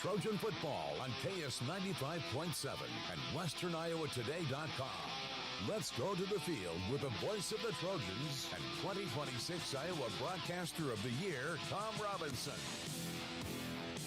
Trojan football on KS 95.7 and WesternIowaToday.com. Let's go to the field with the voice of the Trojans and 2026 Iowa Broadcaster of the Year, Tom Robinson.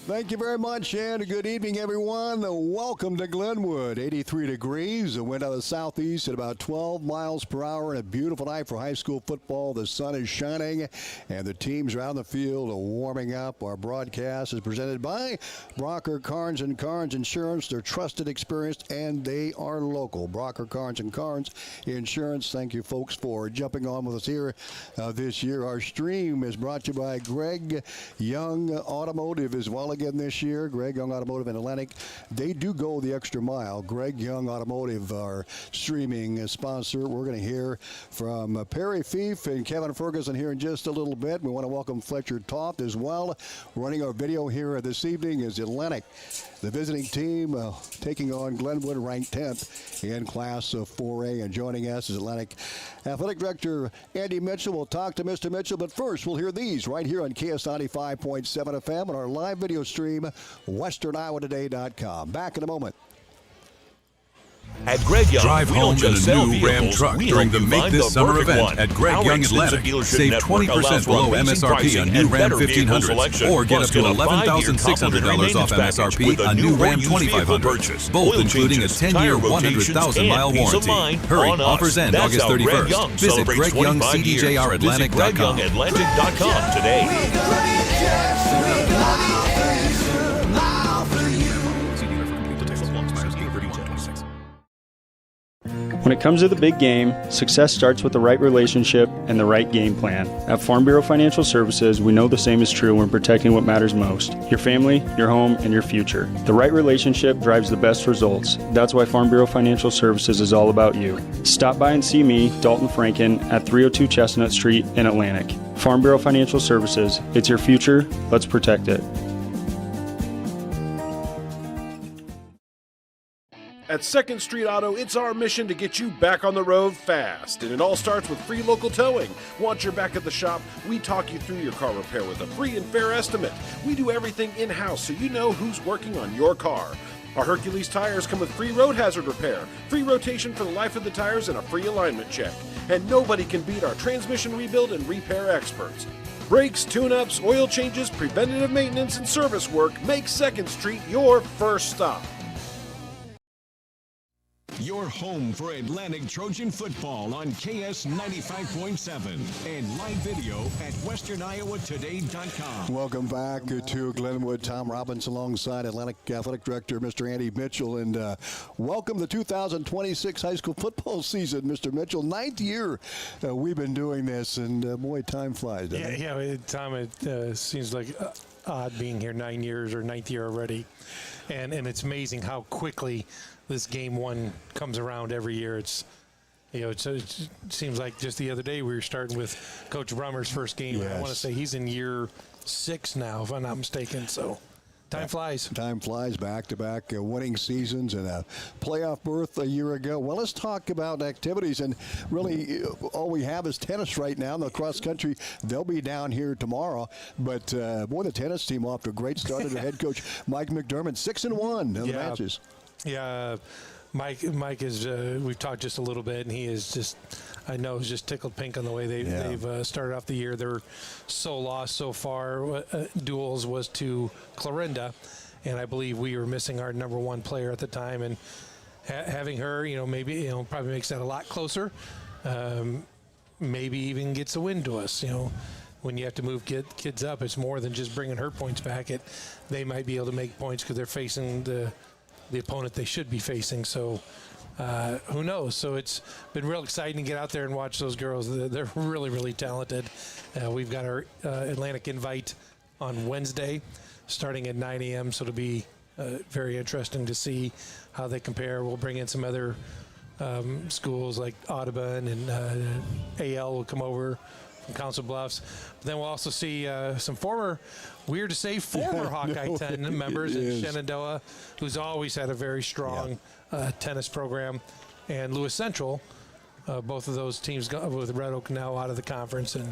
Thank you very much, and good evening, everyone. Welcome to Glenwood. 83 degrees, a wind out of the southeast at about 12 miles per hour, and a beautiful night for high school football. The sun is shining, and the teams are out in the field warming up. Our broadcast is presented by Brocker, Carnes & Carnes Insurance. They're trusted, experienced, and they are local. Brocker, Carnes & Carnes Insurance. Thank you, folks, for jumping on with us here this year. Our stream is brought to you by Greg Young Automotive as well again this year. Greg Young Automotive in Atlantic. They do go the extra mile. Greg Young Automotive, our streaming sponsor. We're going to hear from Perry Fief and Kevin Ferguson here in just a little bit. We want to welcome Fletcher Toft as well. Running our video here this evening is Atlantic. The visiting team taking on Glenwood, ranked 10th in Class 4A. And joining us is Atlantic Athletic Director Andy Mitchell. We'll talk to Mr. Mitchell, but first we'll hear these right here on KS 95.7 FM on our live video stream, WesternIowaToday.com. Back in a moment. At Greg Young, drive home in a new Ram truck during the Make This Summer event at Greg Young Atlantic. Save 20% below MSRP on new Ram 1500s, or get up to $11,600 off MSRP on new Ram 2500s, both including a 10-year, 100,000-mile warranty. Hurry, offers end August 31st. Visit GregYoungCDJRAtlantic.com. today. When it comes to the big game, success starts with the right relationship and the right game plan. At Farm Bureau Financial Services, we know the same is true when protecting what matters most: your family, your home, and your future. The right relationship drives the best results. That's why Farm Bureau Financial Services is all about you. Stop by and see me, Dalton Franken, at 302 Chestnut Street in Atlantic. Farm Bureau Financial Services. It's your future. Let's protect it. At 2nd Street Auto, it's our mission to get you back on the road fast. And it all starts with free local towing. Want your back at the shop? We talk you through your car repair with a free and fair estimate. We do everything in-house so you know who's working on your car. Our Hercules tires come with free road hazard repair, free rotation for the life of the tires, and a free alignment check. And nobody can beat our transmission rebuild and repair experts. Brakes, tune-ups, oil changes, preventative maintenance, and service work make 2nd Street your first stop. Your home for Atlantic Trojan football on KS 95.7 and live video at WesternIowaToday.com. Welcome back to Glenwood. Tom Robinson alongside Atlantic Athletic Director Mr. Andy Mitchell. And welcome to the 2026 high school football season, Mr. Mitchell. 9th year we've been doing this, and boy, time flies, doesn't it? Yeah, Tom, it seems like odd being here 9 years or 9th year already. And it's amazing how quickly this game one comes around every year. It seems like just the other day we were starting with Coach Brummer's first game. Yes. I want to say he's in year 6 now, if I'm not mistaken. So time flies. Time flies. Back-to-back winning seasons and a playoff berth a year ago. Well, let's talk about activities. And really, all we have is tennis right now. The cross country, they'll be down here tomorrow. But boy, the tennis team off to a great start under head coach Mike McDermott, 6-1 in the matches. Yeah, Mike is. We've talked just a little bit, and he is just. I know is just tickled pink on the way they've started off the year. They're so lost so far. Duels was to Clarinda, and I believe we were missing our number 1 player at the time, and having her, maybe probably makes that a lot closer. Maybe even gets a win to us. When you have to move kids up, it's more than just bringing her points back. They might be able to make points because they're facing the opponent they should be facing. So who knows? So it's been real exciting to get out there and watch those girls. They're really, really talented. We've got our Atlantic invite on Wednesday starting at 9 a.m. So it'll be very interesting to see how they compare. We'll bring in some other schools like Audubon, and AL will come over from Council Bluffs. But then we'll also see some former Hawkeye 10 members in Shenandoah, who's always had a very strong tennis program, and Lewis Central. Both of those teams with Red Oak now out of the conference. And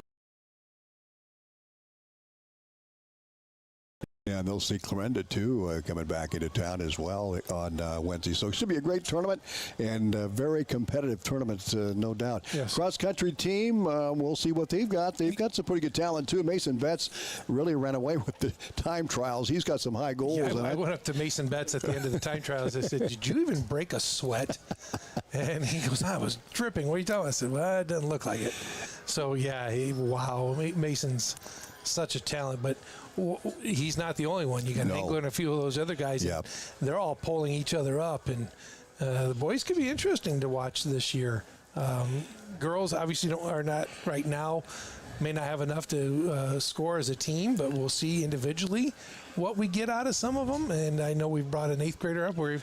Yeah, And they'll see Clarenda, too, coming back into town as well on Wednesday. So it should be a great tournament and a very competitive tournament, no doubt. Yes. Cross-country team, we'll see what they've got. They've got some pretty good talent, too. Mason Betts really ran away with the time trials. He's got some high goals. Yeah, I went up to Mason Betts at the end of the time trials. I said, did you even break a sweat? And he goes, I was dripping. What are you talking about? I said, well, it doesn't look like it. So, yeah, wow, Mason's such a talent. But he's not the only one. You got England and a few of those other guys. Yep. They're all pulling each other up. And the boys could be interesting to watch this year. Girls obviously are not right now, may not have enough to score as a team, but we'll see individually what we get out of some of them. And I know we've brought an 8th grader up where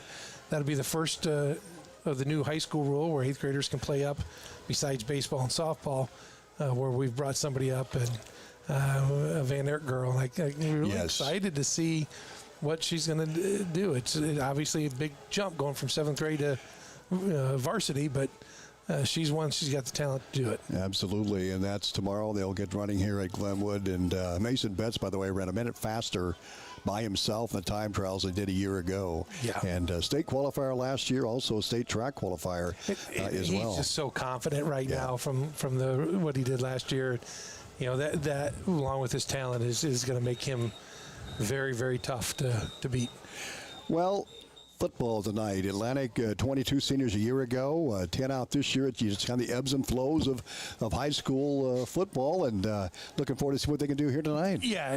that'll be the first of the new high school rule where 8th graders can play up besides baseball and softball, where we've brought somebody up, and a Van Aert girl. I'm really excited to see what she's going to do. It's obviously a big jump going from 7th grade to varsity, but she's got the talent to do it. Absolutely, and that's tomorrow. They'll get running here at Glenwood. And Mason Betts, by the way, ran a minute faster by himself in the time trials they did a year ago. Yeah. And state qualifier last year, also a state track qualifier as well. He's just so confident right now from what he did last year. You know, that along with his talent is going to make him very, very tough to beat. Well, football tonight. Atlantic, 22 seniors a year ago, 10 out this year. It's just kind of the ebbs and flows of high school football, and looking forward to see what they can do here tonight. Yeah,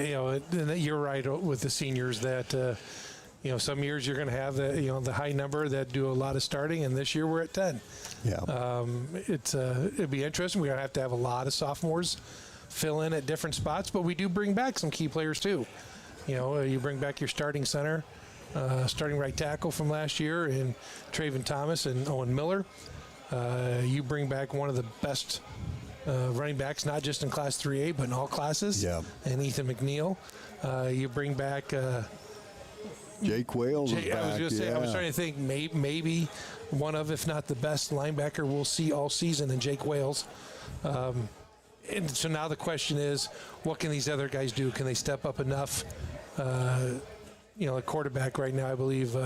you're right with the seniors that, some years you're going to have the high number that do a lot of starting, and this year we're at 10. Yeah. It'd be interesting. We're going to have a lot of sophomores fill in at different spots, but we do bring back some key players too. You bring back your starting center, starting right tackle from last year in Traven Thomas and Owen Miller. You bring back one of the best running backs, not just in Class 3A, but in all classes, and Ethan McNeil. You bring back Jake Wales. I was trying to think maybe one of, if not the best linebacker we'll see all season in Jake Wales. And so now the question is, what can these other guys do? Can they step up enough? A quarterback right now, I believe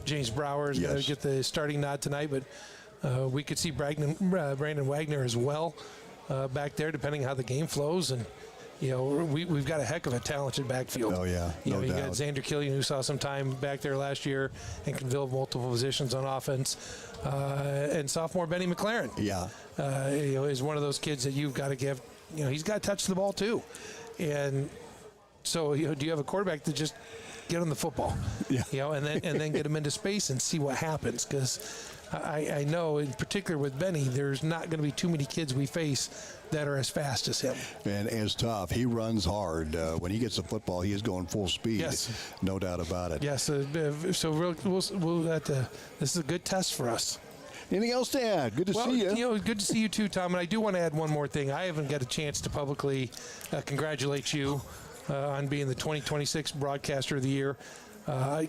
James Brower is going to get the starting nod tonight, but we could see Brandon Wagner as well back there, depending how the game flows. And we've got a heck of a talented backfield. Oh yeah, you got Xander Killian, who saw some time back there last year and can fill multiple positions on offense, and sophomore Benny McLaren. Yeah, is one of those kids that you've got to give. He's got to touch the ball too, and so do you have a quarterback that just get on the football, and then get him into space and see what happens? Because I know, in particular with Benny, there's not going to be too many kids we face that are as fast as him. And as tough. He runs hard. When he gets the football, he is going full speed. Yes. No doubt about it. Yes. So this is a good test for us. Anything else to add? Good to see you. Good to see you too, Tom. And I do want to add one more thing. I haven't got a chance to publicly congratulate you on being the 2026 Broadcaster of the Year.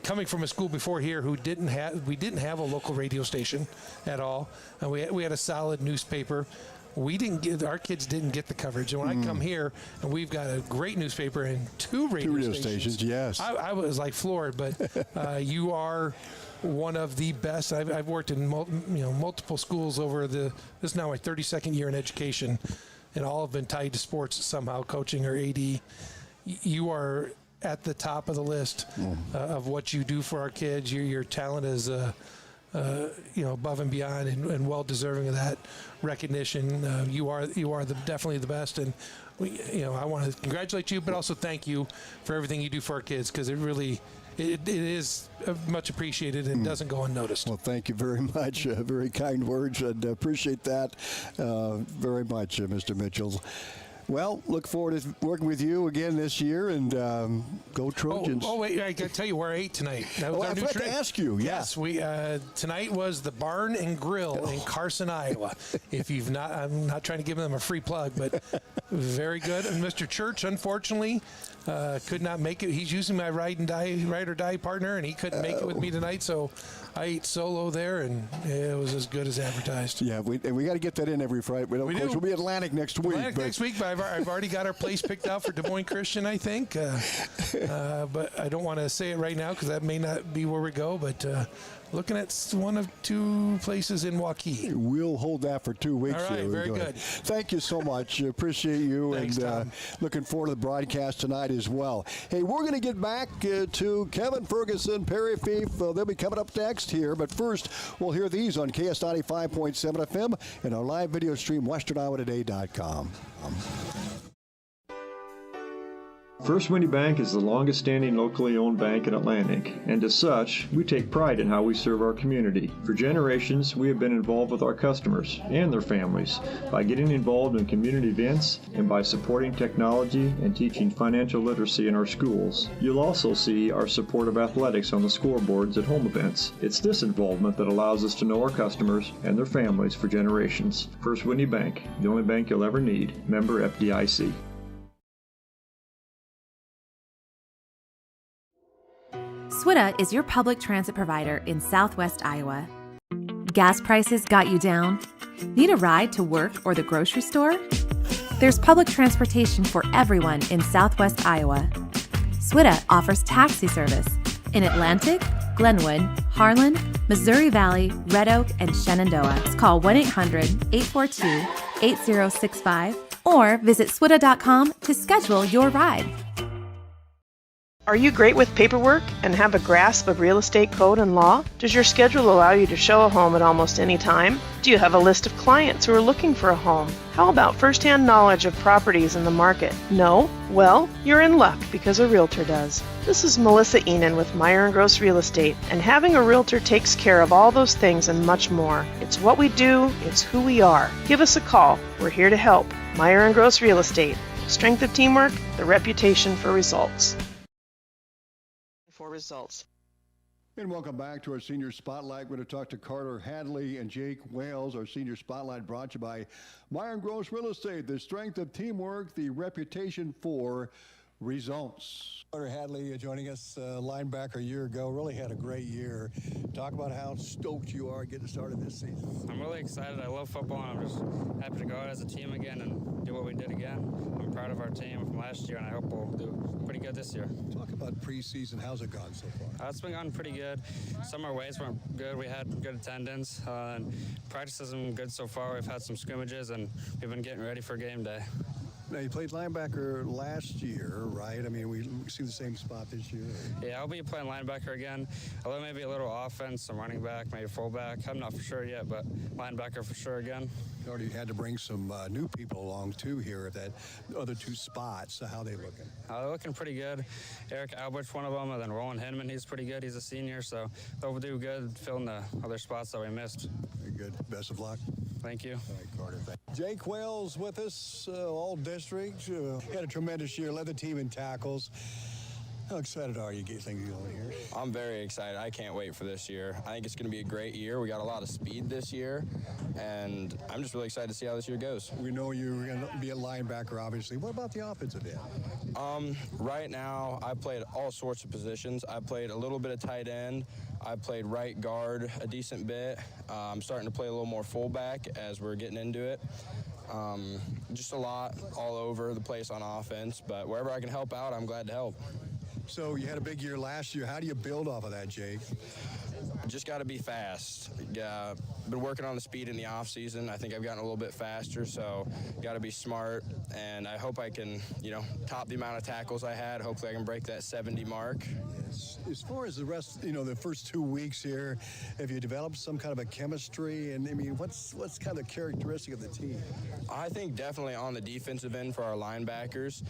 Coming from a school before here we didn't have a local radio station at all, and we had a solid newspaper. Our kids didn't get the coverage, and when I come here and we've got a great newspaper and two radio stations. Yes, I was like floored. But you are one of the best. I've worked in multiple schools over this is now my 32nd year in education, and all have been tied to sports somehow, coaching or AD. You are at the top of the list of what you do for our kids. Your talent is above and beyond, and well deserving of that recognition. You are definitely the best, and I want to congratulate you, but also thank you for everything you do for our kids, because it is much appreciated and doesn't go unnoticed. Well, thank you very much. Very kind words, and appreciate that very much, Mr. Mitchell. Well, look forward to working with you again this year, and go Trojans. Oh, wait, I got to tell you, where I ate tonight. That was I forgot to ask you. Yes, we tonight was the Barn and Grill in Carson, Iowa. If you've not, I'm not trying to give them a free plug, but Very good. And Mr. Church, unfortunately, could not make it. He's using my ride or die partner, and he couldn't make it with me tonight. So I ate solo there, and it was as good as advertised. Yeah, we got to get that in every Friday. But of course, we'll be Atlantic next week. Next week, but I've already got our place picked out for Des Moines Christian, I think. But I don't want to say it right now because that may not be where we go. But looking at one of two places in Waukee. We'll hold that for 2 weeks. All right, here. very good. Thank you so much. Appreciate you. Thanks, and Tom. Looking forward to the broadcast tonight as well. Hey, we're going to get back to Kevin Ferguson, Perry Fief. They'll be coming up next here. But first, we'll hear these on KS 95.7 FM and our live video stream, westerniowatoday.com. First Winnie Bank is the longest-standing locally owned bank in Atlantic, and as such, we take pride in how we serve our community. For generations, we have been involved with our customers and their families by getting involved in community events and by supporting technology and teaching financial literacy in our schools. You'll also see our support of athletics on the scoreboards at home events. It's this involvement that allows us to know our customers and their families for generations. First Winnie Bank, the only bank you'll ever need. Member FDIC. SWITA is your public transit provider in Southwest Iowa. Gas prices got you down? Need a ride to work or the grocery store? There's public transportation for everyone in Southwest Iowa. SWITA offers taxi service in Atlantic, Glenwood, Harlan, Missouri Valley, Red Oak, and Shenandoah. Call 1-800-842-8065 or visit swita.com to schedule your ride. Are you great with paperwork and have a grasp of real estate code and law? Does your schedule allow you to show a home at almost any time? Do you have a list of clients who are looking for a home? How about first-hand knowledge of properties in the market? No? Well, you're in luck because a realtor does. This is Melissa Enan with Meyer & Gross Real Estate, and having a realtor takes care of all those things and much more. It's what we do, it's who we are. Give us a call. We're here to help. Meyer & Gross Real Estate. Strength of teamwork, the reputation for results. Results. And welcome back to our Senior Spotlight. We're going to talk to Carter Hadley and Jake Wales. Our Senior Spotlight brought to you by Meyer & Gross Real Estate. The strength of teamwork, the reputation for results. Carter Hadley joining us, linebacker a year ago. Really had a great year. Talk about how stoked you are getting started this season. I'm really excited. I love football, and I'm just happy to go out as a team again and do what we did again. I'm proud of our team from last year, and I hope we'll do pretty good this year. Talk about preseason. How's it gone so far? It's been going pretty good. Some of our ways weren't good. We had good attendance, and practice has been good so far. We've had some scrimmages, and we've been getting ready for game day. Now, you played linebacker last year, right? I mean, we see the same spot this year. Yeah, I'll be playing linebacker again. Although maybe a little offense, some running back, maybe fullback. I'm not for sure yet, but linebacker for sure again. You already had to bring some new people along, too, here at that other two spots. So how are they looking? They're looking pretty good. Eric Albert's one of them, and then Roland Hinman, he's pretty good. He's a senior, so they'll do good filling the other spots that we missed. Very good. Best of luck. Thank you. All right, Carter. Jake Wales with us, all district. Had a tremendous year, led the team in tackles. How excited are you getting going here? I'm very excited. I can't wait for this year. I think it's going to be a great year. We got a lot of speed this year, and I'm just really excited to see how this year goes. We know you're going to be a linebacker, obviously. What about the offensive end? Right now, I played all sorts of positions. I played a little bit of tight end. I played right guard a decent bit. I'm starting to play a little more fullback as we're getting into it. Just a lot all over the place on offense, but wherever I can help out, I'm glad to help. So you had a big year last year. How do you build off of that, Jake? Just got to be fast. Been working on the speed in the off season. I think I've gotten a little bit faster, so got to be smart. And I hope I can, top the amount of tackles I had. Hopefully I can break that 70 mark. Yes. As far as the rest, the first 2 weeks here, have you developed some kind of a chemistry? And what's kind of the characteristic of the team? I think definitely on the defensive end for our linebackers.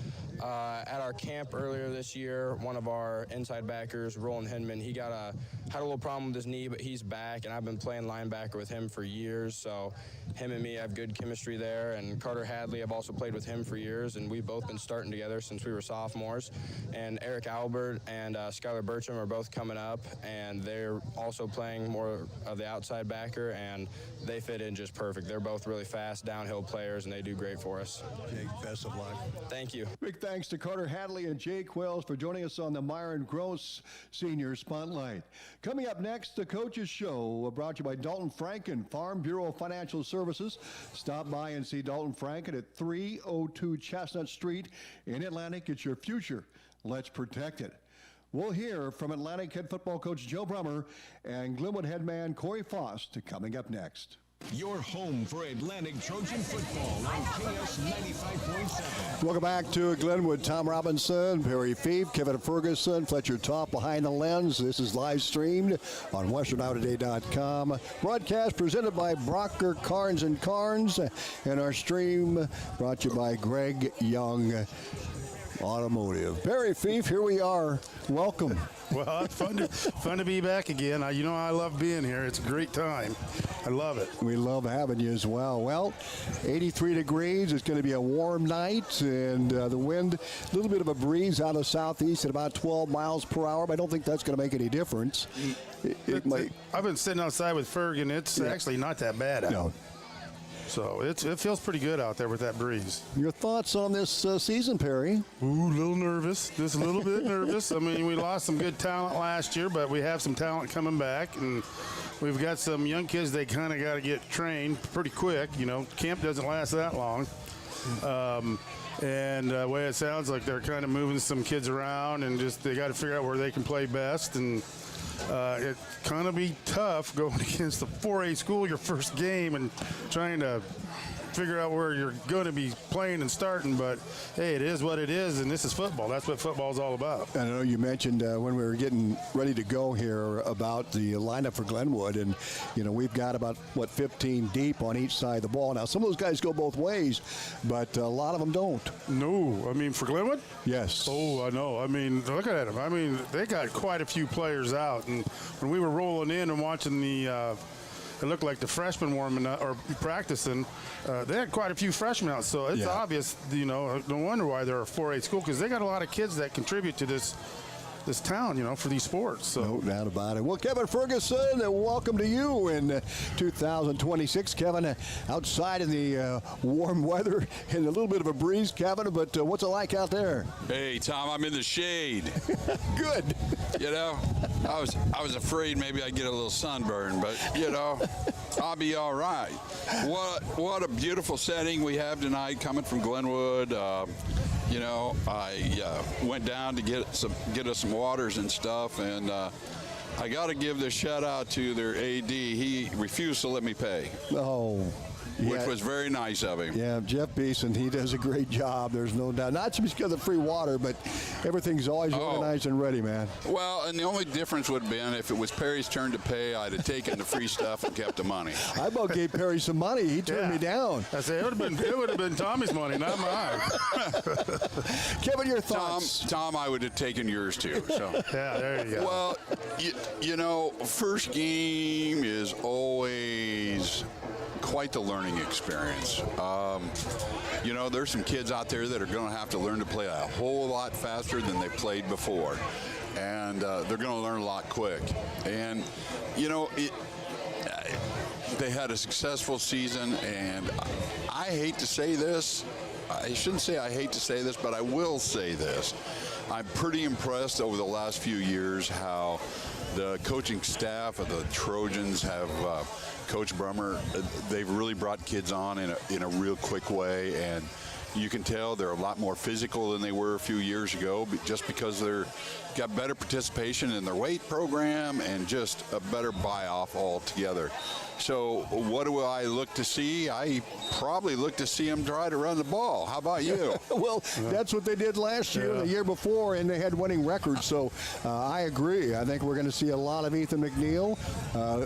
At our camp earlier this year, one of our inside backers, Roland Hinman, he had a little problem with his knee, but he's back, and I've been playing linebacker with him for years, so him and me have good chemistry there. And Carter Hadley, I've also played with him for years, and we've both been starting together since we were sophomores. And Eric Albert and Skylar Birch Bertram are both coming up, and they're also playing more of the outside backer, and they fit in just perfect. They're both really fast downhill players, and they do great for us. Jake, best of luck. Thank you. Big thanks to Carter Hadley and Jake Wells for joining us on the Myron Gross Senior Spotlight. Coming up next, the Coaches Show, brought to you by Dalton Franken, Farm Bureau Financial Services. Stop by and see Dalton Franken at 302 Chestnut Street in Atlantic. It's your future. Let's protect it. We'll hear from Atlantic head football coach Joe Brummer and Glenwood head man Corey Faust coming up next. Your home for Atlantic Trojan football on KS 95.7. Welcome back to Glenwood. Tom Robinson, Perry Fief, Kevin Ferguson, Fletcher Topp behind the lens. This is live streamed on WesternIowaToday.com. Broadcast presented by Brocker Carnes & Carnes. And our stream brought to you by Greg Young Automotive. Barry Fief, here we are. Welcome. Well, it's fun to be back again. You know I love being here. It's a great time. I love it. We love having you as well. Well, 83 degrees. It's going to be a warm night, and the wind, a little bit of a breeze out of southeast at about 12 miles per hour, but I don't think that's going to make any difference. It might. I've been sitting outside with Ferguson. It's actually not that bad out. No. So it feels pretty good out there with that breeze. Your thoughts on this season, Perry? Ooh, a little nervous. Just a little bit nervous. I mean, we lost some good talent last year, but we have some talent coming back, and we've got some young kids. They kind of got to get trained pretty quick. You know, camp doesn't last that long. And the way it sounds like they're kind of moving some kids around, and just they got to figure out where they can play best. And it's kind of be tough going against the 4A school your first game and trying to figure out where you're going to be playing and starting, but hey, it is what it is, and this is football. That's what football's all about. I know you mentioned when we were getting ready to go here about the lineup for Glenwood, and you know we've got about 15 deep on each side of the ball. Now some of those guys go both ways, but a lot of them don't. No, I mean for Glenwood? Yes. Oh, I know. I mean, look at them. I mean, they got quite a few players out, and when we were rolling in and watching the it looked like the freshmen warming up or practicing. They had quite a few freshmen out, so it's obvious, you know, no wonder why they're a 4A school, because they got a lot of kids that contribute to this town, you know, for these sports. So. No doubt about it. Well, Kevin Ferguson, welcome to you in 2026. Kevin, outside in the warm weather and a little bit of a breeze, Kevin, but what's it like out there? Hey, Tom, I'm in the shade. Good. You know, I was afraid maybe I'd get a little sunburn, but, you know, I'll be all right. What a beautiful setting we have tonight coming from Glenwood. You know, I went down to get us some waters and stuff, and I got to give the shout out to their AD. He refused to let me pay. Oh. Which was very nice of him. Yeah, Jeff Beeson, he does a great job. There's no doubt. Not just because of free water, but everything's always organized and ready, man. Well, and the only difference would have been if it was Perry's turn to pay, I'd have taken the free stuff and kept the money. I about gave Perry some money. He turned me down. I said it would have been Tommy's money, not mine. Kevin, your thoughts? Tom, I would have taken yours too. So. Yeah, there you go. Well, you know, first game is always quite the learning experience. You know, there's some kids out there that are going to have to learn to play a whole lot faster than they played before, and they're going to learn a lot quick. And you know, they had a successful season, and I hate to say this. I shouldn't say I hate to say this, but I will say this. I'm pretty impressed over the last few years how the coaching staff of the Trojans have Coach Brummer, they've really brought kids on in a real quick way, and you can tell they're a lot more physical than they were a few years ago, just because they're got better participation in their weight program and just a better buy-off altogether. So what do I look to see? I probably look to see them try to run the ball. How about you? Well, that's what they did last year, the year before, and they had winning records. So I agree. I think we're going to see a lot of Ethan McNeil.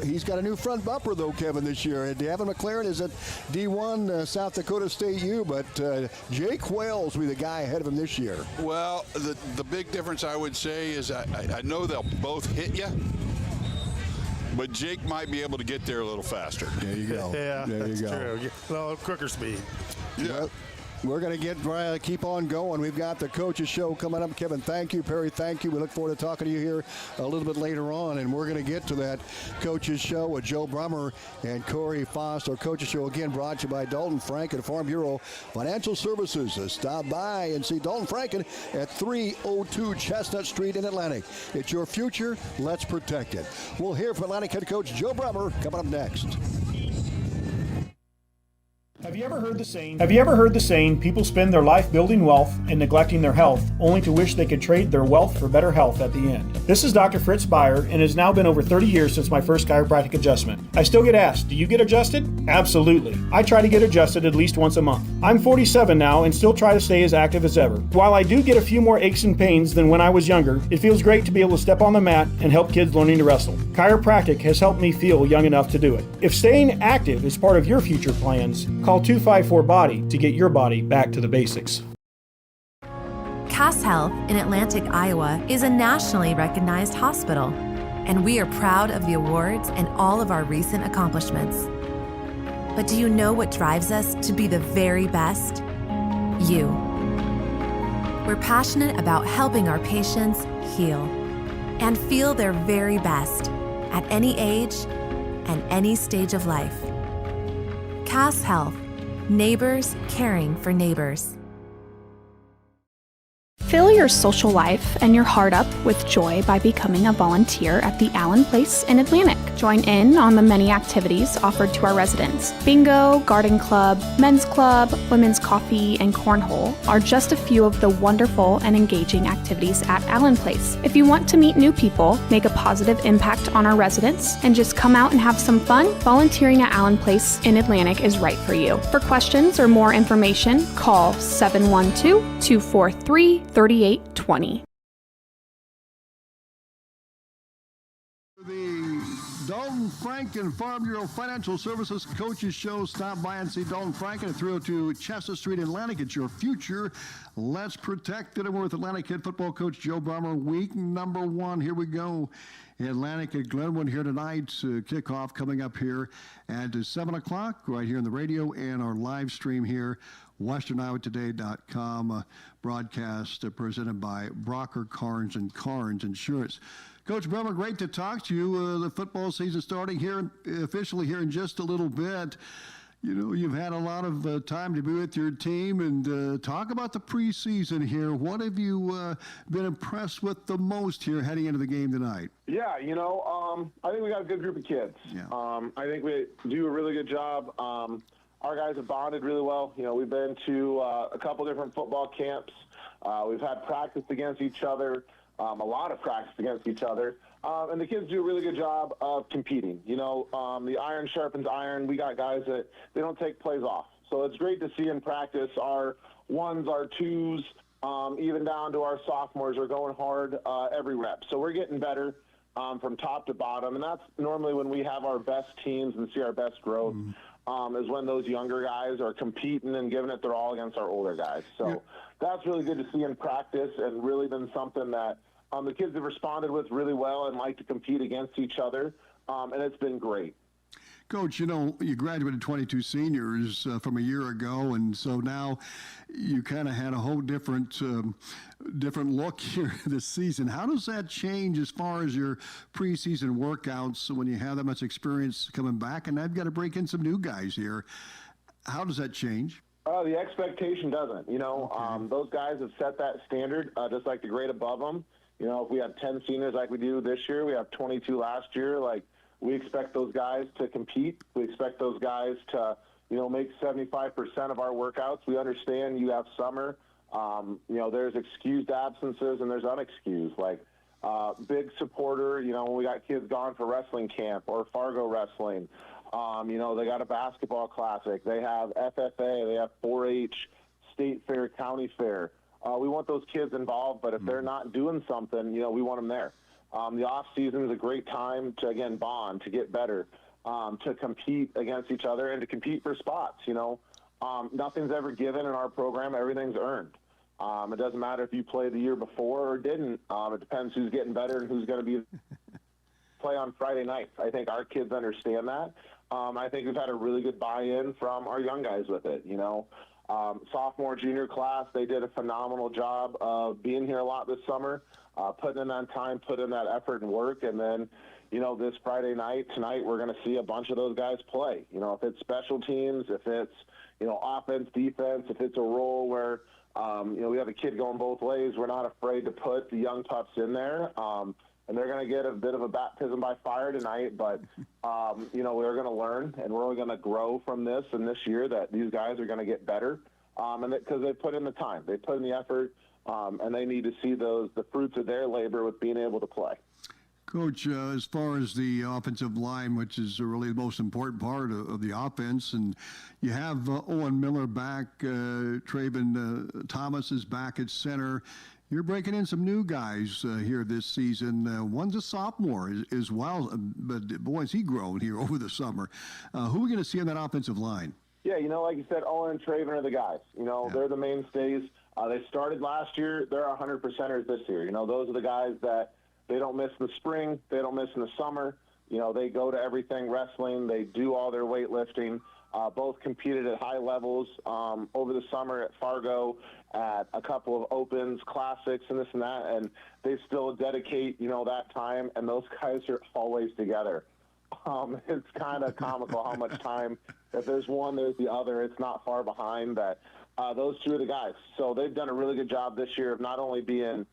He's got a new front bumper, though, Kevin, this year. Davin McLaren is at D1 South Dakota State U, but Jake Wales will be the guy ahead of him this year. Well, the big difference I would say is I know they'll both hit you, but Jake might be able to get there a little faster. There you go. Yeah, there that's you go. true. A little quicker speed. Yeah. We're going to keep on going. We've got the Coaches Show coming up. Kevin, thank you. Perry, thank you. We look forward to talking to you here a little bit later on, and we're going to get to that Coaches Show with Joe Brummer and Corey Foss. Our Coaches Show, again, brought to you by Dalton Franken, Farm Bureau Financial Services. Stop by and see Dalton Franken at 302 Chestnut Street in Atlantic. It's your future. Let's protect it. We'll hear from Atlantic head coach Joe Brummer coming up next. Have you ever heard the saying, people spend their life building wealth and neglecting their health, only to wish they could trade their wealth for better health at the end? This is Dr. Fritz Beyer, and it has now been over 30 years since my first chiropractic adjustment. I still get asked, do you get adjusted? Absolutely. I try to get adjusted at least once a month. I'm 47 now and still try to stay as active as ever. While I do get a few more aches and pains than when I was younger, it feels great to be able to step on the mat and help kids learning to wrestle. Chiropractic has helped me feel young enough to do it. If staying active is part of your future plans, call 254-BODY to get your body back to the basics. Cass Health in Atlantic, Iowa is a nationally recognized hospital, and we are proud of the awards and all of our recent accomplishments. But do you know what drives us to be the very best? You. We're passionate about helping our patients heal and feel their very best at any age and any stage of life. Cass Health. Neighbors caring for neighbors. Fill your social life and your heart up with joy by becoming a volunteer at the Allen Place in Atlantic. Join in on the many activities offered to our residents. Bingo, garden club, men's club, women's coffee, and cornhole are just a few of the wonderful and engaging activities at Allen Place. If you want to meet new people, make a positive impact on our residents, and just come out and have some fun, volunteering at Allen Place in Atlantic is right for you. For questions or more information, call 712-243-3820. The Dalton Franken Farm Bureau Financial Services Coaches Show. Stop by and see Dalton Franken at 302 Chestnut Street in Atlantic. It's your future. Let's protect it. And we're with Atlantic head football coach Joe Brummer. Week number 1. Here we go. Atlantic at Glenwood here tonight. Kickoff coming up here at 7 o'clock right here on the radio and our live stream here. WesternIowaToday.com broadcast presented by Brocker, Carnes, and Carnes Insurance. Coach Brummer, great to talk to you. The football season starting here officially here in just a little bit. You know, you've had a lot of time to be with your team and talk about the preseason here. What have you been impressed with the most here heading into the game tonight? Yeah, you know, I think we got a good group of kids. Yeah. I think we do a really good job. Our guys have bonded really well. You know, we've been to a couple different football camps. We've had practice against each other, a lot of practice against each other. And the kids do a really good job of competing. You know, the iron sharpens iron. We got guys that they don't take plays off. So it's great to see in practice our ones, our twos, even down to our sophomores are going hard every rep. So we're getting better from top to bottom. And that's normally when we have our best teams and see our best growth. Is when those younger guys are competing and giving it their all against our older guys. So that's really good to see in practice and really been something that the kids have responded with really well and like to compete against each other, and it's been great. Coach, you know, you graduated 22 seniors from a year ago, and so now you kind of had a whole different look here this season. How does that change as far as your preseason workouts when you have that much experience coming back, and I've got to break in some new guys here? How does that change? The expectation doesn't. You know, those guys have set that standard, just like the grade above them. You know, if we have 10 seniors like we do this year, we have 22 last year, like, we expect those guys to compete. We expect those guys to, you know, make 75% of our workouts. We understand you have summer. You know, there's excused absences and there's unexcused. Like, big supporter, you know, when we got kids gone for wrestling camp or Fargo wrestling, you know, they got a basketball classic. They have FFA. They have 4-H, state fair, county fair. We want those kids involved, but if they're not doing something, you know, we want them there. The off season is a great time to, again, bond, to get better, to compete against each other and to compete for spots. You know, nothing's ever given in our program. Everything's earned. It doesn't matter if you played the year before or didn't. It depends who's getting better and who's going to be play on Friday nights. I think our kids understand that. I think we've had a really good buy-in from our young guys with it. You know, sophomore, junior class, they did a phenomenal job of being here a lot this summer, putting in that time, putting in that effort and work. And then, this Friday night, tonight, we're going to see a bunch of those guys play. If it's special teams, if it's, offense, defense, if it's a role where, we have a kid going both ways, we're not afraid to put the young pups in there. And they're going to get a bit of a baptism by fire tonight, but, we're going to learn, and we're going to grow from this and this year that these guys are going to get better, and because they put in the time, they put in the effort, and they need to see the fruits of their labor with being able to play. Coach, as far as the offensive line, which is really the most important part of the offense, and you have Owen Miller back, Traven Thomas is back at center. You're breaking in some new guys here this season. One's a sophomore as well, but boy, has he grown here over the summer. Who are we going to see on that offensive line? Yeah, like you said, Owen and Traven are the guys. They're the mainstays. They started last year. They're 100%ers this year. Those are the guys that they don't miss in the spring. They don't miss in the summer. They go to everything wrestling. They do all their weightlifting. Both competed at high levels over the summer at Fargo, at a couple of opens, classics, and this and that, and they still dedicate, that time, and those guys are always together. It's kind of comical how much time, if there's one, there's the other. It's not far behind that. Those two are the guys. So they've done a really good job this year of not only being,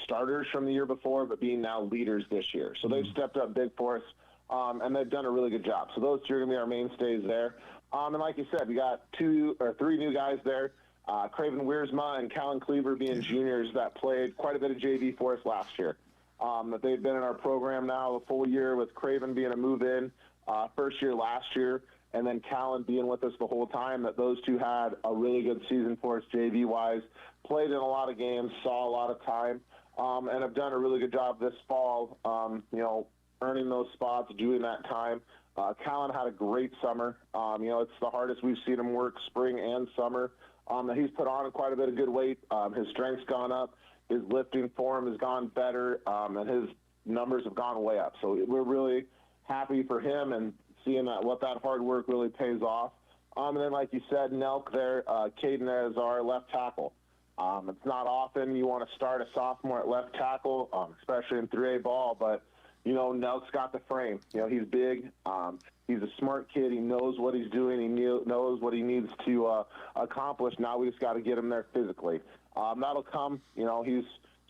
starters from the year before, but being now leaders this year. So they've stepped up big for us. And they've done a really good job. So those two are going to be our mainstays there. And like you said, we got 2 or 3 new guys there. Craven Wiersma and Callan Cleaver being juniors that played quite a bit of JV for us last year. That they've been in our program now a full year, with Craven being a move-in first year last year, and then Callan being with us the whole time. That those two had a really good season for us JV-wise, played in a lot of games, saw a lot of time, and have done a really good job this fall, earning those spots, doing that time. Callan had a great summer. It's the hardest we've seen him work spring and summer. He's put on quite a bit of good weight. His strength's gone up. His lifting form has gone better, and his numbers have gone way up. So we're really happy for him and seeing what that hard work really pays off. And then, like you said, Nelk there, Caden as our left tackle. It's not often you want to start a sophomore at left tackle, especially in 3A ball, but Nelk's got the frame. He's big. He's a smart kid. He knows what he's doing. He knows what he needs to accomplish. Now we just got to get him there physically. That'll come. He's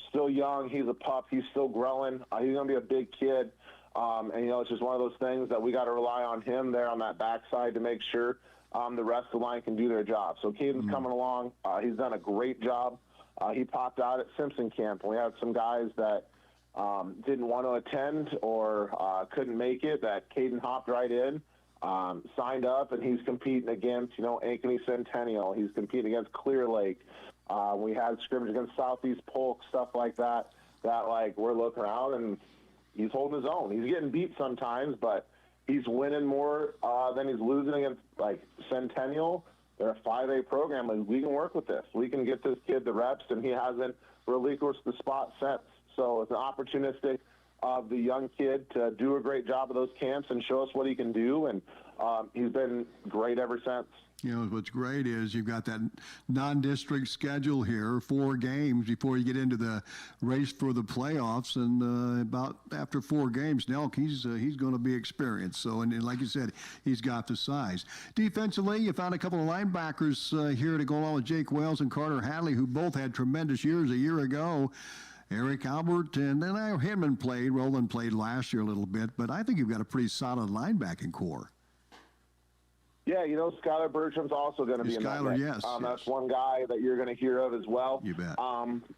still young. He's a pup. He's still growing. He's going to be a big kid. And, it's just one of those things that we got to rely on him there on that backside to make sure the rest of the line can do their job. So Caden's coming along. He's done a great job. He popped out at Simpson camp, and we had some guys that didn't want to attend or couldn't make it, that Caden hopped right in, signed up, and he's competing against, Ankeny Centennial. He's competing against Clear Lake. We had scrimmage against Southeast Polk, stuff like that, we're looking around, and he's holding his own. He's getting beat sometimes, but he's winning more than he's losing against, Centennial. They're a 5A program, and we can work with this. We can get this kid the reps, and he hasn't relinquished the spot since. So it's an opportunistic of the young kid to do a great job of those camps and show us what he can do, and he's been great ever since. What's great is you've got that non-district schedule here, 4 games before you get into the race for the playoffs, and about after 4 games, Nelk, he's going to be experienced. So, and like you said, he's got the size. Defensively, you found a couple of linebackers here to go along with Jake Wells and Carter Hadley, who both had tremendous years a year ago. Eric Albert, and then Hinman played. Roland played last year a little bit, but I think you've got a pretty solid linebacking core. Yeah, Skylar Bertram's also going to be in that mix. Yes, That's one guy that you're going to hear of as well. You bet.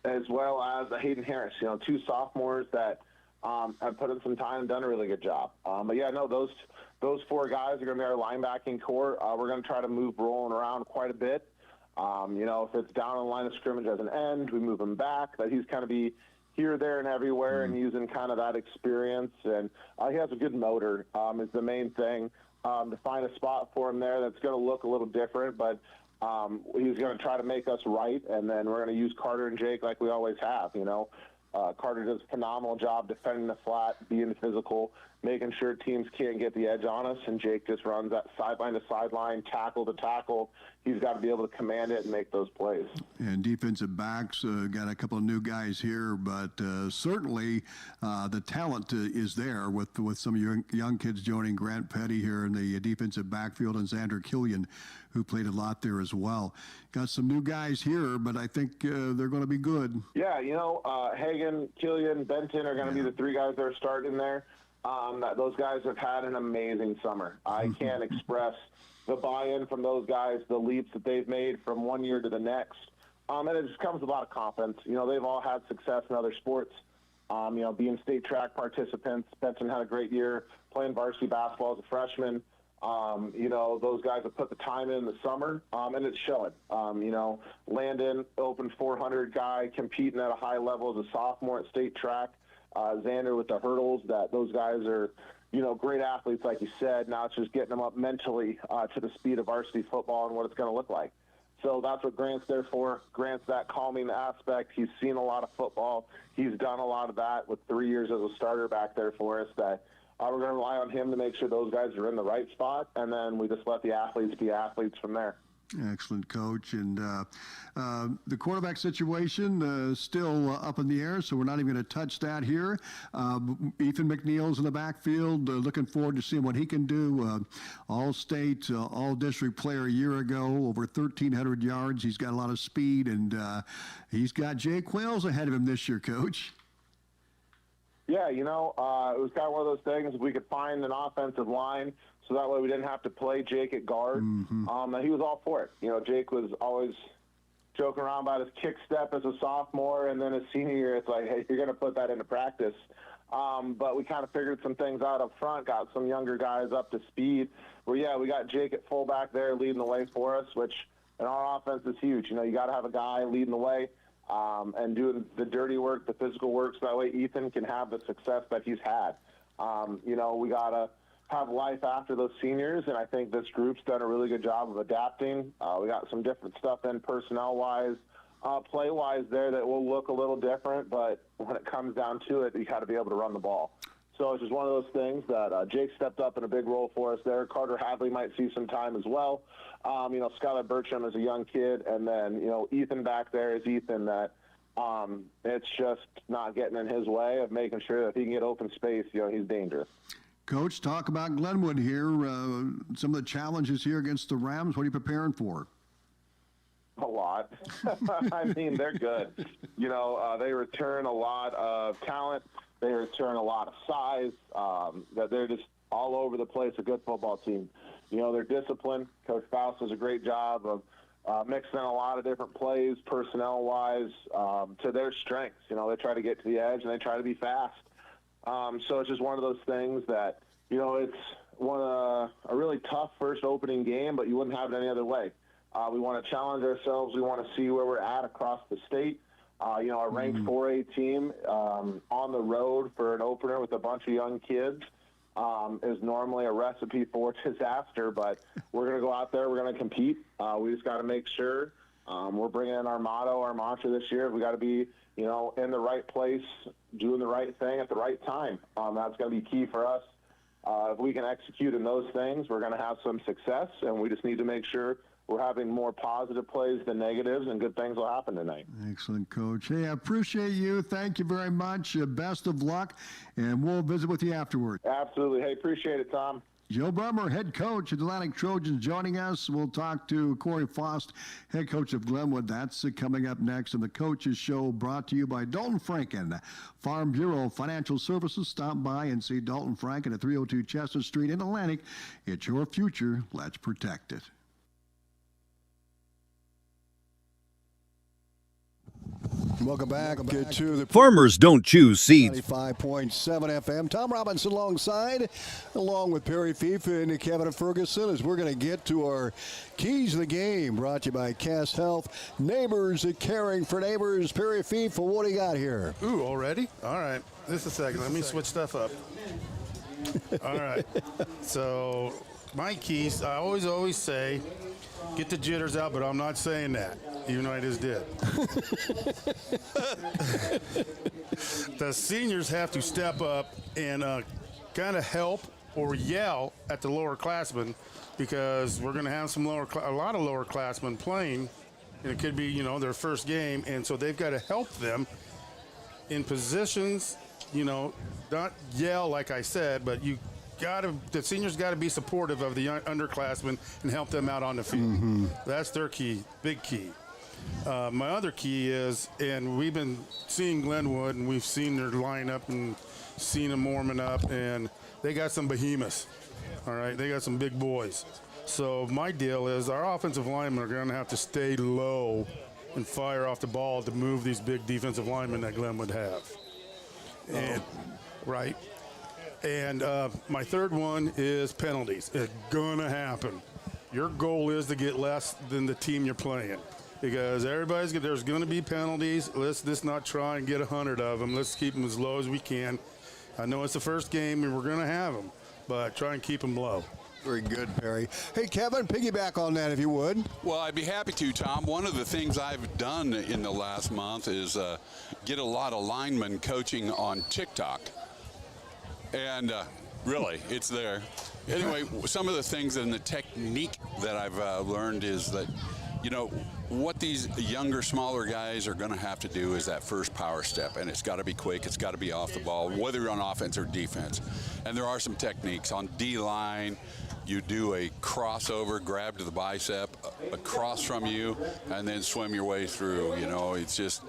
As well as Hayden Harris, 2 sophomores that have put in some time and done a really good job. But yeah, no, those 4 guys are going to be our linebacking core. We're going to try to move Roland around quite a bit. If it's down on the line of scrimmage as an end, we move him back. That he's kind of be here, there, and everywhere, and using kind of that experience. And he has a good motor is the main thing. To find a spot for him there that's going to look a little different, but he's going to try to make us right, and then we're going to use Carter and Jake like we always have. Carter does a phenomenal job defending the flat, being physical, making sure teams can't get the edge on us, and Jake just runs that sideline to sideline, tackle to tackle. he's got to be able to command it and make those plays. And defensive backs, got a couple of new guys here, but certainly the talent is there with some young kids joining Grant Petty here in the defensive backfield, and Xander Killian, who played a lot there as well. Got some new guys here, but I think they're going to be good. Yeah, Hagan, Killian, Benton are going to be the three guys that are starting there. Those guys have had an amazing summer. I can't express the buy-in from those guys, the leaps that they've made from one year to the next. And it just comes with a lot of confidence. They've all had success in other sports. Being state track participants. Benson had a great year playing varsity basketball as a freshman. Those guys have put the time in the summer, and it's showing. Landon, open 400 guy, competing at a high level as a sophomore at state track. Xander with the hurdles, those guys are great athletes, like you said. Now it's just getting them up mentally to the speed of varsity football and what it's going to look like. So that's what Grant's there for. Grant's that calming aspect. He's seen a lot of football. He's done a lot of that with 3 years as a starter back there for us. That we're going to rely on him to make sure those guys are in the right spot, and then we just let the athletes be athletes from there. Excellent, Coach. And the quarterback situation still up in the air, so we're not even going to touch that here. Ethan McNeil's in the backfield. Looking forward to seeing what he can do. All-state, all-district player a year ago, over 1,300 yards. He's got a lot of speed, and he's got Jay Quayles ahead of him this year, Coach. Yeah, it was kind of one of those things. If we could find an offensive line so that way we didn't have to play Jake at guard, he was all for it. Jake was always joking around about his kick step as a sophomore, and then his senior year, it's like, hey, you're going to put that into practice. But we kind of figured some things out up front, got some younger guys up to speed. We got Jake at fullback there leading the way for us, which in our offense is huge. You got to have a guy leading the way. And doing the dirty work, the physical work, so that way Ethan can have the success that he's had. We got to have life after those seniors, and I think this group's done a really good job of adapting. We got some different stuff in personnel-wise, play-wise there that will look a little different, but when it comes down to it, you got to be able to run the ball. So it's just one of those things that Jake stepped up in a big role for us there. Carter Hadley might see some time as well. Skylar Bertram is a young kid, and then, Ethan back there is Ethan that it's just not getting in his way of making sure that if he can get open space, he's dangerous. Coach, talk about Glenwood here. Some of the challenges here against the Rams. What are you preparing for? A lot. I mean, they're good. They return a lot of talent. They return a lot of size. That they're just all over the place, a good football team. They're disciplined. Coach Faust does a great job of mixing in a lot of different plays, personnel-wise, to their strengths. They try to get to the edge, and they try to be fast. So it's just one of those things that, it's a really tough first opening game, but you wouldn't have it any other way. We want to challenge ourselves. We want to see where we're at across the state. Our ranked 4A team on the road for an opener with a bunch of young kids is normally a recipe for disaster, but we're going to go out there. We're going to compete. We just got to make sure we're bringing in our motto, our mantra this year. We got to be, in the right place, doing the right thing at the right time. That's going to be key for us. If we can execute in those things, we're going to have some success, and we just need to make sure we're having more positive plays than negatives, and good things will happen tonight. Excellent, Coach. Hey, I appreciate you. Thank you very much. Best of luck, and we'll visit with you afterward. Absolutely. Hey, appreciate it, Tom. Joe Brummer, head coach of the Atlantic Trojans, joining us. We'll talk to Corey Faust, head coach of Glenwood. That's coming up next. And the Coaches Show brought to you by Dalton Franken, Farm Bureau Financial Services. Stop by and see Dalton Franken at 302 Chestnut Street in Atlantic. It's your future. Let's protect it. Welcome back to the Farmers don't choose seeds. 95.7 FM. Tom Robinson along with Perry Fief and Kevin Ferguson, as we're going to get to our Keys of the Game, brought to you by Cass Health. Neighbors caring for neighbors. Perry Fief, what do you got here? Ooh, already? All right. Just a second. Let me switch stuff up. All right. So my keys, I always say, get the jitters out, but I'm not saying that, even though I just did. The seniors have to step up and kind of help or yell at the lower classmen, because we're going to have a lot of lower classmen playing, and it could be, their first game, and so they've got to help them in positions, not yell like I said, but the seniors got to be supportive of the underclassmen and help them out on the field. Mm-hmm. That's their key, big key. My other key is, and we've been seeing Glenwood, and we've seen their lineup and seen them warming up, and they got some behemoths. All right, they got some big boys. So my deal is our offensive linemen are going to have to stay low and fire off the ball to move these big defensive linemen that Glenwood have. And right. And my third one is penalties. It's going to happen. Your goal is to get less than the team you're playing, because there's going to be penalties. Let's not try and get 100 of them. Let's keep them as low as we can. I know it's the first game and we're going to have them, but try and keep them low. Very good, Perry. Hey, Kevin, piggyback on that if you would. Well, I'd be happy to, Tom. One of the things I've done in the last month is get a lot of linemen coaching on TikTok. And really, it's there. Anyway, some of the things and the technique that I've learned is that, what these younger, smaller guys are going to have to do is that first power step, and it's got to be quick, it's got to be off the ball, whether you're on offense or defense. And there are some techniques. On D-line, you do a crossover, grab to the bicep, across from you, and then swim your way through. It's just,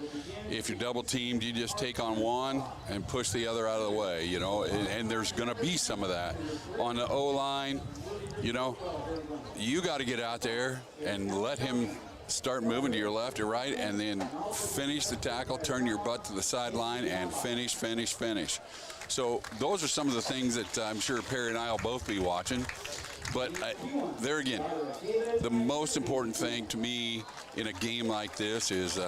if you're double teamed, you just take on one and push the other out of the way, and there's going to be some of that. On the O-line, you got to get out there and let him start moving to your left or right, and then finish the tackle, turn your butt to the sideline, and finish. So those are some of the things that I'm sure Perry and I will both be watching. But there again, the most important thing to me in a game like this is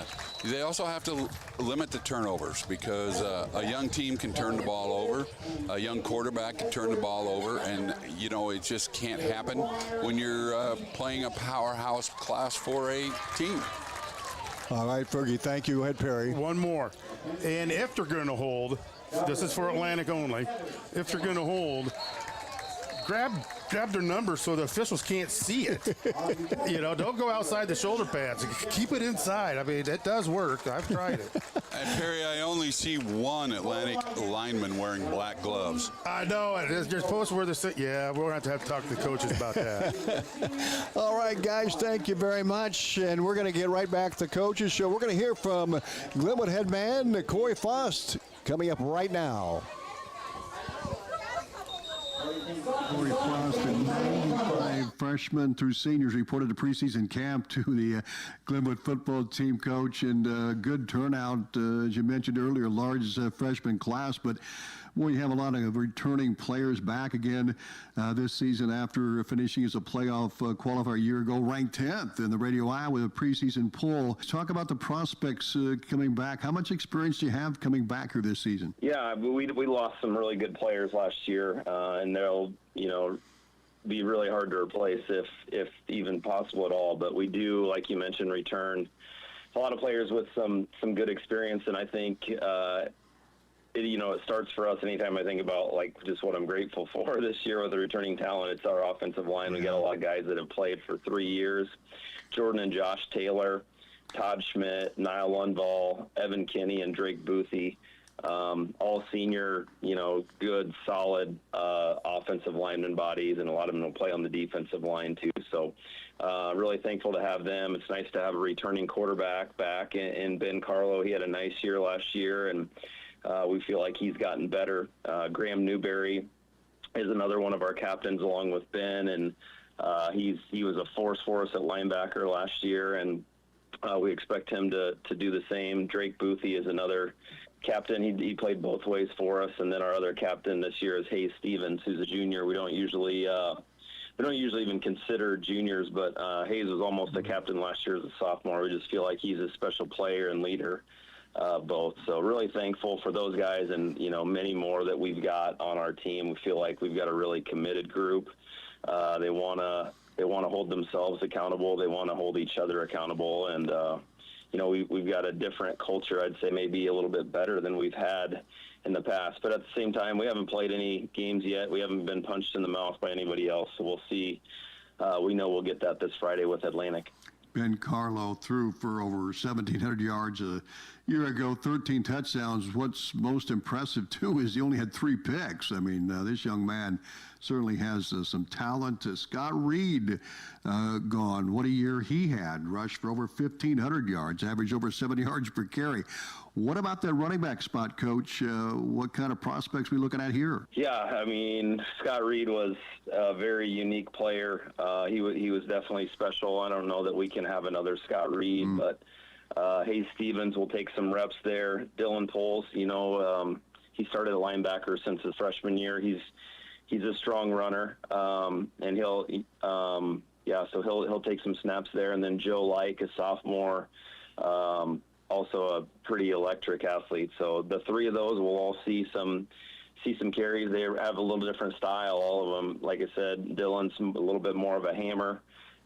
they also have to limit the turnovers, because a young team can turn the ball over, a young quarterback can turn the ball over, and it just can't happen when you're playing a powerhouse Class 4A team. All right, Fergie, thank you. Go ahead, Perry. One more. And if they're going to hold, this is for Atlantic only, if they're going to hold, grab their number so the officials can't see it. Don't go outside the shoulder pads. Keep it inside. I mean, it does work. I've tried it. And Perry, I only see one Atlantic lineman wearing black gloves. I know it. You're supposed to wear the. Yeah, we'll have to talk to the coaches about that. All right, guys, thank you very much. And we're going to get right back to the coaches show. We're going to hear from Glenwood head man Corey Fost coming up right now. Corey Frost and 95 freshmen through seniors reported to preseason camp to the Glenwood football team coach, and good turnout, as you mentioned earlier, large freshman class, but we have a lot of returning players back again this season after finishing as a playoff qualifier a year ago, ranked 10th in the Radio Iowa preseason poll. Talk about the prospects coming back. How much experience do you have coming back here this season? Yeah, we lost some really good players last year, and they'll, be really hard to replace if even possible at all. But we do, like you mentioned, return a lot of players with some good experience, and I think it starts for us anytime I think about just what I'm grateful for this year with the returning talent. It's our offensive line. We got a lot of guys that have played for 3 years. Jordan and Josh Taylor, Todd Schmidt, Niall Lundvall, Evan Kinney, and Drake Boothie. All senior, good, solid offensive lineman bodies, and a lot of them will play on the defensive line too. So really thankful to have them. It's nice to have a returning quarterback back in Ben Carlo. He had a nice year last year, and we feel like he's gotten better. Graham Newberry is another one of our captains along with Ben, and he was a force for us at linebacker last year, and we expect him to do the same. Drake Boothie is another captain. He played both ways for us, and then our other captain this year is Hayes Stevens, who's a junior. We don't usually even consider juniors, but Hayes was almost a captain last year as a sophomore. We just feel like he's a special player and leader, both. So really thankful for those guys, and many more that we've got on our team. We feel like we've got a really committed group. They want to hold themselves accountable. They want to hold each other accountable, and we've got a different culture, I'd say maybe a little bit better than we've had in the past. But at the same time, we haven't played any games yet. We haven't been punched in the mouth by anybody else. So we'll see. We know we'll get that this Friday with Atlantic. Ben Carlo threw for over 1,700 yards a year ago, 13 touchdowns. What's most impressive, too, is he only had 3 picks. I mean, this young man certainly has some talent. Scott Reed gone. What a year he had. Rushed for over 1,500 yards, averaged over 7 yards per carry. What about that running back spot, Coach? What kind of prospects we looking at here? Yeah, I mean, Scott Reed was a very unique player. He was definitely special. I don't know that we can have another Scott Reed, but Hayes Stevens will take some reps there. Dylan Poles, he started a linebacker since his freshman year. He's a strong runner, and he'll take some snaps there. And then Joe Like, a sophomore, also a pretty electric athlete. So the 3 of those will all see some carries. They have a little different style, all of them. Like I said, Dylan's a little bit more of a hammer,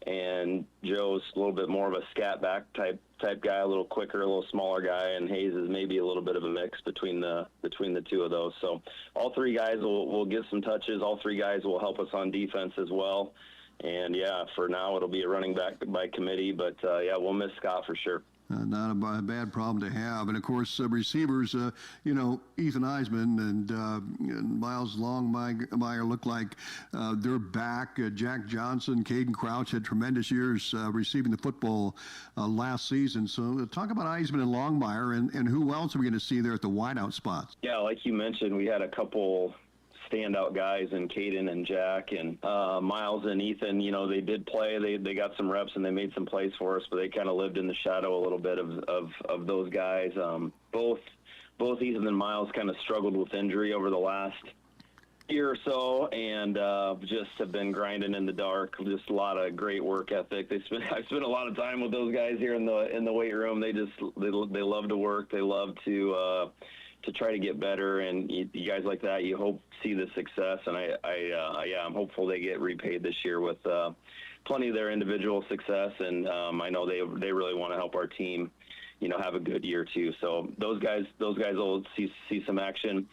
and Joe's a little bit more of a scat back type guy, a little quicker, a little smaller guy, and Hayes is maybe a little bit of a mix between the 2 of those. So all 3 guys will get some touches. All 3 guys will help us on defense as well. And yeah, for now it'll be a running back by committee, but we'll miss Scott for sure. Not a bad problem to have. And, of course, receivers, Ethan Eisman and Miles Longmire look like they're back. Jack Johnson, Caden Crouch had tremendous years receiving the football last season. So talk about Eisman and Longmire, and who else are we going to see there at the wideout spots? Yeah, like you mentioned, we had a couple standout guys in Caden and Jack, and Miles and Ethan. They did play. They got some reps and they made some plays for us, but they kind of lived in the shadow a little bit of those guys. Both Ethan and Miles kind of struggled with injury over the last year or so, and just have been grinding in the dark. Just a lot of great work ethic. I spent a lot of time with those guys here in the weight room. They love to work. They love to try to get better, and you guys like that, you hope see the success, and I'm hopeful they get repaid this year with plenty of their individual success, and I know they really want to help our team, have a good year too. So those guys will see some action.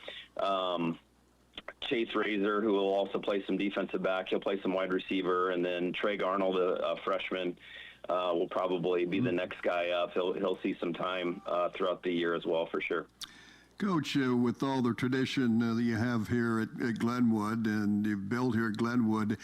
Chase Razor, who will also play some defensive back, he'll play some wide receiver, and then Trey Arnold, a freshman, will probably be the next guy up. He'll see some time throughout the year as well, for sure. Coach, with all the tradition that you have here at Glenwood and you've built here at Glenwood,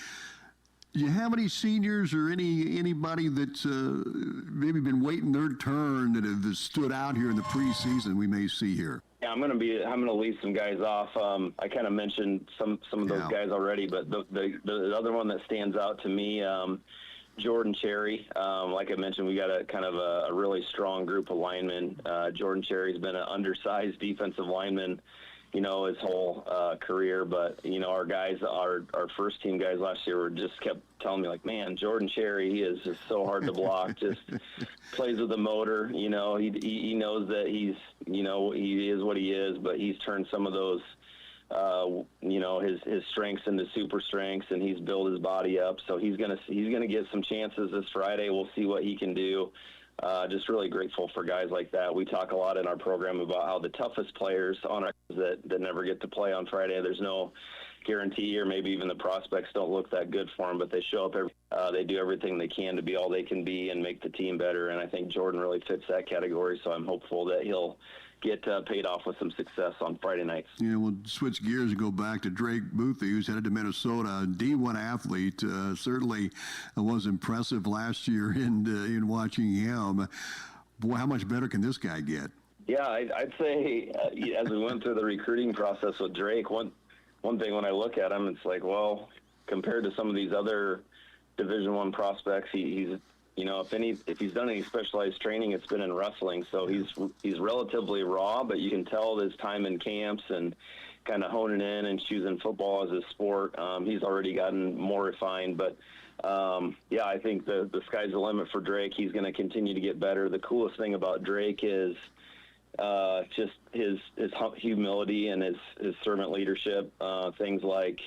do you have any seniors or anybody that's maybe been waiting their turn that have stood out here in the preseason we may see here? Yeah, I'm gonna leave some guys off. I kind of mentioned some of those guys already, but the other one that stands out to me, Jordan Cherry. Like I mentioned, we got a kind of a really strong group of linemen. Jordan Cherry's been an undersized defensive lineman, his whole career. But, our guys, our first team guys last year just kept telling me, like, man, Jordan Cherry, he is just so hard to block, just plays with a motor. He knows that he is what he is, but he's turned some of those his strengths into super strengths, and he's built his body up. So he's gonna get some chances this Friday. We'll see what he can do. Just really grateful for guys like that. We talk a lot in our program about how the toughest players on our that never get to play on Friday, there's no guarantee, or maybe even the prospects don't look that good for them, but they show up they do everything they can to be all they can be and make the team better. And I think Jordan really fits that category. So I'm hopeful that he'll get paid off with some success on Friday nights. Yeah, we'll switch gears and go back to Drake Boothby, who's headed to Minnesota. A D1 athlete, certainly was impressive last year in watching him. Boy, how much better can this guy get? Yeah, I'd say as we went through the recruiting process with Drake, one thing when I look at him, it's like, well, compared to some of these other Division I prospects, he's if he's done any specialized training, it's been in wrestling. So he's relatively raw, but you can tell his time in camps and kind of honing in and choosing football as a sport. He's already gotten more refined, but I think the sky's the limit for Drake. He's going to continue to get better. The coolest thing about Drake is just his humility and his servant leadership. Things like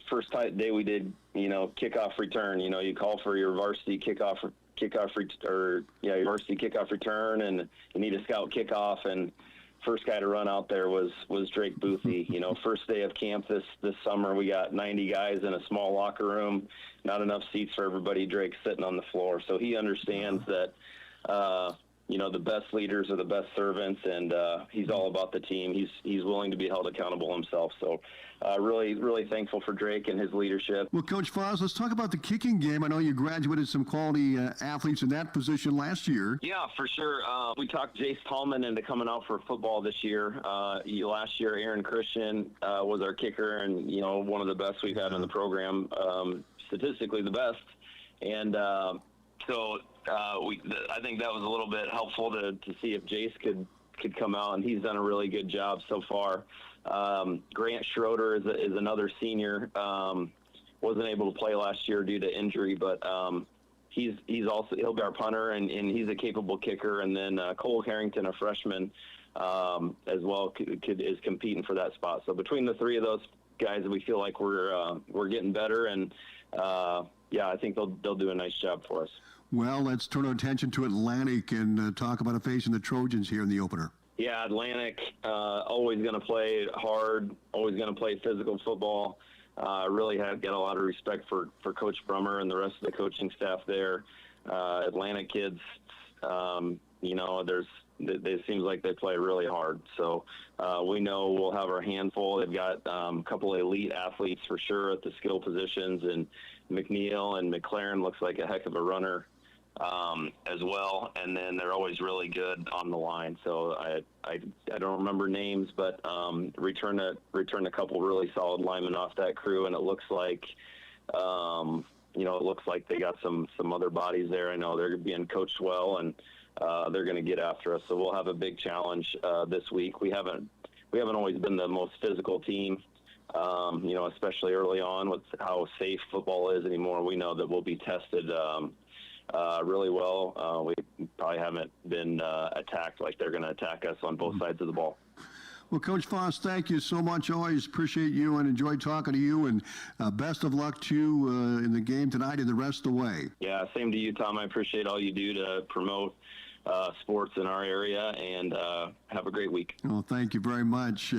first day we did, kickoff return. You call for your varsity varsity kickoff return, and you need a scout kickoff, and first guy to run out there was Drake Boothie. You know, first day of camp this summer, we got 90 guys in a small locker room, not enough seats for everybody. Drake's sitting on the floor. So he understands that, you know, the best leaders are the best servants, and he's all about the team. He's willing to be held accountable himself. So really, really thankful for Drake and his leadership. Well, Coach Foss, let's talk about the kicking game. I know you graduated some quality athletes in that position last year. Yeah, for sure. We talked Jace Tallman into coming out for football this year. Last year, Aaron Christian was our kicker, and, you know, one of the best we've had in the program, statistically the best. And I think that was a little bit helpful to see if Jace could come out, and he's done a really good job so far. Grant Schroeder is another senior. Wasn't able to play last year due to injury, but he'll be our punter, and he's a capable kicker. And then Cole Harrington, a freshman, as well, is competing for that spot. So between the three of those guys, we feel like we're getting better, and I think they'll do a nice job for us. Well, let's turn our attention to Atlantic and talk about facing the Trojans here in the opener. Yeah, Atlantic, always going to play hard, always going to play physical football. Really got a lot of respect for Coach Brummer and the rest of the coaching staff there. Atlantic kids, you know, it seems like they play really hard. So we know we'll have our hand full. They've got a couple of elite athletes for sure at the skill positions, and McNeil and McLaren looks like a heck of a runner as well. And then they're always really good on the line. So I don't remember names, but return a couple really solid linemen off that crew, and it looks like they got some other bodies there. I know they're being coached well, and they're going to get after us. So we'll have a big challenge this week. We haven't always been the most physical team, you know, especially early on with how safe football is anymore. We know that we'll be tested really well. We probably haven't been attacked like they're going to attack us on both sides of the ball. Well, Coach Foss, thank you so much. Always appreciate you and enjoy talking to you, and best of luck to you in the game tonight and the rest of the way. Yeah, same to you, Tom. I appreciate all you do to promote sports in our area, and have a great week. Well, thank you very much.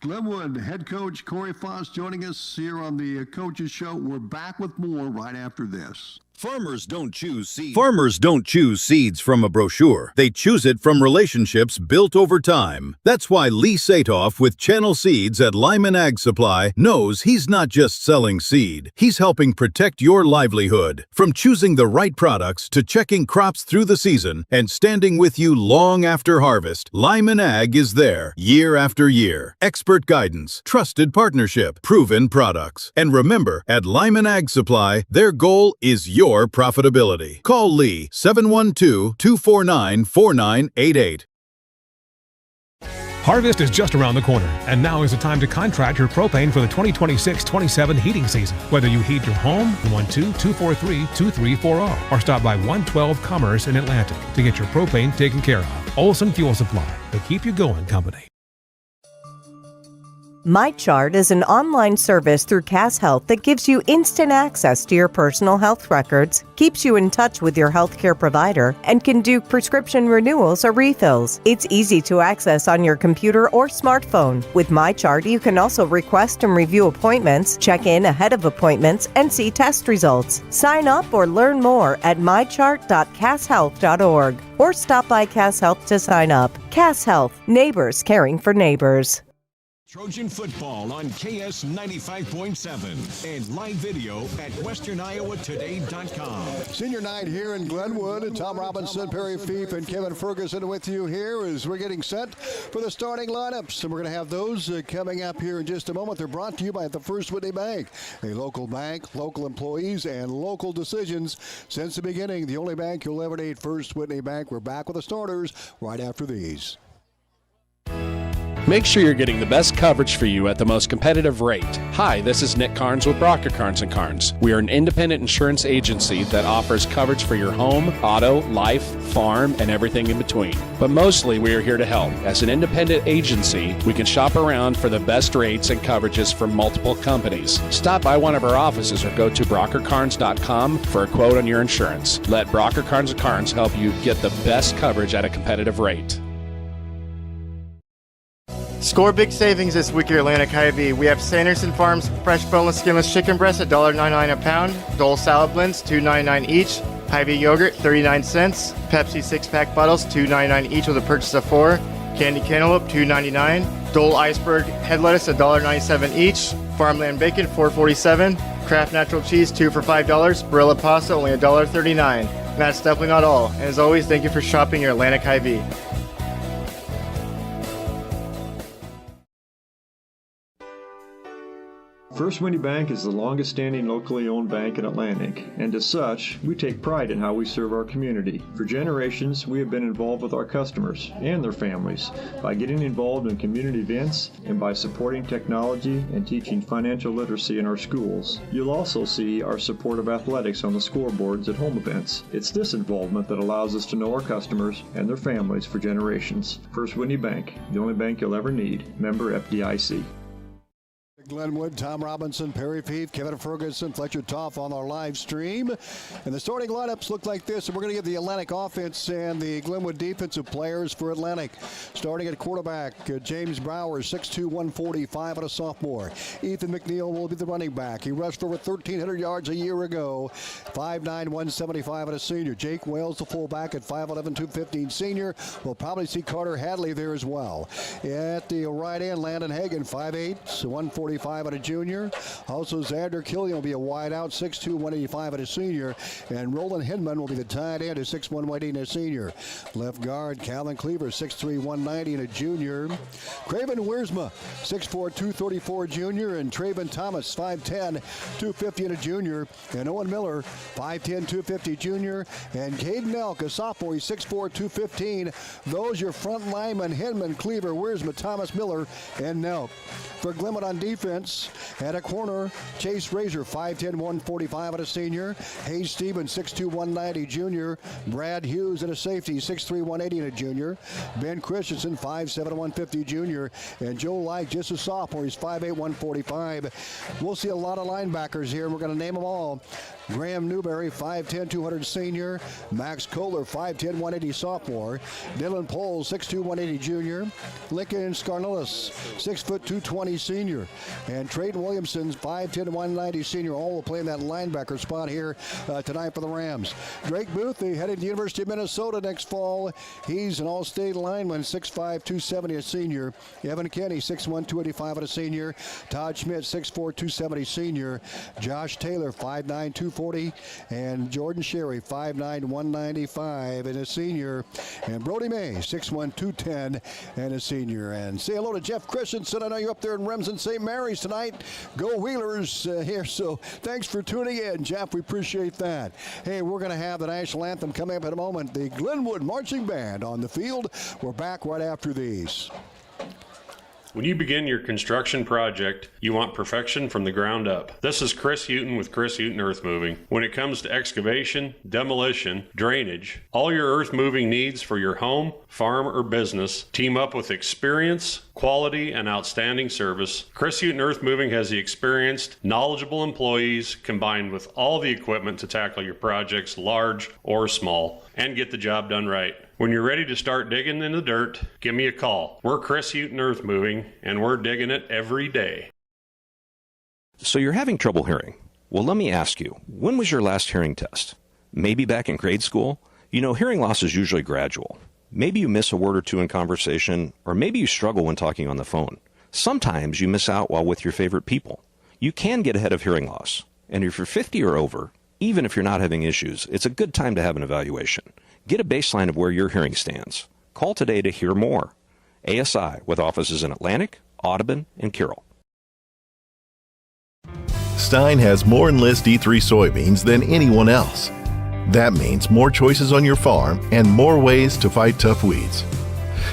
Glenwood head coach Corey Foss joining us here on the Coaches Show. We're back with more right after this. Farmers don't choose seeds. Farmers don't choose seeds from a brochure. They choose it from relationships built over time. That's why Lee Satoff with Channel Seeds at Lyman Ag Supply knows he's not just selling seed. He's helping protect your livelihood. From choosing the right products to checking crops through the season and standing with you long after harvest, Lyman Ag is there year after year. Expert guidance, trusted partnership, proven products. And remember, at Lyman Ag Supply, their goal is your profitability. Call Lee 712-249-4988. Harvest is just around the corner, and now is the time to contract your propane for the 2026-27 heating season. Whether you heat your home, 112-243-2340, or stop by 112 Commerce in Atlantic to get your propane taken care of. Olson Fuel Supply, the Keep You Going company. MyChart is an online service through Cass Health that gives you instant access to your personal health records, keeps you in touch with your healthcare provider, and can do prescription renewals or refills. It's easy to access on your computer or smartphone. With MyChart, you can also request and review appointments, check in ahead of appointments, and see test results. Sign up or learn more at mychart.casshealth.org or stop by Cass Health to sign up. Cass Health, neighbors caring for neighbors. Trojan football on KS 95.7 and live video at westerniowatoday.com. Senior night here in Glenwood. Tom Robinson, Perry Fief, and Kevin Ferguson with you here as we're getting set for the starting lineups. And we're going to have those coming up here in just a moment. They're brought to you by the First Whitney Bank, a local bank, local employees, and local decisions. Since the beginning, the only bank you'll ever need, First Whitney Bank. We're back with the starters right after these. Make sure you're getting the best coverage for you at the most competitive rate. Hi, this is Nick Carnes with Brocker Carnes & Carnes. We are an independent insurance agency that offers coverage for your home, auto, life, farm, and everything in between. But mostly we are here to help. As an independent agency, we can shop around for the best rates and coverages from multiple companies. Stop by one of our offices or go to brockercarnes.com for a quote on your insurance. Let Brocker Carnes & Carnes help you get the best coverage at a competitive rate. Score big savings this week at Atlantic Hy-Vee. We have Sanderson Farms fresh boneless skinless chicken breast at $1.99 a pound, Dole salad blends $2.99 each, Hy-Vee yogurt 39 cents, Pepsi 6-pack bottles $2.99 each with a purchase of 4, candy cantaloupe $2.99, Dole iceberg head lettuce $1.97 each, farmland bacon $4.47, Kraft natural cheese 2 for $5, Barilla pasta only $1.39. And that's definitely not all. And as always, thank you for shopping your Atlantic Hy-Vee. First Winnie Bank is the longest standing locally owned bank in Atlantic, and as such, we take pride in how we serve our community. For generations, we have been involved with our customers and their families by getting involved in community events and by supporting technology and teaching financial literacy in our schools. You'll also see our support of athletics on the scoreboards at home events. It's this involvement that allows us to know our customers and their families for generations. First Winnie Bank, the only bank you'll ever need. Member FDIC. Glenwood, Tom Robinson, Perry Fief, Kevin Ferguson, Fletcher Toff on our live stream. And the starting lineups look like this. And we're going to give the Atlantic offense and the Glenwood defensive players for Atlantic. Starting at quarterback, James Brower, 6'2", 145, and a sophomore. Ethan McNeil will be the running back. He rushed for over 1,300 yards a year ago. 5'9", 175, and a senior. Jake Wales, the fullback, at 5'11", 215, senior. We'll probably see Carter Hadley there as well. At the right end, Landon Hagan, 5'8", 145. And a junior. Also, Xander Killian will be a wideout, 6'2", 185 and a senior. And Roland Hinman will be the tight end, at 6'1", 180 and a senior. Left guard, Calvin Cleaver, 6'3", 190 and a junior. Craven Wiersma, 6'4", 234 junior. And Traven Thomas, 5'10", 250 and a junior. And Owen Miller, 5'10", 250 junior. And Caden Elk, a sophomore, he's 6'4", 215. Those your front linemen, Hinman, Cleaver, Wiersma, Thomas, Miller, and Nelk. For Glenwood on defense, at a corner, Chase Razor, 5'10", 145 and a senior. Hayes Stevens, 6'2", 190 junior. Brad Hughes at a safety, 6'3", 180 and a junior. Ben Christensen, 5'7", 150 junior. And Joe Light, just a sophomore, he's 5'8", 145. We'll see a lot of linebackers here, and we're going to name them all. Graham Newberry, 5'10", 200 senior. Max Kohler, 5'10", 180 sophomore. Dylan Poles, 6'2", 180 junior. Lincoln Scarnellis, 6', 220 senior. And Trayton Williamson, 5'10", 190 senior. All will play in that linebacker spot here tonight for the Rams. Drake Booth, headed to the University of Minnesota next fall. He's an all-state lineman, 6'5", 270 a senior. Evan Kenny, 6'1", 285 and a senior. Todd Schmidt, 6'4", 270 senior. Josh Taylor, 5'9", 240. And Jordan Sherry, 5'9", 195 and a senior. And Brody May, 6'1", 210 and a senior. And say hello to Jeff Christensen. I know you're up there in Remsen St. Mary's tonight. Go Wheelers here. So thanks for tuning in, Jeff. We appreciate that. Hey, we're going to have the national anthem coming up in a moment. The Glenwood Marching Band on the field. We're back right after these. When you begin your construction project, you want perfection from the ground up. This is Chris Houghton with Chris Houghton Earth Moving. When it comes to excavation, demolition, drainage, all your earth moving needs for your home, farm, or business, team up with experience, quality, and outstanding service. Chris Houghton Earth Moving has the experienced, knowledgeable employees combined with all the equipment to tackle your projects, large or small, and get the job done right. When you're ready to start digging in the dirt, give me a call. We're Chris Houghton Earth Moving, and we're digging it every day. So you're having trouble hearing. Well, let me ask you, when was your last hearing test? Maybe back in grade school? You know, hearing loss is usually gradual. Maybe you miss a word or two in conversation, or maybe you struggle when talking on the phone. Sometimes you miss out while with your favorite people. You can get ahead of hearing loss. And if you're 50 or over, even if you're not having issues, it's a good time to have an evaluation. Get a baseline of where your hearing stands. Call today to hear more. ASI, with offices in Atlantic, Audubon, and Carroll. Stein has more Enlist E3 soybeans than anyone else. That means more choices on your farm and more ways to fight tough weeds.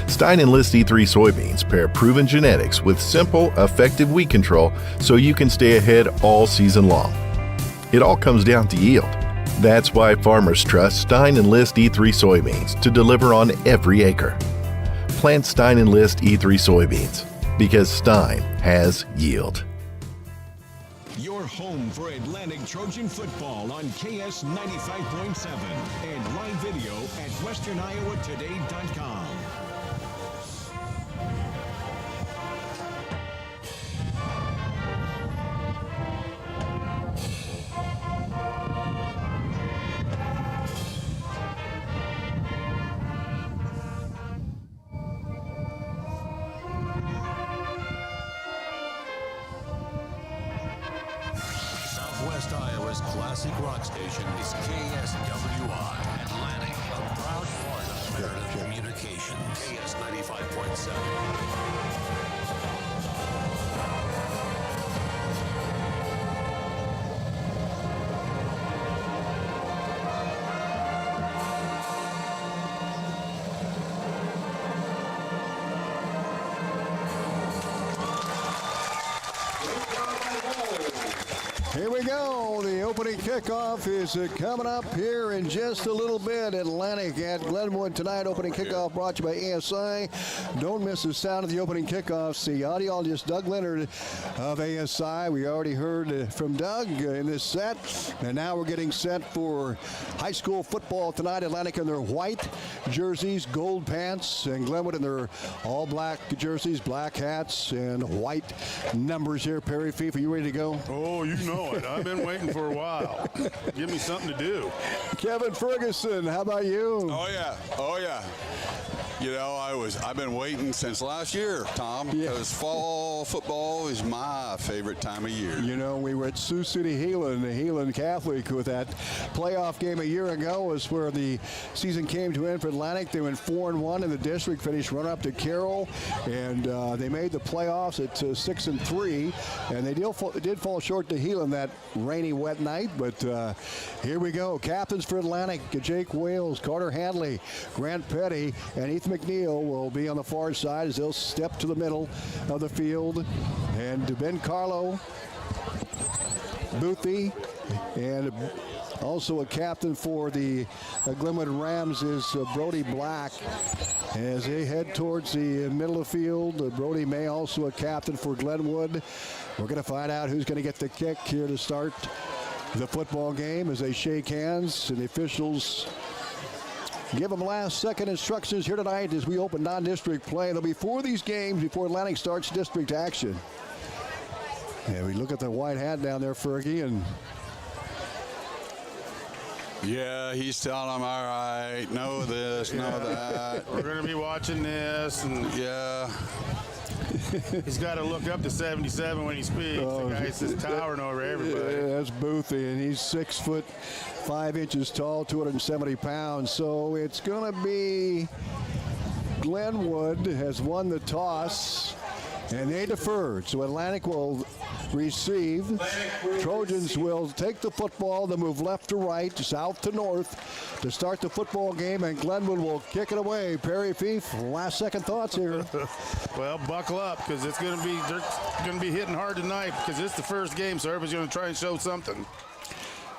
Stein Enlist E3 soybeans pair proven genetics with simple, effective weed control so you can stay ahead all season long. It all comes down to yield. That's why farmers trust Stein Enlist E3 soybeans to deliver on every acre. Plant Stein Enlist E3 soybeans because Stein has yield. Your home for Atlantic Trojan football on KS 95.7 and live video at westerniowatoday.com. Southwest Iowa's classic rock station is KSWI Atlantic, a proud part of Meredith Communications. KS 95.7. Here we go. The opening kickoff is coming up here in just a little bit. Atlantic at Glenwood tonight. Opening kickoff brought to you by ASI. Don't miss the sound of the opening kickoffs. The audiologist Doug Leonard of ASI. We already heard from Doug in this set. And now we're getting set for high school football tonight. Atlantic in their white jerseys, gold pants, and Glenwood in their all black jerseys, black hats, and white numbers here. Perry Fief, are you ready to go? Oh, you know it. I've been waiting for a while. Give me something to do. Kevin Ferguson, how about you? Oh yeah. You know, I've been waiting since last year, Tom, because fall football is my favorite time of year. You know, we were at Sioux City, Heelan Catholic with that playoff game a year ago. Was where the season came to end for Atlantic. They went 4-1 in the district, finished runner-up to Carroll, and they made the playoffs at 6-3. And they did fall short to Heelan that rainy, wet night. But here we go. Captains for Atlantic: Jake Wales, Carter Handley, Grant Petty, and Ethan McNeil will be on the far side as they'll step to the middle of the field. And Ben Carlo, Boothie, and also a captain for the Glenwood Rams is Brody Black. As they head towards the middle of the field, Brody May, also a captain for Glenwood. We're going to find out who's going to get the kick here to start the football game as they shake hands, and the officials give them last-second instructions here tonight as we open non-district play. There'll be 4 of these games before Atlantic starts district action. And we look at the white hat down there, Fergie, and yeah, he's telling them, all right, know this, know that. We're going to be watching this. And yeah. He's got to look up to 77 when he speaks. The guy's just towering over everybody. Yeah, that's Boothie, and he's 6'5" tall, 270 pounds. So it's going to be Glenwood has won the toss, and they deferred. So Atlantic will receive. Trojans will take the football. They'll move left to right, south to north to start the football game, and Glenwood will kick it away. Perry Fief, last second thoughts here. Well, buckle up, because they're going to be hitting hard tonight, because it's the first game, so everybody's going to try and show something.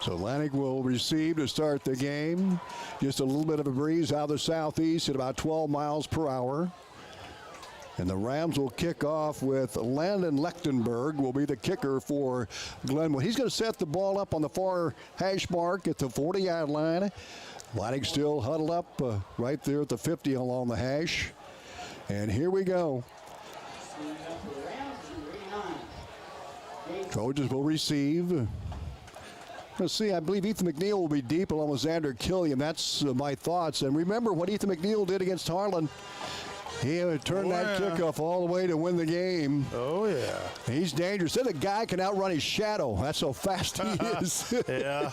So Atlantic will receive to start the game. Just a little bit of a breeze out of the southeast at about 12 miles per hour. And the Rams will kick off with Landon Lechtenberg will be the kicker for Glenwood. He's going to set the ball up on the far hash mark at the 40-yard line. Atlantic still huddled up right there at the 50 along the hash. And here we go. Trojans will receive. Let's see, I believe Ethan McNeil will be deep along with Xander Killian. That's my thoughts. And remember what Ethan McNeil did against Harlan. He turned that kickoff all the way to win the game. Oh, yeah. He's dangerous. Then a guy can outrun his shadow. That's how fast he is. Yeah.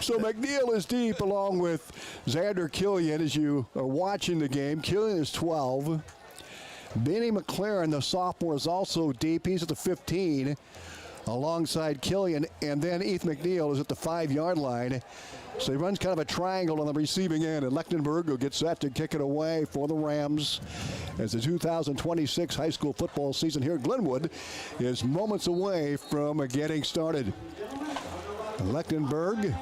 So McNeil is deep along with Xander Killian as you are watching the game. Killian is 12. Benny McLaren, the sophomore, is also deep. He's at the 15 alongside Killian. And then Ethan McNeil is at the 5-yard line. So he runs kind of a triangle on the receiving end, and Lechtenberg will get set to kick it away for the Rams as the 2026 high school football season here at Glenwood is moments away from getting started. Lechtenberg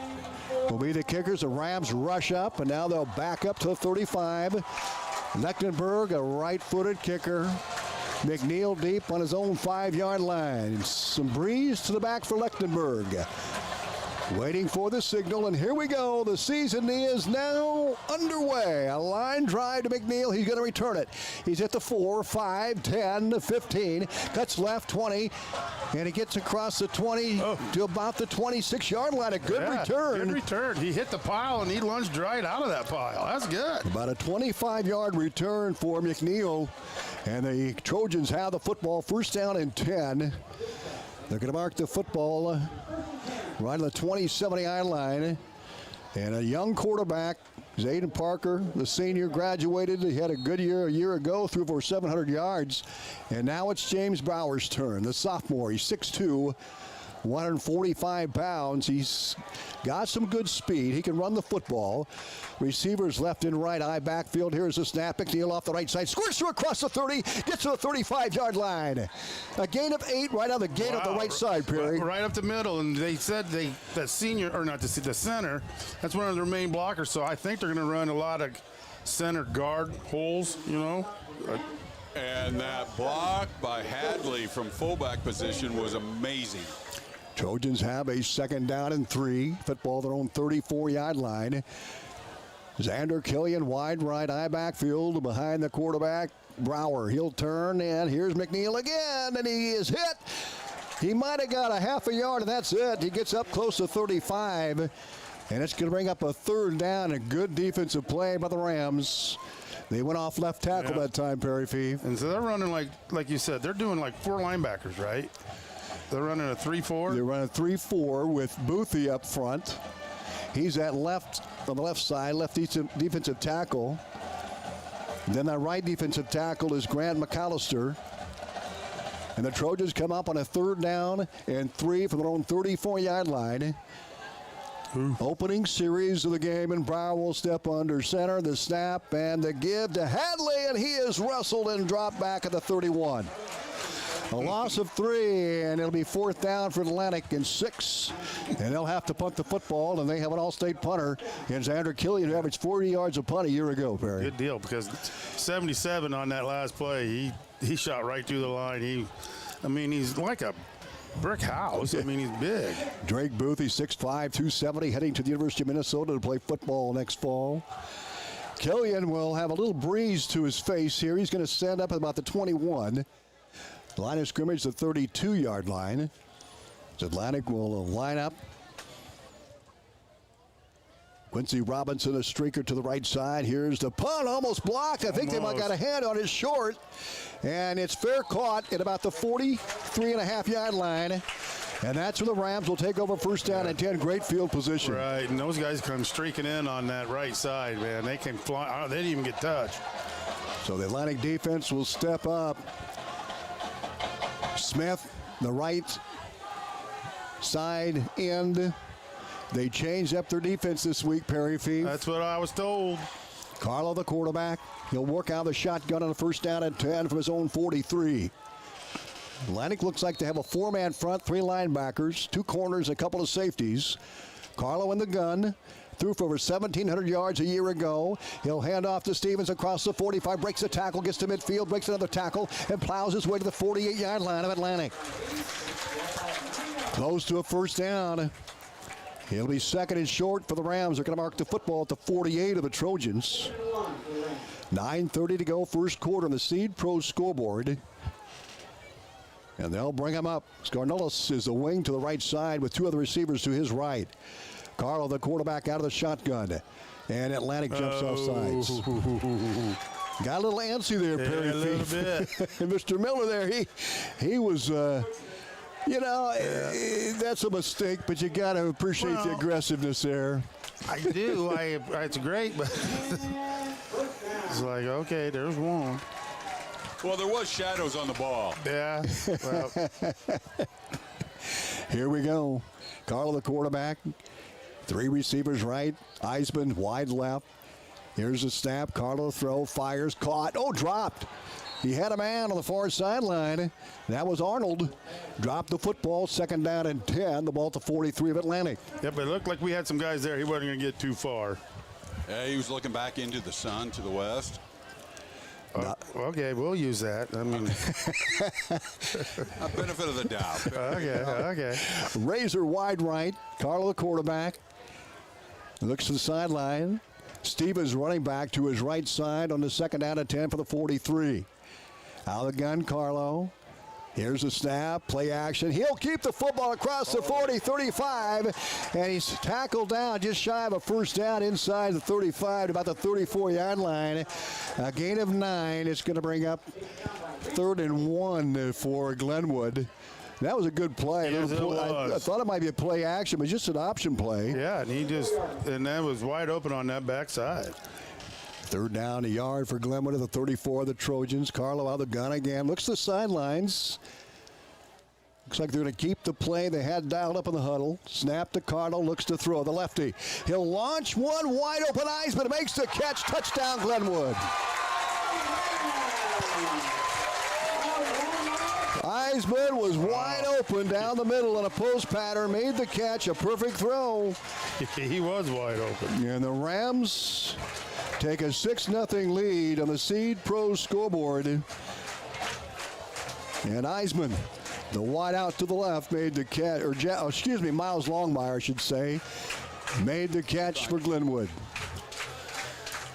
will be the kickers. The Rams rush up, and now they'll back up to the 35. Lechtenberg, a right-footed kicker. McNeil deep on his own 5-yard line. Some breeze to the back for Lechtenberg. Waiting for the signal, and here we go. The season is now underway. A line drive to McNeil. He's going to return it. He's at the 4, 5, 10, 15. Cuts left, 20. And he gets across the 20 to about the 26-yard line. A good return. Good return. He hit the pile, and he lunged right out of that pile. That's good. About a 25-yard return for McNeil. And the Trojans have the football, first down and 10. They're going to mark the football right on the 20-70-yard line. And a young quarterback, Zayden Parker, the senior, graduated. He had a good year a year ago, threw over 700 yards. And now it's James Brower's turn, the sophomore. He's 6'2", 145 pounds. He's got some good speed. He can run the football. Receivers left and right, eye backfield. Here's the snap. McNeil off the right side. Squirts through across the 30. Gets to the 35-yard line. A gain of 8 right on the gate of the right side, Perry. Right up the middle. And they said that senior, or not the center, that's one of their main blockers. So I think they're going to run a lot of center guard holes, you know. And that block by Hadley from fullback position was amazing. Trojans have a 2nd down and 3. Football their own 34-yard line. Xander Killian, wide right eye backfield behind the quarterback, Brower. He'll turn, and here's McNeil again, and he is hit. He might have got a half a yard, and that's it. He gets up close to 35, and it's going to bring up a 3rd down. A good defensive play by the Rams. They went off left tackle that time, Perry Fief. And so they're running like you said, they're doing like 4 linebackers, right? They're running a 3-4? They're running 3-4 with Boothie up front. He's at left, on the left side, left defensive tackle. Then that right defensive tackle is Grant McAllister. And the Trojans come up on a 3rd down and 3 from their own 34-yard line. Opening series of the game, and Brower will step under center. The snap and the give to Hadley, and he is wrestled and dropped back at the 31. A loss of 3, and it'll be 4th down for Atlantic and 6. And they'll have to punt the football, and they have an all-state punter in Xander Killian, who averaged 40 yards a punt a year ago, Perry. Good deal, because 77 on that last play, he shot right through the line. He's like a brick house. I mean, he's big. Drake Boothie, 6'5", 270, heading to the University of Minnesota to play football next fall. Killian will have a little breeze to his face here. He's going to stand up at about the 21. Line of scrimmage, the 32-yard line. Atlantic will line up. Quincy Robinson, a streaker to the right side. Here's the punt, almost blocked. I think they might got a hand on his short. And it's fair caught at about the 43.5-yard line. And that's where the Rams will take over 1st down and 10. Great field position. Right, and those guys come streaking in on that right side, man. They can fly. They didn't even get touched. So the Atlantic defense will step up. Smith, the right side end. They changed up their defense this week, Perry Fief. That's what I was told. Carlo, the quarterback. He'll work out the shotgun on a 1st down and 10 from his own 43. Atlantic looks like they have a 4-man front, 3 linebackers, 2 corners, a couple of safeties. Carlo in the gun. Threw for over 1,700 yards a year ago. He'll hand off to Stevens across the 45, breaks the tackle, gets to midfield, breaks another tackle, and plows his way to the 48-yard line of Atlantic. Close to a 1st down. He'll be 2nd and short for the Rams. They're going to mark the football at the 48 of the Trojans. 9:30 to go, 1st quarter on the Seed Pro scoreboard. And they'll bring him up. Scarnullis is the wing to the right side with 2 other receivers to his right. Carlo, the quarterback, out of the shotgun. And Atlantic jumps off sides. Got a little antsy there, Perry. A little bit. Mr. Miller there, he was, that's a mistake, but you got to appreciate the aggressiveness there. I do. It's great, but it's like, okay, there's one. Well, there was shadows on the ball. Yeah. Well. Here we go. Carlo, the quarterback. 3 receivers right. Eisman wide left. Here's the snap. Carlo throw. Fires. Caught. Oh, dropped. He had a man on the far sideline. That was Arnold. Dropped the football. 2nd down and 10. The ball at the 43 of Atlantic. Yeah, but it looked like we had some guys there. He wasn't going to get too far. Yeah, he was looking back into the sun to the west. Okay, we'll use that. I mean, a benefit of the doubt. Okay. Razor wide right. Carlo, the quarterback. Looks to the sideline. Stevens running back to his right side on the 2nd down and 10 for the 43. Out of the gun, Carlo. Here's the snap, play action. He'll keep the football across the 40, 35, and he's tackled down just shy of a 1st down inside the 35 to about the 34-yard line. A gain of 9. It's going to bring up 3rd and 1 for Glenwood. That was a good play. Yes, it was. I thought it might be a play action, but just an option play. Yeah, and that was wide open on that backside. Third down, a yard for Glenwood at the 34 of the Trojans. Carlo out of the gun again. Looks to the sidelines. Looks like they're going to keep the play they had dialed up in the huddle. Snap to Carlo, looks to throw. The lefty. He'll launch one wide open Eisman. Makes the catch. Touchdown, Glenwood. Eisman was wide open down the middle in a post pattern. Made the catch. A perfect throw. He was wide open. And the Rams take a 6-0 lead on the Seed Pro scoreboard. And Eisman, the wide out to the left, made the catch, Miles Longmire, I should say, made the catch for Glenwood.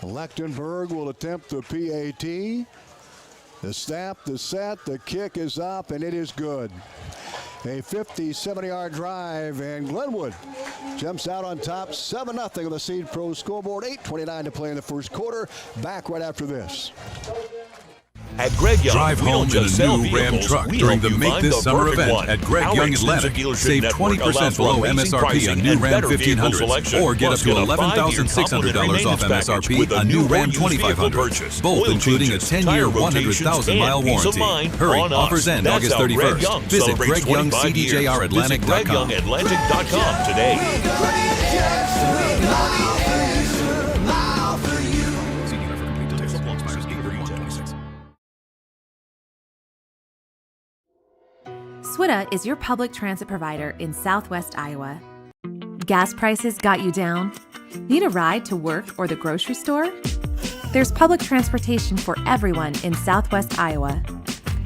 Lechtenberg will attempt the PAT. The snap, the set, the kick is up, and it is good. A 50-70-yard drive, and Glenwood jumps out on top, 7-0 on the Seed Pro scoreboard. 8:29 to play in the first quarter. Back right after this. At Greg Young, drive home in a new Ram truck during the Make This Summer event at Greg Young Atlantic. Save 20% below MSRP on new Ram 1500s or get up to $11,600 off MSRP on new Ram 2500s, both including a 10-year, 100,000-mile warranty. Hurry, offers end August 31st. Visit GregYoungCDJRAtlantic.com. GregYoungAtlantic.com today. SWITA is your public transit provider in Southwest Iowa. Gas prices got you down? Need a ride to work or the grocery store? There's public transportation for everyone in Southwest Iowa.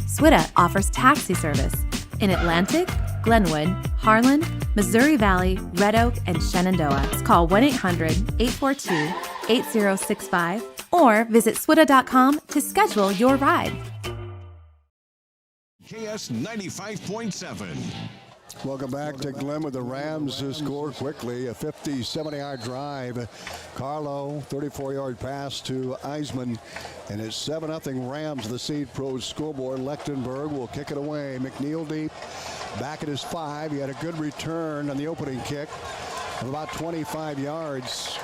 SWITA offers taxi service in Atlantic, Glenwood, Harlan, Missouri Valley, Red Oak, and Shenandoah. Call 1-800-842-8065 or visit swita.com to schedule your ride. KS 95.7. Welcome back to Glenwood. The Rams score quickly. A 50-70-yard drive. Carlo, 34-yard pass to Eisman. And it's 7-0 Rams, the Seed Pro scoreboard. Lechtenberg will kick it away. McNeil deep. Back at his 5. He had a good return on the opening kick of about 25 yards.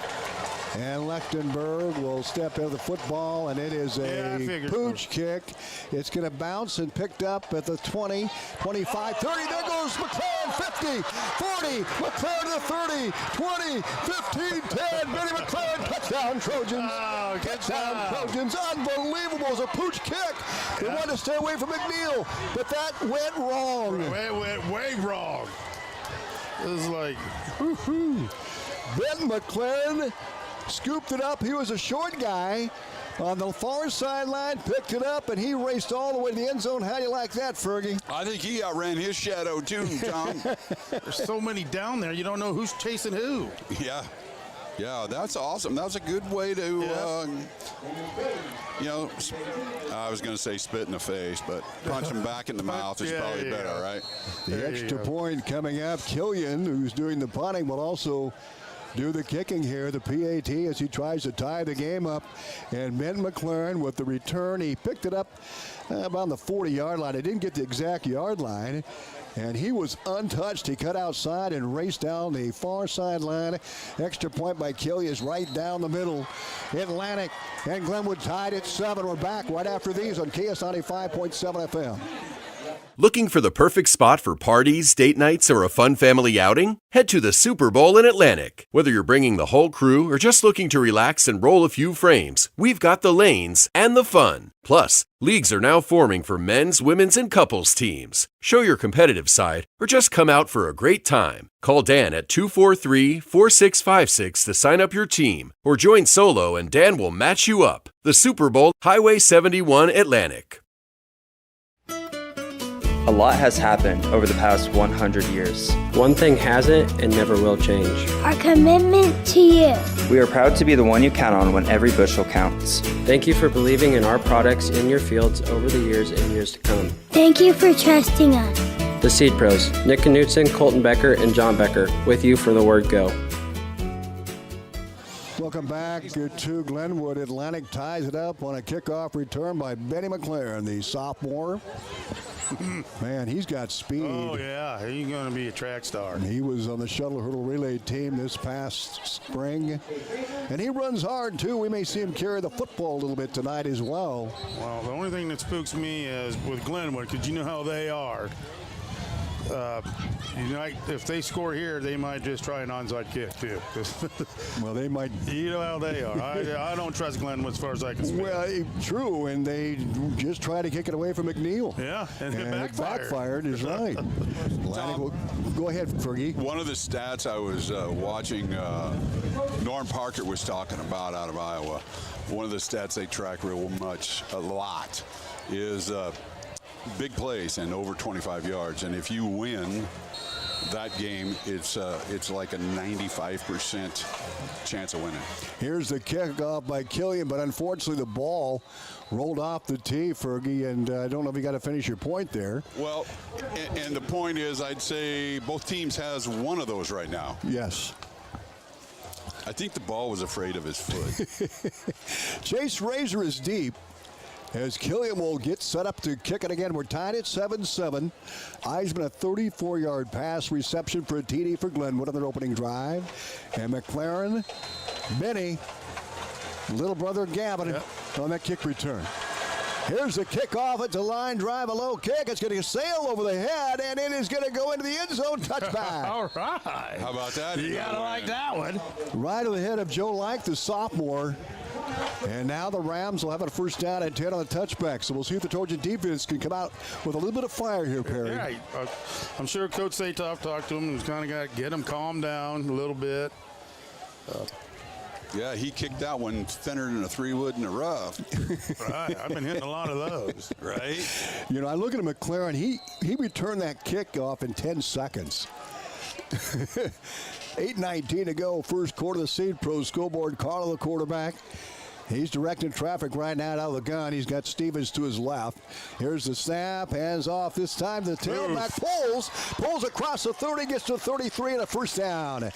And Lechtenberg will step into the football, and it is a pooch kick. It's going to bounce and picked up at the 20, 25, 30. There goes McLaren, 50, 40. McLaren to the 30, 20, 15, 10. Benny McLaren, touchdown Trojans. Oh, touchdown Trojans. Unbelievable. It was a pooch kick. They wanted to stay away from McNeil, but that went wrong. It went way wrong. It was like, Ben McLaren scooped it up. He was a short guy on the far sideline, picked it up, and he raced all the way to the end zone. How do you like that, Fergie? I think he outran his shadow too, Tom. There's so many down there, you don't know who's chasing who. Yeah, that's awesome. That was a good way to, I was going to say spit in the face, but punch him back in the mouth is probably better, right? The extra point coming up. Killian, who's doing the punting, will also do the kicking here, the PAT, as he tries to tie the game up. And Ben McLaren with the return, he picked it up about the 40-yard line. He didn't get the exact yard line, and he was untouched. He cut outside and raced down the far sideline. Extra point by Killian is right down the middle. Atlantic and Glenwood tied at 7. We're back right after these on KS 95.7 FM. Looking for the perfect spot for parties, date nights, or a fun family outing? Head to the Super Bowl in Atlantic. Whether you're bringing the whole crew or just looking to relax and roll a few frames, we've got the lanes and the fun. Plus, leagues are now forming for men's, women's, and couples teams. Show your competitive side or just come out for a great time. Call Dan at 243-4656 to sign up your team or join solo and Dan will match you up. The Super Bowl, Highway 71 Atlantic. A lot has happened over the past 100 years. One thing hasn't and never will change. Our commitment to you. We are proud to be the one you count on when every bushel counts. Thank you for believing in our products in your fields over the years and years to come. Thank you for trusting us. The Seed Pros, Nick Knutson, Colton Becker, and John Becker, with you for the word go. Welcome back to Glenwood. Atlantic ties it up on a kickoff return by Benny McLaren, the sophomore. Man, he's got speed. Oh, yeah. He's going to be a track star. He was on the shuttle hurdle relay team this past spring. And he runs hard, too. We may see him carry the football a little bit tonight as well. Well, the only thing that spooks me is with Glenwood, because you know how they are. If they score here, they might just try an onside kick, too. Well, they might. You know how they are. I don't trust Glenwood as far as I can speak. Well, true, and they just try to kick it away from McNeil. Yeah, and it backfired is right. Tom, go ahead, Fergie. One of the stats I was watching, Norm Parker was talking about out of Iowa. One of the stats they track a lot, is big plays and over 25 yards. And if you win that game, it's like a 95% chance of winning. Here's the kickoff by Killian, but unfortunately the ball rolled off the tee, Fergie, and I don't know if you got to finish your point there. Well, and the point is, I'd say both teams has one of those right now. Yes. I think the ball was afraid of his foot. Chase Razor is deep, as Killian will get set up to kick it again. We're tied at 7-7. Eisman, a 34-yard pass reception for a TD for Glenwood on their opening drive. And McLaren, Benny, little brother Gavin on that kick return. Here's the kickoff. It's a line drive, a low kick. It's going to sail over the head, and it is going to go into the end zone. Touchback. All right. How about that? You got to like that one. Right to the head of Joe Like, the sophomore. And now the Rams will have a first down and 10 on the touchback. So we'll see if the Trojan defense can come out with a little bit of fire here, Perry. Yeah, I'm sure Coach Satoff talked to him and was kind of got to get him calmed down a little bit. Yeah, he kicked that one thinner than a 3-wood in a rough. Right, I've been hitting a lot of those. Right? You know, I look at McLaren. He returned that kickoff in 10 seconds. 8:19 to go, first quarter of the Seed Pro scoreboard. Carlo, the quarterback. He's directing traffic right now out of the gun. He's got Stevens to his left. Here's the snap, hands off. This time the tailback pulls across the 30, gets to 33 and a first down.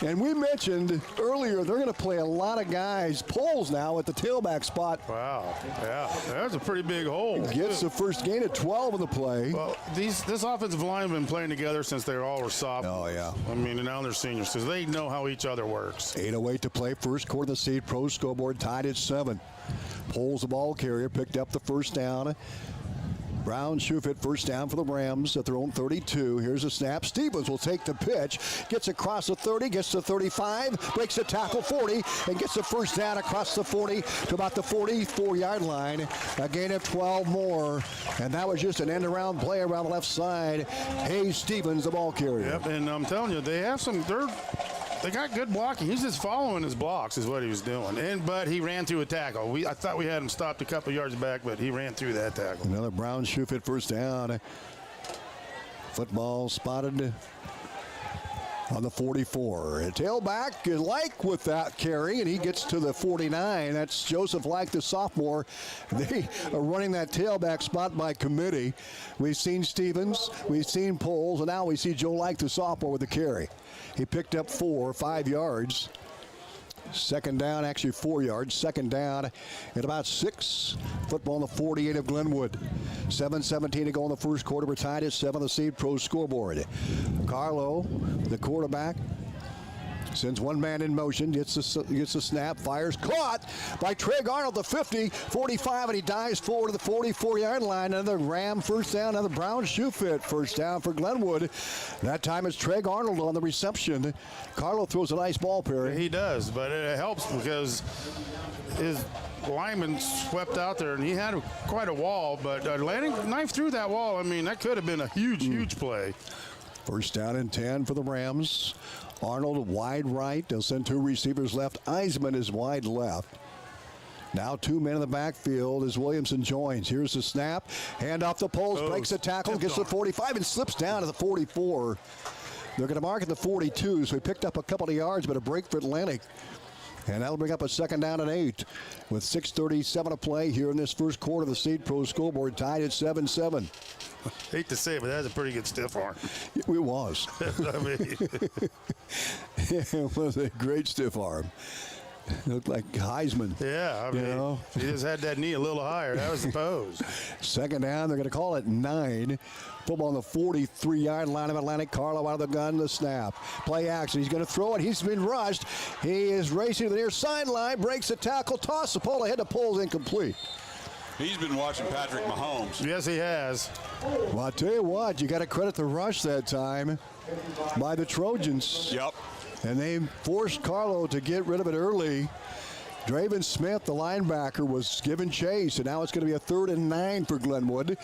And we mentioned earlier they're going to play a lot of guys pulls now at the tailback spot. Wow, yeah, that's a pretty big hole. Gets the first gain at 12 in the play. Well, this offensive line have been playing together since they all were sophomores. Oh, yeah. I mean, and now they're seniors, so they know how each other works. 8:08 to play, first quarter of the Seed Pro scoreboard, tied at 7. Pulls the ball carrier, picked up the first down. Brown Shufit first down for the Rams at their own 32. Here's a snap. Stevens will take the pitch. Gets across the 30, gets to 35, breaks the tackle 40, and gets the first down across the 40 to about the 44-yard line. A gain of 12 more. And that was just an end-around play around the left side. Hayes Stevens, the ball carrier. Yep, and I'm telling you, they have some they got good blocking. He's just following his blocks is what he was doing. But he ran through a tackle. I thought we had him stopped a couple yards back, but he ran through that tackle. Another Brown Shufit first down. Football spotted on the 44. A tailback, Like with that carry, and he gets to the 49. That's Joseph Like, the sophomore. They are running that tailback spot by committee. We've seen Stevens, we've seen Poles, and now we see Joe Like, the sophomore, with the carry. He picked up 5 yards. Second down, actually 4 yards. Second down at about 6. Football on the 48 of Glenwood. 7:17 to go in the first quarter. We're tied at 7 on the Seed Pro scoreboard. Carlo, the quarterback, sends one man in motion, gets the snap, fires, caught by Treg Arnold, the 50, 45, and he dives forward to the 44-yard line. Another Ram first down, another Brown Shufit first down for Glenwood. That time it's Treg Arnold on the reception. Carlo throws a nice ball, Perry. He does, but it helps because his lineman swept out there, and he had quite a wall, but landing knife through that wall, I mean, that could have been a huge play. First down and 10 for the Rams. Arnold wide right. They'll send 2 receivers left. Eisman is wide left. Now 2 men in the backfield as Williamson joins. Here's the snap. Hand off the poles. Breaks the tackle. Gets to the 45 and slips down to the 44. They're going to mark at the 42, so he picked up a couple of yards, but a break for Atlantic. And that'll bring up a second down and 8 with 6:37 to play here in this first quarter of the Seed Pro scoreboard, tied at 7-7. Hate to say it, but that's a pretty good stiff arm. It was. I mean. It was a great stiff arm. Looked like Heisman. Yeah, I mean, he just had that knee a little higher. That was the pose. Second down, they're going to call it 9. Football on the 43-yard line of Atlantic. Carlo out of the gun, the snap. Play action. He's going to throw it. He's been rushed. He is racing to the near sideline, breaks the tackle, toss the ball ahead. The pull is incomplete. He's been watching Patrick Mahomes. Yes, he has. Well, I'll tell you what, you got to credit the rush that time by the Trojans. Yep. And they forced Carlo to get rid of it early. Draven Smith, the linebacker, was given chase, and now it's going to be a 3rd and 9 for Glenwood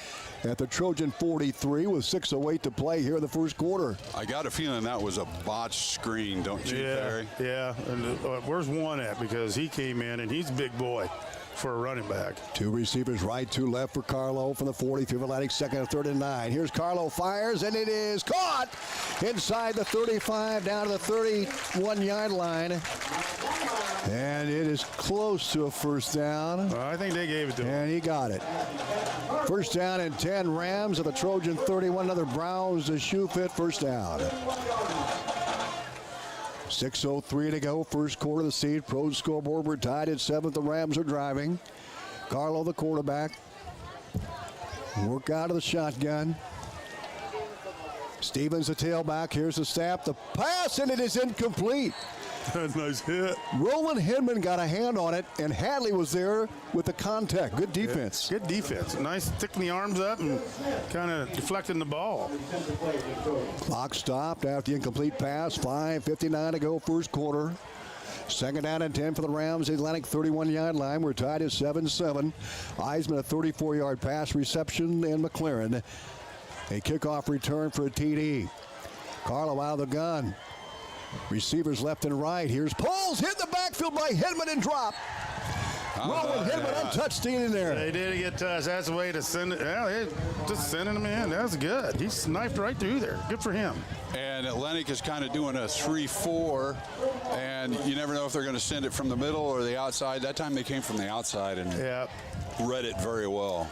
at the Trojan 43 with 6:08 to play here in the first quarter. I got a feeling that was a botched screen, don't you, Barry? Yeah. And where's one at? Because he came in, and he's a big boy for a running back. 2 receivers right, 2 left for Carlo from the 43 of Atlantic, 2nd and 3rd and 9. Here's Carlo, fires, and it is caught inside the 35 down to the 31-yard line. And it is close to a first down. I think they gave it to him. And he got it. First down and 10, Rams of the Trojan 31. Another Browns to shoe fit, first down. 6:03 to go, first quarter of the seed. Pro scoreboard, we're tied at 7th. The Rams are driving. Carlo, the quarterback. Work out of the shotgun. Stevens, the tailback. Here's the snap. The pass, and it is incomplete. Nice hit. Roland Hinman got a hand on it, and Hadley was there with the contact. Good defense. Good defense. Nice sticking the arms up and kind of deflecting the ball. Clock stopped after the incomplete pass. 5:59 to go, first quarter. Second down and 10 for the Rams, Atlantic 31-yard line. We're tied at 7-7. Eisman, a 34-yard pass reception, and McLaren a kickoff return for a TD. Carlo out of the gun. Receivers left and right. Here's Poles, hit the backfield by Hinman and drop. Roland Hinman untouched in there. They did get touched. That's the way to send it. Well, just sending him in. That was good. He sniped right through there. Good for him. And Atlantic is kind of doing a 3-4, and you never know if they're going to send it from the middle or the outside. That time they came from the outside and read it very well.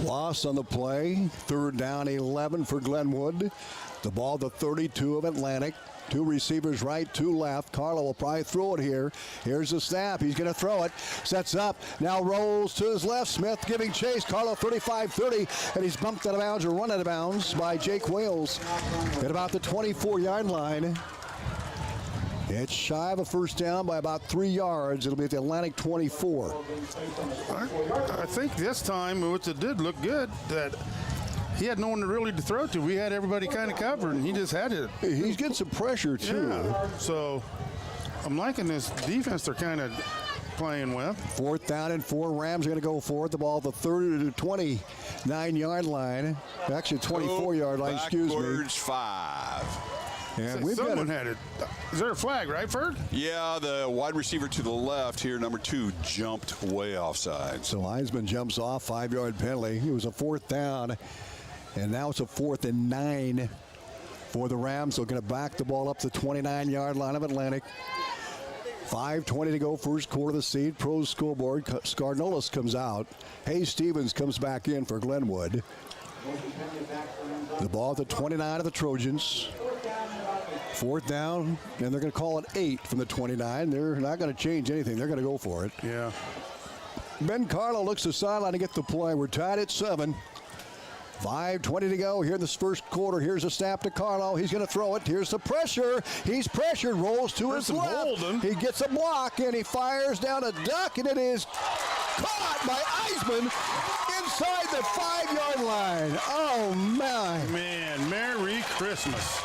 Loss on the play. 3rd down, 11 for Glenwood. The ball to 32 of Atlantic. 2 receivers right, 2 left. Carlo will probably throw it here. Here's the snap. He's going to throw it. Sets up. Now rolls to his left. Smith giving chase. Carlo 35-30. And he's bumped out of bounds or run out of bounds by Jake Wales at about the 24-yard line. It's shy of a first down by about 3 yards. It'll be at the Atlantic 24. I think this time, which it did look good, that he had no one really to throw to. We had everybody kind of covered, and he just had it. He's getting some pressure, too. Yeah. So I'm liking this defense they're kind of playing with. 4th down and 4. Rams are going to go for it. The ball at the 29-yard line. Actually, 24-yard line, excuse me. Backwards 5. And we've someone had it. Is there a flag, right, Ferg? Yeah, the wide receiver to the left here, number 2, jumped way offside. So Eisman jumps off, 5-yard penalty. It was a 4th down, and now it's a 4th and 9 for the Rams. They're going to back the ball up the 29-yard line of Atlantic. 5:20 to go, first quarter of the seed. Pros scoreboard. Scarnolis comes out. Hayes Stevens comes back in for Glenwood. The ball at the 29 of the Trojans. 4th down, and they're going to call it 8 from the 29. They're not going to change anything. They're going to go for it. Yeah. Ben Carlo looks to the sideline to get the play. We're tied at 7. 5:20 to go here in this first quarter. Here's a snap to Carlo. He's going to throw it. Here's the pressure. He's pressured, rolls to his left. He gets a block, and he fires down a duck, and it is caught by Eisman inside the 5-yard line. Oh, my. Man, Merry Christmas.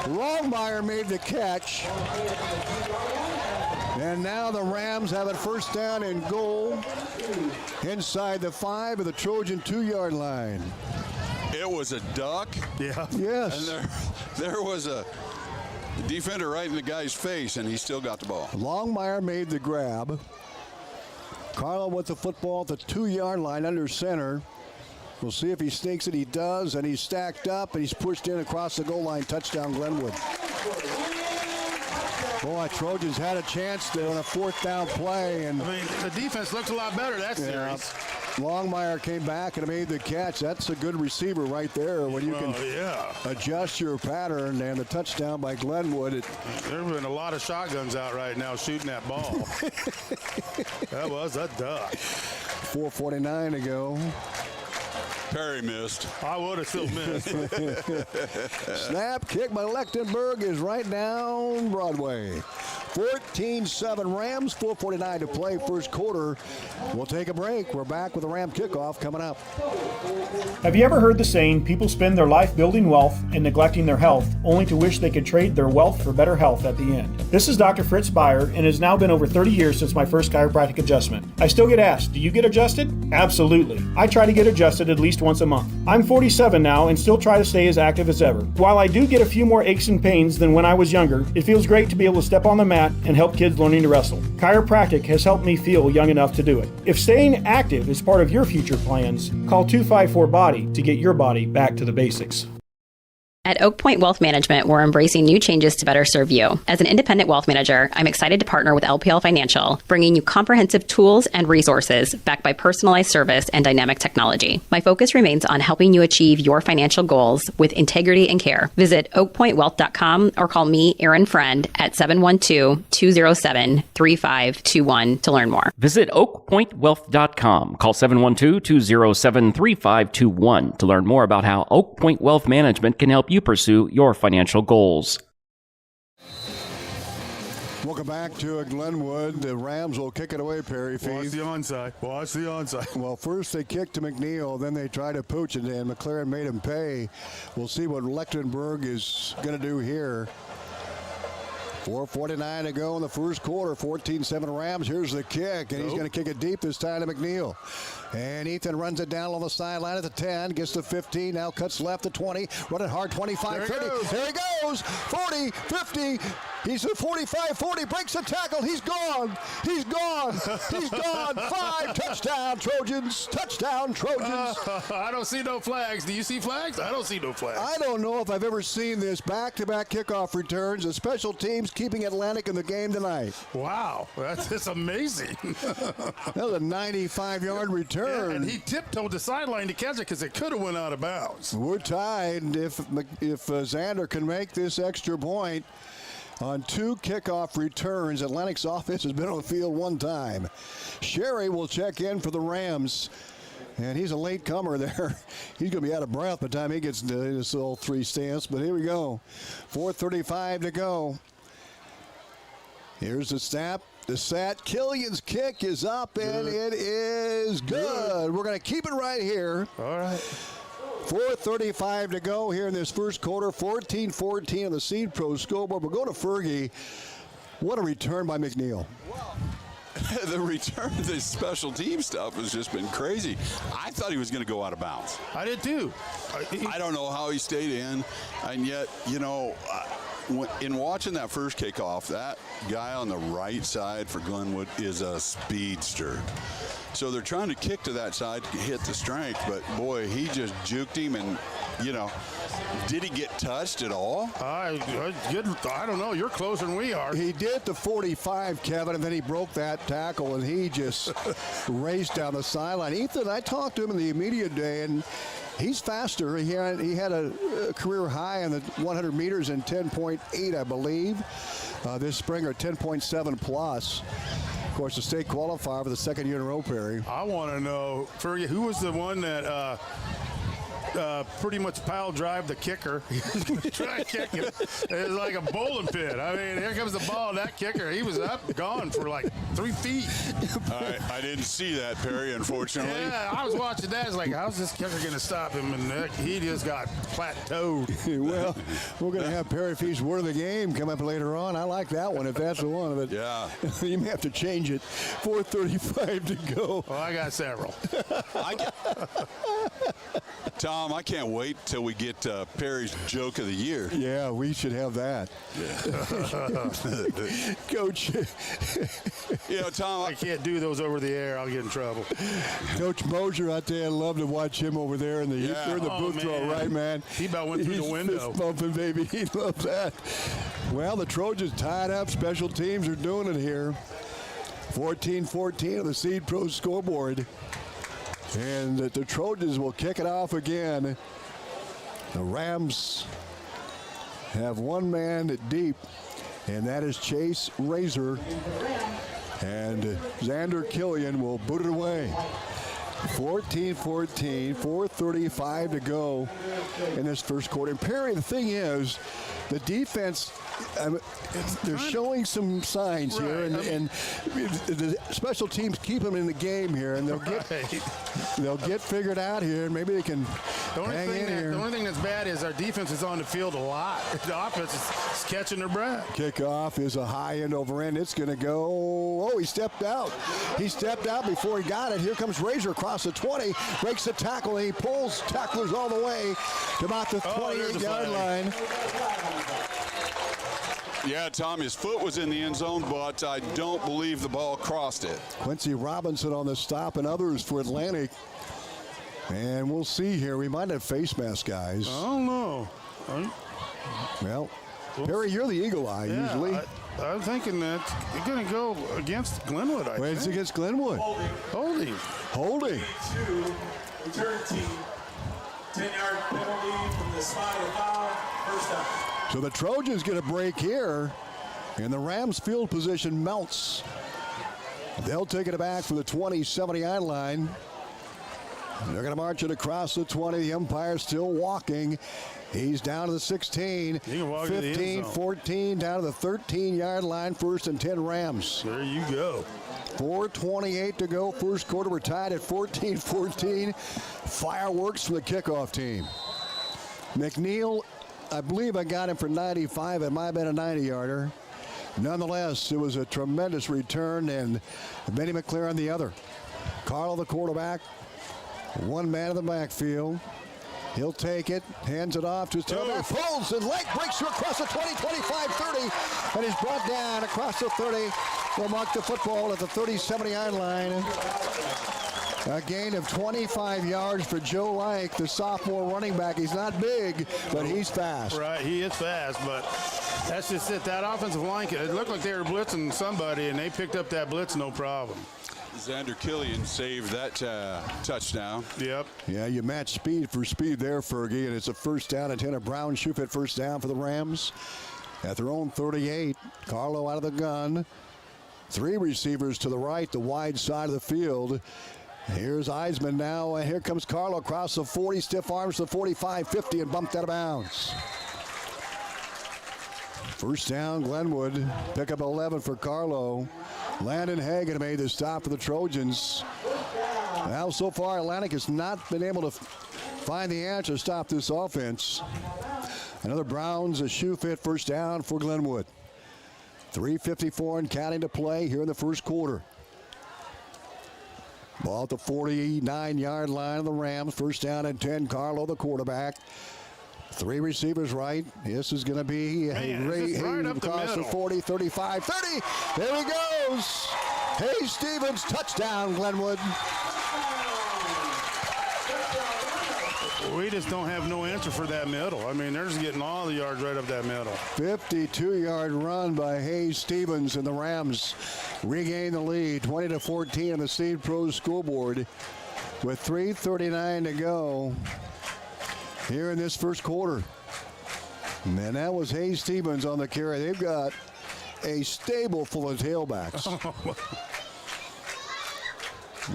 Longmire made the catch. And now the Rams have it first down and goal inside the 5 of the Trojan 2-yard line. It was a duck. Yeah. Yes. And there was a defender right in the guy's face, and he still got the ball. Longmire made the grab. Carlo with the football at the 2-yard line under center. We'll see if he sneaks it. He does, and he's stacked up, and he's pushed in across the goal line. Touchdown, Glenwood. Boy, Trojans had a chance there on a 4th down play. And I mean, the defense looked a lot better that series. Longmire came back and made the catch. That's a good receiver right there when you can adjust your pattern. And the touchdown by Glenwood. There have been a lot of shotguns out right now shooting that ball. That was a duck. 4:49 to go. Perry missed. I would have still missed. Snap kick by Lechtenberg is right down Broadway. 14-7 Rams, 4:49 to play, first quarter. We'll take a break. We're back with the Ram kickoff coming up. Have you ever heard the saying, people spend their life building wealth and neglecting their health, only to wish they could trade their wealth for better health at the end? This is Dr. Fritz Beyer, and it has now been over 30 years since my first chiropractic adjustment. I still get asked, do you get adjusted? Absolutely. I try to get adjusted at least once a month. I'm 47 now and still try to stay as active as ever. While I do get a few more aches and pains than when I was younger, it feels great to be able to step on the mat and help kids learning to wrestle. Chiropractic has helped me feel young enough to do it. If staying active is part of your future plans, call 254-BODY to get your body back to the basics. At Oak Point Wealth Management, we're embracing new changes to better serve you. As an independent wealth manager, I'm excited to partner with LPL Financial, bringing you comprehensive tools and resources backed by personalized service and dynamic technology. My focus remains on helping you achieve your financial goals with integrity and care. Visit oakpointwealth.com or call me, Erin Friend, at 712-207-3521 to learn more. Visit oakpointwealth.com. Call 712-207-3521 to learn more about how Oak Point Wealth Management can help you pursue your financial goals. Welcome back to Glenwood. The Rams will kick it away, Perry. Watch the onside. Watch the onside. Well, first they kicked to McNeil, then they tried to pooch it, and McLaren made him pay. We'll see what Lechtenberg is going to do here. 4:49 to go in the first quarter. 14-7 Rams. Here's the kick, and he's going to kick it deep this time to McNeil. And Ethan runs it down on the sideline at the 10, gets to 15, now cuts left to 20, running hard, 25, 30. There he goes, 40, 50. He's at 45, 40, breaks the tackle. He's gone. He's gone. He's gone. 5, touchdown, Trojans. Touchdown, Trojans. I don't see no flags. Do you see flags? I don't see no flags. I don't know if I've ever seen this. Back-to-back kickoff returns. The special teams keeping Atlantic in the game tonight. Wow, that's amazing. That was a 95-yard return. Yeah, and he tiptoed the sideline to catch it because it could have went out of bounds. We're tied. If Xander can make this extra point on 2 kickoff returns, Atlantic's offense has been on the field 1 time. Sherry will check in for the Rams. And he's a late comer there. He's going to be out of breath by the time he gets to his all 3 stance. But here we go. 4:35 to go. Here's the snap. The set. Killian's kick is up, and it is good. We're going to keep it right here. All right. 4:35 to go here in this first quarter. 14-14 on the Seed Pro scoreboard. We'll go to Fergie. What a return by McNeil. The return to this special team stuff has just been crazy. I thought he was going to go out of bounds. I did too. I don't know how he stayed in, and yet, you know, in watching that first kickoff, that guy on the right side for Glenwood is a speedster. So they're trying to kick to that side to hit the strength, but boy, he just juked him, and you know, did he get touched at all? I don't know. You're closer than we are. He did the 45, Kevin, and then he broke that tackle, and he just raced down the sideline. Ethan, I talked to him in the immediate day, and he's faster. He had a career high in the 100 meters in 10.8, I believe. This spring, or 10.7 plus. Of course, the state qualifier for the second year in a row, Perry. I want to know, Fergie, who was the one that pretty much pile drive the kicker? Try to kick it. It was like a bowling pin. I mean, here comes the ball, and that kicker, he was up, gone for like 3 feet. I didn't see that, Perry, unfortunately. Yeah, I was watching that. I was like, how's this kicker going to stop him? And he just got plateaued. Well, we're going to have Perry Fief's word of the game come up later on. I like that one, if that's the one of it. Yeah. You may have to change it. 4:35 to go. Well, I got several. Tom, I can't wait till we get Perry's Joke of the Year. Yeah, we should have that. Coach. Tom, I can't do those over the air. I'll get in trouble. Coach Mosier, I tell you, I love to watch him over there in the booth throw, right, man? He about went through the window. Fist bumping, baby. He loves that. Well, the Trojans tied up. Special teams are doing it here. 14-14 on the Seed Pro scoreboard. And the Trojans will kick it off again. The Rams have one man deep, and that is Chase Razor. And Xander Killian will boot it away. 14-14, 4:35 to go in this first quarter. And Perry, the thing is, the defense, they're showing some signs here, and the special teams keep them in the game here, and they'll get figured out here, and maybe they can hang in here. The only thing that's bad is our defense is on the field a lot. The offense is catching their breath. Kickoff is a high end over end. It's going to go. Oh, he stepped out. He stepped out before he got it. Here comes Razor across the 20, breaks the tackle, and he pulls tacklers all the way to about the 28-yard line. Yeah, Tom, his foot was in the end zone, but I don't believe the ball crossed it. Quincy Robinson on the stop and others for Atlantic. And we'll see here. We might have face mask guys. I don't know. Well, Perry, you're the eagle eye usually. I'm thinking that you're going to go against Glenwood, I think. It's against Glenwood. Holding. 82, return team. 10-yard penalty from the spot of the foul. First down. So the Trojans get a break here, and the Rams field position melts. They'll take it back from the 20-70-yard line. They're going to march it across the 20. The umpire still walking. He's down to the 16. 15-14 down to the 13-yard line. First and 10 Rams. There you go. 4:28 to go. First quarter. We're tied at 14-14. Fireworks from the kickoff team. McNeil, I believe I got him for 95. It might have been a 90-yarder. Nonetheless, it was a tremendous return, and Benny McLaren the other. Carl, the quarterback, one man in the backfield. He'll take it, hands it off to his tailback, pulls, and leg breaks through across the 20, 25, 30, and he's brought down across the 30. We'll mark the football at the 30-70-yard line. A gain of 25 yards for Joe Like, the sophomore running back. He's not big, but he's fast. Right, he is fast, but that's just it. That offensive line, it looked like they were blitzing somebody, and they picked up that blitz no problem. Xander Killian saved that touchdown. Yep. Yeah, you match speed for speed there, Fergie, and it's a first down and 10. A Brown Shufit first down for the Rams at their own 38. Carlo out of the gun. Three receivers to the right, the wide side of the field. Here's Eisman now, and here comes Carlo across the 40, stiff arms to the 45, 50, and bumped out of bounds. First down, Glenwood. Pick up 11 for Carlo. Landon Hagan made the stop for the Trojans. Well, so far, Atlantic has not been able to find the answer to stop this offense. Another Browns, a shoe fit first down for Glenwood. 3:54 and counting to play here in the first quarter. Ball at the 49-yard line of the Rams. First down and 10. Carlo, the quarterback. Three receivers right. This is going to be right across the 40, 35, 30. There he goes. Hayes Stevens, touchdown, Glenwood. We just don't have no answer for that middle. I mean, they're just getting all the yards right up that middle. 52-yard run by Hayes Stevens, and the Rams regain the lead, 20-14 on the Seed Pro scoreboard with 3:39 to go here in this first quarter. And that was Hayes Stevens on the carry. They've got a stable full of tailbacks.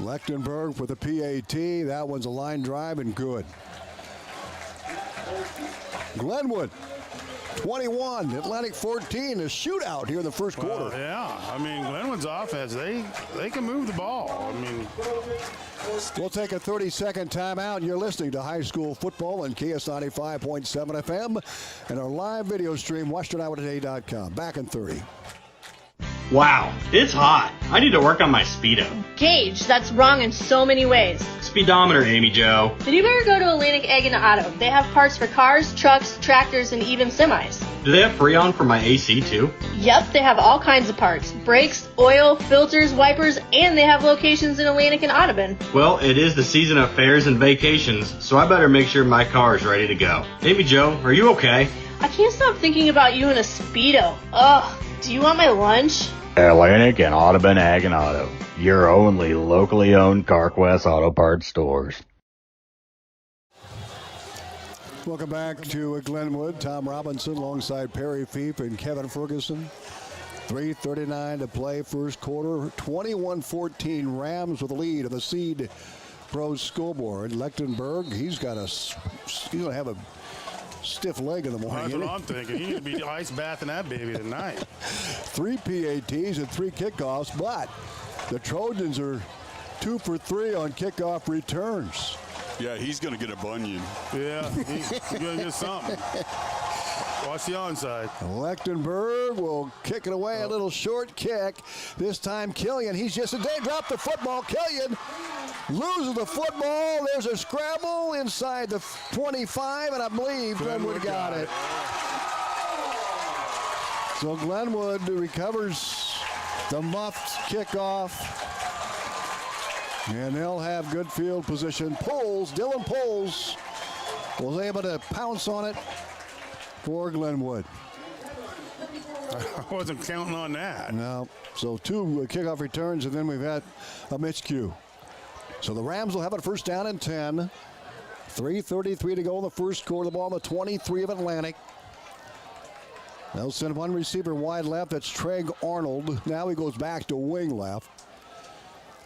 Lechtenberg with a PAT. That one's a line drive and good. Glenwood 21, Atlantic 14, a shootout here in the first quarter. Yeah, I mean, Glenwood's offense, they can move the ball. I mean, we'll take a 30-second timeout. You're listening to high school football on KS 95.7 FM and our live video stream, westerniowatoday.com. Back in 30. Wow, it's hot. I need to work on my Speedo. Gage, that's wrong in so many ways. speedometer, Amy Jo. Then you better go to Atlantic Egg and Auto. They have parts for cars, trucks, tractors, and even semis. Do they have Freon for my AC too? Yep, they have all kinds of parts. Brakes, oil, filters, wipers, and they have locations in Atlantic and Audubon. Well, it is the season of fairs and vacations, so I better make sure my car is ready to go. Amy Jo, are you okay? I can't stop thinking about you in a Speedo. Ugh, do you want my lunch? Atlantic and Audubon Ag and Auto, your only locally owned CarQuest Auto Parts stores. Welcome back to Glenwood. Tom Robinson alongside Perry Fief and Kevin Ferguson. 3:39 to play first quarter. 21-14 Rams with the lead of the Seed Pro scoreboard. Lechtenberg, he's going to have a stiff leg in the morning. That's what I'm thinking. You need to be ice bathing that baby tonight. 3 PATs and 3 kickoffs, but the Trojans are 2 for 3 on kickoff returns. Yeah, he's going to get a bunion. Yeah, he's going to get something. Watch the onside. Lechtenberg will kick it away, a little short kick. This time Killian, he's just a day, dropped the football. Killian loses the football. There's a scramble inside the 25, and I believe Glenwood got it. So Glenwood recovers the muffed kickoff. And they'll have good field position. Dylan Poles was able to pounce on it for Glenwood. I wasn't counting on that. No. So 2 kickoff returns, and then we've had a miscue. So the Rams will have it first down and 10. 3:33 to go in the first quarter. The ball on the 23 of Atlantic. They'll send one receiver wide left. That's Treg Arnold. Now he goes back to wing left.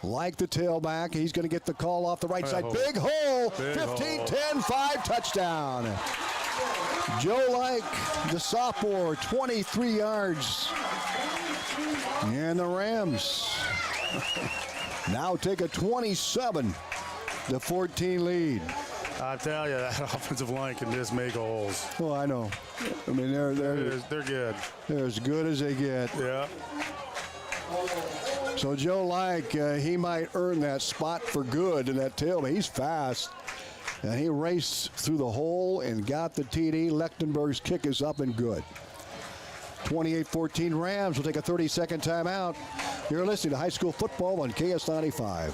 Like the tailback, he's going to get the call off the right side. Big hole, 15-10, 5 touchdown. Joe Like, the sophomore, 23 yards. And the Rams now take a 27-14 lead. I tell you, that offensive line can just make holes. Oh, I know. I mean, they're good. They're as good as they get. Yeah. So Joe Like, he might earn that spot for good in that tailback. He's fast. And he raced through the hole and got the TD. Lechtenberg's kick is up and good. 28-14 Rams will take a 30-second timeout. You're listening to High School Football on KS95.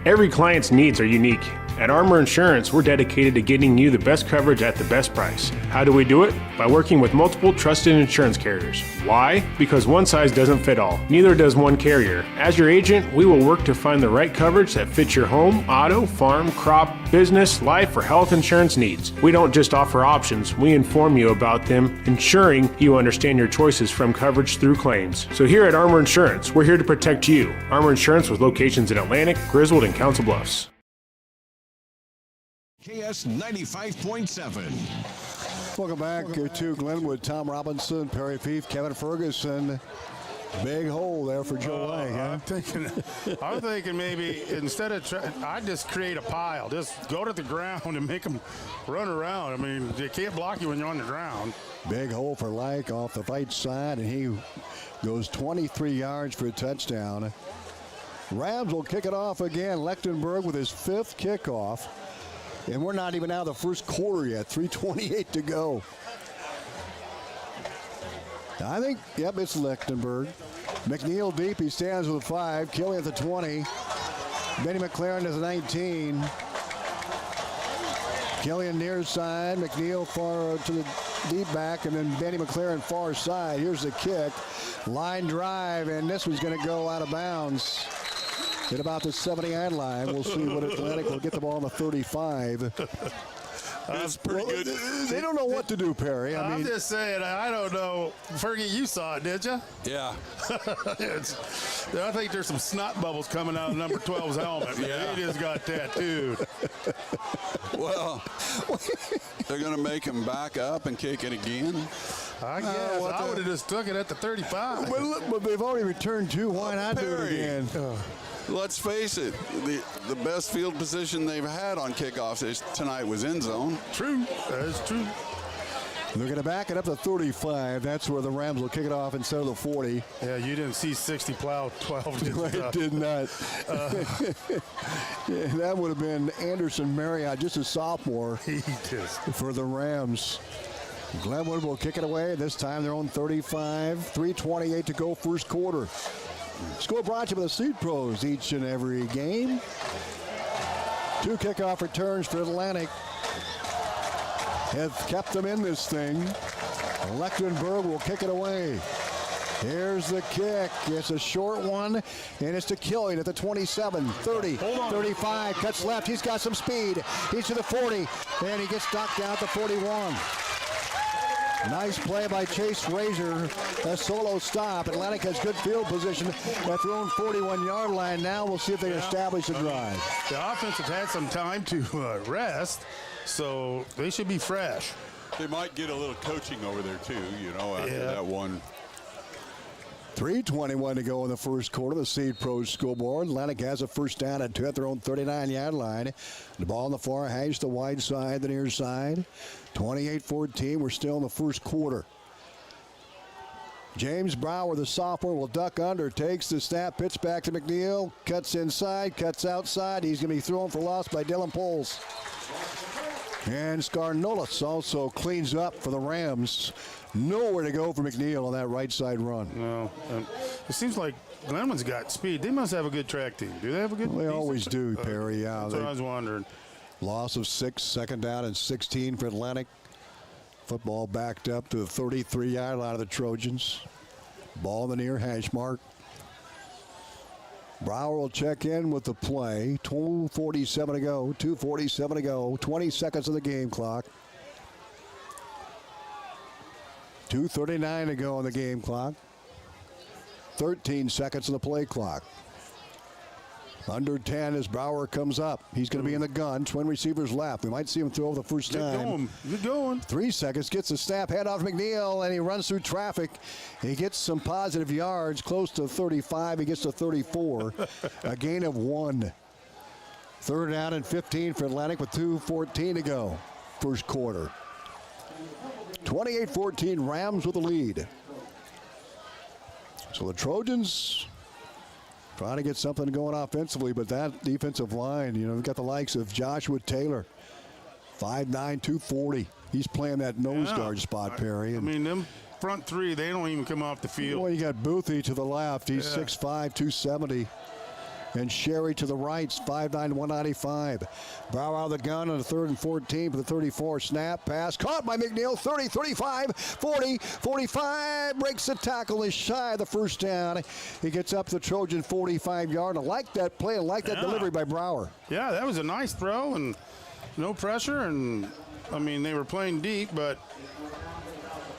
Every client's needs are unique. At Armor Insurance, we're dedicated to getting you the best coverage at the best price. How do we do it? By working with multiple trusted insurance carriers. Why? Because one size doesn't fit all. Neither does one carrier. As your agent, we will work to find the right coverage that fits your home, auto, farm, crop, business, life, or health insurance needs. We don't just offer options, we inform you about them, ensuring you understand your choices from coverage through claims. So here at Armor Insurance, we're here to protect you. Armor Insurance with locations in Atlantic, Griswold, and Council Bluffs. KS 95.7. Welcome back to Glenwood. Tom Robinson, Perry Fief, Kevin Ferguson. Big hole there for Joe Lang, huh? I'm thinking maybe instead of I'd just create a pile. Just go to the ground and make them run around. I mean, they can't block you when you're on the ground. Big hole for Like off the right side, and he goes 23 yards for a touchdown. Rams will kick it off again. Lechtenberg with his 5th kickoff. And we're not even out of the first quarter yet. 3:28 to go. I think, yep, it's Lechtenberg. McNeil deep. He stands with a 5. Killian at the 20. Benny McLaren to the 19. Killian near side. McNeil far to the deep back. And then Benny McLaren far side. Here's the kick. Line drive. And this one's going to go out of bounds at about the 70-yard line. We'll see what Atlantic will get the ball on the 35. That's pretty good. They don't know what to do, Perry. I'm just saying, I don't know. Fergie, you saw it, did you? Yeah. I think there's some snot bubbles coming out of number 12's helmet. Yeah. He just got tattooed. Well, they're going to make him back up and kick it again. I guess. I would have just took it at the 35. But look, but they've already returned 2. Why not do it again? Let's face it, the best field position they've had on kickoffs tonight was end zone. True. That is true. They're going to back it up to 35. That's where the Rams will kick it off instead of the 40. Yeah, you didn't see 60 plow 12. I did not. Yeah, that would have been Anderson Marriott, just a sophomore for the Rams. Glenwood will kick it away. This time they're on 35. 3:28 to go, first quarter. Score brought to you by the Seed Pros each and every game. 2 kickoff returns for Atlantic have kept them in this thing. Lechtenberg will kick it away. Here's the kick. It's a short one, and it's to Killian at the 27, 30, 35. Cuts left. He's got some speed. He's to the 40, and he gets knocked down at the 41. Nice play by Chase Razor. A solo stop. Atlantic has good field position at their own 41-yard line. Now we'll see if they establish a drive. The offense has had some time to rest, so they should be fresh. They might get a little coaching over there, too, after that one. 3:21 to go in the first quarter. The Seed Pros scoreboard. Atlantic has a first down at their own 39-yard line. The ball on the far hash, the wide side, the near side. 28-14. We're still in the first quarter. James Brower, the sophomore, will duck under, takes the snap, pitch back to McNeil, cuts inside, cuts outside. He's going to be thrown for loss by Dylan Poles. And Scarnolis also cleans up for the Rams. Nowhere to go for McNeil on that right side run. No, it seems like Glenwood's got speed. They must have a good track team. Do they have a good? They always do, Perry. Yeah, that's what I was wondering. Loss of 6, second down and 16 for Atlantic. Football backed up to the 33-yard line of the Trojans. Ball in the near hash mark. Brower will check in with the play. 2:47 to go. 2:47 to go. 20 seconds of the game clock. 2:39 to go on the game clock. 13 seconds on the play clock. Under 10 as Brower comes up. He's going to be in the gun. Twin receivers left. We might see him throw the first time. Good going. 3 seconds. Gets the snap. Hand off McNeil, and he runs through traffic. He gets some positive yards. Close to 35. He gets to 34. A gain of 1. Third down and 15 for Atlantic with 2:14 to go. First quarter. 28-14. Rams with the lead. So the Trojans trying to get something going offensively, but that defensive line, we've got the likes of Joshua Taylor, 5'9", 240. He's playing that nose guard spot, Perry. I mean, them front three, they don't even come off the field. Well, you got Boothie to the left. He's 6'5", 270. And Sherry to the right, 5'9", 195. Brower out of the gun on the 3rd and 14 for the 34. Snap, pass, caught by McNeil, 30, 35, 40, 45. Breaks the tackle, is shy of the first down. He gets up to the Trojan 45-yard. I like that play. I like that delivery by Brower. Yeah, that was a nice throw and no pressure. And, they were playing deep, but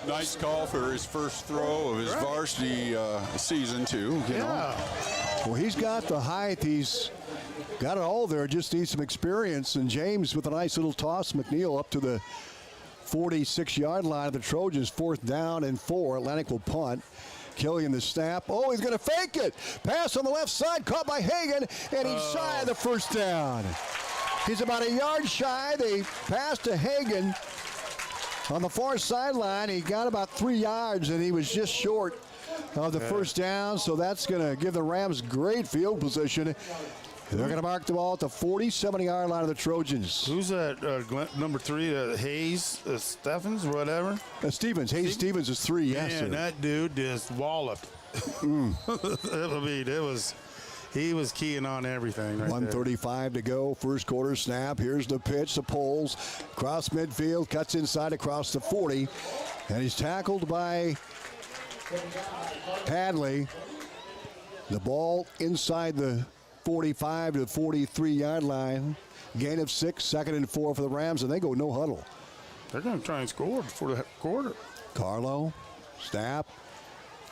nice call for his first throw of his varsity season, too. You know? Well, he's got the height. He's got it all there. Just needs some experience. And James with a nice little toss. McNeil up to the 46-yard line of the Trojans. 4th down and 4. Atlantic will punt. Killian the snap. Oh, he's going to fake it. Pass on the left side. Caught by Hagan. And he's shy of the first down. He's about a yard shy. They pass to Hagan on the far sideline. He got about 3 yards, and he was just short of the first down, so that's going to give the Rams great field position. They're going to mark the ball at the 47-yard line of the Trojans. Who's that number 3, Hayes, Stevens, whatever? Stevens. Hayes Stevens is 3, yes, sir. Man, that dude just walloped. He was keying on everything right 1:35 to go, first quarter snap. Here's the pitch, the Poles. Cross midfield, cuts inside across the 40, and he's tackled by Hadley. The ball inside the 45 to the 43-yard line. Gain of 6, 2nd and 4 for the Rams, and they go no huddle. They're going to try and score before the quarter. Carlo, snap,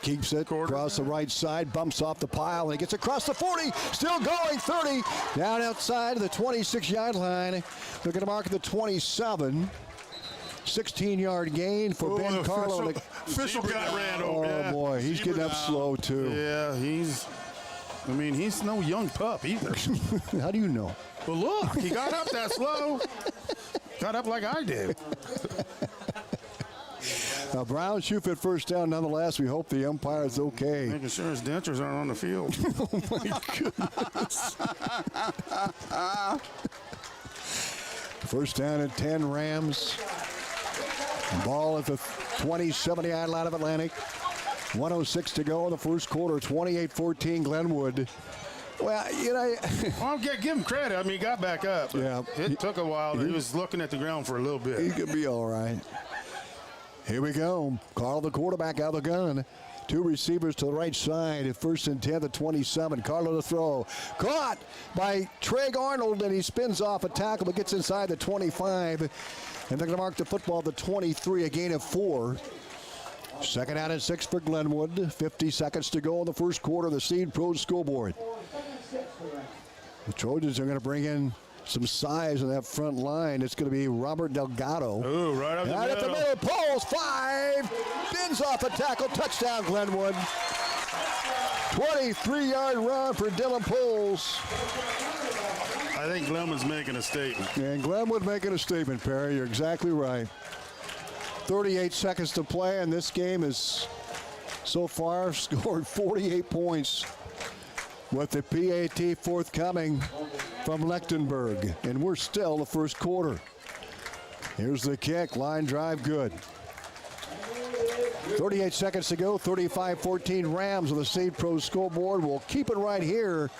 keeps it across the right side, bumps off the pile, and he gets across the 40, still going, 30, down outside of the 26-yard line. They're going to mark at the 27. 16-yard gain for Ben Carlo. Official got ran over. Oh, boy, he's getting up slow, too. Yeah, he's no young pup either. How do you know? Well, look, he got up that slow. Got up like I did. Brown shoe fit first down nonetheless. We hope the umpire is okay. Making sure his dentures aren't on the field. Oh, my goodness. First down and 10 Rams. Ball at the 20-70-yard line of Atlantic. 1:06 to go in the first quarter. 28-14 Glenwood. Well, you know. Well, give him credit. I mean, he got back up. Yeah. It took a while. He was looking at the ground for a little bit. He could be all right. Here we go. Carl, the quarterback, out of the gun. Two receivers to the right side at 1st and 10 at 27. Carlo to throw. Caught by Treg Arnold, and he spins off a tackle but gets inside the 25. And they're going to mark the football at the 23, a gain of 4. Second out and 6 for Glenwood. 50 seconds to go in the first quarter of the Seed Pro scoreboard. The Trojans are going to bring in some size in that front line. It's going to be Robert Delgado. Ooh, right up the middle. At the middle, pulls 5. Bins off a tackle. Touchdown, Glenwood. 23-yard run for Dylan Poles. I think Glenwood's making a statement. And Glenwood making a statement, Perry. You're exactly right. 38 seconds to play, and this game is so far scored 48 points with the PAT forthcoming from Lechtenberg. And we're still the first quarter. Here's the kick. Line drive good. 38 seconds to go. 35-14 Rams on the Seed Pro scoreboard. We'll keep it right here.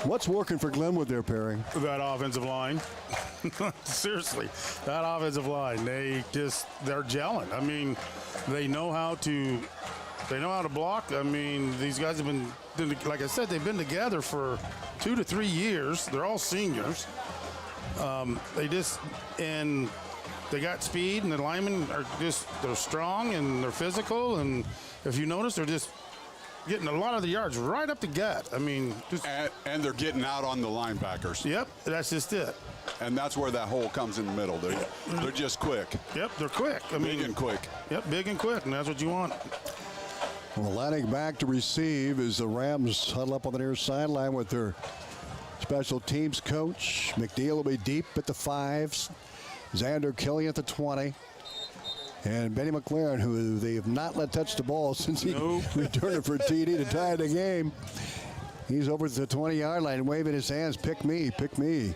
What's working for Glenwood there, Perry? That offensive line. Seriously, that offensive line. They're gelling. I mean, they know how to block. I mean, these guys have been, like I said, they've been together for 2 to 3 years. They're all seniors. They got speed, and the linemen they're strong and they're physical. And if you notice, they're just getting a lot of the yards right up the gut. I mean, and they're getting out on the linebackers. Yep, that's just it. And that's where that hole comes in the middle. They're just quick. Yep, they're quick. Big and quick. Yep, big and quick, and that's what you want. Well, Atlantic back to receive as the Rams huddle up on the near sideline with their special teams coach. McNeil will be deep at the 5. Xander Killian at the 20. And Benny McLaren, who they have not let touch the ball since he returned it for TD to tie the game. He's over at the 20-yard line waving his hands, pick me, pick me.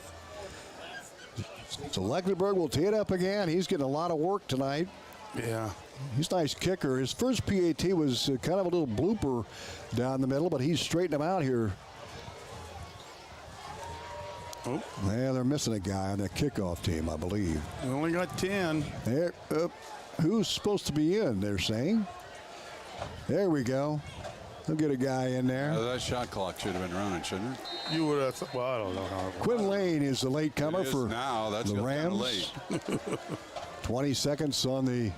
So Lechtenberg will tee it up again. He's getting a lot of work tonight. Yeah. He's a nice kicker. His first PAT was kind of a little blooper down the middle, but he's straightened him out here. Oh. Yeah, they're missing a guy on that kickoff team, I believe. They only got 10. There, who's supposed to be in, they're saying. There we go. They'll get a guy in there. That shot clock should have been running, shouldn't it? You would have well, I don't know. Quinn Lane is the late comer for now. That's the Rams. Late. 20 seconds on the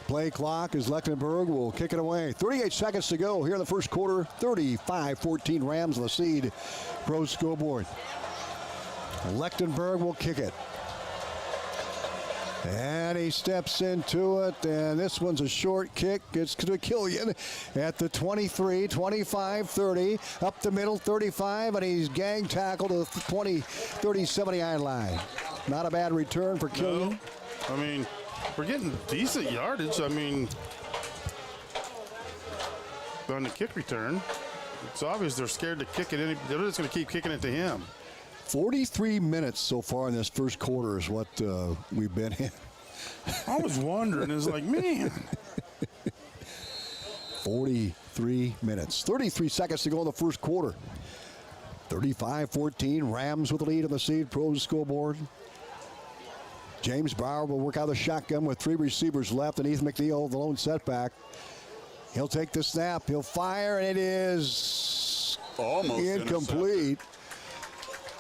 play clock as Lechtenberg will kick it away. 38 seconds to go here in the first quarter. 35-14 Rams on the Seed Pro scoreboard. Lechtenberg will kick it. And he steps into it, and this one's a short kick. It's to Killian at the 23, 25, 30, up the middle, 35, and he's gang tackled at the 20, 30, 70-yard line. Not a bad return for Killian. No. I mean, we're getting decent yardage. I mean, on the kick return, it's obvious they're scared to kick it. They're just going to keep kicking it to him. 43 minutes so far in this first quarter is what we've been in. I was wondering. It's like, man. 43 minutes. 33 seconds to go in the first quarter. 35-14. Rams with the lead on the Seed Pro scoreboard. James Bauer will work out the shotgun with 3 receivers left, and Ethan McNeil, the lone setback. He'll take the snap. He'll fire, and it is almost incomplete.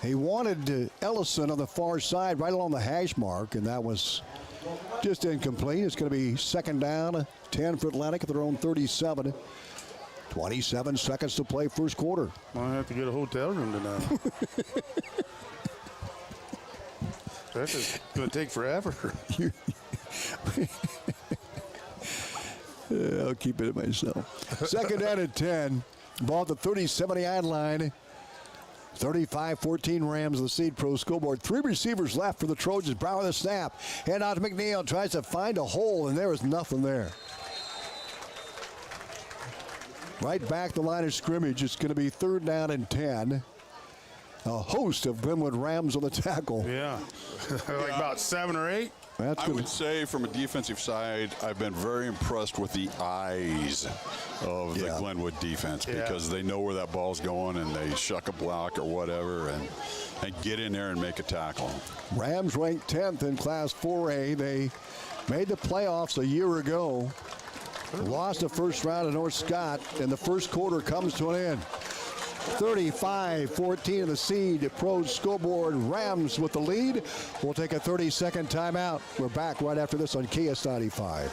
He wanted Ellison on the far side, right along the hash mark, and that was just incomplete. It's going to be second down, 10 for Atlantic at their own 37. 27 seconds to play first quarter. I have to get a hotel room tonight. That's just going to take forever. I'll keep it to myself. Second down and 10. Ball at the 30-70-yard line. 35-14 Rams of the Seed Pro scoreboard. 3 receivers left for the Trojans. Brower the snap. Hand out to McNeil. Tries to find a hole, and there is nothing there. Right back the line of scrimmage. It's going to be 3rd down and 10. A host of Glenwood Rams on the tackle. Yeah. Like about 7 or 8. That's I would say from a defensive side, I've been very impressed with the eyes of the Glenwood defense because they know where that ball's going and they shuck a block or whatever and get in there and make a tackle. Rams ranked 10th in Class 4A. They made the playoffs a year ago. Lost the first round to North Scott, and the first quarter comes to an end. 35-14 of the Seed Pro scoreboard. Rams with the lead. We'll take a 30-second timeout. We're back right after this on KS95.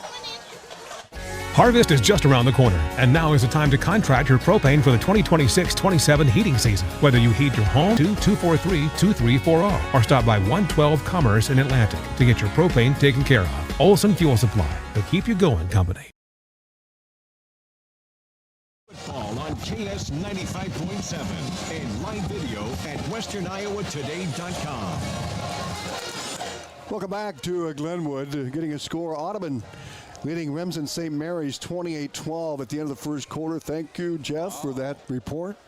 Harvest is just around the corner, and now is the time to contract your propane for the 2026-27 heating season. Whether you heat your home, 243-2340, or stop by 112 Commerce in Atlantic to get your propane taken care of. Olson Fuel Supply, the keep you going company. Football on KS 95.7 and live video at westerniowatoday.com. Welcome back to Glenwood. Getting a score. Audubon leading Remsen St. Mary's 28-12 at the end of the first quarter. Thank you, Jeff, for that report.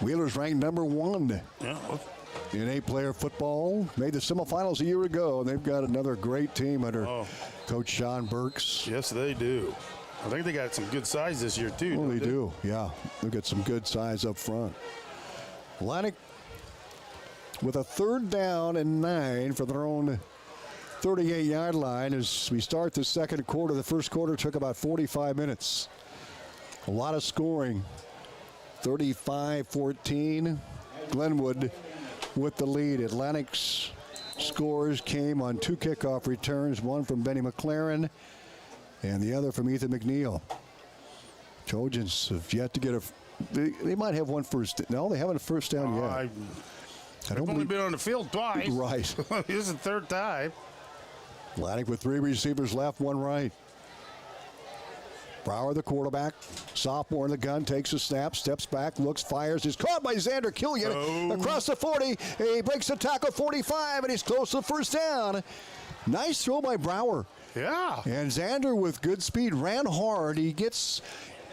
Wheeler's ranked number 1 in 8-player football. Made the semifinals a year ago, and they've got another great team under Coach Sean Burks. Yes, they do. I think they got some good size this year, too. Well, they do, yeah. They've got some good size up front. Atlantic with a 3rd down and 9 for their own 38-yard line as we start the second quarter. The first quarter took about 45 minutes. A lot of scoring. 35-14. Glenwood with the lead. Atlantic's scores came on 2 kickoff returns, one from Benny McLaren and the other from Ethan McNeil. Trojans have yet to get they might have one first. No, they haven't a first down yet. They've only been on the field twice. Right. This is the 3rd time. Atlantic with 3 receivers left, 1 right. Brower, the quarterback, sophomore in the gun, takes a snap, steps back, looks, fires. He's caught by Xander Killian across the 40. He breaks the tackle 45, and he's close to the first down. Nice throw by Brower. Yeah. And Xander with good speed ran hard. He gets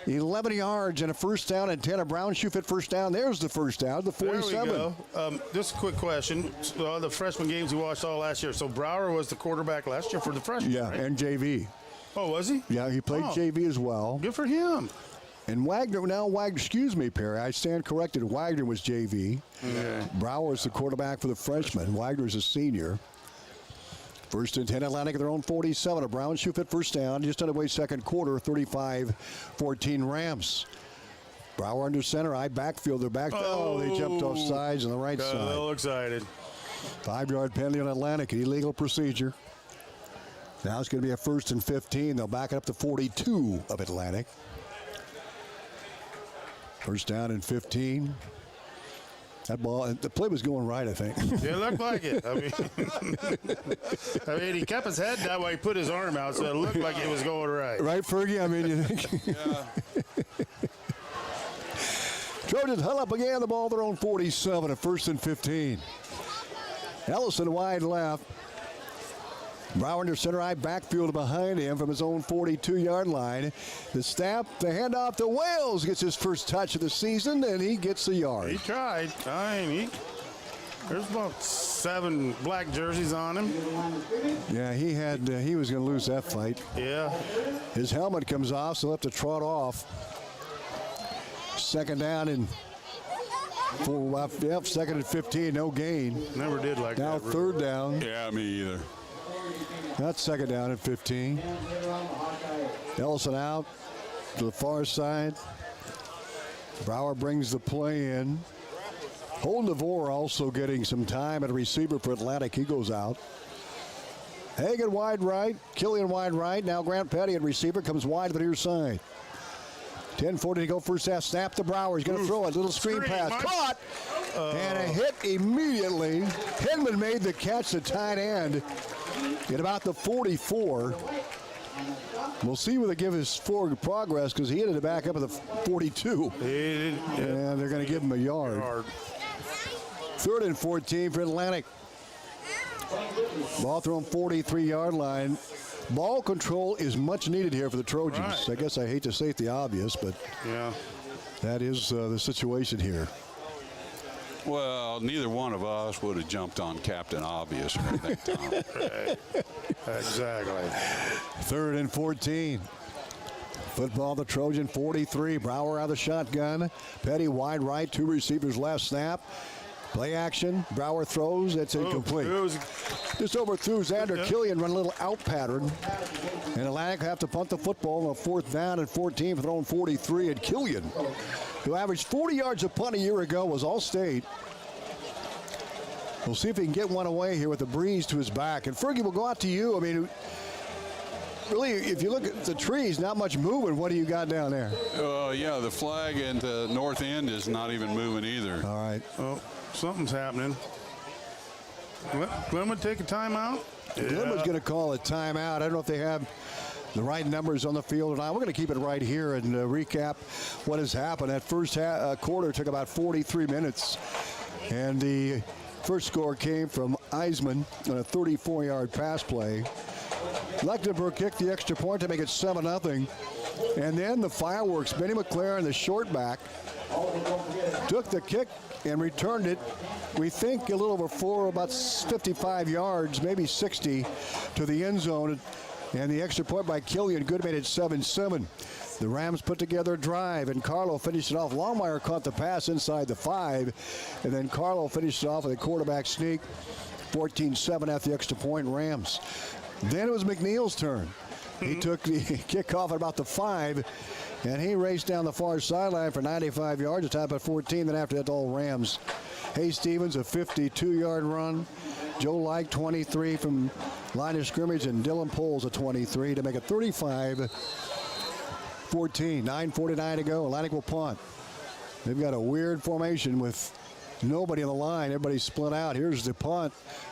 11 yards and a first down and 10. A brown shoe fit first down. There's the first down, the 47. There we go. Just a quick question. The freshman games we watched all last year. So Brower was the quarterback last year for the freshmen, Yeah, right? and JV. Oh, was he? Yeah, he played JV as well. Good for him. And excuse me, Perry, I stand corrected. Wagner was JV. Yeah. Brower is the quarterback for the freshman. Wagner's a senior. 1st and 10, Atlantic at their own 47. A brown shoe fit first down. Just underway second quarter, 35-14 Rams. Brower under center, eye backfield. They're back. They jumped off sides on the right side. A little excited. 5-yard penalty on Atlantic, an illegal procedure. Now it's going to be a 1st and 15. They'll back it up to 42 of Atlantic. First down and 15. That ball, the play was going right, I think. It looked like it. I mean, he kept his head down while he put his arm out, so it looked like it was going right. Right, Fergie? I mean, you think? Yeah. Trojans huddle up again, the ball their own 47, a 1st and 15. Ellison wide left. Brower under center, eye backfield behind him from his own 42-yard line. The snap, the handoff to Wales, gets his first touch of the season, and he gets a yard. He tried. There's about 7 black jerseys on him. Yeah, he was going to lose that fight. Yeah. His helmet comes off, so he'll have to trot off. 2nd down and 2nd and 15, no gain. Never did like now that. Now 3rd down. Yeah, me either. That's 2nd down and 15. Ellison out to the far side. Brower brings the play in. Holden DeVore also getting some time at a receiver for Atlantic. He goes out. Hagan wide right. Killian wide right. Now Grant Petty at receiver comes wide to the near side. 10:40 to go first half. Snap to Brower. He's going to throw a little screen pass. Caught! And a hit immediately. Hinman made the catch, the tight end, at about the 44. We'll see whether they give his forward progress because he ended it back up at the 42. And they're going to give him a yard. 3rd and 14 for Atlantic. Ball thrown 43-yard line. Ball control is much needed here for the Trojans. Right. I guess I hate to state the obvious, but that is the situation here. Well, neither one of us would have jumped on Captain Obvious or anything, Tom. Right. Exactly. 3rd and 14. Football, the Trojan 43. Brower out of the shotgun. Petty wide right, 2 receivers left, snap. Play action. Brower throws. It's incomplete. Just overthrew Xander Killian, run a little out pattern. And Atlantic have to punt the football on a 4th down and 14 for throwing 43. And Killian, who averaged 40 yards a punt a year ago, was All-State. We'll see if he can get one away here with the breeze to his back. And Fergie, will go out to you. I mean, really, if you look at the trees, not much moving. What do you got down there? Yeah, the flag and the north end is not even moving either. All right. Oh, something's happening. Glenwood take a timeout? Glenwood's going to call a timeout. I don't know if they have the right numbers on the field or not. We're going to keep it right here and recap what has happened. That first quarter took about 43 minutes. And the first score came from Eisman on a 34-yard pass play. Lechtenberg kicked the extra point to make it 7-0. And then the fireworks. Benny McLaren, the short back, took the kick and returned it, we think, a little over about 55 yards, maybe 60, to the end zone. And the extra point by Killian Good made it 7-7. The Rams put together a drive, and Carlo finished it off. Longmire caught the pass inside the 5, and then Carlo finished it off with a quarterback sneak. 14-7 at the extra point, Rams. Then it was McNeil's turn. He took the kickoff at about the 5, and he raced down the far sideline for 95 yards, a top at 14. Then after that, all Rams. Hayes Stevens, a 52-yard run. Joe Like, 23 from line of scrimmage, and Dylan Poles, a 23 to make it 35-14. 9:49 to go. Atlantic will punt. They've got a weird formation with nobody on the line. Everybody's split out. Here's the punt,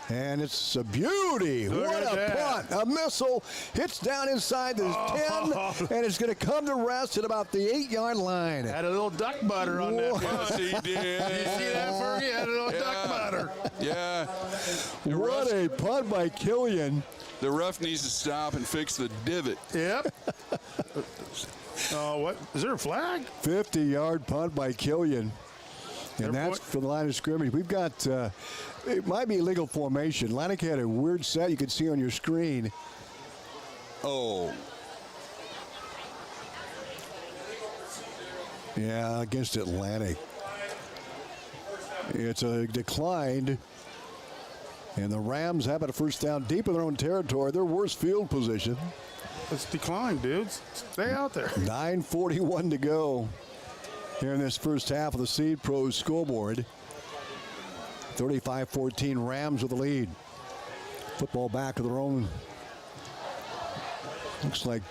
and it's a beauty. What a punt. A missile hits down inside the 10, and it's going to come to rest at about the 8-yard line. Had a little duck butter on that punt. Yes, he did. Did you see that, Fergie? Had a little duck butter. Yeah. What a punt by Killian. The ref needs to stop and fix the divot. Yep. What? Is there a flag? 50-yard punt by Killian. And that's for the line of scrimmage. We've got, it might be illegal formation. Atlantic had a weird set you could see on your screen. Oh. Yeah, against Atlantic. It's a declined. And the Rams have it a first down deep in their own territory. Their worst field position. It's declined, dudes. Stay out there. 9:41 to go here in this first half of the Seed Pros scoreboard. 35-14 Rams with the lead. Football back of their own. Looks like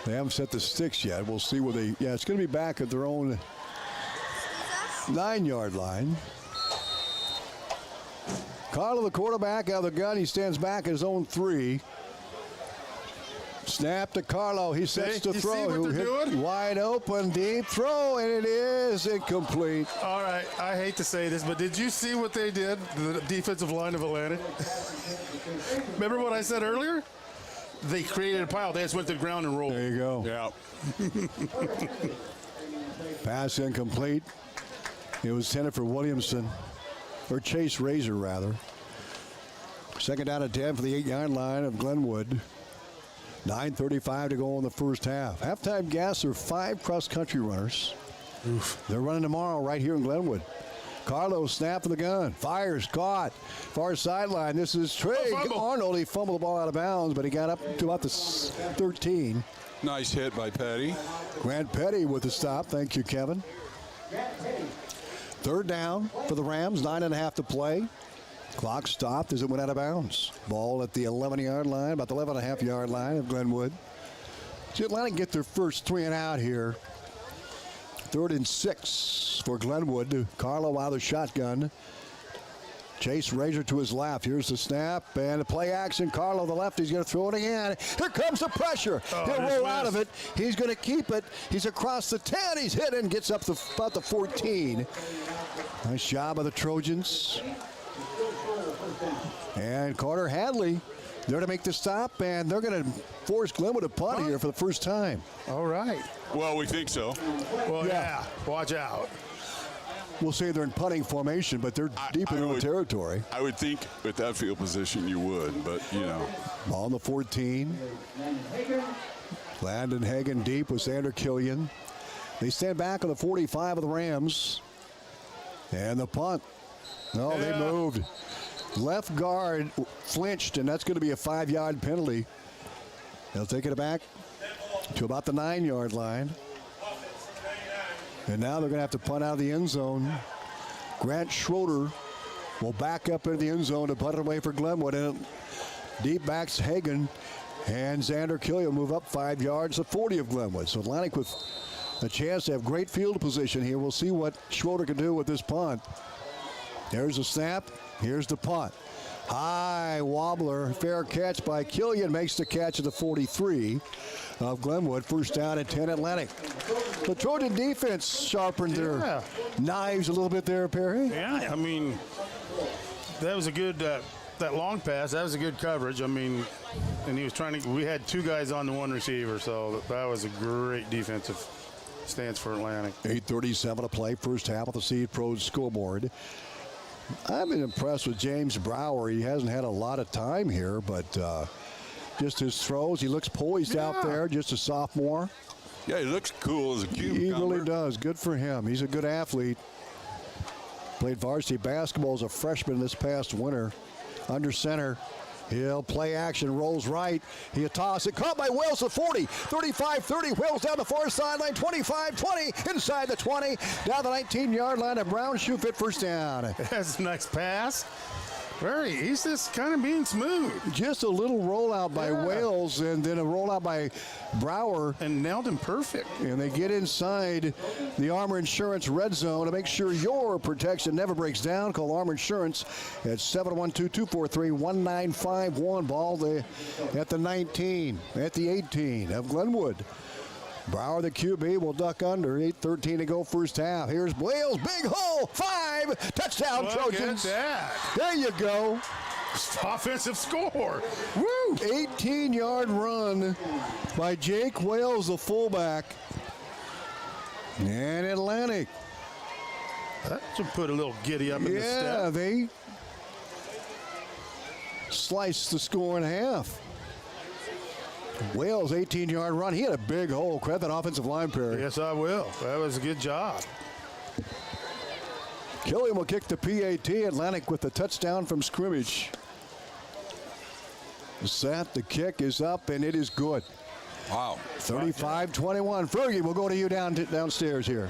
they haven't set the sticks yet. We'll see where they, it's going to be back at their own 9-yard line. Carlo, the quarterback, out of the gun. He stands back at his own 3. Snap to Carlo. He sets the throw. See what they're doing? Wide open, deep throw, and it is incomplete. All right, I hate to say this, but did you see what they did, the defensive line of Atlantic? Remember what I said earlier? They created a pile. They just went to the ground and rolled. There you go. Yeah. Pass incomplete. It was intended for Williamson, or Chase Razor, rather. Second down and 10 for the 8-yard line of Glenwood. 9:35 to go in the first half. Halftime gas are 5 cross-country runners. Oof. They're running tomorrow right here in Glenwood. Carlo snap for the gun. Fires, caught. Far sideline. This is Trey Arnold. He fumbled the ball out of bounds, but he got up to about the 13. Nice hit by Petty. Grant Petty with the stop. Thank you, Kevin. Third down for the Rams. 9.5 to play. Clock stopped as it went out of bounds. Ball at the 11-yard line, about the 11.5-yard line of Glenwood. See Atlantic get their first 3 and out here. 3rd and 6 for Glenwood. Carlo out of the shotgun. Chase Razor to his left. Here's the snap and the play action. Carlo the left. He's going to throw it again. Here comes the pressure. He'll roll out of it. He's going to keep it. He's across the 10. He's hit and gets up to about the 14. Nice job of the Trojans. And Carter Hadley there to make the stop, and they're going to force Glenwood to punt here for the first time. All right. Well, we think so. Well, yeah. Watch out. We'll say they're in punting formation, but they're deep in their own territory. I would think with that field position you would, but, you know. Ball on the 14. Landon Hagen deep with Xander Killian. They stand back on the 45 of the Rams. And the punt. No, they moved. Left guard flinched, and that's going to be a 5-yard penalty. They'll take it back to about the 9-yard line. And now they're going to have to punt out of the end zone. Grant Schroeder will back up into the end zone to punt it away for Glenwood. And deep backs Hagen, and Xander Killian move up 5 yards to 40 of Glenwood. So Atlantic with a chance to have great field position here. We'll see what Schroeder can do with this punt. There's the snap. Here's the punt. High wobbler, fair catch by Killian, makes the catch at the 43 of Glenwood. First down and 10 Atlantic. The Trojan defense sharpened their knives a little bit there, Perry. Yeah, I mean, that was a good, that long pass, that was a good coverage. I mean, and he was trying to, we had 2 guys on the 1 receiver, so that was a great defensive stance for Atlantic. 8:37 to play, first half of the Seed Pros scoreboard. I've been impressed with James Brower. He hasn't had a lot of time here, but just his throws, he looks poised out there, just a sophomore. Yeah, he looks cool as a cucumber. He really does. Good for him. He's a good athlete. Played varsity basketball as a freshman this past winter. Under center. He'll play action, rolls right. He'll toss it. Caught by Wales at 40. 35-30. Wales down the far sideline. 25-20. Inside the 20. Down the 19-yard line. A Brown shoe fit first down. That's a nice pass. He's just kind of being smooth. Just a little rollout by Wales and then a rollout by Brower. And nailed him perfect. And they get inside the Armor Insurance red zone to make sure your protection never breaks down. Call Armor Insurance at 712-243-1951. Ball at the 19, at the 18 of Glenwood. Brower, the QB, will duck under. 8:13 to go first half. Here's Wales, big hole, 5, touchdown Trojans. Look at that. There you go. Offensive score. Woo! 18-yard run by Jake Wales, the fullback. And Atlantic. That should put a little giddy up in the step. Yeah, they sliced the score in half. Wales, 18-yard run. He had a big hole. Credit that offensive line, Perry. Yes, I will. That was a good job. Killian will kick the PAT. Atlantic with the touchdown from scrimmage. Set, the kick is up, and it is good. Wow. 35-21. Fergie, we'll go to you downstairs here.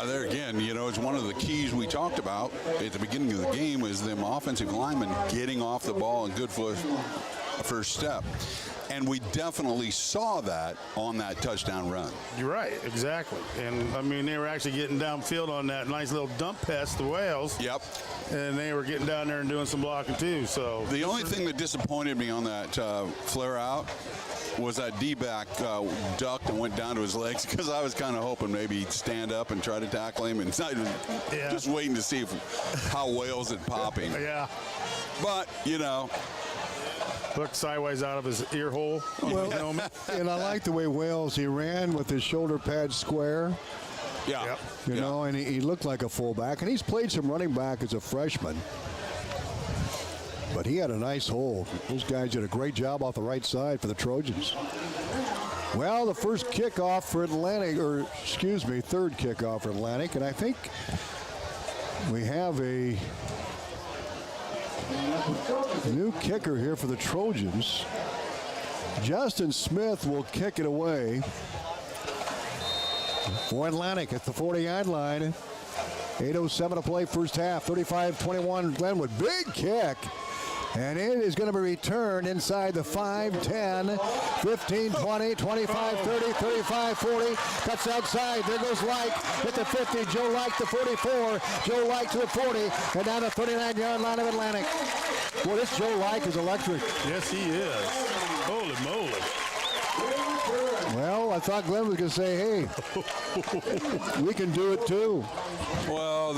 There again, you know, it's one of the keys we talked about at the beginning of the game was them offensive linemen getting off the ball and good first step. And we definitely saw that on that touchdown run. You're right, exactly. And, I mean, they were actually getting downfield on that nice little dump pass to Wales. Yep. And they were getting down there and doing some blocking, too. So the only thing that disappointed me on that flare out was that D-back ducked and went down to his legs because I was kind of hoping maybe he'd stand up and try to tackle him and just waiting to see how Wales would pop him. Yeah. But, you know. Looked sideways out of his ear hole. And I like the way Wales, he ran with his shoulder pads square. Yeah. Yep. You know, and he looked like a fullback. And he's played some running back as a freshman. But he had a nice hole. Those guys did a great job off the right side for the Trojans. Well, the first kickoff for Atlantic, third kickoff for Atlantic. And I think we have a new kicker here for the Trojans. Justin Smith will kick it away for Atlantic at the 40-yard line. 8:07 to play first half. 35-21 Glenwood. Big kick. And it is going to be returned inside the 5, 10, 15, 20, 25, 30, 35, 40. Cuts outside. There goes Like at the 50. Joe Like to 44. Joe Like to the 40. And down the 39-yard line of Atlantic. Boy, this Joe Like is electric. Yes, he is. Holy moly. Well, I thought Glenn was going to say, hey, we can do it too. Well,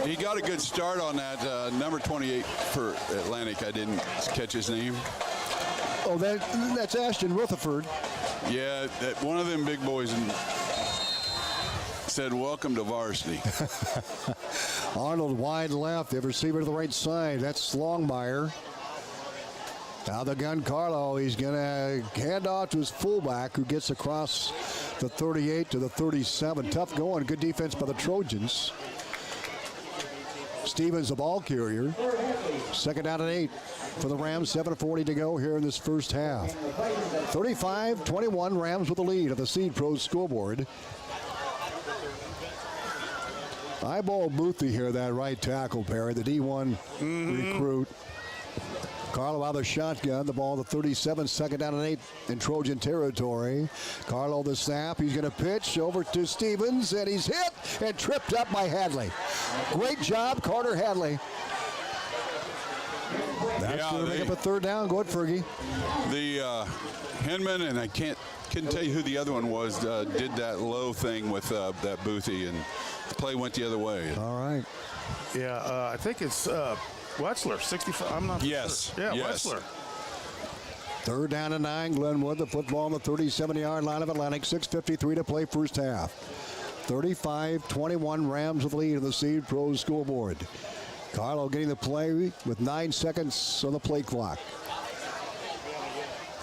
he got a good start on that number 28 for Atlantic. I didn't catch his name. Oh, that's Ashton Rutherford. Yeah, one of them big boys said, welcome to varsity. Arnold wide left, the receiver to the right side. That's Longmire. Now the gun, Carlo. He's going to hand off to his fullback, who gets across the 38 to the 37. Tough going. Good defense by the Trojans. Stevens, the ball carrier. Second down and 8 for the Rams. 7:40 to go here in this first half. 35-21, Rams with the lead of the Seed Pro scoreboard. Eyeball Boothie here, that right tackle, Perry, the D1 recruit. Carlo out of the shotgun, the ball to 37, second down and 8 in Trojan territory. Carlo the snap, he's going to pitch over to Stevens, and he's hit and tripped up by Hadley. Great job, Carter Hadley. That's going to make up a third down. Go ahead, Fergie. The Hinman, and I couldn't tell you who the other one was, did that low thing with that Boothie, and the play went the other way. All right. Yeah, I think it's Wetzler, 65. I'm not sure. Yeah, yes. Wetzler. Third down and 9, Glenwood. The football on the 37-yard line of Atlantic. 6:53 to play first half. 35-21, Rams with the lead of the Seed Pro scoreboard. Carlo getting the play with 9 seconds on the play clock.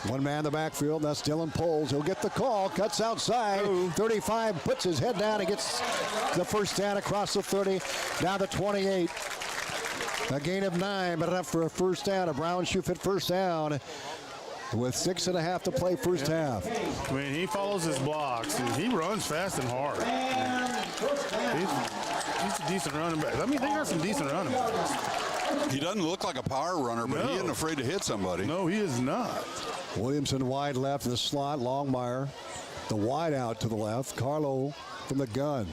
One man in the backfield, that's Dylan Poles. He'll get the call, cuts outside. 35, puts his head down and gets the first down across the 30, down to 28. A gain of 9, but enough for a first down. A brown shoe fit first down with 6.5 to play first half. I mean, he follows his blocks. He runs fast and hard. He's a decent running back. I mean, they got some decent running backs. He doesn't look like a power runner, but he isn't afraid to hit somebody. No, he is not. Williamson wide left in the slot. Longmire, the wide out to the left. Carlo from the gun.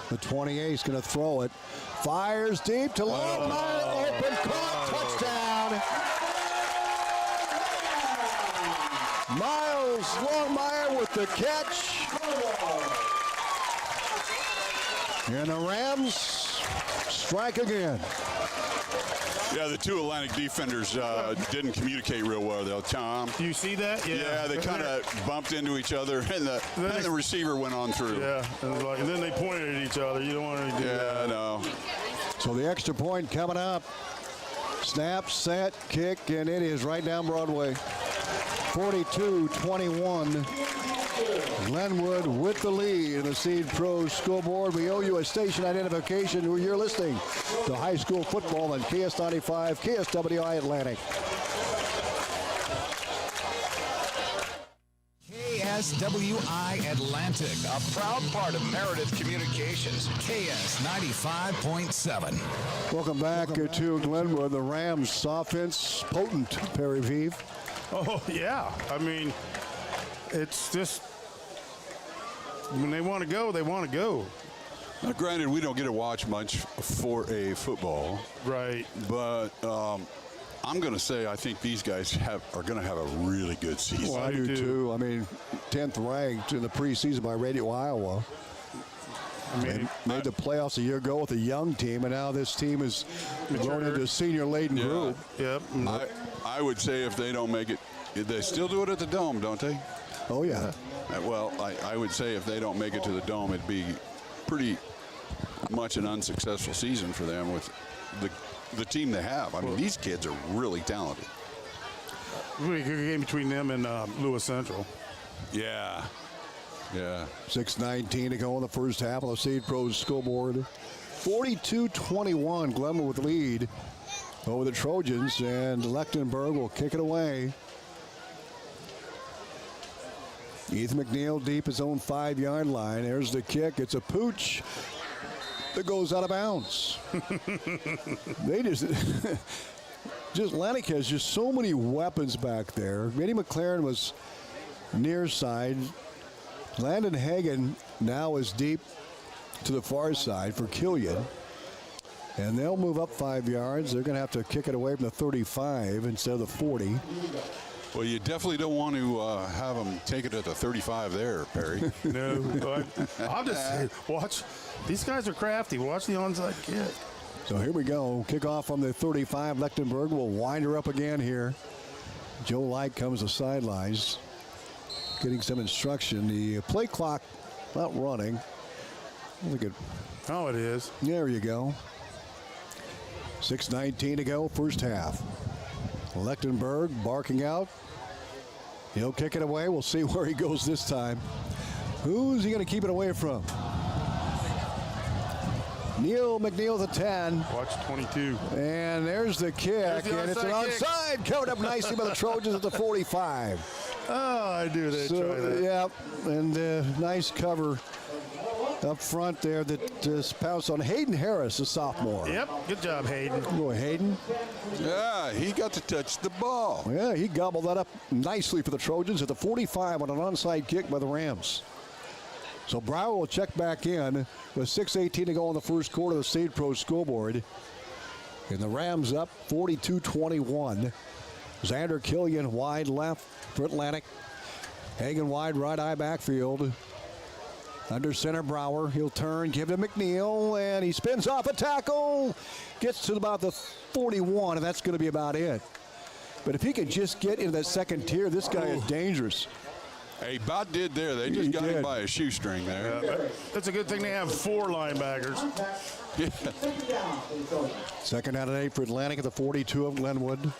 The 28 is going to throw it. Fires deep to Longmire. Open, caught, touchdown. Miles Longmire with the catch. And the Rams strike again. Yeah, the two Atlantic defenders didn't communicate real well, though, Tom. Do you see that? Yeah, they kind of bumped into each other, and the receiver went on through. Yeah, and then they pointed at each other. You don't want to do that. Yeah, no. So the extra point coming up. Snap, set, kick, and it is right down Broadway. 42-21. Glenwood with the lead in the Seed Pro scoreboard. We owe you a station identification where you're listening to high school football on KS95, KSWI Atlantic. KSWI Atlantic, a proud part of Meredith Communications, KS 95.7. Welcome back to Glenwood. The Rams offense potent, Perry Fief. Oh, yeah. I mean, it's just when they want to go, they want to go. Now, granted, we don't get to watch much for a football. Right. But I'm going to say I think these guys are going to have a really good season. Well, I do too. I mean, 10th ranked in the preseason by Radio Iowa. I mean, made the playoffs a year ago with a young team, and now this team is going into a senior-laden group. Yep. I would say if they don't make it, they still do it at the Dome, don't they? Oh, yeah. Well, I would say if they don't make it to the Dome, it'd be pretty much an unsuccessful season for them with the team they have. I mean, these kids are really talented. Really good game between them and Lewis Central. Yeah. Yeah. 6:19 to go in the first half of the Seed Pro scoreboard. 42-21, Glenwood with the lead over the Trojans, and Lechtenberg will kick it away. Ethan McNeil deep his own 5-yard line. There's the kick. It's a pooch that goes out of bounds. They just Atlantic has just so many weapons back there. Eddie McLaren was near side. Landon Hagen now is deep to the far side for Killian. And they'll move up 5 yards. They're going to have to kick it away from the 35 instead of the 40. Well, you definitely don't want to have them take it at the 35 there, Perry. No, but I'll just say, watch. These guys are crafty. Watch the onside kick. So here we go. Kickoff from the 35. Lechtenberg will wind her up again here. Joe Light comes to sidelines, getting some instruction. The play clock not running. Look at. Oh, it is. There you go. 6:19 to go, first half. Lechtenberg barking out. He'll kick it away. We'll see where he goes this time. Who's he going to keep it away from? Neil McNeil, the 10. Watch 22. And there's the kick, and it's an onside. Covered up nicely by the Trojans at the 45. Oh, I knew they'd try that. Yeah, and nice cover up front there that pounced on Hayden Harris, a sophomore. Yep, good job, Hayden. Boy, Hayden. Yeah, he got to touch the ball. Yeah, he gobbled that up nicely for the Trojans at the 45 on an onside kick by the Rams. So Brower will check back in with 6:18 to go in the first quarter of the State Pro scoreboard. And the Rams up 42-21. Xander Killian wide left for Atlantic. Hagen wide right eye backfield. Under center, Brower. He'll turn, give to McNeil, and he spins off a tackle. Gets to about the 41, and that's going to be about it. But if he could just get into that second tier, this guy is dangerous. He about did there. They just got him by a shoestring there. Yeah, that's a good thing they have 4 linebackers. Yeah. Second out of 8 for Atlantic at the 42 of Glenwood.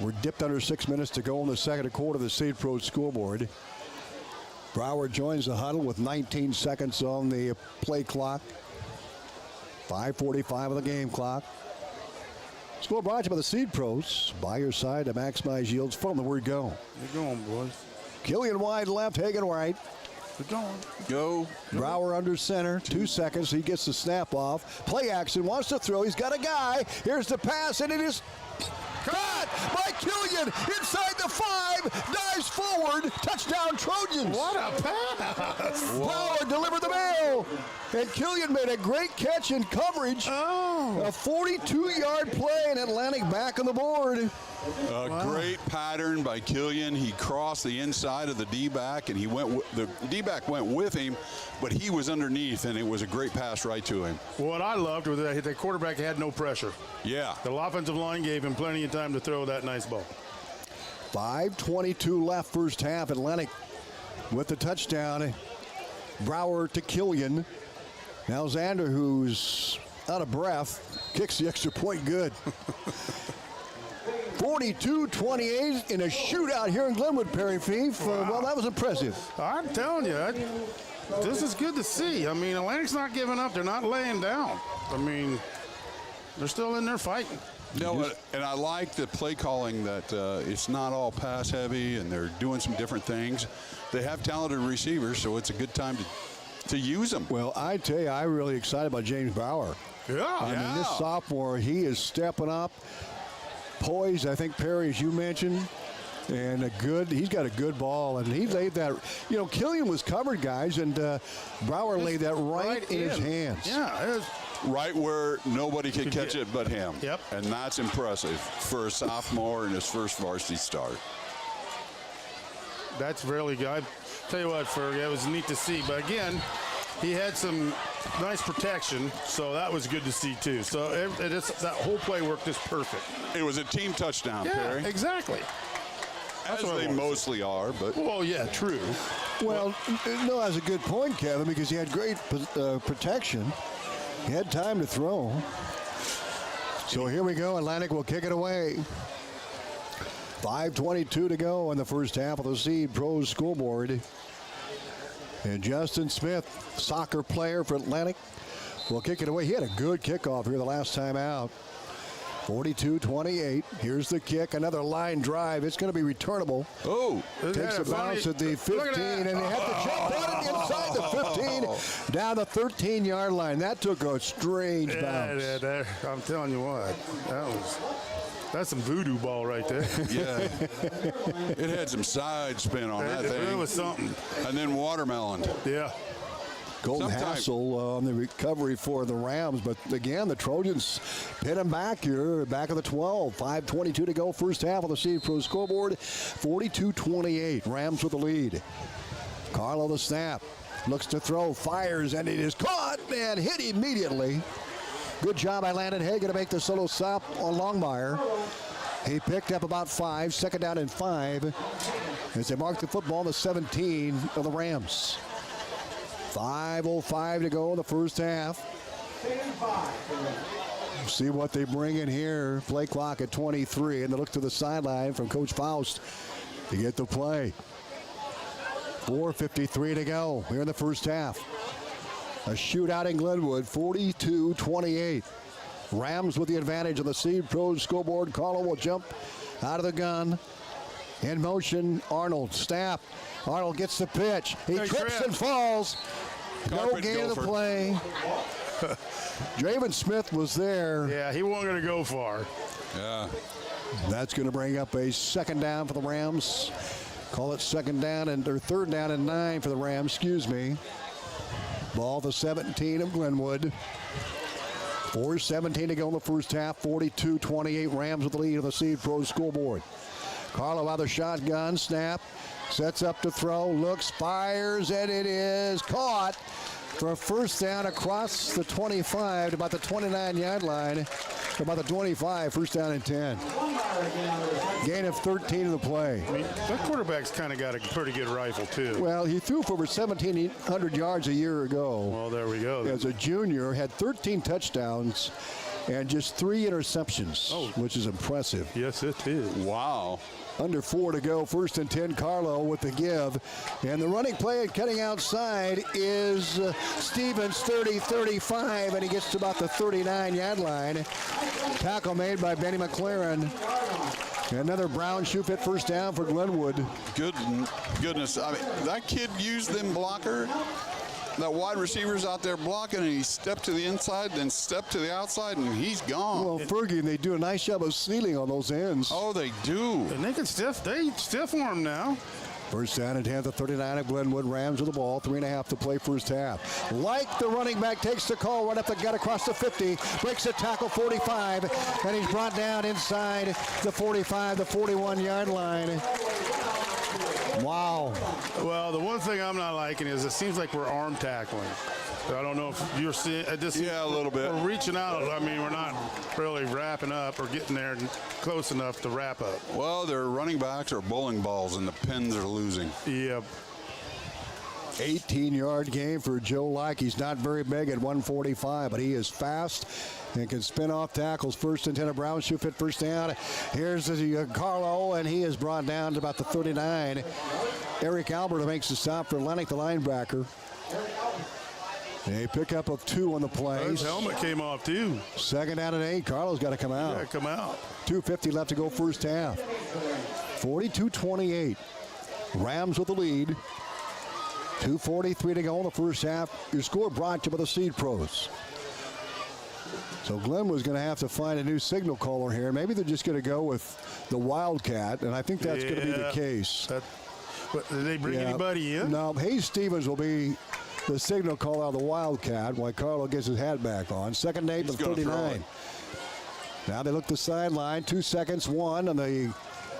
We're dipped under 6 minutes to go in the second quarter of the State Pro scoreboard. Brower joins the huddle with 19 seconds on the play clock. 5:45 of the game clock. Score brought to you by the Seed Pros. By your side to maximize yields from the word go. You're going, boys. Killian wide left, Hagen right. We're going. Go. Brower under center. 2 seconds. He gets the snap off. Play action. Wants to throw. He's got a guy. Here's the pass, and it is caught by Killian inside the 5. Dives forward. Touchdown, Trojans. What a pass. Brower delivered the mail. And Killian made a great catch in coverage. Oh. A 42-yard play, and Atlantic back on the board. Great pattern by Killian. He crossed the inside of the D-back, and the D-back went with him, but he was underneath, and it was a great pass right to him. What I loved was that the quarterback had no pressure. Yeah. The offensive line gave him plenty of time to throw that nice ball. 5:22 left first half. Atlantic with the touchdown. Brower to Killian. Now Xander, who's out of breath, kicks the extra point good. 42-28 in a shootout here in Glenwood, Perry Fief. Well, that was impressive. I'm telling you, this is good to see. I mean, Atlantic's not giving up. They're not laying down. I mean, they're still in there fighting. No, and I like the play calling that it's not all pass heavy, and they're doing some different things. They have talented receivers, so it's a good time to use them. Well, I tell you, I'm really excited about James Brower. Yeah. I mean, this sophomore, he is stepping up. Poised, I think, Perry, as you mentioned, and he's got a good ball, and he laid that, Killian was covered, guys, and Brower laid that right in his hands. Yeah. Right where nobody could catch it but him. Yep. And that's impressive for a sophomore in his first varsity start. That's really good. I tell you what, Ferg, it was neat to see, but again, he had some nice protection, so that was good to see too. So that whole play worked just perfect. It was a team touchdown, yeah, Perry. Exactly. As they mostly are, but. Well, yeah, true. Well, no, that's a good point, Kevin, because he had great protection. He had time to throw. So here we go. Atlantic will kick it away. 5:22 to go in the first half of the Seed Pros scoreboard. And Justin Smith, soccer player for Atlantic, will kick it away. He had a good kickoff here the last time out. 42-28. Here's the kick. Another line drive. It's going to be returnable. Oh. Takes a bounce at the 15, and they have to jump on it inside the 15, down the 13-yard line. That took a strange bounce. I'm telling you what, that was... That's some voodoo ball right there. Yeah. It had some side spin on that thing. It was something. And then watermelon. Yeah. Golden Hassel on the recovery for the Rams, but again, the Trojans pin them back here, back of the 12. 5:22 to go, first half on the Seed Pro scoreboard. 42-28, Rams with the lead. Carlo the snap, looks to throw, fires, and it is caught and hit immediately. Good job by Landon Hagan to make the solo stop on Longmire. He picked up about 5, second down and 5, as they mark the football on the 17 of the Rams. 5:05 to go in the first half. See what they bring in here. Play clock at 23, and they look to the sideline from Coach Faust to get the play. 4:53 to go here in the first half. A shootout in Glenwood, 42-28. Rams with the advantage on the Seed Pros scoreboard. Carlo will jump out of the gun. In motion, Arnold, snap. Arnold gets the pitch. He trips and falls. No gain of the play. Draven Smith was there. Yeah, he wasn't going to go far. Yeah. That's going to bring up a second down for the Rams. Call it third down and 9 for the Rams, excuse me. Ball the 17 of Glenwood. 4:17 to go in the first half. 42-28, Rams with the lead on the Seed Pro scoreboard. Carlo out of the shotgun, snap, sets up to throw, looks, fires, and it is caught for a first down across the 25 to about the 29-yard line, to about the 25, first down and 10. Gain of 13 of the play. I mean, that quarterback's kind of got a pretty good rifle, too. Well, he threw for over 1,700 yards a year ago. Well, there we go. As a junior, had 13 touchdowns and just 3 interceptions, which is impressive. Yes, it is. Wow. Under 4 to go, first and 10, Carlo with the give. And the running play and cutting outside is Stevens, 30-35, and he gets to about the 39-yard line. Tackle made by Benny McLaren. Another Brown shoe fit first down for Glenwood. Goodness, I mean, that kid used them blocker. That wide receiver's out there blocking, and he stepped to the inside, then stepped to the outside, and he's gone. Well, Fergie, they do a nice job of sealing on those ends. Oh, they do. And they stiff arm now. First down and 10, the 39 of Glenwood. Rams with the ball, 3.5 to play first half. Like the running back takes the call right up the gut across the 50, breaks the tackle 45, and he's brought down inside the 45, the 41-yard line. Wow. Well, the one thing I'm not liking is it seems like we're arm tackling. I don't know if you're seeing this. Yeah, a little bit. We're reaching out. I mean, we're not really wrapping up or getting there close enough to wrap up. Well, their running backs are bowling balls, and the pins are losing. Yep. 18-yard gain for Joe Like. He's not very big at 145, but he is fast and can spin off tackles. First and 10 of Brown shoe fit first down. Here's Carlo, and he is brought down to about the 39. Eric Albert makes the stop for Lennox, the linebacker. A pickup of 2 on the play. His helmet came off, too. Second down and 8. Carlo's got to come out. Yeah, come out. 2:50 left to go first half. 42-28. Rams with the lead. 2:43 to go in the first half. Your score brought to you by the Seed Pros. So Glenwood's going to have to find a new signal caller here. Maybe they're just going to go with the Wildcat, and I think that's going to be the case. But did they bring anybody in? No, Hayes Stevens will be the signal caller of the Wildcat while Carlo gets his hat back on. Second and 8 to 39. Now they look the sideline. 2 seconds, 1, and they're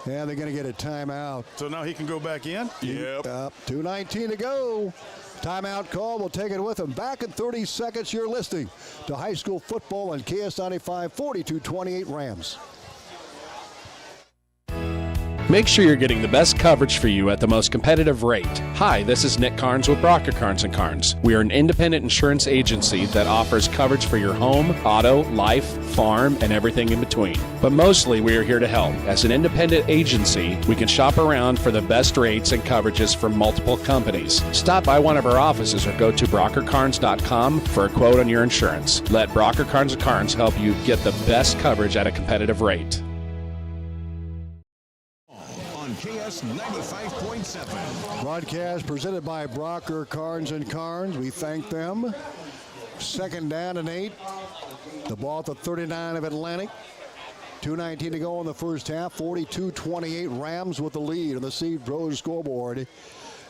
going to get a timeout. So now he can go back in? Yep. 2:19 to go. Timeout call. We'll take it with him. Back in 30 seconds. You're listening to high school football on KS95, 42-28 Rams. Make sure you're getting the best coverage for you at the most competitive rate. Hi, this is Nick Carnes with Brocker Carnes & Carnes. We are an independent insurance agency that offers coverage for your home, auto, life, farm, and everything in between. But mostly we are here to help. As an independent agency, we can shop around for the best rates and coverages from multiple companies. Stop by one of our offices or go to BrockerCarnes.com for a quote on your insurance. Let Brocker Carnes & Carnes help you get the best coverage at a competitive rate. KS 95.7. Broadcast presented by Brocker Carnes & Carnes. We thank them. Second down and 8. The ball at the 39 of Atlantic. 2:19 to go in the first half. 42-28, Rams with the lead on the Seed Pros scoreboard.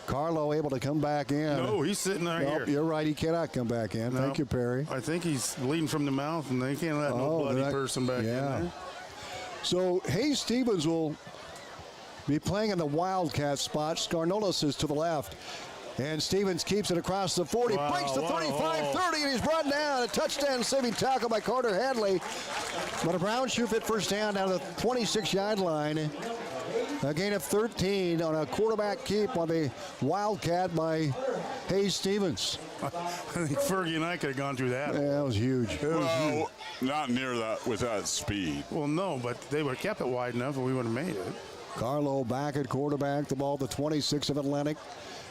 Carlo able to come back in. No, he's sitting right here. You're right, he cannot come back in. Thank you, Perry. I think he's bleeding from the mouth, and they can't let no bloody person back in there. So Hayes Stevens will be playing in the Wildcat spot. Scarnolis is to the left. And Stevens keeps it across the 40, breaks the 35-30, and he's brought down. A touchdown-saving tackle by Carter Hadley. But a Brown shoe fit first down the 26-yard line. A gain of 13 on a quarterback keep on the Wildcat by Hayes Stevens. I think Fergie and I could have gone through that. Yeah, that was huge. Not near that with that speed. Well, no, but they would have kept it wide enough and we would have made it. Carlo back at quarterback. The ball, the 26 of Atlantic.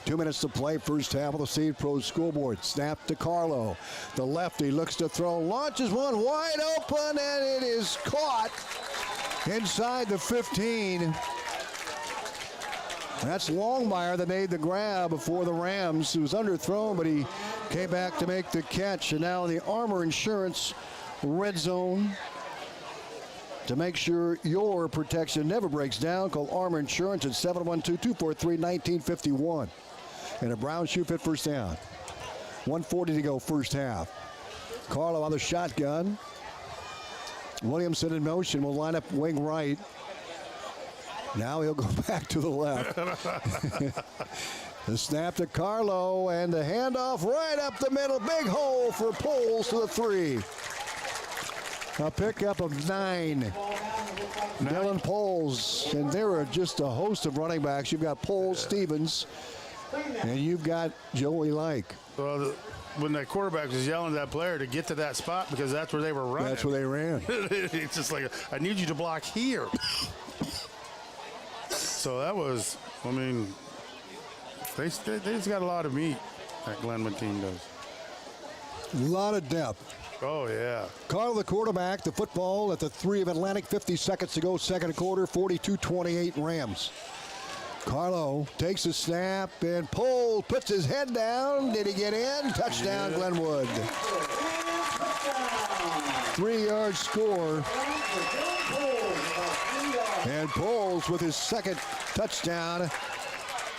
2 minutes to play, first half of the Seed Pros scoreboard. Snap to Carlo. The lefty looks to throw, launches one wide open, and it is caught inside the 15. That's Longmire that made the grab for the Rams. He was underthrown, but he came back to make the catch. And now in the Armor Insurance red zone. To make sure your protection never breaks down, call Armor Insurance at 712-243-1951. And a Brown shoe fit first down. 1:40 to go first half. Carlo on the shotgun. Williamson in motion will line up wing right. Now he'll go back to the left. The snap to Carlo and the handoff right up the middle. Big hole for Poles to the 3. A pickup of 9. Dylan Poles. And there are just a host of running backs. You've got Poles, Stevens, and you've got Joey Like. Well, when that quarterback was yelling at that player to get to that spot because that's where they were running. That's where they ran. It's just like, I need you to block here. So that was, I mean, they just got a lot of meat, that Glenwood team does. A lot of depth. Oh, yeah. Carlo, the quarterback, the football at the 3 of Atlantic. 50 seconds to go, second quarter, 42-28 Rams. Carlo takes a snap and Poles puts his head down. Did he get in? Touchdown, Glenwood. 3-yard score. And Poles with his second touchdown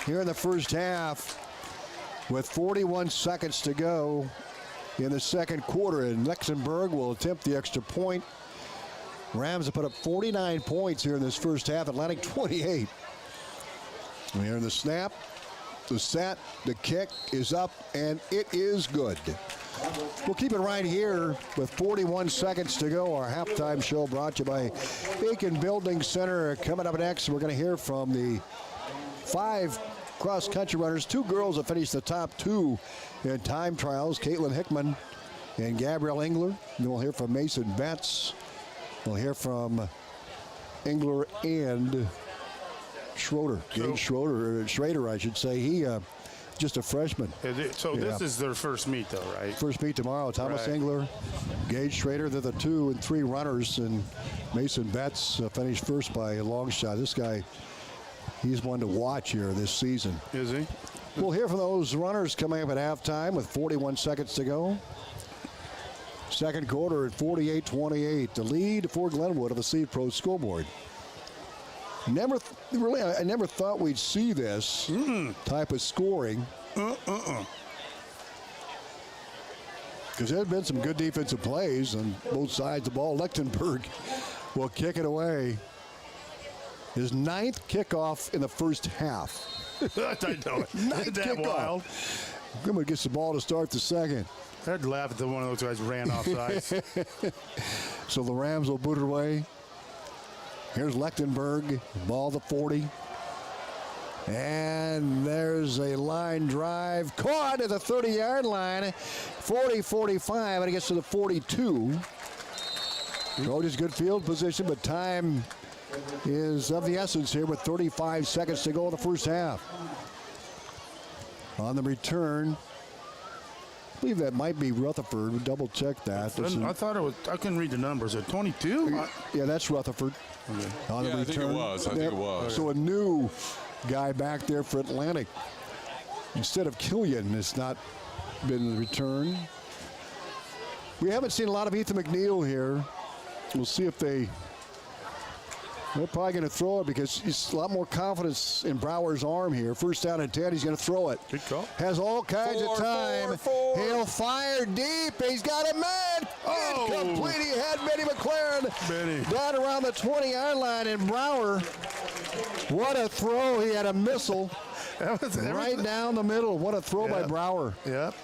here in the first half with 41 seconds to go in the second quarter. And Luxembourg will attempt the extra point. Rams have put up 49 points here in this first half. Atlantic 28. And here in the snap, the set, the kick is up, and it is good. We'll keep it right here with 41 seconds to go. Our halftime show brought to you by Beacon Building Center. Coming up next, we're going to hear from the 5 cross-country runners, 2 girls that finished the top 2 in time trials, Caitlin Hickman and Gabrielle Engler. Then we'll hear from Mason Betts. We'll hear from Engler and Schroeder, Gage Schrader, I should say. He just a freshman. So this is their first meet, though, right? First meet tomorrow. Thomas Engler, Gage Schrader. They're the 2 and 3 runners, and Mason Betts finished first by a long shot. This guy, he's one to watch here this season. Is he? We'll hear from those runners coming up at halftime with 41 seconds to go. Second quarter at 48-28. The lead for Glenwood of the Seed Pro scoreboard. I never thought we'd see this type of scoring. Because there had been some good defensive plays on both sides of the ball. Lechtenberg will kick it away. His 9th kickoff in the first half. I know it. 9th that kickoff. wild. Glenwood gets the ball to start the second. I'd laugh if one of those guys ran off sides. So the Rams will boot it away. Here's Lechtenberg, ball to 40. And there's a line drive. Caught at the 30-yard line. 40-45, and it gets to the 42. Trojan's good field position, but time is of the essence here with 35 seconds to go in the first half. On the return, I believe that might be Rutherford. We'll double check that. I thought it was, I couldn't read the numbers. At 22? Yeah, that's Rutherford. Okay. On the return. I think it was. So a new guy back there for Atlantic. Instead of Killian, it's not been the return. We haven't seen a lot of Ethan McNeil here. We'll see if they They're probably going to throw it because he's a lot more confidence in Brower's arm here. First down and 10, he's going to throw it. Good call. Has all kinds of time. He'll fire deep. He's got it, man. Incomplete. He had Benny McLaren down around the 20-yard line, and Brower, what a throw. He had a missile right down the middle. What a throw by Brower. Yep.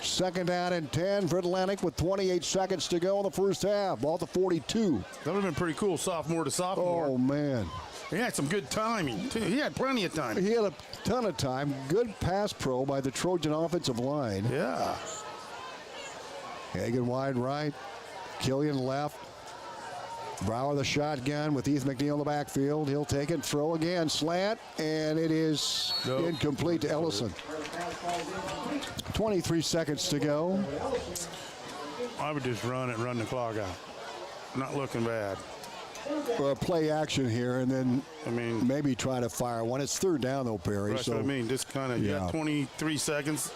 Second down and 10 for Atlantic with 28 seconds to go in the first half. Ball to 42. That would have been pretty cool, sophomore to sophomore. Oh, man. He had some good timing, too. He had plenty of time. He had a ton of time. Good pass pro by the Trojan offensive line. Yeah. Hagan wide right. Killian left. Brower the shotgun with Ethan McNeil in the backfield. He'll take it, throw again, slant, and it is incomplete to Ellison. 23 seconds to go. I would just run the clock out. Not looking bad. Or play action here, and then maybe try to fire one. It's third down, though, Perry. That's what I mean. Just kind of, you got 23 seconds.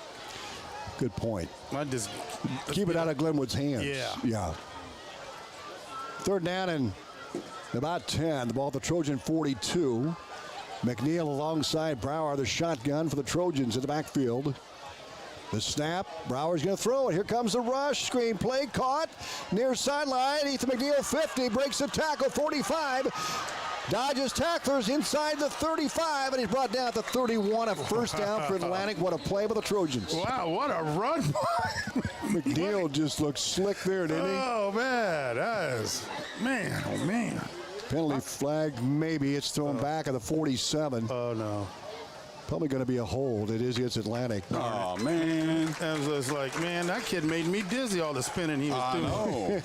Good point. I just keep it out of Glenwood's hands. Yeah. Third down and about 10. The ball at the Trojan 42. McNeil alongside Brower, the shotgun for the Trojans in the backfield. The snap. Brower's going to throw it. Here comes the rush. Screen play caught. Near sideline. Ethan McNeil 50. Breaks the tackle. 45. Dodges tacklers inside the 35, and he's brought down at the 31. A first down for Atlantic. What a play by the Trojans. Wow, what a run. McNeil just looked slick there, didn't he? Oh, man. That is, man, oh, man. Penalty flag, maybe. It's thrown back at the 47. Oh, no. Probably going to be a hold. It is against Atlantic. Oh, man. That was just like, man, that kid made me dizzy, all the spinning he was doing. I know.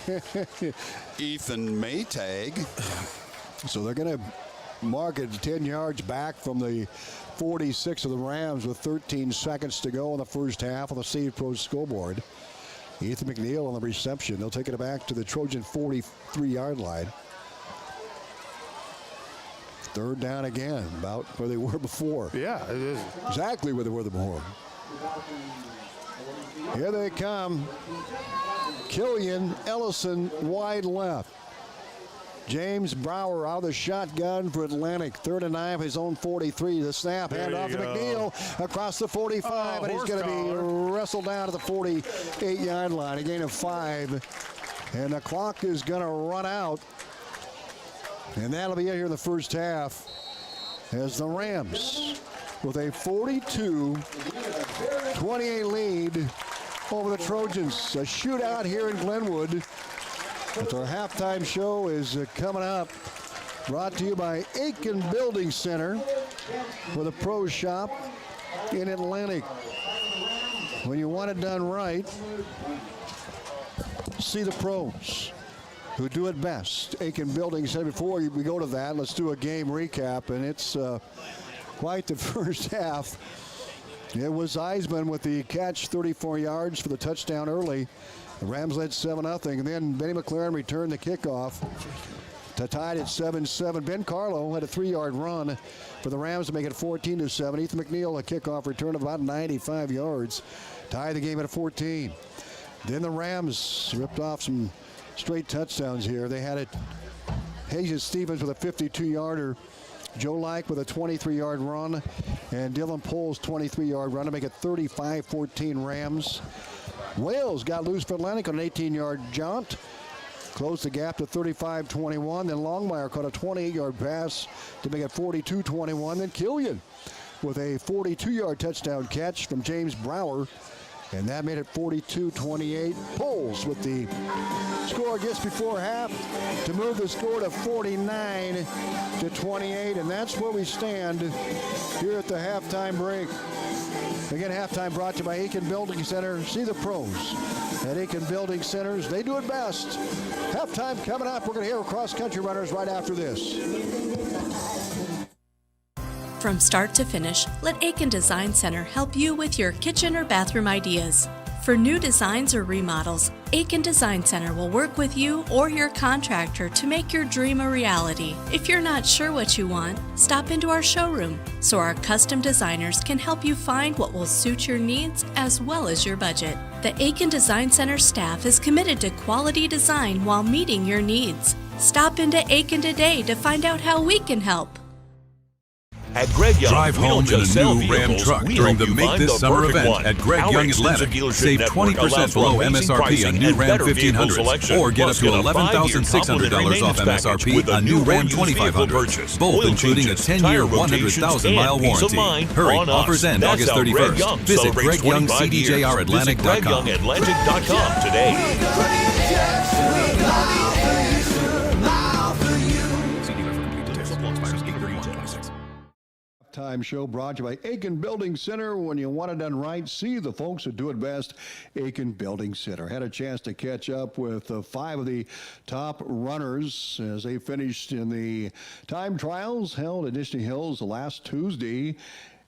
Ethan Maytag. So they're going to mark it 10 yards back from the 46 of the Rams with 13 seconds to go in the first half on the Save Pro scoreboard. Ethan McNeil on the reception. They'll take it back to the Trojan 43-yard line. Third down again, about where they were before. Yeah, it is. Exactly where they were before. Here they come. Killian Ellison wide left. James Brower out of the shotgun for Atlantic. 3rd and 9, his own 43. The snap, hand off to McNeil across the 45, and he's going to be wrestled down to the 48-yard line. A gain of 5, and the clock is going to run out. And that'll be it here in the first half as the Rams with a 42-28 lead over the Trojans. A shootout here in Glenwood. But our halftime show is coming up. Brought to you by Aiken Building Center for the Pro Shop in Atlantic. When you want it done right, see the pros who do it best. Aiken Building Center. Before we go to that, let's do a game recap, and it's quite the first half. It was Eisman with the catch, 34 yards for the touchdown early. The Rams led 7-0, and then Benny McLaren returned the kickoff to tie it at 7-7. Ben Carlo had a 3-yard run for the Rams to make it 14-7. Ethan McNeil, a kickoff return of about 95 yards, tied the game at 14. Then the Rams ripped off some straight touchdowns here. They had it. Hayes Stevens with a 52-yarder. Joe Like with a 23-yard run, and Dylan Pohl's 23-yard run to make it 35-14 Rams. Wales got loose for Atlantic on an 18-yard jaunt. Closed the gap to 35-21. Then Longmire caught a 28-yard pass to make it 42-21. Then Killian with a 42-yard touchdown catch from James Brower. And that made it 42-28. Poles with the score just before half to move the score to 49-28. And that's where we stand here at the halftime break. Again, halftime brought to you by Aiken Building Center. See the pros at Aiken Building Centers. They do it best. Halftime coming up. We're going to hear cross-country runners right after this. From start to finish, let Aiken Design Center help you with your kitchen or bathroom ideas. For new designs or remodels, Aiken Design Center will work with you or your contractor to make your dream a reality. If you're not sure what you want, stop into our showroom so our custom designers can help you find what will suit your needs as well as your budget. The Aiken Design Center staff is committed to quality design while meeting your needs. Stop into Aiken today to find out how we can help. At Greg Young, drive home in a new Ram truck during the Make This Summer event at Greg Young Atlantic. Save 20% below MSRP on new Ram 1500s, or get up to $11,600 off MSRP on new Ram 2500s, both including a 10-year, 100,000-mile warranty. Hurry, offers end August 31st. Visit GregYoungCDJRAtlantic.com. GregYoungAtlantic.com today. Time show brought to you by Aiken Building Center. When you want it done right, see the folks that do it best. Aiken Building Center. Had a chance to catch up with 5 of the top runners as they finished in the time trials held at Disney Hills last Tuesday.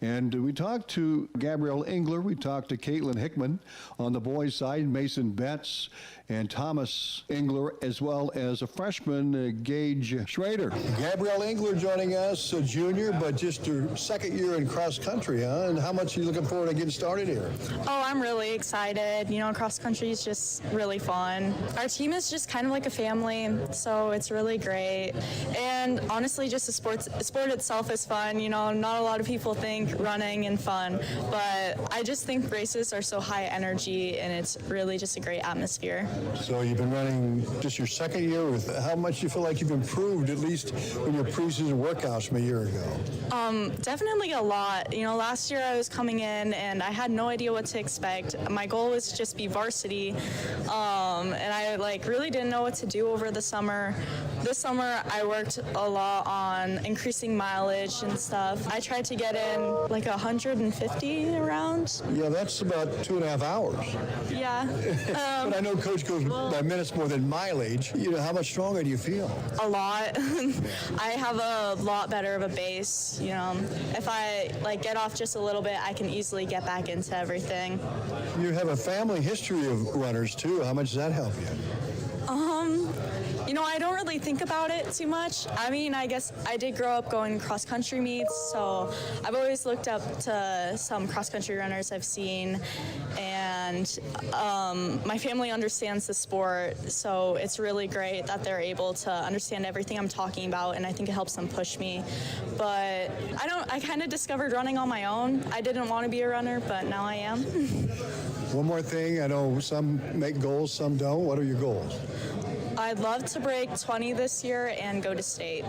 And we talked to Gabrielle Engler. We talked to Caitlin Hickman on the boys' side, Mason Betts and Thomas Engler, as well as a freshman, Gage Schrader. Gabrielle Engler joining us, a junior, but just her second year in cross country, huh? And how much are you looking forward to getting started here? Oh, I'm really excited. You know, cross country is just really fun. Our team is just kind of like a family, so it's really great. And honestly, just the sport itself is fun. You know, not a lot of people think running and fun, but I just think races are so high energy, and it's really just a great atmosphere. So you've been running just your second year. With how much you feel like you've improved, at least in your preseason workouts from a year ago? Definitely a lot. You know, last year I was coming in and I had no idea what to expect. My goal was to just be varsity, and I really didn't know what to do over the summer. This summer I worked a lot on increasing mileage and stuff. I tried to get in 150 around. Yeah, that's about 2.5 hours. Yeah. But I know Coach goes by minutes more than mileage. You know, how much stronger do you feel? A lot. I have a lot better of a base. You know, if I get off just a little bit, I can easily get back into everything. You have a family history of runners too. How much does that help you? You know, I don't really think about it too much. I mean, I guess I did grow up going cross-country meets, so I've always looked up to some cross-country runners I've seen, and my family understands the sport, so it's really great that they're able to understand everything I'm talking about, and I think it helps them push me. But I kind of discovered running on my own. I didn't want to be a runner, but now I am. One more thing, I know some make goals, some don't. What are your goals? I'd love to break 20 this year and go to state.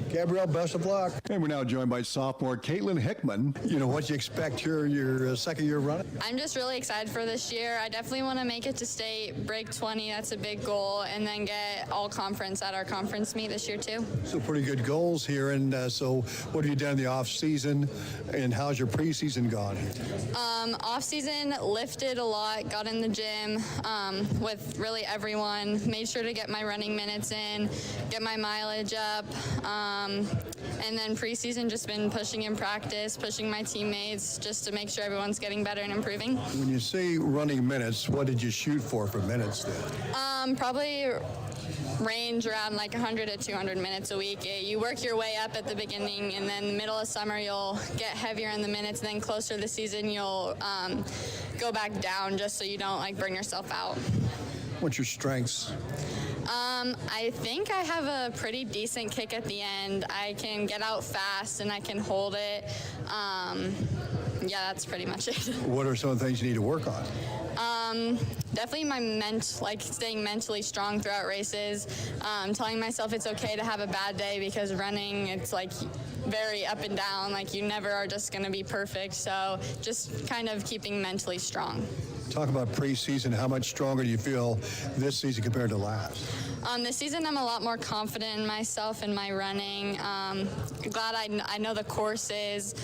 Gabrielle, best of luck. And we're now joined by sophomore Caitlin Hickman. You know, what you expect here, your second year running? I'm just really excited for this year. I definitely want to make it to state, break 20, that's a big goal, and then get all conference at our conference meet this year too. So pretty good goals here. And so what have you done in the off season, and how's your preseason gone here? Off season, lifted a lot, got in the gym with really everyone, made sure to get my running minutes in, get my mileage up. And then preseason, just been pushing in practice, pushing my teammates just to make sure everyone's getting better and improving. When you say running minutes, what did you shoot for minutes then? Probably range around 100 to 200 minutes a week. You work your way up at the beginning, and then the middle of summer you'll get heavier in the minutes, and then closer to the season you'll go back down just so you don't burn yourself out. What's your strengths? I think I have a pretty decent kick at the end. I can get out fast and I can hold it. Yeah, that's pretty much it. What are some of the things you need to work on? Definitely my staying mentally strong throughout races. Telling myself it's okay to have a bad day, because running, it's very up and down. You never are just going to be perfect. So just kind of keeping mentally strong. Talk about preseason. How much stronger do you feel this season compared to last? This season I'm a lot more confident in myself and my running. Glad I know the courses.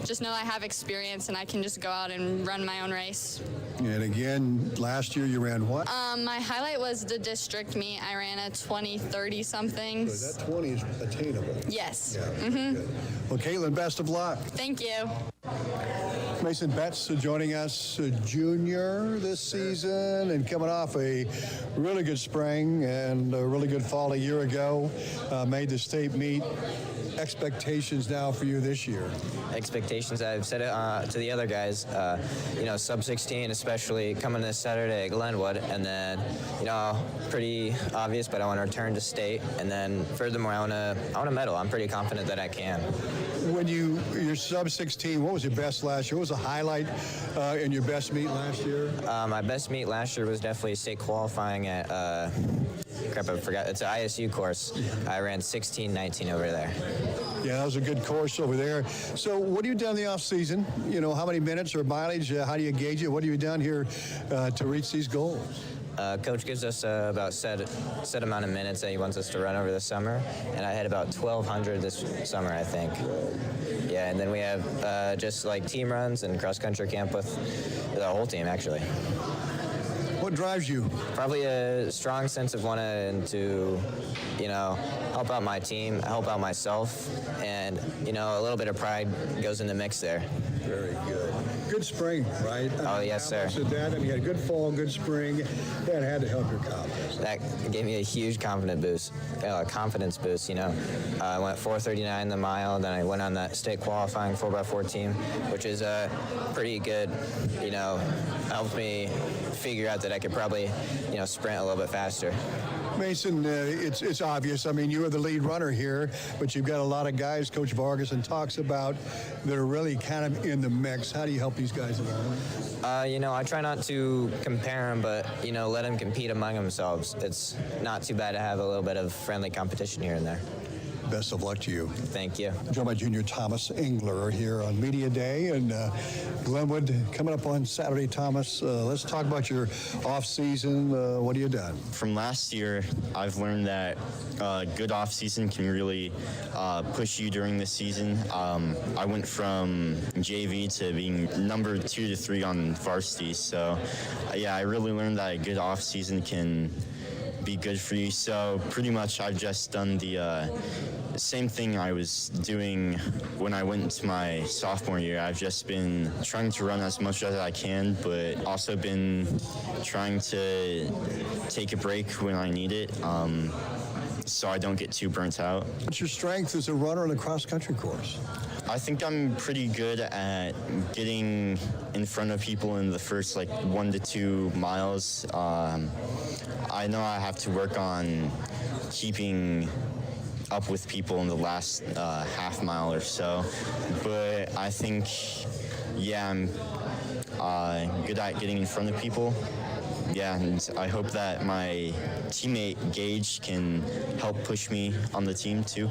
Just know I have experience and I can just go out and run my own race. And again, last year you ran what? My highlight was the district meet. I ran a 20-30 something. So that 20 is attainable. Yes. Yeah. Good. Well, Caitlin, best of luck. Thank you. Mason Betts joining us, a junior this season, and coming off a really good spring and a really good fall a year ago. Made the state meet. expectations now for you this year? Expectations, I've said it to the other guys, sub 16, especially coming this Saturday at Glenwood, and then, pretty obvious, but I want to return to state, and then furthermore, I want to medal. I'm pretty confident that I can. When you're sub 16, what was your best last year? What was the highlight in your best meet last year? My best meet last year was definitely state qualifying at, crap, I forgot. It's an ISU course. I ran 16:19 over there. Yeah, that was a good course over there. So what have you done in the off season? How many minutes or mileage? How do you gauge it? What have you done here to reach these goals? Coach gives us about set amount of minutes that he wants us to run over the summer, and I had about 1,200 this summer, I think. Yeah, and then we have just like team runs and cross-country camp with the whole team, actually. What drives you? Probably a strong sense of wanting to, help out my team, help out myself, and, a little bit of pride goes in the mix there. Very good. Good spring, right? Yes, sir. You had a good fall, good spring. That had to help your confidence. That gave me a huge confidence boost. I went 4:39 the mile, then I went on that state qualifying 4x4 team, which is pretty good, helped me figure out that I could probably, sprint a little bit faster. Mason, it's obvious. I mean, you are the lead runner here, but you've got a lot of guys Coach Ferguson talks about that are really kind of in the mix. How do you help these guys along? I try not to compare them, but, let them compete among themselves. It's not too bad to have a little bit of friendly competition here and there. Best of luck to you. Thank you. Joined by Junior Thomas Engler here on Media Day, and Glenwood coming up on Saturday. Thomas, let's talk about your off-season. What have you done? From last year, I've learned that good off-season can really push you during the season. I went from JV to being number 2 to 3 on varsity, so I really learned that a good off-season can be good for you. So pretty much I've just done the same thing I was doing when I went into my sophomore year. I've just been trying to run as much as I can, but also been trying to take a break when I need it, so I don't get too burnt out. What's your strength as a runner on a cross-country course? I think I'm pretty good at getting in front of people in the first 1 to 2 miles. I know I have to work on keeping up with people in the last half mile or so, but I think, I'm good at getting in front of people. Yeah, and I hope that my teammate Gage can help push me on the team too.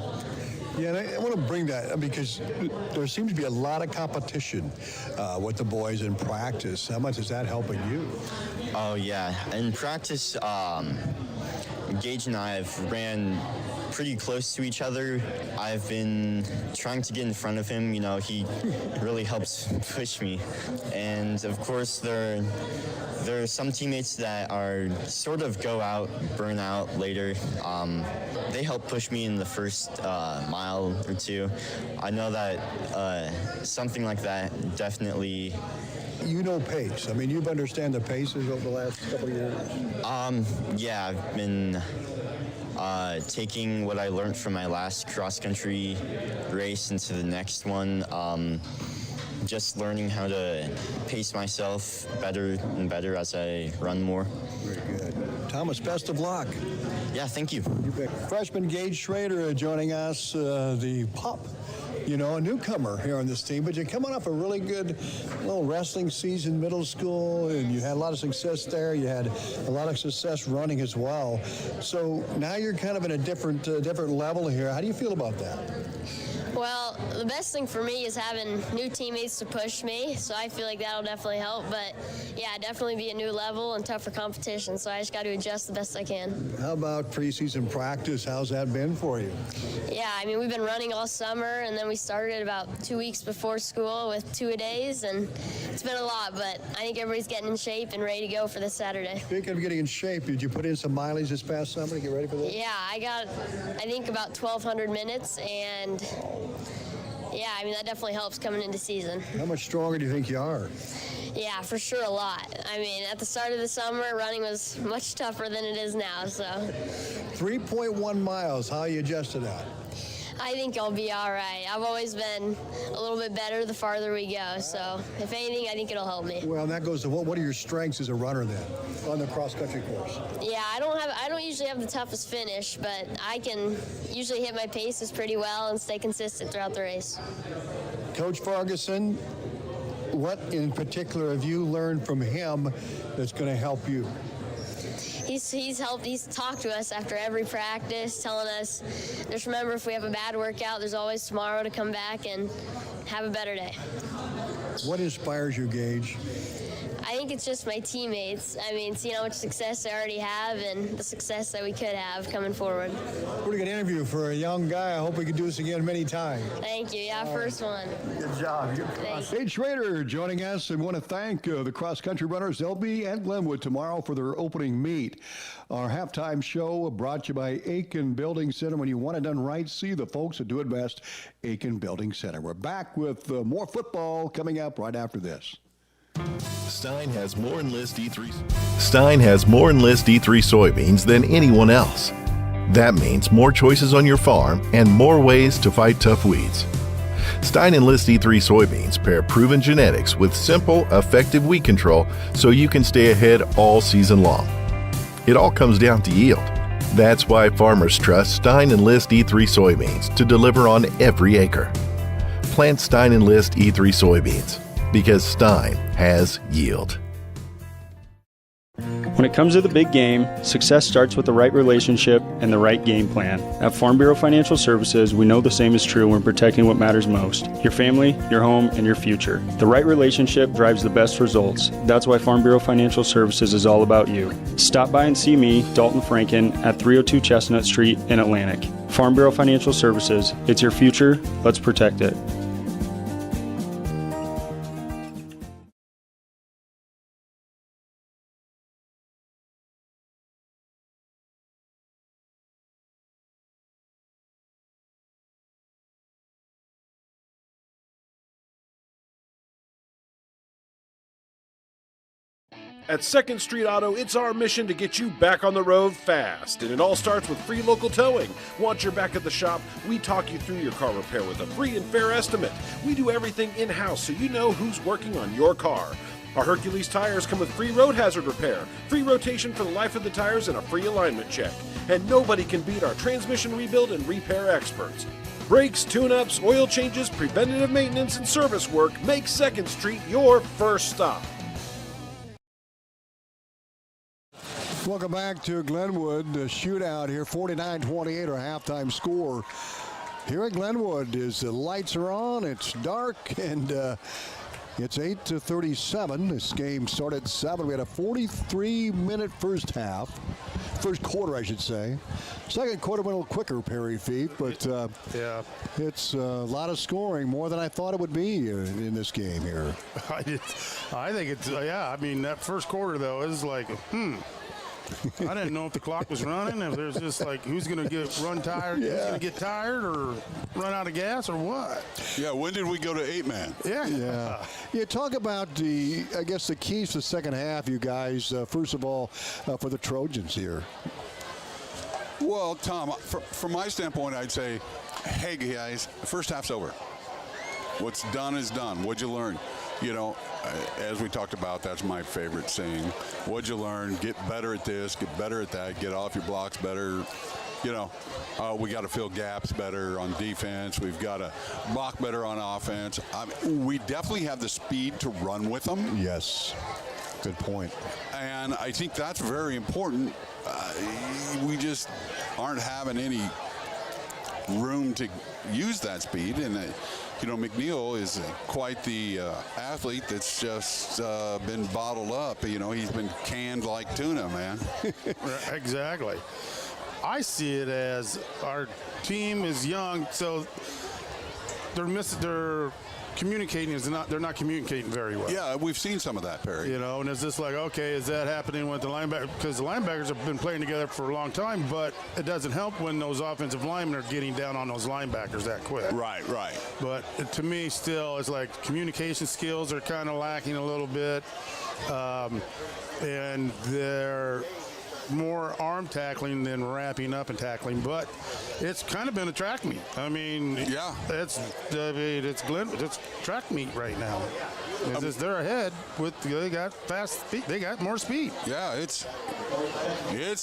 Yeah, and I want to bring that because there seems to be a lot of competition with the boys in practice. How much is that helping you? Oh, yeah. In practice, Gage and I have ran pretty close to each other. I've been trying to get in front of him. He really helps push me. And, of course, there are some teammates that are sort of go out, burn out later. They help push me in the first mile or two. I know that something like that definitely... You know pace. I mean, you understand the paces over the last couple of years? I've been taking what I learned from my last cross-country race into the next one. Just learning how to pace myself better and better as I run more. Very good. Thomas, best of luck. Yeah, thank you. Freshman Gage Schrader joining us, the pup. A newcomer here on this team, but you're coming off a really good little wrestling season, middle school, and you had a lot of success there. You had a lot of success running as well. So now you're kind of in a different level here. How do you feel about that? Well, the best thing for me is having new teammates to push me, so I feel like that'll definitely help. But yeah, definitely be a new level and tougher competition, so I just got to adjust the best I can. How about preseason practice? How's that been for you? Yeah, I mean, we've been running all summer, and then we started about 2 weeks before school with 2-a-days, and it's been a lot, but I think everybody's getting in shape and ready to go for this Saturday. Speaking of getting in shape, did you put in some mileage this past summer to get ready for this? Yeah, I got, I think, about 1,200 minutes, and yeah, I mean, that definitely helps coming into season. How much stronger do you think you are? Yeah, for sure a lot. I mean, at the start of the summer, running was much tougher than it is now, so. 3.1 miles, how you adjusted that? I think I'll be all right. I've always been a little bit better the farther we go. So if anything, I think it'll help me. Well, and that goes to what are your strengths as a runner then on the cross-country course? Yeah, I don't usually have the toughest finish, but I can usually hit my paces pretty well and stay consistent throughout the race. Coach Ferguson, what in particular have you learned from him that's going to help you? He's talked to us after every practice, telling us, just remember, if we have a bad workout, there's always tomorrow to come back and have a better day. What inspires you, Gage? I think it's just my teammates. I mean, seeing how much success they already have and the success that we could have coming forward. Pretty good interview for a young guy. I hope we can do this again many times. Thank you. Yeah, first one. Good job. Gage Schrader joining us, and want to thank the cross-country runners. They'll be at Glenwood tomorrow for their opening meet. Our halftime show brought to you by Aiken Building Center. When you want it done right, see the folks that do it best, Aiken Building Center. We're back with more football coming up right after this. Stein has more Enlist E3 soybeans than anyone else. That means more choices on your farm and more ways to fight tough weeds. Stein Enlist E3 soybeans pair proven genetics with simple, effective weed control so you can stay ahead all season long. It all comes down to yield. That's why farmers trust Stein Enlist E3 soybeans to deliver on every acre. Plant Stein Enlist E3 soybeans, because Stein has yield. When it comes to the big game, success starts with the right relationship and the right game plan. At Farm Bureau Financial Services, we know the same is true when protecting what matters most: your family, your home, and your future. The right relationship drives the best results. That's why Farm Bureau Financial Services is all about you. Stop by and see me, Dalton Franken, at 302 Chestnut Street in Atlantic. Farm Bureau Financial Services. It's your future. Let's protect it. At 2nd Street Auto, it's our mission to get you back on the road fast. And it all starts with free local towing. Once you're back at the shop, we talk you through your car repair with a free and fair estimate. We do everything in-house so you know who's working on your car. Our Hercules tires come with free road hazard repair, free rotation for the life of the tires, and a free alignment check. And nobody can beat our transmission rebuild and repair experts. Brakes, tune-ups, oil changes, preventative maintenance, and service work make 2nd Street your first stop. Welcome back to Glenwood. The shootout here, 49-28, our halftime score. Here at Glenwood, as the lights are on, it's dark, and it's 8-37. This game started at 7. We had a 43-minute first quarter, I should say. Second quarter went a little quicker, Perry Fief, but yeah, it's a lot of scoring, more than I thought it would be in this game here. I think it's, yeah, I mean, that first quarter, though, is like, I didn't know if the clock was running, if there's just like, who's going to run tired, who's going to get tired or run out of gas or what? Yeah, when did we go to 8-man? Yeah. Yeah, talk about the keys to the second half, you guys. First of all, for the Trojans here. Well, Tom, from my standpoint, I'd say, hey, guys, the first half's over. What's done is done. What'd you learn? You know, as we talked about, that's my favorite saying. What'd you learn? Get better at this, get better at that, get off your blocks better. You know, we got to fill gaps better on defense. We've got to block better on offense. We definitely have the speed to run with them. Yes, good point. And I think that's very important. We just aren't having any room to use that speed. And you know, McNeil is quite the athlete that's just been bottled up. You know, he's been canned like tuna, man. Exactly. I see it as our team is young, so they're communicating they're not communicating very well. Yeah, we've seen some of that, Perry. You know, and it's just like, okay, is that happening with the linebacker? Because the linebackers have been playing together for a long time, but it doesn't help when those offensive linemen are getting down on those linebackers that quick. Right. But to me, still, it's like communication skills are kind of lacking a little bit, and they're more arm tackling than wrapping up and tackling, but it's kind of been a track meet. I mean, yeah, it's Glenwood. It's track meet right now. They're ahead they got fast speed. They got more speed. Yeah, it's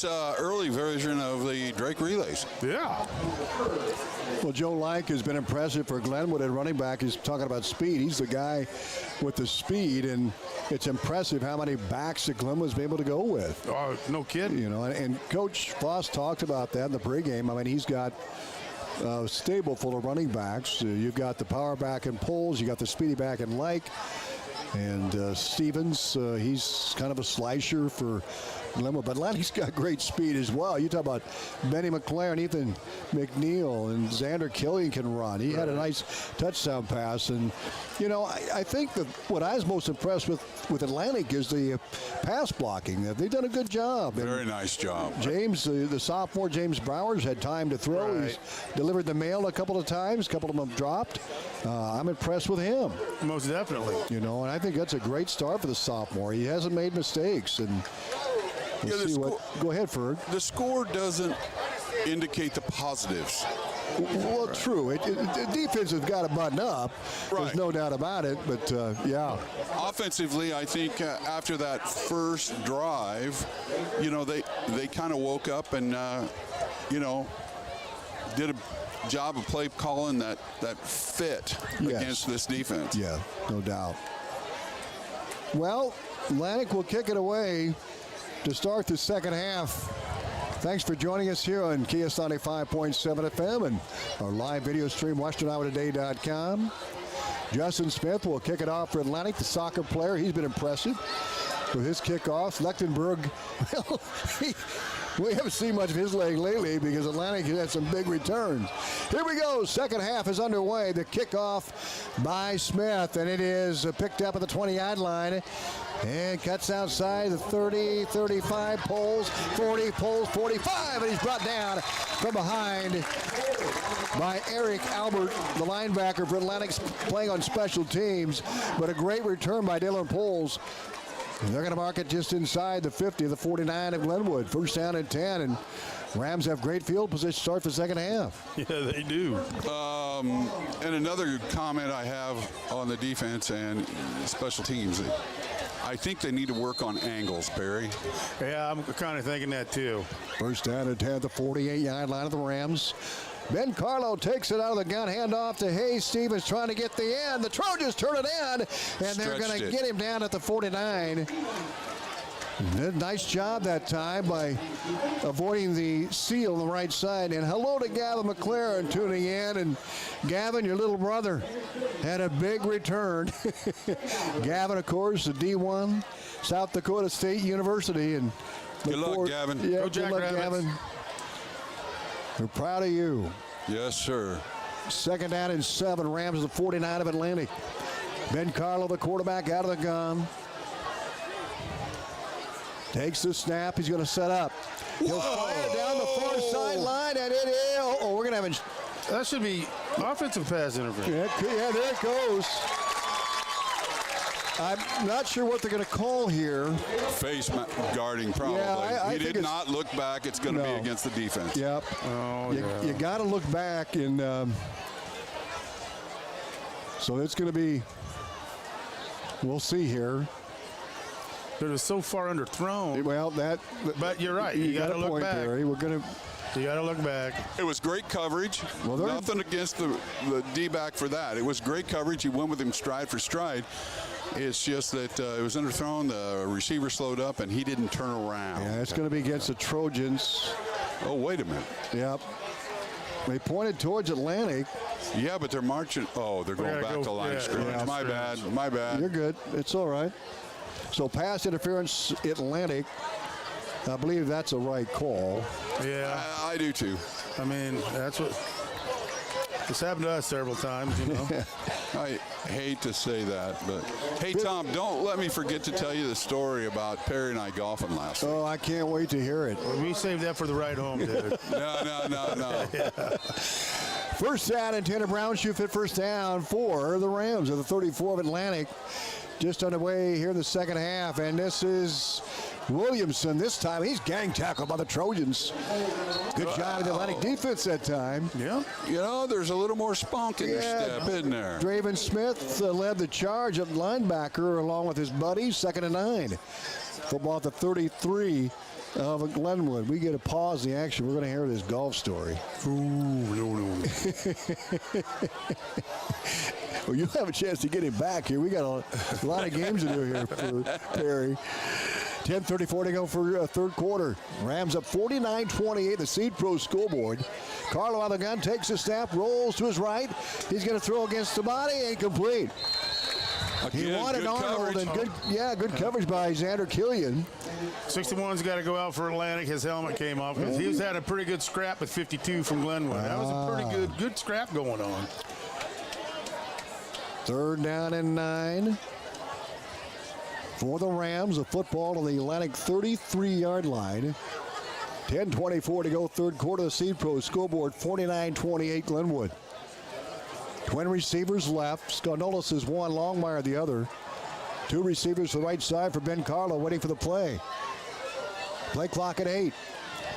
an early version of the Drake relays. Yeah. Well, Joe Like has been impressive for Glenwood at running back. He's talking about speed. He's the guy with the speed, and it's impressive how many backs that Glenwood's been able to go with. Oh, no kidding. You know, and Coach Foss talked about that in the pregame. I mean, he's got a stable full of running backs. You've got the power back and Poles. You got the speedy back and Like. And Stevens, he's kind of a slicer for Glenwood. But Lanny's got great speed as well. You talk about Benny McLaren, Ethan McNeil, and Xander Killian can run. He had a nice touchdown pass. And, you know, I think that what I was most impressed with Atlantic is the pass blocking. They've done a good job. Very nice job. James, the sophomore, James Bowers, had time to throw. Right. He's delivered the mail a couple of times. A couple of them have dropped. I'm impressed with him. Most definitely. You know, and I think that's a great start for the sophomore. He hasn't made mistakes. And we'll see go ahead, Ferg. The score doesn't indicate the positives. Well, true. The defense has got to button up. Right. There's no doubt about it. But, yeah. Offensively, I think after that first drive, you know, they kind of woke up and, you know, did a job of play calling that fit against this defense. Yeah, no doubt. Well, Atlantic will kick it away to start the second half. Thanks for joining us here on KS 95.7 FM and our live video stream, WesternIowaToday.com. Justin Smith will kick it off for Atlantic, the soccer player. He's been impressive with his kickoff. Lechtenberg, well, we haven't seen much of his leg lately because Atlantic had some big returns. Here we go. Second half is underway. The kickoff by Smith, and it is picked up at the 20-yard line. And cuts outside the 30, 35, Poles, 40, Poles, 45, and he's brought down from behind by Eric Albert, the linebacker for Atlantic, playing on special teams. But a great return by Dylan Poles. And they're going to mark it just inside the 50, the 49 of Glenwood. First down and 10, and Rams have great field position to start the second half. Yeah, they do. And another comment I have on the defense and special teams, I think they need to work on angles, Barry. Yeah, I'm kind of thinking that too. First down and 10 at the 48-yard line of the Rams. Ben Carlo takes it out of the gun, hand off to Hayes. Stevens trying to get the end. The Trojans turn it in, and they're going to get him down at the 49. Nice job that time by avoiding the seal on the right side. And hello to Gavin McLaren tuning in. And Gavin, your little brother, had a big return. Gavin, of course, the D1, South Dakota State University. And good luck, Gavin. Yeah, Go good Jack luck, Rabbits. Gavin. We're proud of you. Yes, sir. Second down and 7. Rams at the 49 of Atlantic. Ben Carlo, the quarterback, out of the gun. Takes the snap. He's going to set up. He'll fire down the far sideline, and it is. Oh, we're going to have That should be offensive pass interference. Yeah, there it goes. I'm not sure what they're going to call here. Face guarding, probably. Yeah, I he think did not look back. It's going to be against the defense. Yep. Oh, you got to look back, and so it's going to be. We'll see here. It was so far underthrown. Well, but you're right. You got to look point, back. Barry. You got to look back. It was great coverage. Well, nothing against the D-back for that. It was great coverage. He went with him stride for stride. It's just that it was underthrown. The receiver slowed up, and he didn't turn around. Yeah, it's going to be against the Trojans. Oh, wait a minute. Yep. They pointed towards Atlantic. Yeah, but they're marching. Oh, they're going back to line of scrimmage. Yeah, My bad. My bad. You're good. It's all right. So pass interference, Atlantic. I believe that's a right call. Yeah. I do too. I mean, that's what. It's happened to us several times, you know. I hate to say that, but hey, Tom, don't let me forget to tell you the story about Perry and I golfing last week. Oh, I can't wait to hear it. We saved that for the ride home, dude. No. Yeah. First down and 10 of Brown shoe fit first down for the Rams at the 34 of Atlantic. Just underway here in the second half, and this is Williamson this time, he's gang tackled by the Trojans. Good job of the Atlantic defense that time. Yeah. You know, there's a little more spunk in your step, isn't there? Draven Smith led the charge at linebacker along with his buddies, 2nd and 9. Football at the 33 of Glenwood. We get a pause in the action. We're going to hear this golf story. Ooh. Well, you'll have a chance to get him back here. We got a lot of games to do here for Perry. 10:34 to go for third quarter. Rams up 49-28, the Seed Pro scoreboard. Carlo on the gun, takes the snap, rolls to his right. He's going to throw against the body, incomplete. He wanted Arnold, and good coverage by Xander Killian. 61's got to go out for Atlantic. His helmet came off because he's had a pretty good scrap with 52 from Glenwood. That was a pretty good scrap going on. 3rd down and 9 for the Rams. A football to the Atlantic 33-yard line. 10:24 to go, third quarter. The Seed Pro scoreboard 49-28 Glenwood. Twin receivers left. Scarnolis is one, Longmire the other. 2 receivers to the right side for Ben Carlo, waiting for the play. Play clock at 8.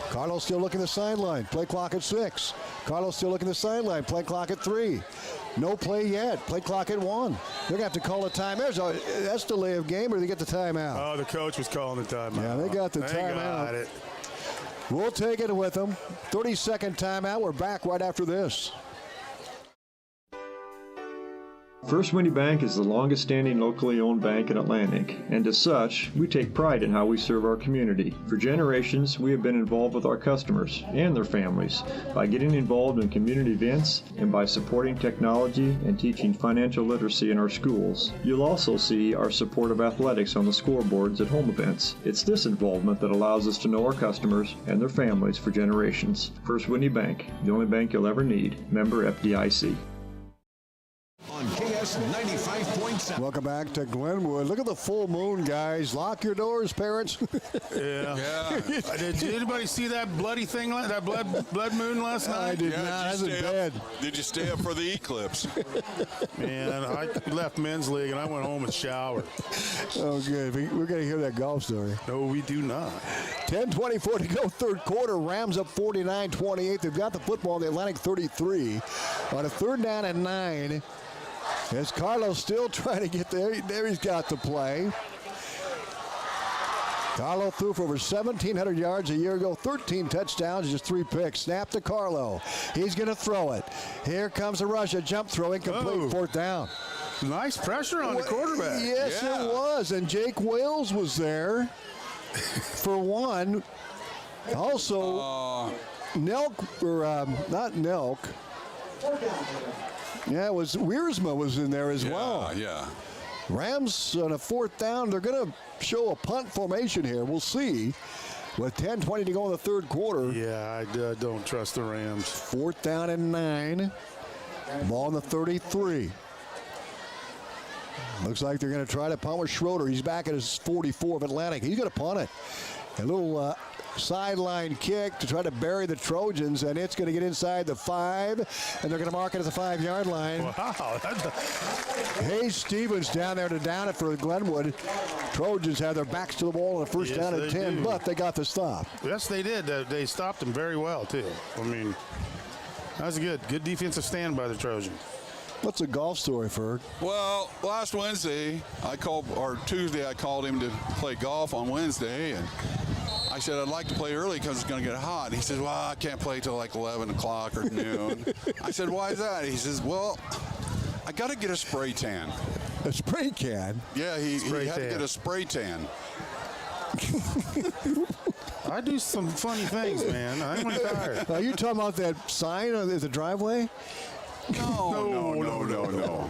Carlo still looking at the sideline. Play clock at 6. Carlo still looking at the sideline. Play clock at 3. No play yet. Play clock at 1. They're going to have to call a time. That's delay of game, or they get the timeout? Oh, the coach was calling the timeout. Yeah, they got the timeout. We'll take it with them. 30-second timeout. We're back right after this. First Winnie Bank is the longest standing locally owned bank in Atlantic, and as such, we take pride in how we serve our community. For generations, we have been involved with our customers and their families by getting involved in community events and by supporting technology and teaching financial literacy in our schools. You'll also see our support of athletics on the scoreboards at home events. It's this involvement that allows us to know our customers and their families for generations. First Winnie Bank, the only bank you'll ever need. Member FDIC. On KS 95.7. Welcome back to Glenwood. Look at the full moon, guys. Lock your doors, parents. Yeah. Did anybody see that bloody thing, that blood moon last night? I did not. That's in bed. Did you stay up for the eclipse? Man, I left men's league and I went home and showered. Oh, good. We're going to hear that golf story. No, we do not. 10:24 to go, third quarter. Rams up 49-28. They've got the football in the Atlantic 33 on a 3rd down and 9. As Carlos still trying to get there. There he's got the play. Carlo threw for over 1,700 yards a year ago, 13 touchdowns, just 3 picks. Snap to Carlo. He's going to throw it. Here comes a rush, a jump throw, incomplete, 4th down. Nice pressure on the quarterback. Yes, it was. And Jake Wales was there for one. Also, Nelk, or not Nelk. Yeah, it was Wiersma was in there as well. Yeah. Rams on a 4th down. They're going to show a punt formation here. We'll see. With 10:20 to go in the third quarter. Yeah, I don't trust the Rams. 4th down and 9. Ball in the 33. Looks like they're going to try to punt with Schroeder. He's back at his 44 of Atlantic. He's going to punt it. A little sideline kick to try to bury the Trojans, and it's going to get inside the 5, and they're going to mark it at the 5-yard line. Wow. Hayes Stevens down there to down it for Glenwood. Trojans have their backs to the wall on a first down and 10, but they got the stop. Yes, they did. They stopped them very well, too. I mean, that was good defensive stand by the Trojans. What's a golf story, Ferg? Well, last Tuesday I called him to play golf on Wednesday, and I said I'd like to play early because it's going to get hot. He says, well, I can't play till like 11 o'clock or noon. I said, why is that? He says, well, I got to get a spray tan. A spray can? Yeah, he had to get a spray tan. I do some funny things, man. I'm tired. Are you talking about that sign at the driveway? No.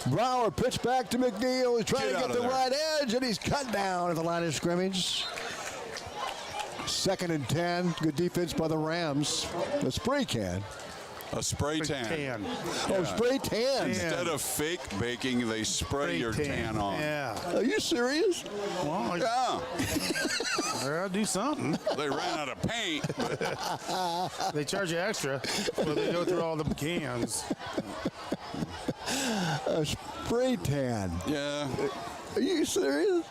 Brower pitch back to McNeil. He's trying to get the right edge, and he's cut down at the line of scrimmage. 2nd and 10. Good defense by the Rams. The spray can. A spray tan. Oh, spray tan. Instead of fake baking, they spray your tan on. Yeah. Are you serious? Well, yeah. I'll do something. They ran out of paint. They charge you extra, but they go through all the cans. A spray tan. Yeah. Are you serious?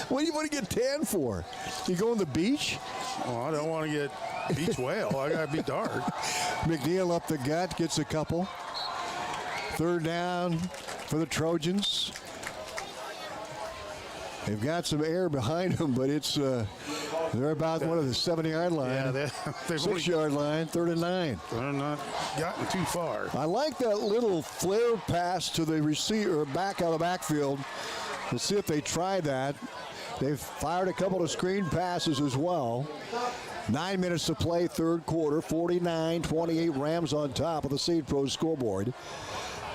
What do you want to get tan for? You go on the beach? Well, I don't want to get beach whale. I got to be dark. McNeil up the gut, gets a couple. Third down for the Trojans. They've got some air behind them, but it's they're about one of the 7-yard line. Yeah, they've 6-yard line, 3rd and 9. They're not gotten too far. I like that little flare pass to the receiver back out of the backfield. We'll see if they try that. They've fired a couple of screen passes as well. 9 minutes to play, third quarter, 49-28, Rams on top of the Seed Pro scoreboard.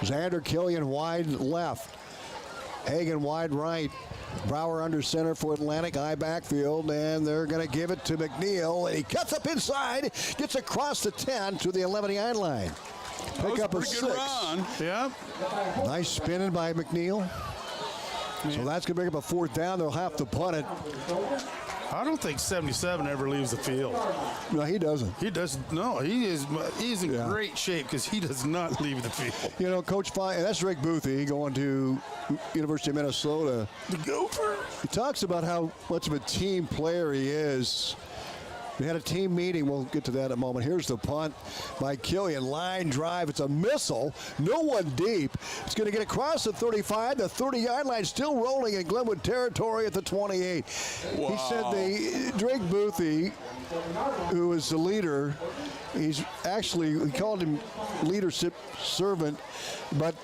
Xander Killian wide left. Hagan wide right. Brower under center for Atlantic, high backfield, and they're going to give it to McNeil. And he cuts up inside, gets across the 10 to the 11-yard line. Pick up a 6. Good run. Yeah. Nice spinning by McNeil. So that's going to bring up a 4th down. They'll have to punt it. I don't think 77 ever leaves the field. No, he doesn't. He does. No, he's in great shape because he does not leave the field. You know, Coach Fine, that's Rick Boothie going to University of Minnesota. The Gopher. He talks about how much of a team player he is. We had a team meeting. We'll get to that in a moment. Here's the punt by Killian. Line drive. It's a missile. No one deep. It's going to get across the 35. The 30-yard line still rolling in Glenwood territory at the 28. Wow. He said Drake Boothie, who is the leader, he called him leadership servant, but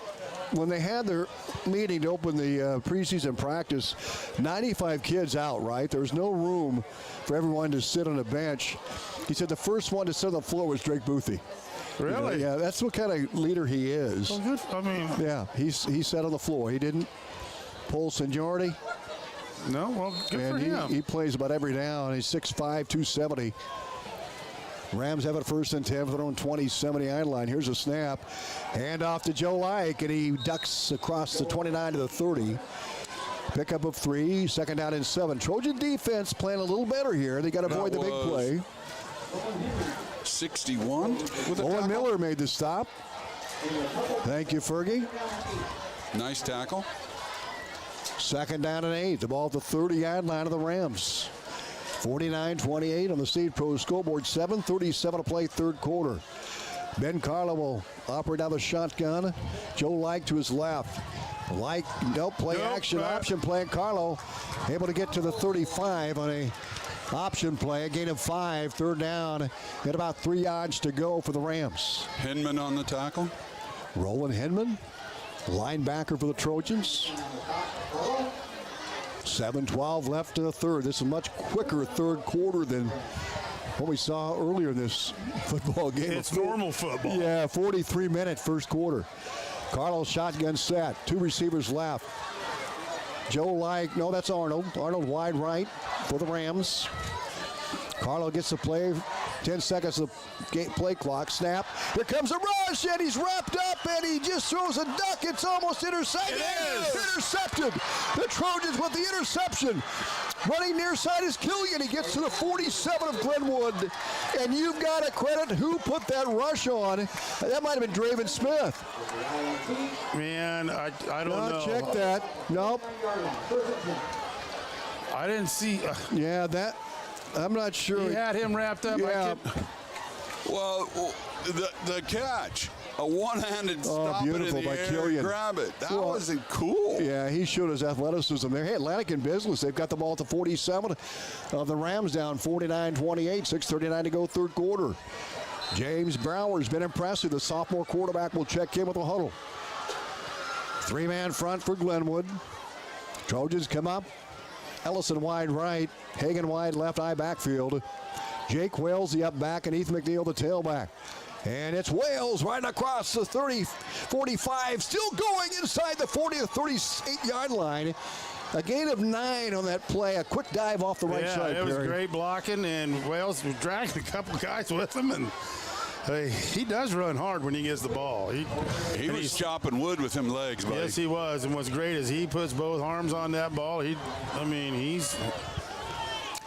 when they had their meeting to open the preseason practice, 95 kids out, right? There was no room for everyone to sit on a bench. He said the first one to sit on the floor was Drake Boothie. Really? Yeah, that's what kind of leader he is. Well, good. I mean, yeah, he sat on the floor. He didn't pull seniority. No, well, good for him. He plays about every down. He's 6'5", 270. Rams have it 1st and 10 for their own 20-70-yard line. Here's a snap. Hand off to Joe Ike, and he ducks across the 29 to the 30. Pickup of 3, 2nd down and 7. Trojan defense playing a little better here. They got to avoid the big play. 61 with Owen Miller made the stop. Thank you, Fergie. Nice tackle. 2nd down and 8. The ball at the 30-yard line of the Rams. 49-28 on the Seed Pro scoreboard. 7:37 to play, third quarter. Ben Carlo will operate out the shotgun. Joe Like to his left. Like, action, option play. Carlo able to get to the 35 on a option play. A gain of 5, 3rd down. At about 3 yards to go for the Rams. Hinman on the tackle. Roland Hinman, linebacker for the Trojans. 7:12 left in the third. This is a much quicker third quarter than what we saw earlier in this football game. It's normal football. Yeah, 43-minute first quarter. Carlos shotgun set. 2 receivers left. Joe Like, no, that's Arnold. Arnold wide right for the Rams. Carlo gets the play. 10 seconds of play clock. Snap. Here comes a rush, and he's wrapped up, and he just throws a duck. It's almost intercepted. It is intercepted. The Trojans with the interception. Running near side is Killian. He gets to the 47 of Glenwood, and you've got to credit who put that rush on. That might have been Draven Smith. Man, I don't know. Check that. Nope. I didn't see. Yeah, that. I'm not sure. He had him wrapped up. Yeah. Well, the catch. A one-handed stop it in the air, Killian. Grab it. That wasn't cool. Yeah, he showed his athleticism there. Hey, Atlantic in business. They've got the ball at the 47 of the Rams down 49-28. 6:39 to go, third quarter. James Brower's been impressive. The sophomore quarterback will check in with the huddle. 3-man front for Glenwood. Trojans come up. Ellison wide right. Hagan wide left, eye backfield. Jake Wales the up back, and Ethan McNeil the tailback. And it's Wales right across the 30-45, still going inside the 40 to 38-yard line. A gain of 9 on that play. A quick dive off the right side. Yeah, it was great blocking, and Wales was dragging a couple guys with him, and he does run hard when he gets the ball. He was chopping wood with them legs, buddy. Yes, he was. And what's great is he puts both arms on that ball.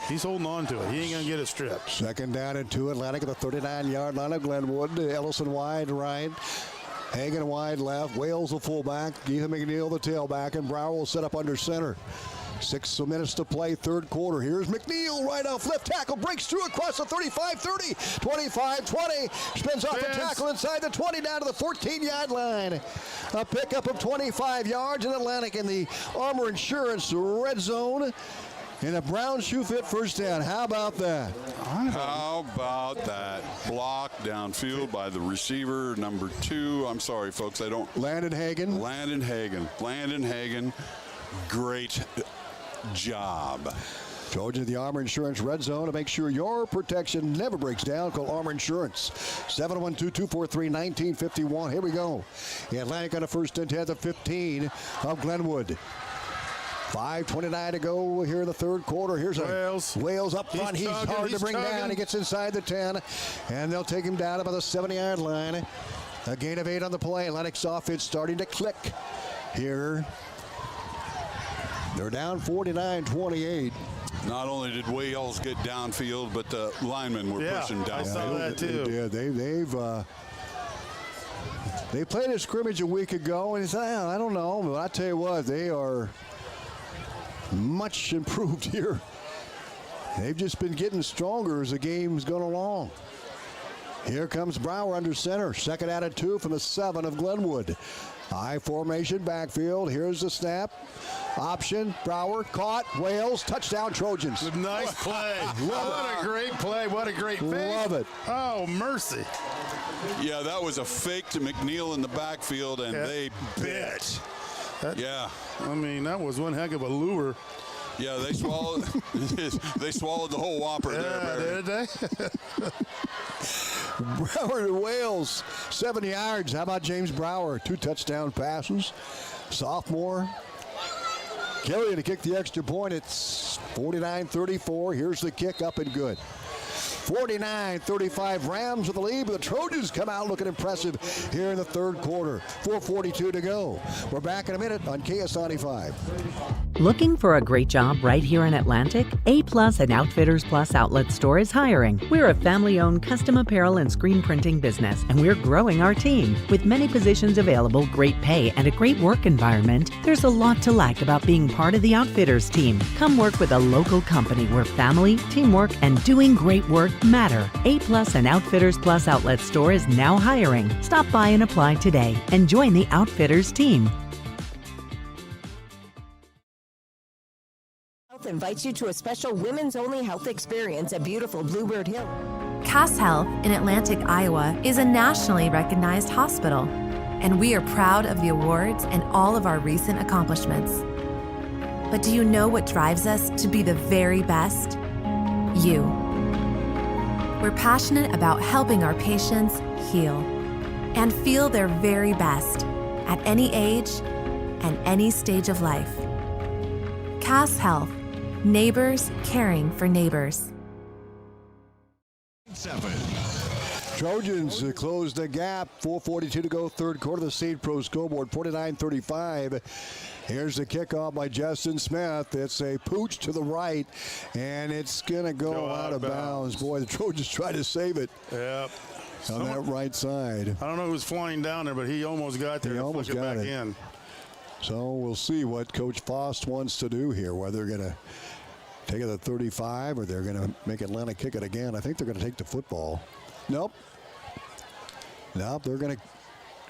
He's holding on to it. He ain't going to get it stripped. 2nd down and 2. Atlantic at the 39-yard line of Glenwood. Ellison wide right. Hagen wide left. Wales the fullback. Ethan McNeil the tailback. And Brower will set up under center. 6 minutes to play, third quarter. Here's McNeil right off left tackle. Breaks through across the 35-30. 25-20. Spins off the tackle inside the 20 down to the 14-yard line. A pickup of 25 yards in Atlantic in the Armor Insurance red zone. And a brown shoe fit first down. How about that? How about that? Block downfield by the receiver, number 2. I'm sorry, folks. I don't. Landon Hagen. Landon Hagen. Great job. Trojans the Armor Insurance red zone to make sure your protection never breaks down. Call Armor Insurance. 712-243-1951. Here we go. The Atlantic on a first and 10 at the 15 of Glenwood. 5:29 to go here in the third quarter. Here's Wales up front. He's hard to bring down. He gets inside the 10, and they'll take him down about the 7-yard line. A gain of 8 on the play. Atlantic's offense starting to click here. They're down 49-28. Not only did Wales get downfield, but the linemen were pushing down. I saw that too. They played a scrimmage a week ago, and I don't know, but I tell you what, they are much improved here. They've just been getting stronger as the game's gone along. Here comes Brower under center. Second out of 2 from the 7 of Glenwood. High formation backfield. Here's the snap. Option. Brower caught. Wales. Touchdown Trojans. Nice play. What a great play. What a great fake. Love it. Oh, mercy. Yeah, that was a fake to McNeil in the backfield, and they bit. I mean, that was one heck of a lure. Yeah, they swallowed. They swallowed the whole whopper there. Did they? Brower to Wales, 7 yards. How about James Brower? 2 touchdown passes. Sophomore. Carrying to kick the extra point. It's 49-34. Here's the kick up and good. 49-35 Rams with the lead, but the Trojans come out looking impressive here in the third quarter. 4:42 to go. We're back in a minute on KS95. Looking for a great job right here in Atlantic? A Plus and Outfitters Plus Outlet Store is hiring. We're a family-owned custom apparel and screen printing business, and we're growing our team. With many positions available, great pay, and a great work environment, there's a lot to like about being part of the Outfitters team. Come work with a local company where family, teamwork, and doing great work matter. A Plus and Outfitters Plus Outlet Store is now hiring. Stop by and apply today and join the Outfitters team. Invites you to a special women's-only health experience at beautiful Bluebird Hill. Cass Health in Atlantic, Iowa is a nationally recognized hospital, and we are proud of the awards and all of our recent accomplishments. But do you know what drives us to be the very best? You. We're passionate about helping our patients heal and feel their very best at any age and any stage of life. Cass Health. Neighbors caring for neighbors. 7. Trojans close the gap. 4:42 to go, third quarter. The State Pro scoreboard, 49-35. Here's the kickoff by Justin Smith. It's a pooch to the right, and it's going to go out of bounds. Boy, the Trojans try to save it. Yep. On that right side. I don't know who was flying down there, but he almost got there. He almost got it. In. So we'll see what Coach Fost wants to do here, whether they're going to take it at 35 or they're going to make Atlanta kick it again. I think they're going to take the football. Nope, they're going to,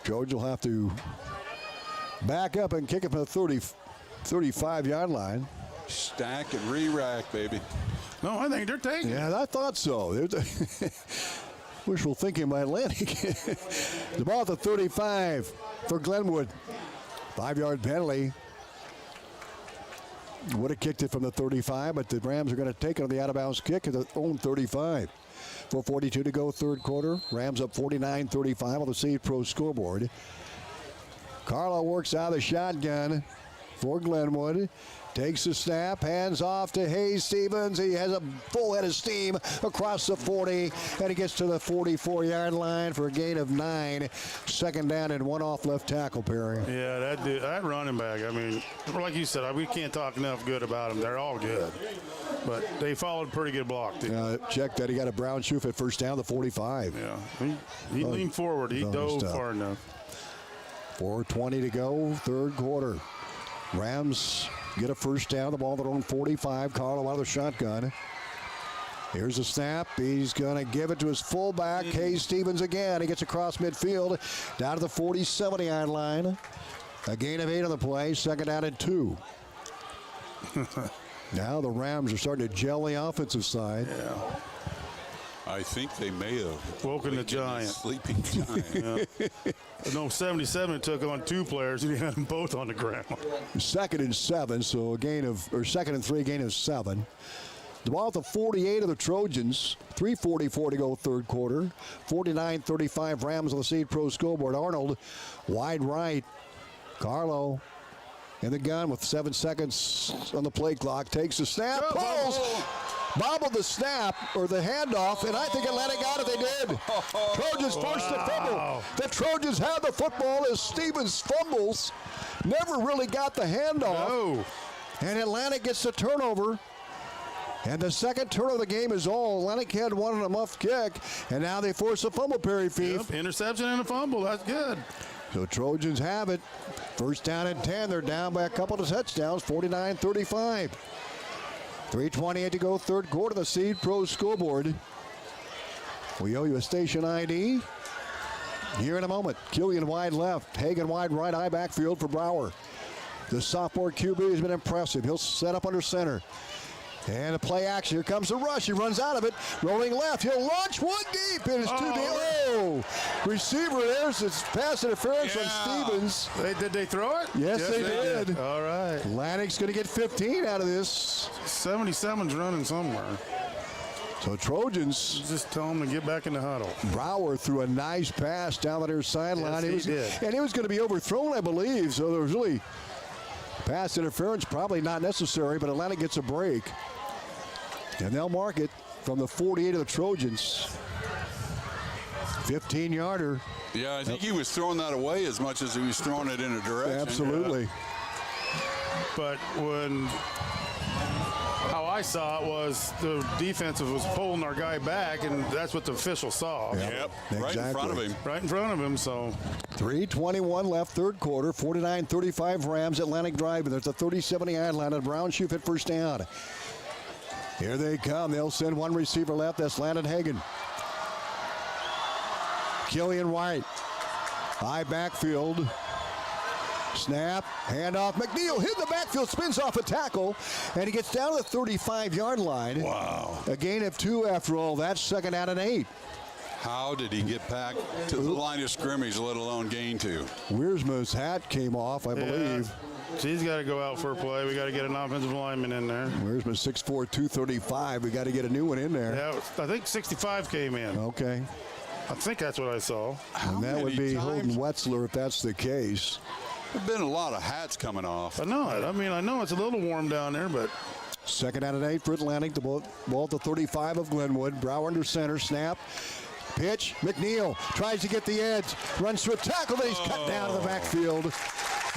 George will have to back up and kick it from the 35-yard line. Stack and re-rack, baby. No, I think they're taking it. Yeah, I thought so. Wishful thinking by Atlantic. The ball at the 35 for Glenwood. 5-yard penalty. Would have kicked it from the 35, but the Rams are going to take it on the out-of-bounds kick at their own 35. 4:42 to go, third quarter. Rams up 49-35 on the State Pro scoreboard. Carlo works out of the shotgun for Glenwood. Takes the snap, hands off to Hayes Stevens. He has a full head of steam across the 40, and he gets to the 44-yard line for a gain of 9. Second down and 1 off left tackle, Perry. Yeah, that running back, I mean, like you said, we can't talk enough good about them. They're all good. But they followed pretty good block, too. Check that. He got a brown shoe at first down, the 45. Yeah, he leaned forward. He dove far enough. 4:20 to go, third quarter. Rams get a first down, the ball at their own 45. Carlo out of the shotgun. Here's a snap. He's going to give it to his fullback, Hayes Stevens again. He gets across midfield, down to the 40-70-yard line. A gain of 8 on the play, second down and 2. Now the Rams are starting to gel the offensive side. Yeah. I think they may have woken the giant. Sleeping giant. Yeah. No, 77 took on 2 players, and he had them both on the ground. Second and 7, so a gain of, or second and 3, gain of 7. The ball at the 48 of the Trojans. 3:44 to go, third quarter. 49-35 Rams on the Seed Pro scoreboard. Arnold, wide right. Carlo in the gun with 7 seconds on the play clock. Takes the snap, pulls, bobbled the snap or the handoff, and I think Atlanta got it. They did. Trojans forced the fumble. The Trojans had the football as Stevens fumbles. Never really got the handoff. No. And Atlanta gets the turnover. And the second turn of the game is all. Atlantic had one on a muff kick, and now they force a fumble, Perry Fief. Yep, interception and a fumble. That's good. So Trojans have it. First down and 10. They're down by a couple of touchdowns, 49-35. 3:28 to go, third quarter. The Seed Pro scoreboard. We owe you a station ID. Here in a moment. Killian wide left. Hagan wide right. Eye backfield for Brower. The sophomore QB has been impressive. He'll set up under center. And a play action. Here comes the rush. He runs out of it. Rolling left. He'll launch one deep. It is too deep. Oh! Receiver, there's his pass interference on Stevens. Did they throw it? Yes, they did. All right. Atlantic's going to get 15 out of this. 77's running somewhere. So Trojans. Just tell them to get back in the huddle. Brower threw a nice pass down the near sideline. Yes, he did. And it was going to be overthrown, I believe. So there was really pass interference, probably not necessary, but Atlanta gets a break. And they'll mark it from the 48 of the Trojans. 15-yarder. Yeah, I think he was throwing that away as much as he was throwing it in a direction. Absolutely. But how I saw it was the defensive was pulling our guy back, and that's what the official saw. Yep. Right in front of him. Right in front of him, so. 3:21 left, third quarter. 49-35 Rams. Atlantic driving. There's a 30-70-yard line. And Brown shoot at first down. Here they come. They'll send one receiver left. That's Landon Hagan. Killian White. High backfield. Snap. Handoff. McNeil hit the backfield. Spins off a tackle. And he gets down to the 35-yard line. Wow. A gain of 2 after all. That's second down and 8. How did he get back to the line of scrimmage, let alone gain 2? Wiersma's hat came off, I believe. He's got to go out for a play. We got to get an offensive lineman in there. Wiersma 6'4", 235. We got to get a new one in there. Yeah, I think 65 came in. Okay. I think that's what I saw. And that would be Holden Wetzler if that's the case. There've been a lot of hats coming off. I know it. I mean, I know it's a little warm down there, but. Second down and 8 for Atlantic. The ball at the 35 of Glenwood. Brower under center. Snap. Pitch. McNeil tries to get the edge. Runs through a tackle, then he's cut down to the backfield.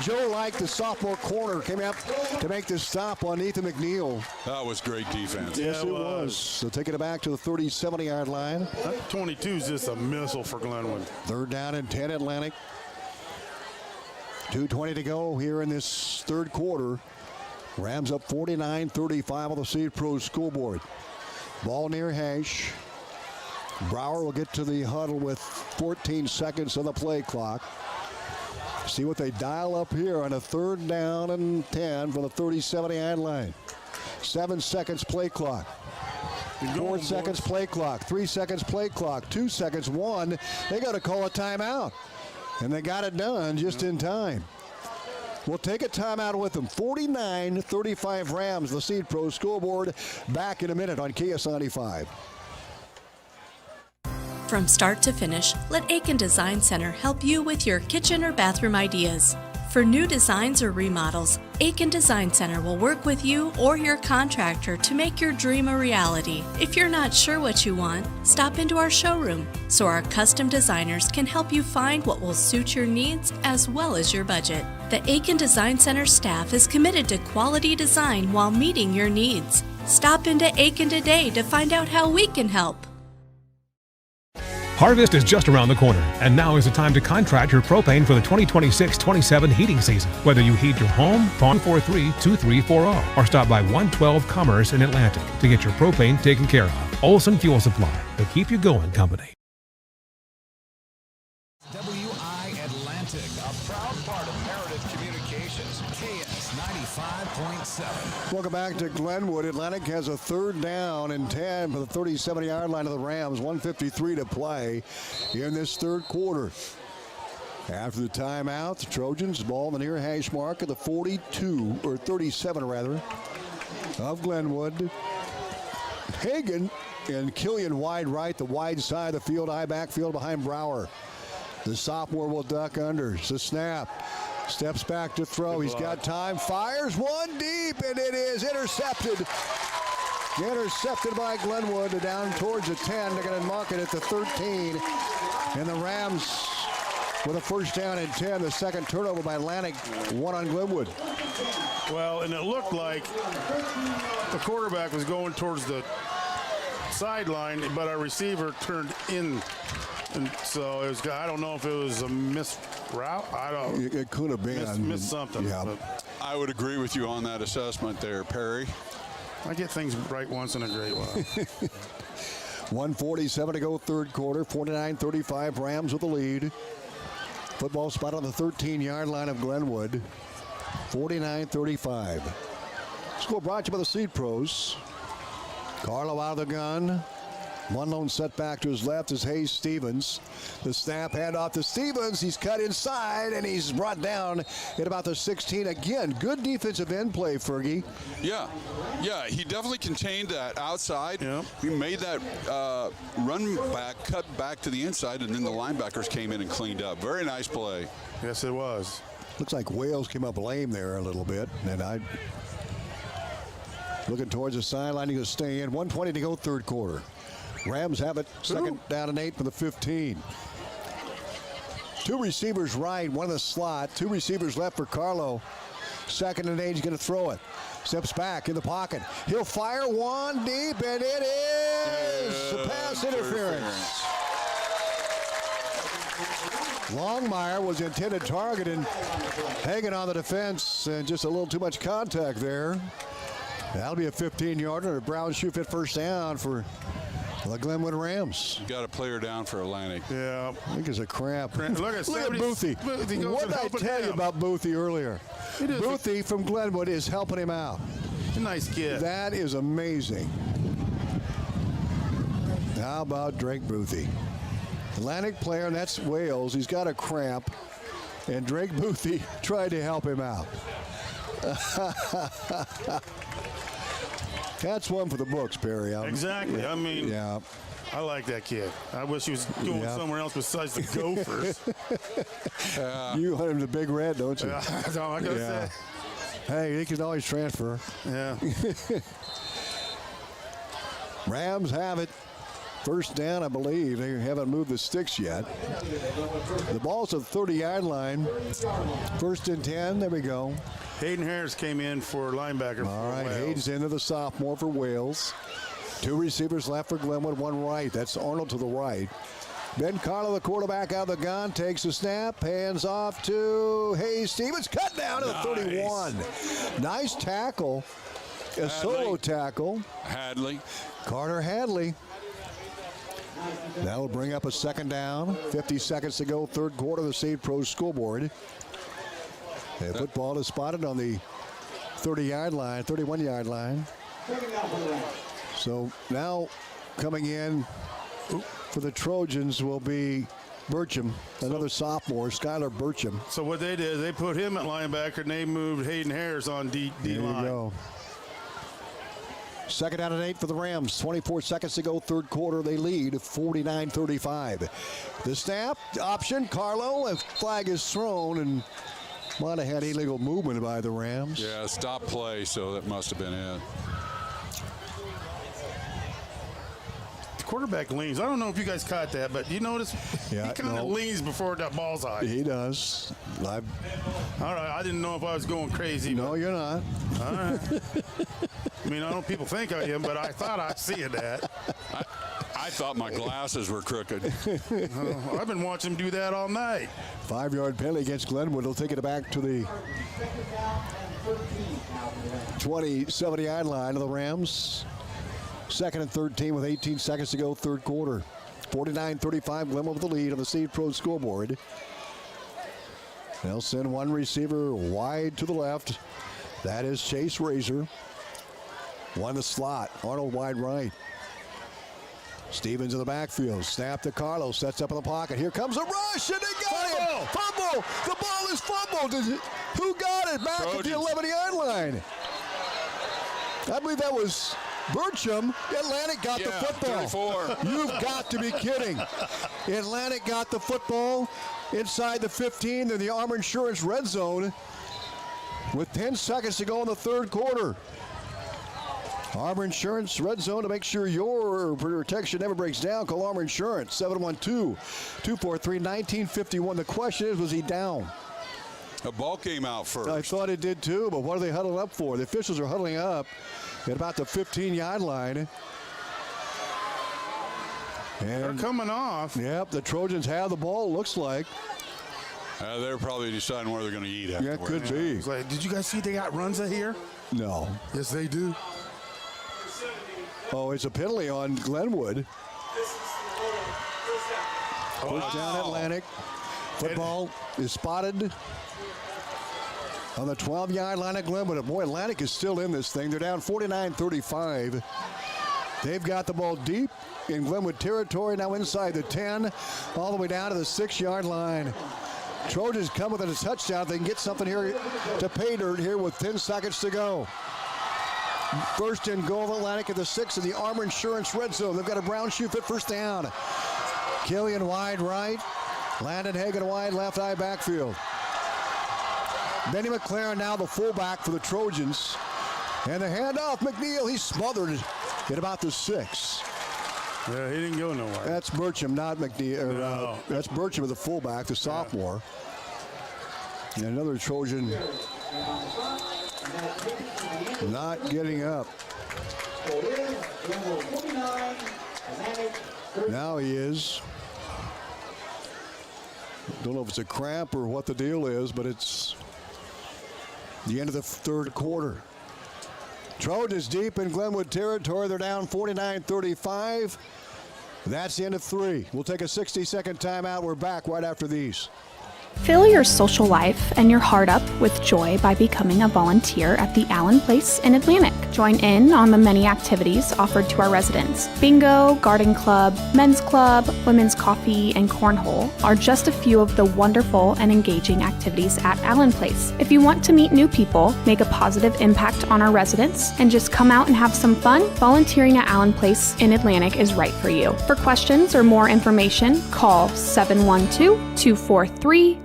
Joe Like, the sophomore corner, came out to make the stop on Ethan McNeil. That was great defense. Yes, it was. So taking it back to the 30-70-yard line. That 22 is just a missile for Glenwood. Third down and 10 Atlantic. 2:20 to go here in this third quarter. Rams up 49-35 on the Seed Pro scoreboard. Ball near hash. Brower will get to the huddle with 14 seconds on the play clock. See what they dial up here on a third down and 10 from the 30-70-yard line. 7 seconds play clock. 4 seconds play clock. 3 seconds play clock. 2 seconds. 1. They got to call a timeout. And they got it done just in time. We'll take a timeout with them. 49-35 Rams, the Seed Pro scoreboard. Back in a minute on KS95. From start to finish, let Aiken Design Center help you with your kitchen or bathroom ideas. For new designs or remodels, Aiken Design Center will work with you or your contractor to make your dream a reality. If you're not sure what you want, stop into our showroom so our custom designers can help you find what will suit your needs as well as your budget. The Aiken Design Center staff is committed to quality design while meeting your needs. Stop into Aiken today to find out how we can help. Harvest is just around the corner, and now is the time to contract your propane for the 2026-27 heating season. Whether you heat your home, farm 43-2340, or stop by 112 Commerce in Atlantic to get your propane taken care of. Olson Fuel Supply, the keep you going company. WI Atlantic, a proud part of Heritage Communications, KS 95.7. Welcome back to Glenwood. Atlantic has a 3rd down and 10 for the 37-yard line of the Rams. 1:53 to play in this 3rd quarter. After the timeout, the Trojans ball the near hash mark at the 42, or 37 rather, of Glenwood. Hagan and Killian wide right, the wide side of the field, high backfield behind Brower. The sophomore will duck under. It's a snap. Steps back to throw. He's got time. Fires one deep, and it is intercepted. Intercepted by Glenwood down towards the 10. They're going to mark it at the 13. And the Rams with a 1st down and 10. The second turnover by Atlantic. 1 on Glenwood. Well, and it looked like the quarterback was going towards the sideline, but our receiver turned in. And so it was, I don't know if it was a missed route. I don't. It could have been. Missed something. Yeah. I would agree with you on that assessment there, Perry. I get things right once in a great while. 1:47 to go, 3rd quarter. 49-35. Rams with the lead. Football spot on the 13-yard line of Glenwood. 49-35. Score brought to you by the Seed Pros. Carlo out of the gun. One lone setback to his left is Hayes Stevens. The snap handoff to Stevens. He's cut inside, and he's brought down at about the 16. Again, good defensive end play, Fergie. Yeah, he definitely contained that outside. Yep. He made that run back, cut back to the inside, and then the linebackers came in and cleaned up. Very nice play. Yes, it was. Looks like Wales came up lame there a little bit, and looking towards the sideline. He's going to stay in. 1:20 to go, 3rd quarter. Rams have it, 2nd down and 8 for the 15. 2 receivers right, 1 in the slot. 2 receivers left for Carlo. 2nd and 8, he's going to throw it. Steps back in the pocket. He'll fire one deep, and it is a pass interference. Longmire was the intended target, and Hagan on the defense, and just a little too much contact there. That'll be a 15-yarder, a Brown shoe fit 1st down for the Glenwood Rams. You got a player down for Atlantic. Yeah. I think it's a cramp. Look at Boothie. What did I tell you about Boothie earlier? Boothie from Glenwood is helping him out. A nice kid. That is amazing. How about Drake Boothie? Atlantic player, and that's Wales. He's got a cramp, and Drake Boothie tried to help him out. That's one for the books, Perry. Exactly. I mean, yeah. I like that kid. I wish he was going somewhere else besides the Gophers. You want him to Big Red, don't you? That's all I got to say. Hey, he can always transfer. Yeah. Rams have it. 1st down, I believe. They haven't moved the sticks yet. The ball's at the 30-yard line. 1st and 10. There we go. Hayden Harris came in for linebacker. All right, Hayden's into the sophomore for Wales. 2 receivers left for Glenwood, 1 right. That's Arnold to the right. Ben Carlo, the quarterback, out of the gun, takes the snap, hands off to Hayes Stevens, cut down to the 31. Nice tackle, a solo tackle. Carter Hadley. That'll bring up a 2nd down. 50 seconds to go, 3rd quarter, the Seed Pros scoreboard. The football is spotted on the 30-yard line, 31-yard line. So now coming in for the Trojans will be Burcham, another sophomore, Skylar Burcham. So what they did, they put him at linebacker, and they moved Hayden Harris on D line. There you go. 2nd down and 8 for the Rams. 24 seconds to go, 3rd quarter. They lead 49-35. The snap, option, Carlo, a flag is thrown, and might have had illegal movement by the Rams. Yeah, stop play, so that must have been it. The quarterback leans. I don't know if you guys caught that, but you notice he kind of leans before that ball's eye. He does. All right, I didn't know if I was going crazy. No, you're not. All right. I mean, I don't know if people think I am, but I thought I see that. I thought my glasses were crooked. I've been watching him do that all night. 5-yard penalty against Glenwood. They'll take it back to the 27-yard line of the Rams. 2nd and 13 with 18 seconds to go, third quarter. 49-35, Glenwood with the lead on the State Pro scoreboard. They'll send one receiver wide to the left. That is Chase Razor. One to slot. Arnold wide right. Stevens in the backfield. Snap to Carlos. Sets up in the pocket. Here comes a rush, and they got him. Fumble. The ball is fumbled. Who got it? Back at the 11-yard line. I believe that was Burcham. Atlantic got the football. 34. You've got to be kidding. Atlantic got the football inside the 15 in the Armor Insurance red zone with 10 seconds to go in the third quarter. Armor Insurance red zone to make sure your protection never breaks down. Call Armor Insurance, 712-243-1951. The question is, was he down? The ball came out first. I thought it did too, but what are they huddling up for? The officials are huddling up at about the 15-yard line. And they're coming off. Yep, the Trojans have the ball, looks like. They're probably deciding where they're going to eat afterwards. Yeah, could be. It's like, did you guys see they got Runza here? No. Yes, they do. Oh, it's a penalty on Glenwood. Push down Atlantic. Football is spotted on the 12-yard line of Glenwood. Boy, Atlantic is still in this thing. They're down 49-35. They've got the ball deep in Glenwood territory, now inside the 10, all the way down to the 6-yard line. Trojans come with a touchdown. If they can get something here to pay dirt here with 10 seconds to go. First and goal, Atlantic at the 6 of the Armor Insurance red zone. They've got a brown shoe fit first down. Killian wide right. Landon Hagan wide left eye backfield. Benny McLaren now the fullback for the Trojans. And the handoff, McNeil, he's smothered at about the 6. Yeah, he didn't go nowhere. That's Burcham, not McNeil. No. That's Burcham with the fullback, the sophomore. And another Trojan not getting up. Now he is. Don't know if it's a cramp or what the deal is, but it's the end of the third quarter. Trojans deep in Glenwood territory. They're down 49-35. That's the end of 3. We'll take a 60-second timeout. We're back right after these. Fill your social life and your heart up with joy by becoming a volunteer at the Allen Place in Atlantic. Join in on the many activities offered to our residents. Bingo, garden club, men's club, women's coffee, and cornhole are just a few of the wonderful and engaging activities at Allen Place. If you want to meet new people, make a positive impact on our residents, and just come out and have some fun, volunteering at Allen Place in Atlantic is right for you. For questions or more information, call 712-243-3820.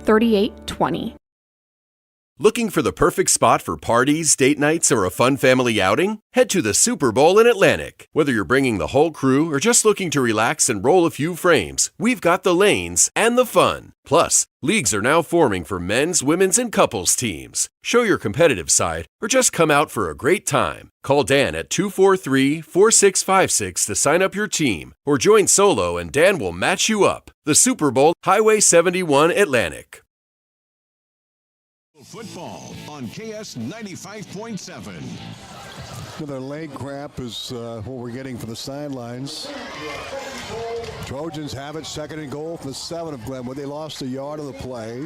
Looking for the perfect spot for parties, date nights, or a fun family outing? Head to the Super Bowl in Atlantic. Whether you're bringing the whole crew or just looking to relax and roll a few frames, we've got the lanes and the fun. Plus, leagues are now forming for men's, women's, and couples teams. Show your competitive side or just come out for a great time. Call Dan at 243-4656 to sign up your team or join solo and Dan will match you up. The Super Bowl, Highway 71 Atlantic. Football on KS 95.7. Another leg cramp is what we're getting from the sidelines. Trojans have it, 2nd and goal from the 7 of Glenwood. They lost a yard of the play.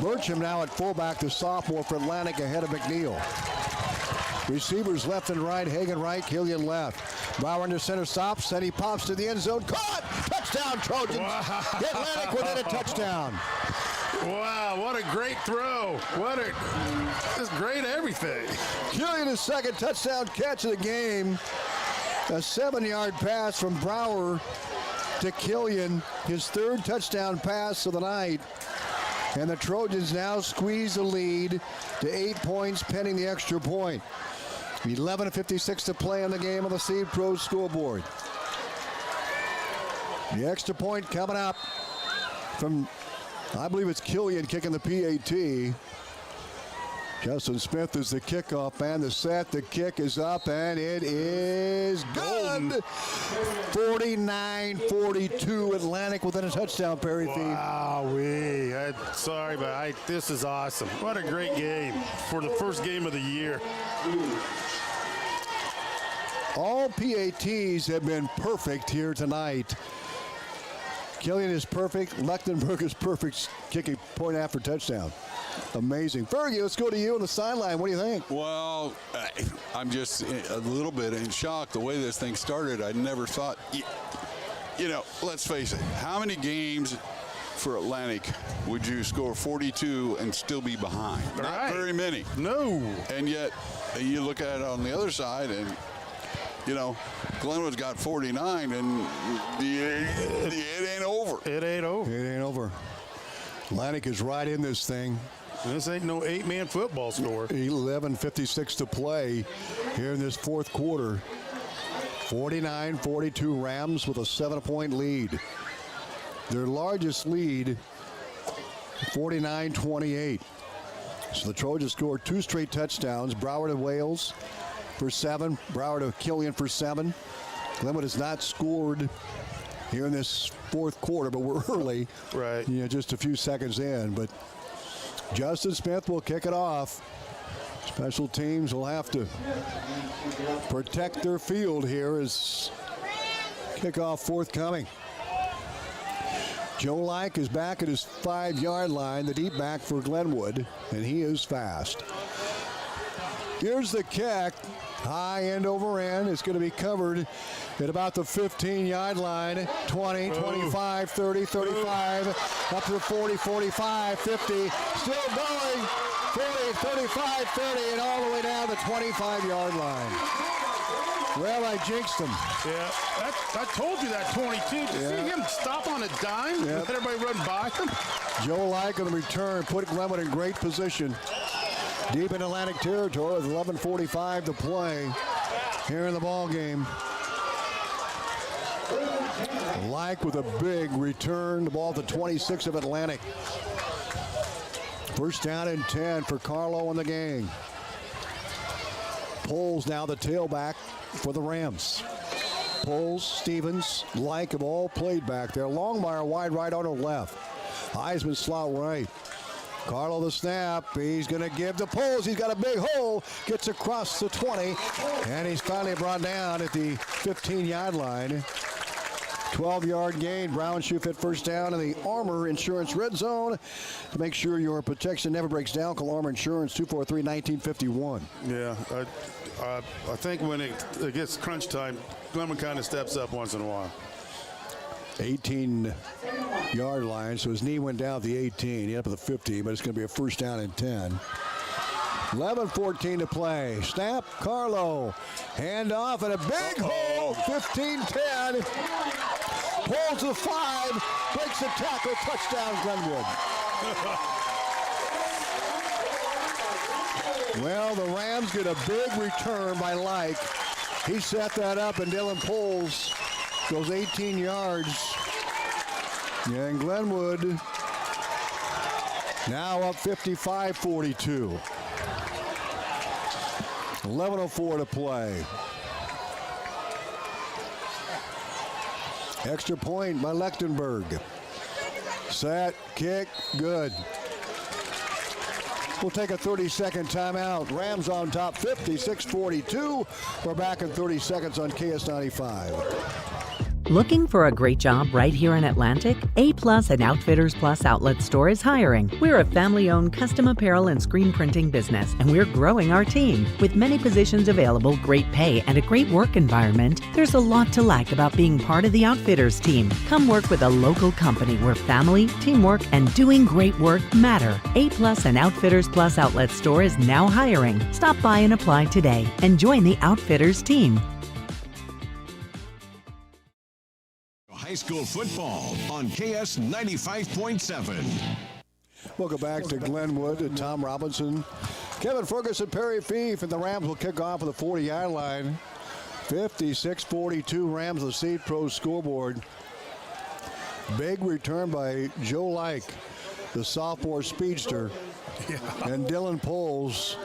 Burcham now at fullback, the sophomore for Atlantic ahead of McNeil. Receivers left and right, Hagan right, Killian left. Bauer into center, stops, then he pops to the end zone. Caught! Touchdown, Trojans! Wow. Atlantic within a touchdown. Wow, what a great throw. That's great everything. Killian, his 2nd touchdown catch of the game. A 7-yard pass from Brower to Killian, his 3rd touchdown pass of the night. And the Trojans now squeeze the lead to 8 points pending the extra point. 11:56 to play in the game on the Seed Pro scoreboard. The extra point coming up from, I believe it's Killian kicking the PAT. Justin Smith is the kickoff man. The set, the kick is up, and it is good. 49-42 Atlantic within a touchdown, Perry Fief. Wow-wee. Sorry, but this is awesome. What a great game for the first game of the year. All PATs have been perfect here tonight. Killian is perfect. Lechtenberg is perfect, kicking point after touchdown. Amazing. Fergie, let's go to you on the sideline. What do you think? Well, I'm just a little bit in shock the way this thing started. I never thought, you know, let's face it, how many games for Atlantic would you score 42 and still be behind? Not very many. No. And yet, you look at it on the other side, and you know, Glenwood's got 49, and it ain't over. It ain't over. It ain't over. Atlantic is right in this thing. This ain't no 8-man football score. 11:56 to play here in this fourth quarter. 49-42 Rams with a 7-point lead. Their largest lead, 49-28. So the Trojans scored 2 straight touchdowns. Broward to Wales for 7. Broward to Killian for 7. Glenwood has not scored here in this fourth quarter, but we're early. Right. You know, just a few seconds in. But Justin Smith will kick it off. Special teams will have to protect their field here as kickoff forthcoming. Joe Like is back at his 5-yard line, the deep back for Glenwood, and he is fast. Here's the kick. High end over end. It's going to be covered at about the 15-yard line. 20, 25, 30, 35, up to 40, 45, 50. Still going. 40, 35, 30, and all the way down the 25-yard line. Well, I jinxed him. Yeah, I told you that 22. Did you see him stop on a dime? Let everybody run by him? Joe Like on the return put Glenwood in great position. Deep in Atlantic territory with 11:45 to play here in the ball game. Like with a big return, the ball at the 26 of Atlantic. First down and 10 for Carlo and the gang. Poles now the tailback for the Rams. Poles, Stevens, Like have all played back there. Longmire wide right on the left. Heisman slot right. Carlo the snap. He's going to give the Poles. He's got a big hole. Gets across the 20. And he's finally brought down at the 15-yard line. 12-yard gain. Brown shoe fit first down in the Armor Insurance red zone. To make sure your protection never breaks down, call Armor Insurance 243-1951. Yeah, I think when it gets crunch time, Glenwood kind of steps up once in a while. 18-yard line, so his knee went down at the 18. He up at the 50, but it's going to be a first down and 10. 11:14 to play. Snap, Carlo. Hand off and a big hole. 15-10. Pulls to the 5. Breaks the tackle. Touchdown, Glenwood. Well, the Rams get a big return by Like. He set that up, and Dylan Poles goes 18 yards. Yeah, and Glenwood now up 55-42. 11:04 to play. Extra point by Lechtenberg. Set, kick, good. We'll take a 30-second timeout. Rams on top, 56-42. We're back in 30 seconds on KS95. Looking for a great job right here in Atlantic? A Plus and Outfitters Plus Outlet Store is hiring. We're a family-owned custom apparel and screen printing business, and we're growing our team. With many positions available, great pay, and a great work environment, there's a lot to like about being part of the Outfitters team. Come work with a local company where family, teamwork, and doing great work matter. A Plus and Outfitters Plus Outlet Store is now hiring. Stop by and apply today and join the Outfitters team. High school football on KS 95.7. Welcome back to Glenwood. Tom Robinson, Kevin Ferguson, Perry Fief, and the Rams will kick off at the 40-yard line. 56-42 Rams, the Seed Pro scoreboard. Big return by Joe Like, the sophomore speedster. Yeah. And Dylan Poles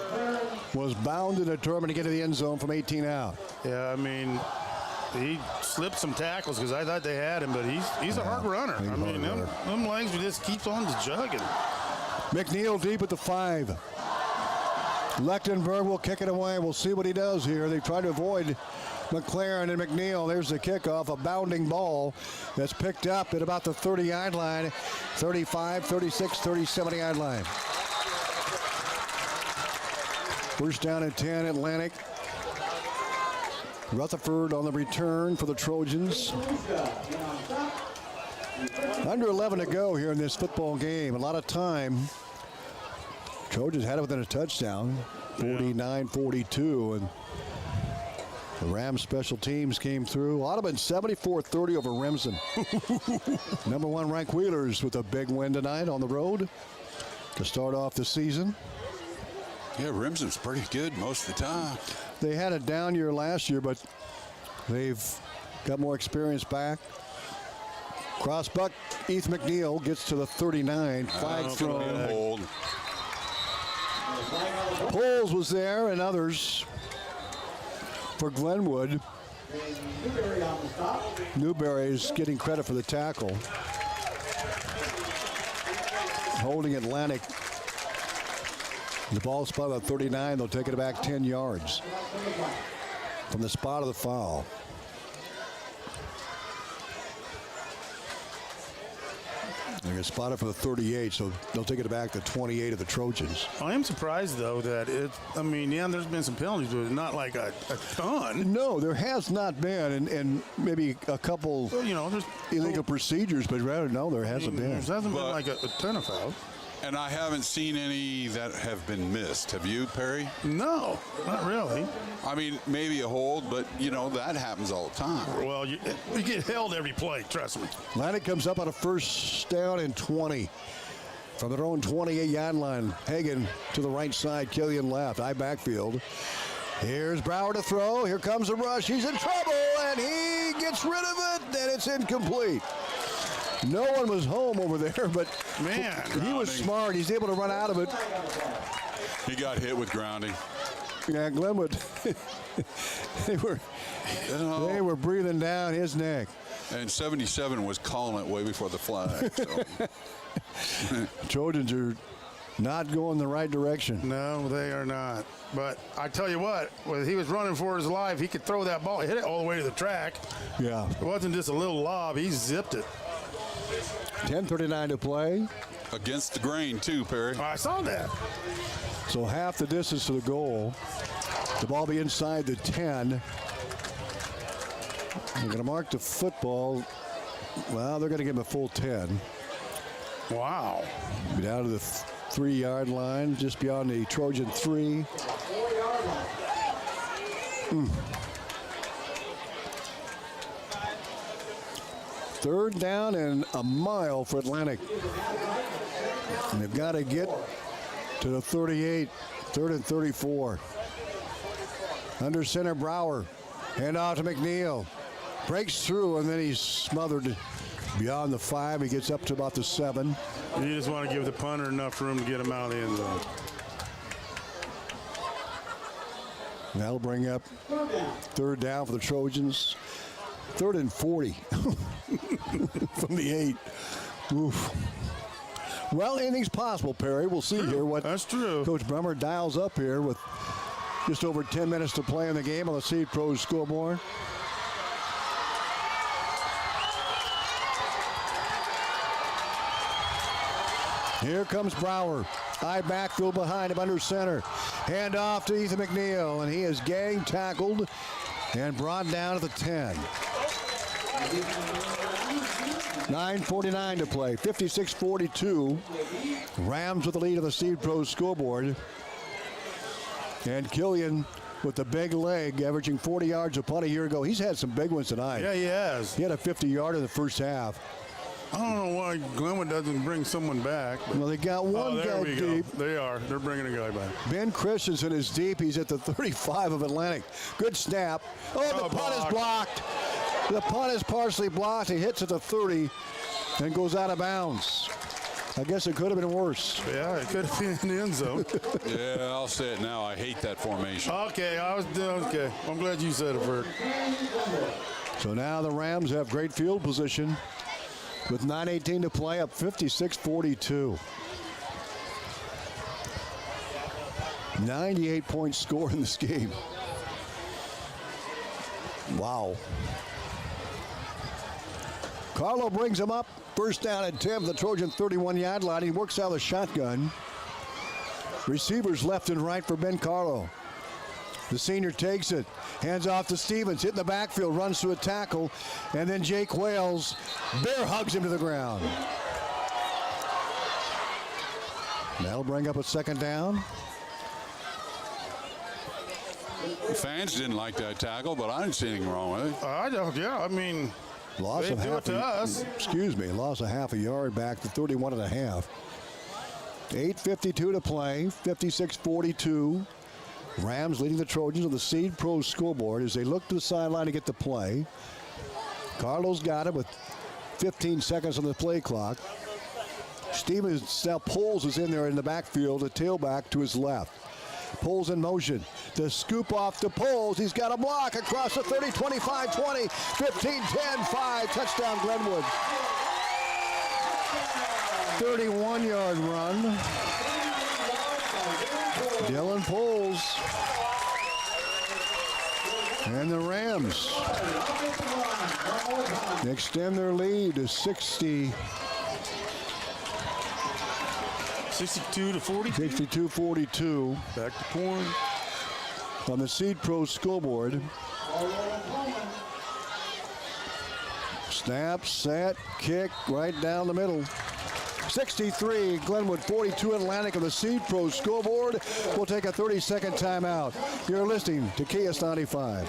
was bound and determined to get to the end zone from 18 out. Yeah, I mean, he slipped some tackles because I thought they had him, but he's a hard runner. I mean, them legs just keeps on just jugging. McNeil deep at the 5. Lechtenberg will kick it away. We'll see what he does here. They try to avoid McLaren and McNeil. There's the kickoff, a bounding ball that's picked up at about the 30-yard line, 35, 36, 37-yard line. First down at 10, Atlantic. Rutherford on the return for the Trojans. Under 11 to go here in this football game. A lot of time. Trojans had it within a touchdown, 49-42, and the Rams special teams came through. Ottoman 74-30 over Remsen. Number 1 ranked Wheelers with a big win tonight on the road to start off the season. Yeah, Remsen's pretty good most of the time. They had a down year last year, but they've got more experience back. Crossbuck, Heath McNeil gets to the 39. Flag thrown. Poles was there and others for Glenwood. Newberry's getting credit for the tackle. Holding Atlantic. The ball spot at 39. They'll take it back 10 yards from the spot of the foul. They're going to spot it for the 38, so they'll take it back to 28 of the Trojans. I am surprised, though, that there's been some penalties, but not like a ton. No, there has not been, and maybe a couple there's illegal procedures, but rather, no, there hasn't been. There hasn't been like a ton of fouls. And I haven't seen any that have been missed. Have you, Perry? No, not really. I mean, maybe a hold, but, that happens all the time. Well, you get held every play, trust me. Atlantic comes up on a first down and 20. From their own 28-yard line, Hagan to the right side, Killian left, high backfield. Here's Brower to throw. Here comes the rush. He's in trouble, and he gets rid of it, and it's incomplete. No one was home over there, but man, he was smart. He's able to run out of it. He got hit with grounding. Yeah, Glenwood, they were breathing down his neck. And 77 was calling it way before the flag. So. Trojans are not going the right direction. No, they are not. But I tell you what, when he was running for his life, he could throw that ball, hit it all the way to the track. Yeah. It wasn't just a little lob. He zipped it. 10:39 to play. Against the grain, too, Perry. I saw that. So half the distance to the goal. The ball be inside the 10. They're going to mark the football. Well, they're going to give him a full 10. Wow. Be down to the 3-yard line, just beyond the Trojan 3. Third down and a mile for Atlantic. And they've got to get to the 38, 3rd and 34. Under center, Brower. Hand off to McNeil. Breaks through, and then he's smothered beyond the 5. He gets up to about the 7. You just want to give the punter enough room to get him out of the end zone. That'll bring up 3rd down for the Trojans. 3rd and 40 from the 8. Oof. Well, anything's possible, Perry. We'll see here what That's true. Coach Brummer dials up here with just over 10 minutes to play in the game on the Seed Pros scoreboard. Here comes Brower. High backfield behind him under center. Hand off to Ethan McNeil, and he is gang tackled and brought down to the 10. 9:49 to play. 56-42. Rams with the lead on the Seed Pros scoreboard. And Killian with the big leg, averaging 40 yards a punt a year ago. He's had some big ones tonight. Yeah, he has. He had a 50-yarder in the first half. I don't know why Glenwood doesn't bring someone back. Well, they got one guy deep. They are. They're bringing a guy back. Ben Christensen is deep. He's at the 35 of Atlantic. Good snap. Oh, the punt is blocked. The punt is partially blocked. He hits at the 30 and goes out of bounds. I guess it could have been worse. Yeah, it could have been in the end zone. Yeah, I'll say it now. I hate that formation. Okay, okay. I'm glad you said it, Bert. So now the Rams have great field position with 9:18 to play, up 56-42. 98-point score in this game. Wow. Carlo brings him up. First down at 10, the Trojan 31-yard line. He works out of the shotgun. Receivers left and right for Ben Carlo. The senior takes it, hands off to Stevens, hit in the backfield, runs through a tackle, and then Jake Wales bear hugs him to the ground. That'll bring up a second down. The fans didn't like that tackle, but I didn't see anything wrong with it. I don't, yeah, I mean, loss of half to us. Loss of half a yard back to 31.5. 8:52 to play, 56-42. Rams leading the Trojans on the Seed Pro scoreboard as they look to the sideline to get the play. Carlos got it with 15 seconds on the play clock. Stevens now Poles is in there in the backfield, a tailback to his left. Poles in motion. The scoop off to Poles. He's got a block across the 30, 25, 20, 15, 10, 5. Touchdown Glenwood. 31-yard run. Dylan Poles. And the Rams extend their lead to 60. 62-42. 62-42. Back to point. On the Seed Pro scoreboard. Snap, set, kick, right down the middle. 63, Glenwood, 42 Atlantic on the Seed Pro scoreboard. We'll take a 30-second timeout. You're listening to KS95.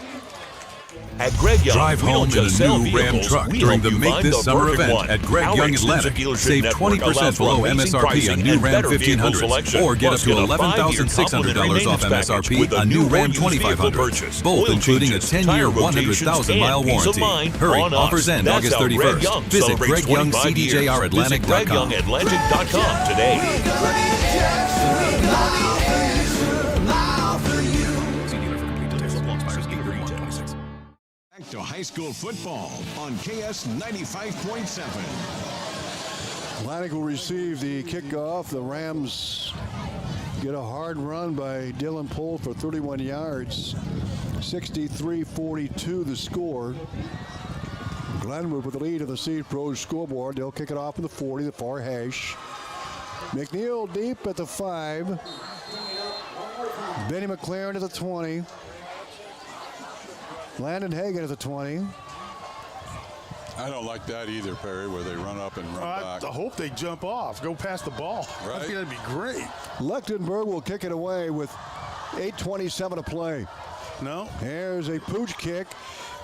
At Greg Young, drive home in a new Ram truck during the Make This Summer event at Greg Young Atlantic. Save 20% below MSRP on new Ram 1500s, or get up to $11,600 off MSRP on new Ram 2500s, both including a 10-year, 100,000-mile warranty. Hurry, offers end August 31st. Visit GregYoungCDJRAtlantic.com. today. Back to high school football on KS 95.7. Atlantic will receive the kickoff. The Rams get a hard run by Dylan Pohl for 31 yards. 63-42 the score. Glenwood with the lead of the Seed Pro scoreboard. They'll kick it off in the 40, the far hash. McNeil deep at the 5. Benny McLaren to the 20. Landon Hagan at the 20. I don't like that either, Perry, where they run up and run back. I hope they jump off, go past the ball. Right. I think that'd be great. Lechtenberg will kick it away with 8:27 to play. No. There's a pooch kick,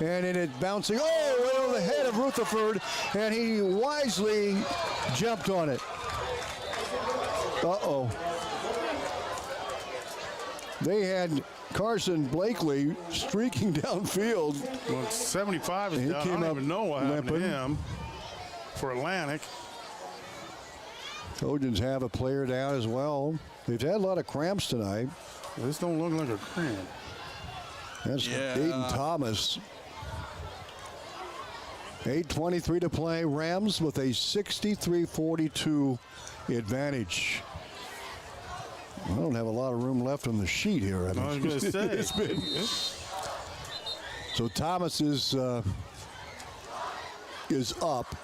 and it bouncing over the head of Rutherford, and he wisely jumped on it. Uh-oh. They had Carson Blakely streaking downfield. Well, 75 is down. I don't even know what happened to him for Atlantic. Trojans have a player down as well. They've had a lot of cramps tonight. This don't look like a cramp. That's Dayton Thomas. 8:23 to play. Rams with a 63-42 advantage. I don't have a lot of room left on the sheet here. I was going to say. So Thomas is up.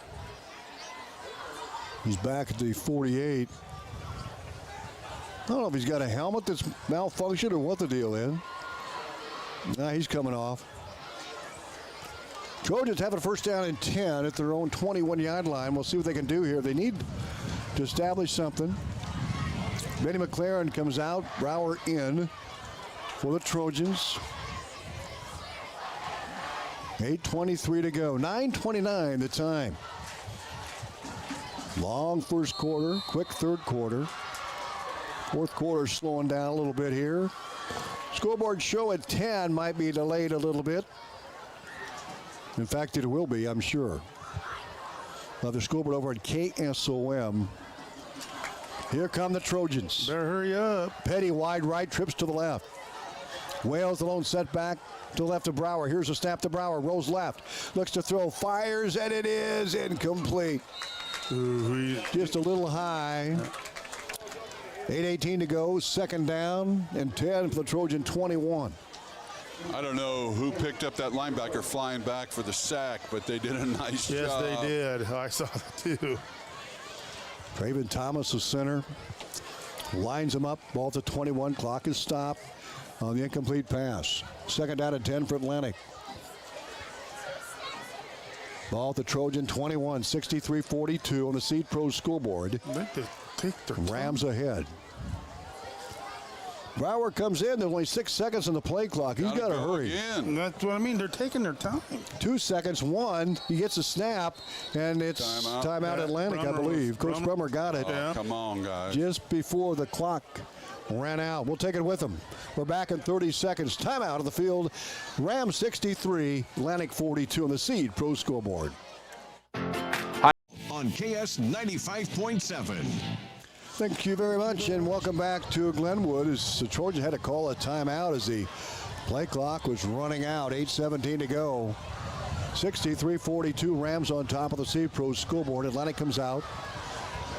He's back at the 48. I don't know if he's got a helmet that's malfunctioned or what the deal is. Nah, he's coming off. Trojans have a first down and 10 at their own 21-yard line. We'll see what they can do here. They need to establish something. Benny McLaren comes out, Brower in for the Trojans. 8:23 to go, 9:29 the time. Long first quarter, quick third quarter. Fourth quarter slowing down a little bit here. Scoreboard show at 10 might be delayed a little bit. In fact, it will be, I'm sure. Now the scoreboard over at KSOM. Here come the Trojans. Better hurry up. Petty wide right, trips to the left. Wales the lone setback to the left of Brower. Here's a snap to Brower. Rolls left. Looks to throw. Fires, and it is incomplete. Just a little high. 8:18 to go. Second down and 10 for the Trojan 21. I don't know who picked up that linebacker flying back for the sack, but they did a nice job. Yes, they did. I saw that too. Craven Thomas, the center, lines him up. Ball to 21. Clock is stopped on the incomplete pass. Second down and 10 for Atlantic. Ball at the Trojan 21, 63-42 on the Seed Pro scoreboard. Rams ahead. Brower comes in. There's only 6 seconds on the play clock. He's got to hurry. Again. That's what I mean. They're taking their time. 2 seconds. One, he gets a snap, and it's timeout Atlantic, I believe. Coach Brummer got it. Come on, guys. Just before the clock ran out. We'll take it with them. We're back in 30 seconds. Timeout of the field. Rams 63, Atlantic 42 on the Seed Pro scoreboard. On KS 95.7. Thank you very much, and welcome back to Glenwood. As the Trojans had to call a timeout as the play clock was running out. 8:17 to go. 63-42, Rams on top of the Seed Pro scoreboard. Atlantic comes out.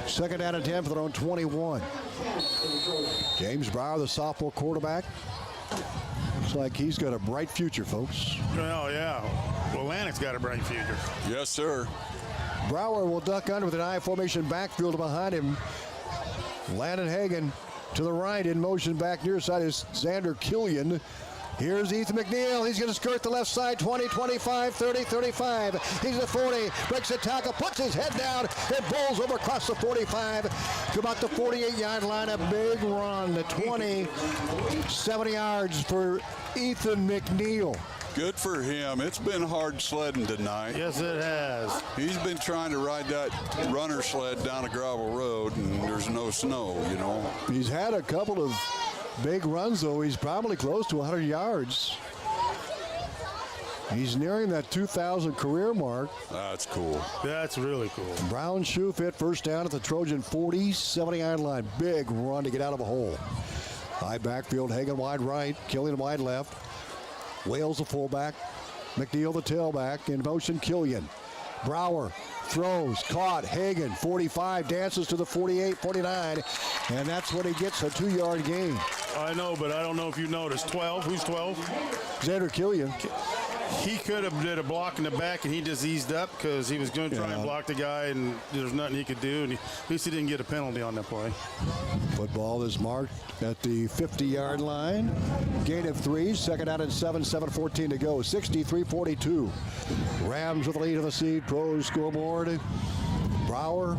Second down and 10 for their own 21. James Brower, the sophomore quarterback. Looks like he's got a bright future, folks. Well, yeah. Well, Atlantic's got a bright future. Yes, sir. Brower will duck under with an I formation backfield behind him. Landon Hagan to the right in motion back near side is Xander Killian. Here's Ethan McNeil. He's going to skirt the left side, 20, 25, 30, 35. He's at 40, breaks the tackle, puts his head down, and bowls over across the 45 to about the 48-yard line. A big run, the 20, 70 yards for Ethan McNeil. Good for him. It's been hard sledding tonight. Yes, it has. He's been trying to ride that runner sled down a gravel road, and there's no snow, you know. He's had a couple of big runs, though. He's probably close to 100 yards. He's nearing that 2,000 career mark. That's cool. That's really cool. Brown shoe fit first down at the Trojan 40, 70-yard line. Big run to get out of a hole. High backfield, Hagan wide right, Killian wide left. Wales the fullback, McNeil the tailback, in motion Killian. Brower throws, caught, Hagan, 45, dances to the 48, 49, and that's when he gets a 2-yard gain. I know, but I don't know if you noticed. 12, who's 12? Xander Killian. He could have did a block in the back, and he just eased up because he was going to try and block the guy, and there's nothing he could do, and at least he didn't get a penalty on that play. Football is marked at the 50-yard line. Gain of 3, second out and 7, 7:14 to go. 63-42. Rams with the lead of the Seed Pro scoreboard. Brower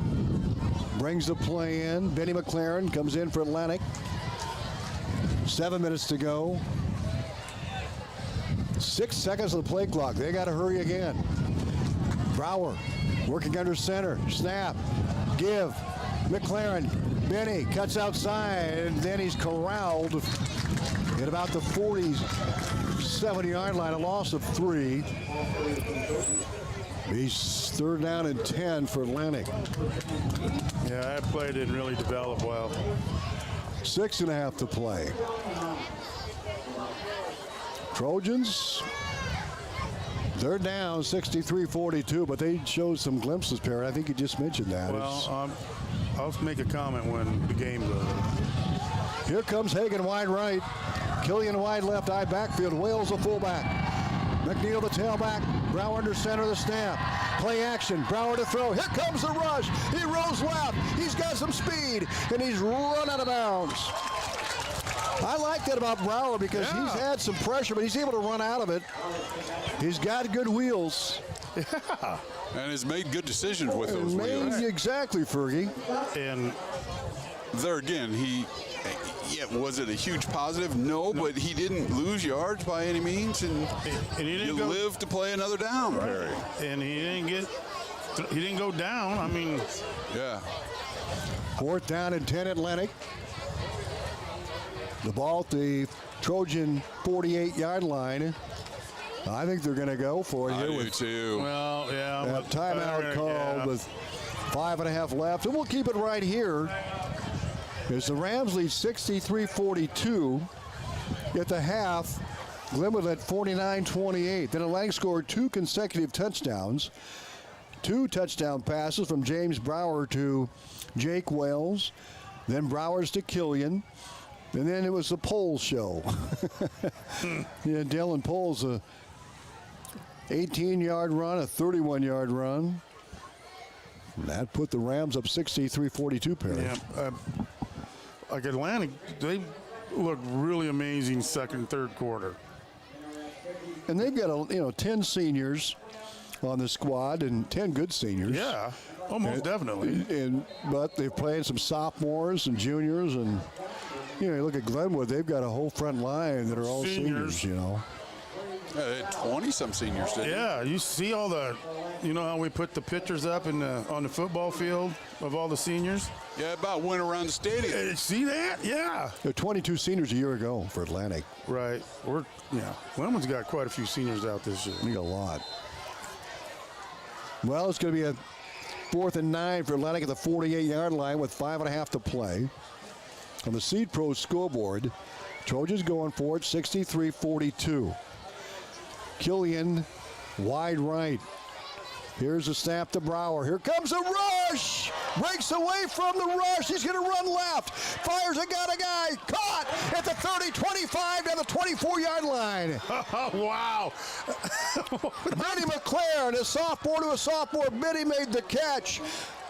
brings the play in. Benny McLaren comes in for Atlantic. 7 minutes to go. 6 seconds of the play clock. They got to hurry again. Brower working under center. Snap. Give. McLaren. Benny cuts outside, and then he's corralled at about the 47-yard line. A loss of 3. He's third down and 10 for Atlantic. Yeah, that play didn't really develop well. 6.5 to play. Trojans, they're down 63-42, but they showed some glimpses, Perry. I think you just mentioned that. Well, I'll make a comment when the game's over. Here comes Hagan wide right. Killian wide left, eye backfield. Wales the fullback. McNeil the tailback. Brower under center, the snap. Play action. Brower to throw. Here comes the rush. He rolls left. He's got some speed, and he's run out of bounds. I like that about Brower because he's had some pressure, but he's able to run out of it. He's got good wheels. Yeah. And has made good decisions with those wheels. Exactly, Fergie. And there again, was it a huge positive? No, but he didn't lose yards by any means, and he didn't live to play another down, Perry. And he didn't go down. I mean, yeah. Fourth down and 10 Atlantic. The ball at the Trojan 48-yard line. I think they're going to go for it here. I do too. Well, yeah. Timeout called with 5.5 left, and we'll keep it right here. As the Rams lead 63-42 at the half, Glenwood led 49-28. Then Atlantic scored 2 consecutive touchdowns. 2 touchdown passes from James Brower to Jake Wells. Then Brower's to Killian. And then it was the Poles show. Yeah, Dylan Poles, a 18-yard run, a 31-yard run. That put the Rams up 63-42, Perry. Yeah, like Atlantic, they looked really amazing second and third quarter. And they've got 10 seniors on the squad and 10 good seniors. Yeah, almost definitely. But they've played some sophomores and juniors, and you look at Glenwood, they've got a whole front line that are all seniors, They had 20-some seniors, didn't Yeah, you see all the, how we put the pictures up on the football field of all the seniors? Yeah, about went around the stadium. See that? Yeah. There were 22 seniors a year ago for Atlantic. Right. Glenwood's got quite a few seniors out this year. We got a lot. Well, it's going to be a 4th and 9 for Atlantic at the 48-yard line with 5.5 to play. On the Seed Pro scoreboard, Trojans going for it, 63-42. Killian, wide right. Here's a snap to Brower. Here comes a rush. Breaks away from the rush. He's going to run left. Fires a guy. Caught at the 30, 25, down the 24-yard line. Wow. Benny McLaren, a sophomore to a sophomore. Benny made the catch.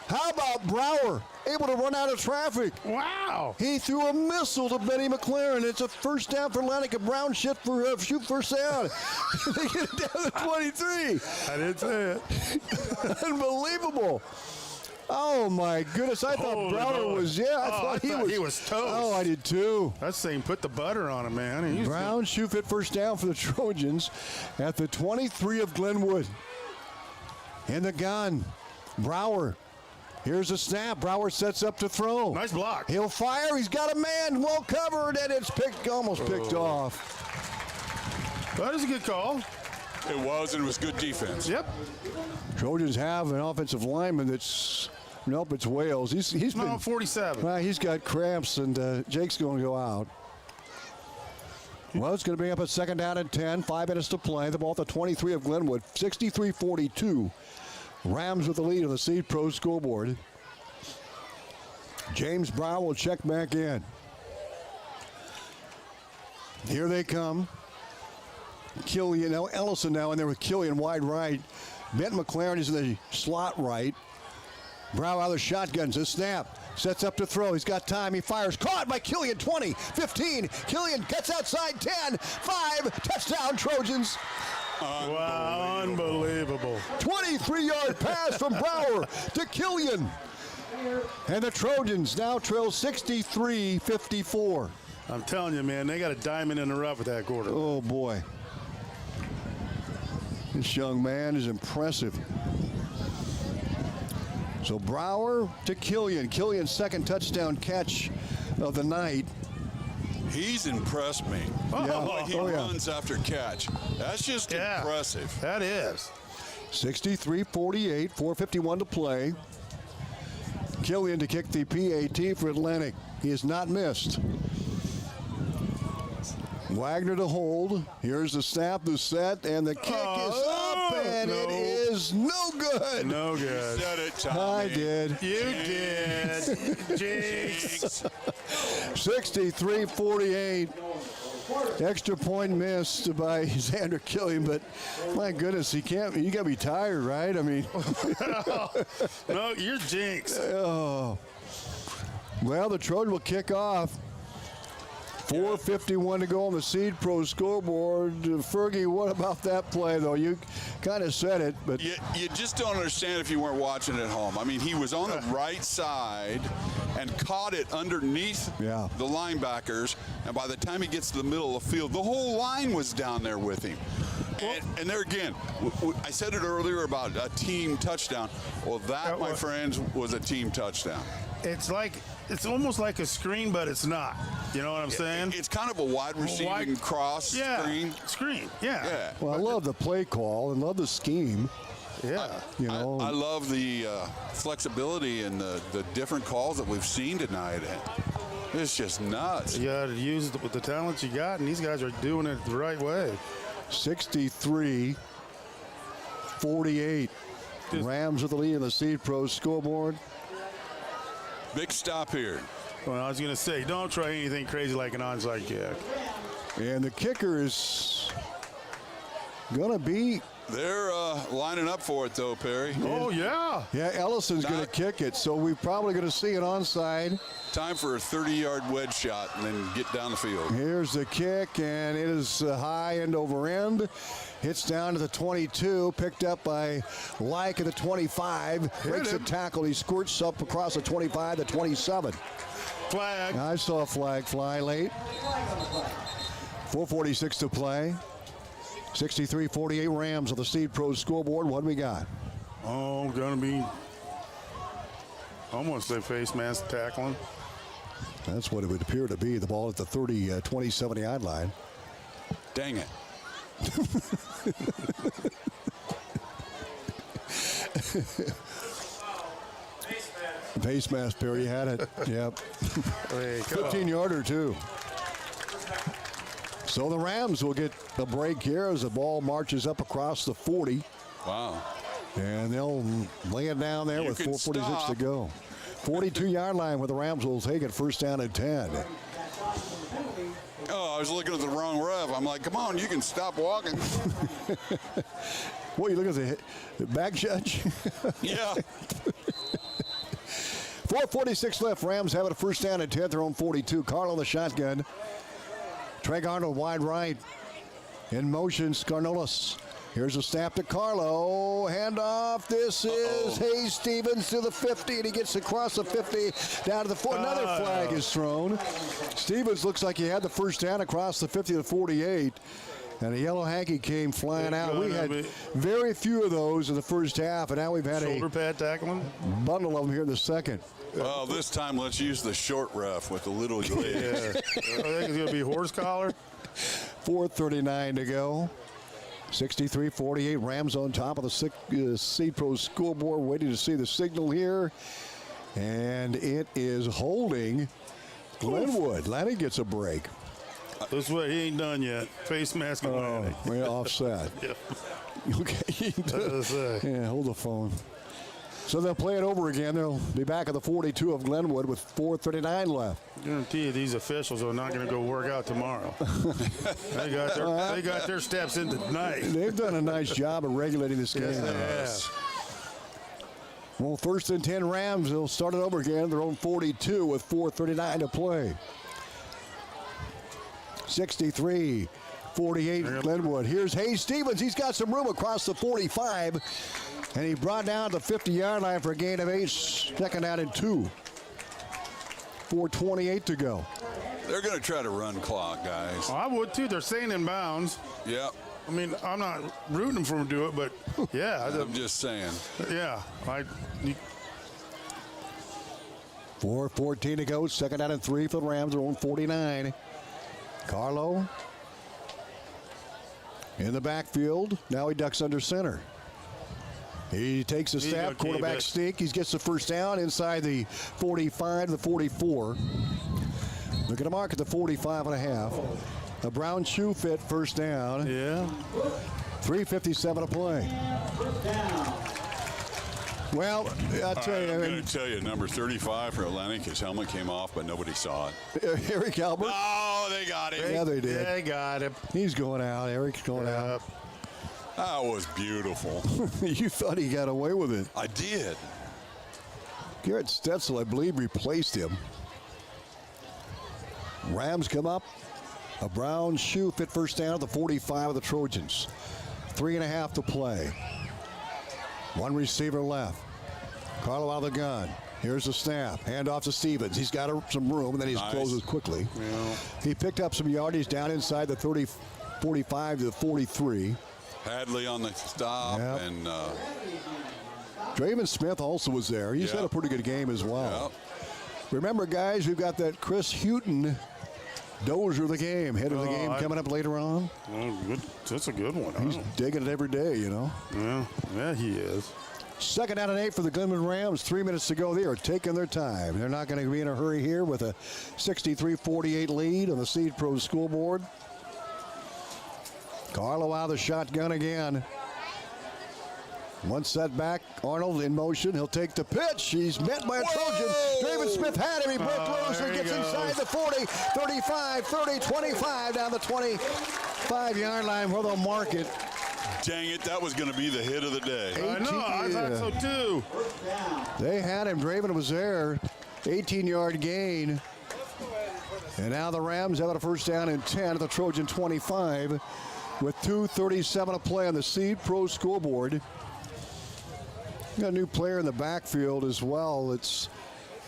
How about Brower, able to run out of traffic? Wow. He threw a missile to Benny McLaren. It's a first down for Atlantic. A Brown shoot first down. They get it down to 23. I didn't say it. Unbelievable. Oh, my goodness. I thought Brower was, I thought he was toast. Oh, I did too. That's saying put the butter on him, man. Brown shoe fit first down for the Trojans at the 23 of Glenwood. In the gun, Brower. Here's a snap. Brower sets up to throw. Nice block. He'll fire. He's got a man well covered, and it's almost picked off. That is a good call. It was, and it was good defense. Yep. Trojans have an offensive lineman that's, it's Wales. He's been 47. He's got cramps, and Jake's going to go out. Well, it's going to bring up a 2nd down and 10. 5 minutes to play. The ball at the 23 of Glenwood. 63-42. Rams with the lead on the Seed Pro scoreboard. James Brower will check back in. Here they come. Killian, Ellison now in there with Killian wide right. Bent McLaren is in the slot right. Brower out of the shotguns. A snap. Sets up to throw. He's got time. He fires. Caught by Killian. 20, 15. Killian gets outside 10, 5. Touchdown, Trojans. Wow, unbelievable. 23-yard pass from Brower to Killian. And the Trojans now trail 63-54. I'm telling you, man, they got a diamond in the rough with that quarter. Oh, boy. This young man is impressive. So Brower to Killian. Killian's 2nd touchdown catch of the night. He's impressed me. He runs after catch. That's just impressive. That is. 63-48, 4:51 to play. Killian to kick the PAT for Atlantic. He has not missed. Wagner to hold. Here's the snap, the set, and the kick is up, and it is no good. No good. You said it, Tommy. I did. You did. Jinx. 63-48. Extra point missed by Xander Killian, but my goodness, you got to be tired, right? I mean. No, you're jinx. Oh. Well, the Trojan will kick off. 4:51 to go on the Seed Pro scoreboard. Fergie, what about that play, though? You kind of said it, but you just don't understand if you weren't watching at home. I mean, he was on the right side and caught it underneath the linebackers, and by the time he gets to the middle of the field, the whole line was down there with him. And there again, I said it earlier about a team touchdown. Well, that, my friends, was a team touchdown. It's almost like a screen, but it's not. You know what I'm saying? It's kind of a wide receiving cross screen. Screen, yeah. Well, I love the play call and love the scheme. Yeah. I love the flexibility and the different calls that we've seen tonight. It's just nuts. You got to use it with the talent you got, and these guys are doing it the right way. 63-48. Rams with the lead in the Seed Pro scoreboard. Big stop here. Well, I was going to say, don't try anything crazy like an onside kick. And the kicker is going to be... They're lining up for it, though, Perry. Oh, yeah. Yeah, Ellison's going to kick it, so we're probably going to see an onside. Time for a 30-yard wedge shot and then get down the field. Here's the kick, and it is high end over end. Hits down to the 22, picked up by Like at the 25. Breaks a tackle. He squirts up across the 25 to 27. Flag. I saw a flag fly late. 4:46 to play. 63-48 Rams on the Seed Pro scoreboard. What do we got? Oh, going to be, almost say face mask tackling. That's what it would appear to be. The ball at the 27-yard line. Dang it. Face mask, Perry had it. Yep. 15-yarder, too. So the Rams will get the break here as the ball marches up across the 40. Wow. And they'll lay it down there with 4:46 to go. 42-yard line where the Rams will take it first down and 10. Oh, I was looking at the wrong ref. I'm like, come on, you can stop walking. What, you look at the back judge? Yeah. 4:46 left. Rams have it a first down and 10. Their own 42. Carlo the shotgun. Trey Arnold wide right. In motion, Scarnolis. Here's a snap to Carlo. Handoff. This is Hayes Stevens to the 50, and he gets across the 50 down to the 40. Another flag is thrown. Stevens looks like he had the first down across the 50 to 48. And a yellow hanky came flying out. We had very few of those in the first half, and now we've had shoulder pad tackling. Bundle of them here in the second. Well, this time let's use the short ref with the little legs. Yeah. I think it's going to be horse collar. 4:39 to go. 63-48. Rams on top of the Seed Pro scoreboard, waiting to see the signal here. And it is holding Glenwood. Lanny gets a break. This way, he ain't done yet. Face mask and Lanny. We're offset. Yeah. Okay. Yeah, hold the phone. So they'll play it over again. They'll be back at the 42 of Glenwood with 4:39 left. I guarantee you these officials are not going to go work out tomorrow. They got their steps in tonight. They've done a nice job of regulating this game. Yes. Well, first and 10 Rams. They'll start it over again. Their own 42 with 4:39 to play. 63-48 Glenwood. Here's Hayes Stevens. He's got some room across the 45. And he brought down the 50-yard line for a gain of 8. Second out and 2. 4:28 to go. They're going to try to run clock, guys. Oh, I would too. They're staying in bounds. Yeah. I mean, I'm not rooting for them to do it, but yeah. I'm just saying. Yeah. 4:14 to go. Second out and 3 for the Rams. Their own 49. Carlo in the backfield. Now he ducks under center. He takes a snap, quarterback sneak. He gets the first down inside the 45 to the 44. Look at the mark at the 45.5. A brown shoe fit first down. Yeah. 3:57 to play. Well, I'll tell you. I'm going to tell you, number 35 for Atlantic, his helmet came off, but nobody saw it. Eric Albert. Oh, they got him. Yeah, they did. They got him. He's going out. Eric's going out. That was beautiful. You thought he got away with it. I did. Garrett Stetzel, I believe, replaced him. Rams come up. A brown shoe fit first down at the 45 of the Trojans. 3.5 to play. One receiver left. Carlo out of the gun. Here's the snap. Hand off to Stevens. He's got some room, and then he closes quickly. Yeah. He picked up some yardage down inside the 45 to the 43. Hadley on the stop, and Draven Smith also was there. He's had a pretty good game as well. Remember, guys, we've got that Chris Houghton dozer of the game, head of the game coming up later on. Well, that's a good one. He's digging it every day, you know. Yeah, he is. Second down and 8 for the Glenwood Rams. 3 minutes to go. They are taking their time. They're not going to be in a hurry here with a 63-48 lead on the Seed Pro scoreboard. Carlo out of the shotgun again. One setback. Arnold in motion. He'll take the pitch. He's met by a Trojan. David Smith had him. He broke loose and gets inside the 40, 35, 30, 25 down the 25-yard line where they'll mark it. Dang it, that was going to be the hit of the day. I know, I thought so too. They had him. Draven was there. 18-yard gain. And now the Rams have a first down and 10 at the Trojan 25 with 2:37 to play on the Seed Pro scoreboard. Got a new player in the backfield as well. It's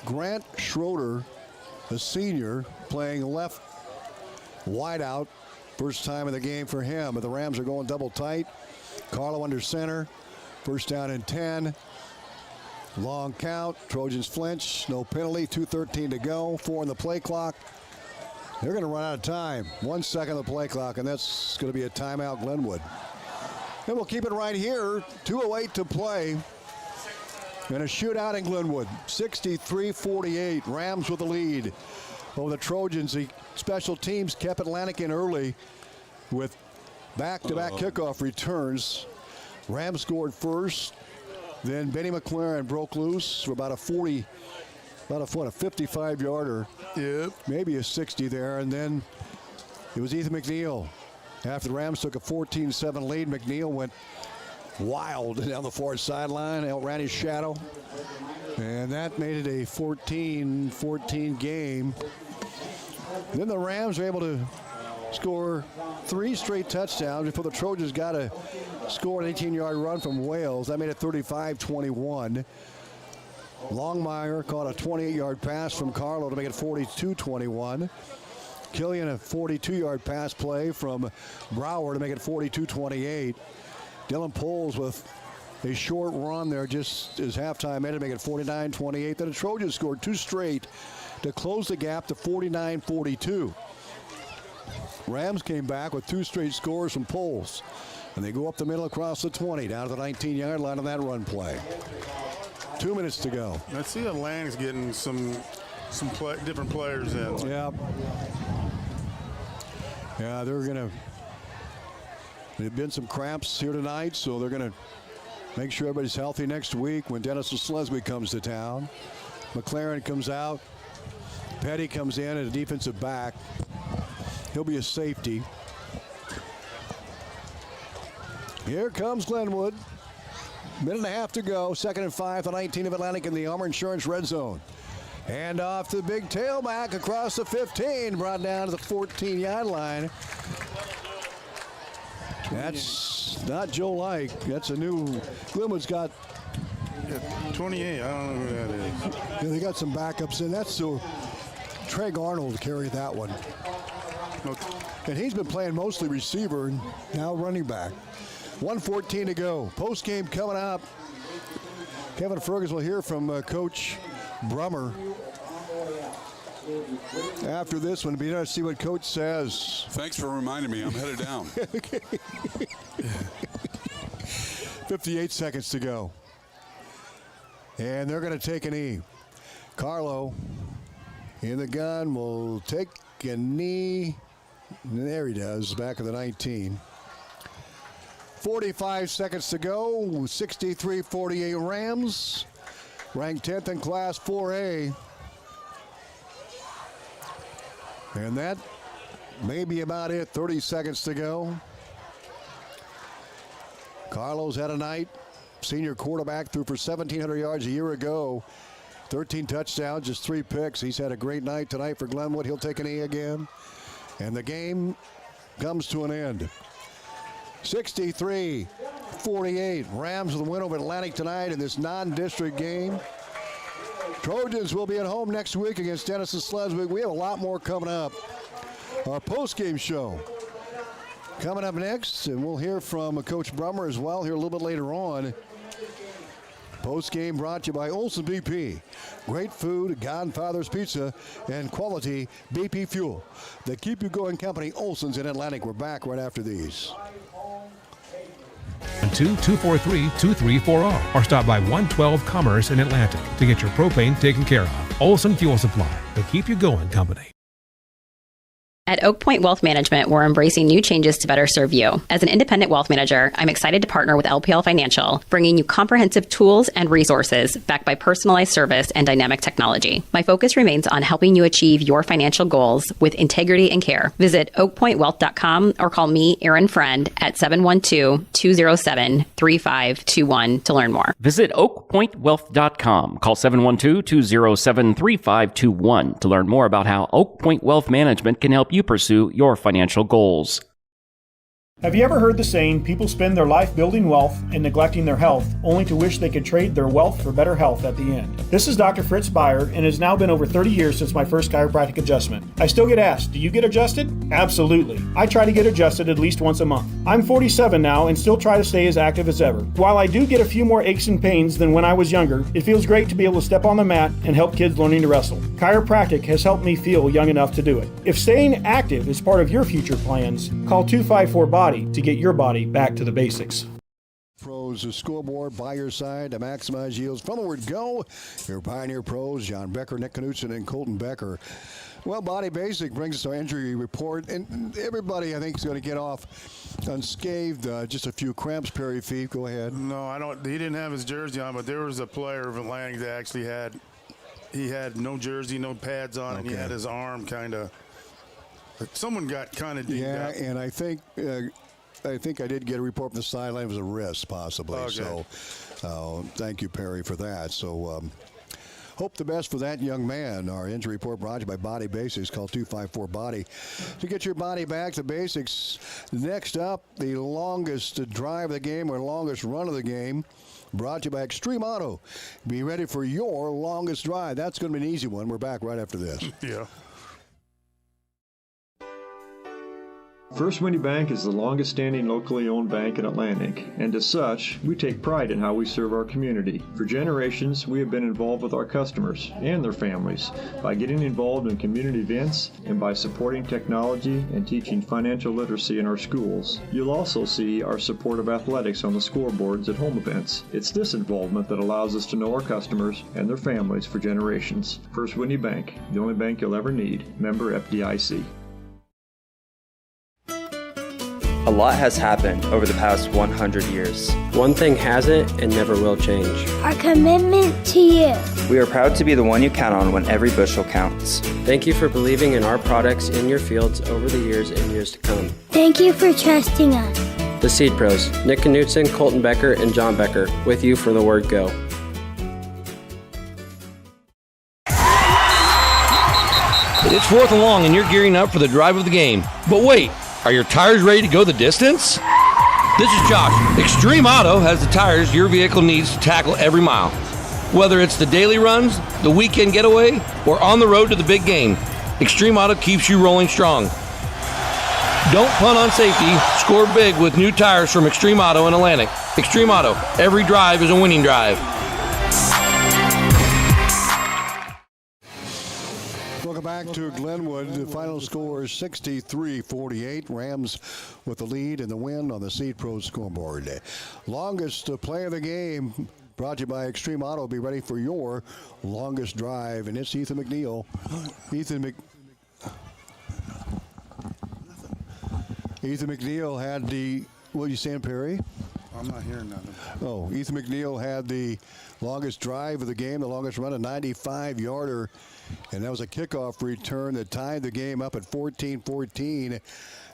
Grant Schroeder, a senior, playing left wideout. First time in the game for him. But the Rams are going double tight. Carlo under center. First down and 10. Long count. Trojans flinch. No penalty. 2:13 to go. 4 on the play clock. They're going to run out of time. 1 second on the play clock, and that's going to be a timeout, Glenwood. And we'll keep it right here. 2:08 to play. And a shootout in Glenwood. 63-48. Rams with the lead over the Trojans. The special teams kept Atlantic in early with back-to-back kickoff returns. Rams scored first. Then Benny McLaren broke loose for about a 55-yarder. Yeah. Maybe a 60 there. And then it was Ethan McNeil. After the Rams took a 14-7 lead, McNeil went wild down the far sideline, outran his shadow. And that made it a 14-14 game. Then the Rams were able to score 3 straight touchdowns before the Trojans got a score an 18-yard run from Wales. That made it 35-21. Longmire caught a 28-yard pass from Carlo to make it 42-21. Killian a 42-yard pass play from Brower to make it 42-28. Dylan Poles with a short run there just as halftime made it make it 49-28. Then the Trojans scored 2 straight to close the gap to 49-42. Rams came back with 2 straight scores from Poles. And they go up the middle across the 20, down to the 19-yard line on that run play. 2 minutes to go. I see Atlantic's getting some different players in. Yeah. Yeah, there've been some cramps here tonight, so they're going to make sure everybody's healthy next week when Dennis Sleswig comes to town. McLaren comes out. Petty comes in as a defensive back. He'll be a safety. Here comes Glenwood. Minute and a half to go. 2nd and 5, the 19 of Atlantic in the Armor Insurance red zone. And off to the big tailback across the 15, brought down to the 14-yard line. That's not Joe Like. That's a new. Glenwood's got 28. I don't know who that is. Yeah, they got some backups in. That's so. Treg Arnold carried that one. And he's been playing mostly receiver, now running back. 1:14 to go. Post game coming up. Kevin Ferguson will hear from Coach Brummer after this one. Be nice to see what Coach says. Thanks for reminding me. I'm headed down. 58 seconds to go. And they're going to take a knee. Carlo in the gun will take a knee. There he does, back of the 19. 45 seconds to go. 63-48 Rams. Ranked 10th in Class 4A. And that may be about it. 30 seconds to go. Carlos had a night. Senior quarterback, threw for 1,700 yards a year ago. 13 touchdowns, just 3 picks. He's had a great night tonight for Glenwood. He'll take an E again. And the game comes to an end. 63-48. Rams with a win over Atlantic tonight in this non-district game. Trojans will be at home next week against Denison Sleswig. We have a lot more coming up. Our post-game show coming up next, and we'll hear from Coach Brummer as well here a little bit later on. Post-game brought to you by Olson BP. Great food, Godfather's Pizza, and quality BP fuel. The Keep You Going company, Olson's in Atlantic. We're back right after these. 712-243-2340 or stop by 112 Commerce in Atlantic to get your propane taken care of. Olson Fuel Supply, the keep you going company. At Oak Point Wealth Management, we're embracing new changes to better serve you. As an independent wealth manager, I'm excited to partner with LPL Financial, bringing you comprehensive tools and resources backed by personalized service and dynamic technology. My focus remains on helping you achieve your financial goals with integrity and care. Visit oakpointwealth.com or call me, Erin Friend, at 712-207-3521 to learn more. Visit oakpointwealth.com. Call 712-207-3521 to learn more about how Oak Point Wealth Management can help you pursue your financial goals. Have you ever heard the saying, people spend their life building wealth and neglecting their health, only to wish they could trade their wealth for better health at the end? This is Dr. Fritz Beyer, and it has now been over 30 years since my first chiropractic adjustment. I still get asked, do you get adjusted? Absolutely. I try to get adjusted at least once a month. I'm 47 now and still try to stay as active as ever. While I do get a few more aches and pains than when I was younger, it feels great to be able to step on the mat and help kids learning to wrestle. Chiropractic has helped me feel young enough to do it. If staying active is part of your future plans, call 254-BODY to get your body back to the basics. Pros, the scoreboard by your side to maximize yields. From the word go, your Pioneer Pros, John Becker, Nick Knutson, and Colton Becker. Well, Body Basic brings us our injury report, and everybody, I think, is going to get off unscathed. Just a few cramps, Perry Fief. Go ahead. No, I don't. He didn't have his jersey on, but there was a player of Atlantic that actually had no jersey, no pads on, and he had his arm kind of. Someone got kind of dinged up. And I think I did get a report from the sideline. It was a wrist, possibly. Okay. So, thank you, Perry, for that. So, hope the best for that young man. Our injury report brought to you by Body Basics. Call 254-BODY to get your body back to basics. Next up, the longest drive of the game or longest run of the game. Brought to you by Extreme Auto. Be ready for your longest drive. That's going to be an easy one. We're back right after this. Yeah. First Windy Bank is the longest standing locally owned bank in Atlantic, and as such, we take pride in how we serve our community. For generations, we have been involved with our customers and their families by getting involved in community events and by supporting technology and teaching financial literacy in our schools. You'll also see our support of athletics on the scoreboards at home events. It's this involvement that allows us to know our customers and their families for generations. First Windy Bank, the only bank you'll ever need. Member FDIC. A lot has happened over the past 100 years. One thing hasn't and never will change. Our commitment to you. We are proud to be the one you count on when every bushel counts. Thank you for believing in our products in your fields over the years and years to come. Thank you for trusting us. The Seed Pros, Nick Knutson, Colton Becker, and John Becker, with you for the word go. It's 4th and long and you're gearing up for the drive of the game. But wait. Are your tires ready to go the distance? This is Josh. Extreme Auto has the tires your vehicle needs to tackle every mile. Whether it's the daily runs, the weekend getaway, or on the road to the big game, Extreme Auto keeps you rolling strong. Don't punt on safety. Score big with new tires from Extreme Auto in Atlantic. Extreme Auto. Every drive is a winning drive. Back to Glenwood. The final score is 63-48. Rams with the lead and the win on the Seed Pros scoreboard. Longest play of the game brought to you by Extreme Auto. Be ready for your longest drive. And it's Ethan McNeil. Ethan McNeil had the, what are you saying, Perry? I'm not hearing nothing. Oh, Ethan McNeil had the longest drive of the game, the longest run, a 95-yarder. And that was a kickoff return that tied the game up at 14-14.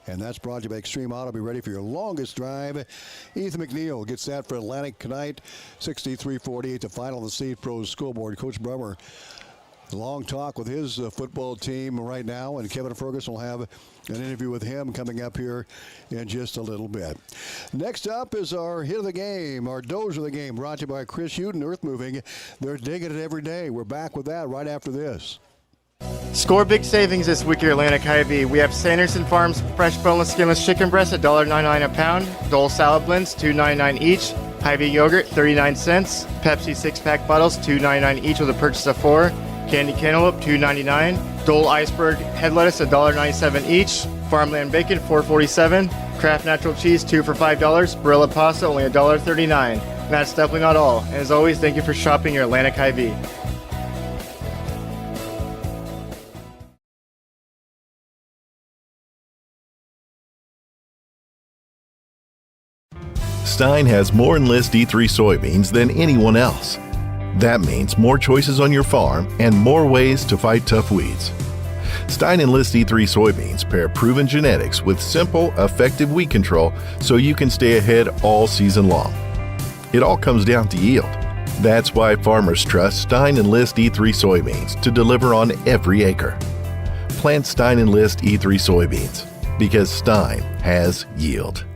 And that's brought to you by Extreme Auto. Be ready for your longest drive. Ethan McNeil gets that for Atlantic tonight. 63-48, the final of the Seed Pros scoreboard. Coach Brummer, long talk with his football team right now. And Kevin Ferguson will have an interview with him coming up here in just a little bit. Next up is our hit of the game, our dozer of the game, brought to you by Chris Huden, Earth Moving. They're digging it every day. We're back with that right after this. Score big savings this week at Atlantic Hy-Vee. We have Sanderson Farms fresh boneless skinless chicken breast at $1.99 a pound, Dole salad blends $2.99 each, Hy-Vee yogurt 39 cents, Pepsi 6-pack bottles $2.99 each with a purchase of 4, Candy Cantaloupe $2.99, Dole iceberg head lettuce $1.97 each, Farmland bacon $4.47, Kraft natural cheese, 2 for $5. Barilla pasta, only $1.39. And that's definitely not all. And as always, thank you for shopping your Atlantic Hy-Vee. Stein has more Enlist E3 soybeans than anyone else. That means more choices on your farm and more ways to fight tough weeds. Stein Enlist E3 soybeans pair proven genetics with simple, effective weed control so you can stay ahead all season long. It all comes down to yield. That's why farmers trust Stein Enlist E3 soybeans to deliver on every acre. Plant Stein Enlist E3 soybeans because Stein has yield.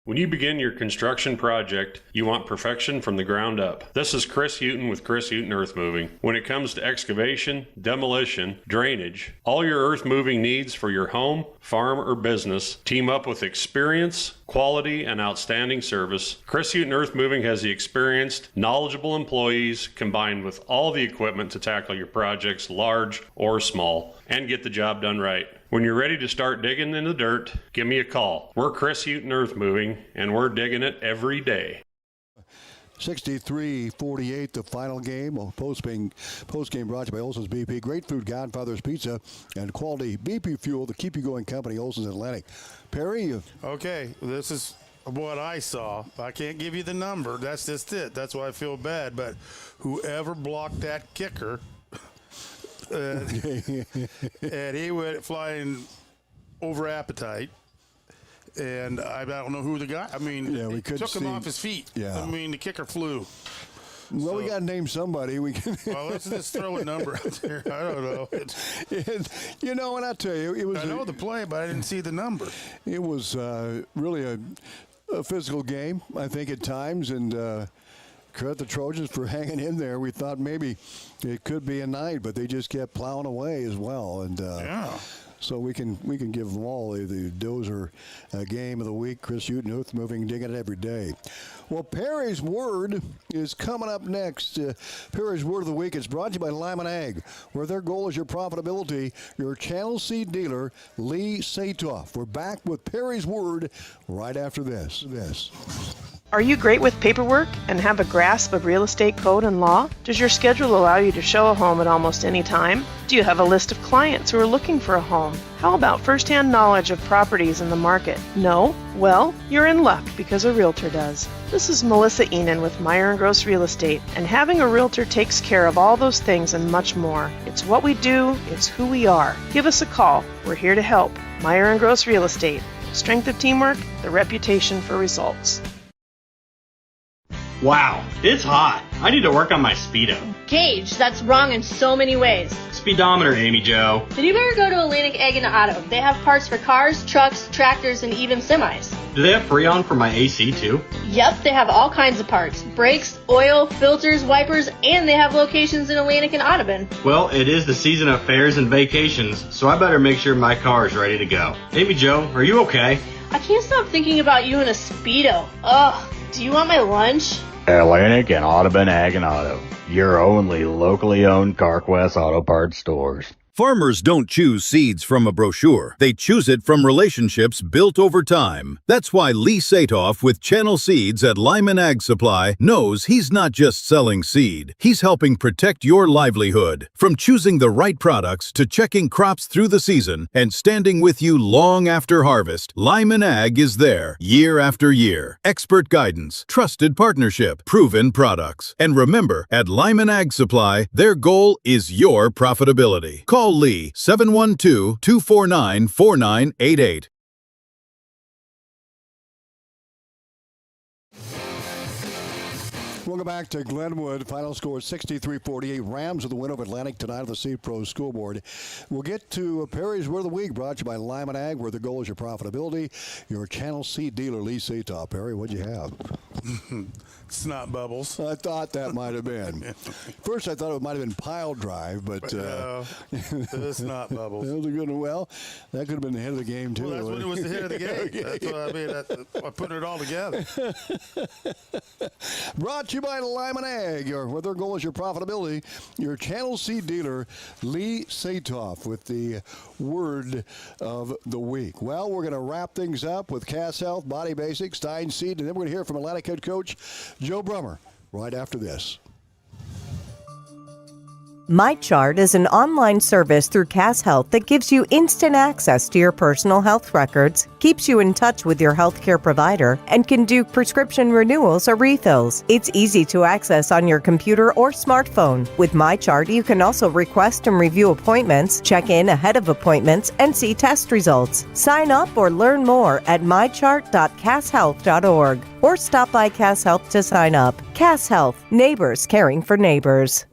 When you begin your construction project, you want perfection from the ground up. This is Chris Houghton with Chris Houghton Earth Moving. When it comes to excavation, demolition, drainage, all your earth moving needs for your home, farm, or business, team up with experience, quality, and outstanding service. Chris Houghton Earth Moving has the experienced, knowledgeable employees combined with all the equipment to tackle your projects, large or small, and get the job done right. When you're ready to start digging in the dirt, give me a call. We're Chris Houghton Earth Moving, and we're digging it every day. 63-48, the final game. Post-game brought to you by Olson's BP. Great food, Godfather's Pizza, and quality BP fuel to keep you going company, Olson's Atlantic. Perry? Okay, this is what I saw. I can't give you the number. That's just it. That's why I feel bad. But whoever blocked that kicker... and he went flying over appetite, and I don't know who the guy. I mean, we took him off his feet. Yeah. I mean, the kicker flew. Well, we got to name somebody. Well, let's just throw a number out there. I don't know. And I tell you, it was. I know the play, but I didn't see the number. It was really a physical game, I think, at times, and. Credit the Trojans for hanging in there. We thought maybe it could be a night, but they just kept plowing away as well. And so we can give them all the Dozer game of the week. Chris Houghton, Earth Moving, digging it every day. Well, Perry's Word is coming up next. Perry's Word of the Week is brought to you by Lyman Ag, where their goal is your profitability. Your Channel Seed dealer, Lee Satoff. We're back with Perry's Word right after this. Are you great with paperwork and have a grasp of real estate code and law? Does your schedule allow you to show a home at almost any time? Do you have a list of clients who are looking for a home? How about first-hand knowledge of properties in the market? No? Well, you're in luck because a realtor does. This is Melissa Enan with Meyer & Gross Real Estate, and having a realtor takes care of all those things and much more. It's what we do, it's who we are. Give us a call. We're here to help. Meyer & Gross Real Estate. Strength of teamwork, the reputation for results. Wow, it's hot. I need to work on my speedo. Gage, that's wrong in so many ways. Speedometer, Amy Jo. Then you better go to Atlantic Ag and Auto. They have parts for cars, trucks, tractors, and even semis. Do they have Freon for my AC too? Yep, they have all kinds of parts. Brakes, oil, filters, wipers, and they have locations in Atlantic and Audubon. Well, it is the season of fairs and vacations, so I better make sure my car is ready to go. Amy Jo, are you okay? I can't stop thinking about you in a Speedo. Ugh, do you want my lunch? Atlantic and Audubon Ag and Auto, your only locally owned CarQuest Auto Parts stores. Farmers don't choose seeds from a brochure. They choose it from relationships built over time. That's why Lee Satoff with Channel Seeds at Lyman Ag Supply knows he's not just selling seed. He's helping protect your livelihood. From choosing the right products to checking crops through the season and standing with you long after harvest, Lyman Ag is there year after year. Expert guidance, trusted partnership, proven products. And remember, at Lyman Ag Supply, their goal is your profitability. Call Lee, 712-249-4988. Welcome back to Glenwood. Final score 63-48. Rams with the win over Atlantic tonight at the Seed Pro School Board. We'll get to Perry's Word of the Week, brought to you by Lyman Ag, where the goal is your profitability. Your Channel Seed dealer, Lee Satoff. Perry, what'd you have? Snot bubbles. I thought that might have been. First, I thought it might have been pile drive, but no, it's not bubbles. That was a good one. Well, that could have been the hit of the game too. Well, that's what it was, the hit of the game. That's what I mean. I put it all together. Brought to you by Lyman Ag, where their goal is your profitability. Your Channel Seed dealer, Lee Satoff, with the word of the week. Well, we're going to wrap things up with Cass Health, Body Basics, Stein Seed, and then we're going to hear from Atlantic head coach Joe Brummer right after this. MyChart is an online service through Cass Health that gives you instant access to your personal health records, keeps you in touch with your healthcare provider, and can do prescription renewals or refills. It's easy to access on your computer or smartphone. With MyChart, you can also request and review appointments, check in ahead of appointments, and see test results. Sign up or learn more at mychart.casshealth.org or stop by Cass Health to sign up. Cass Health, neighbors caring for neighbors.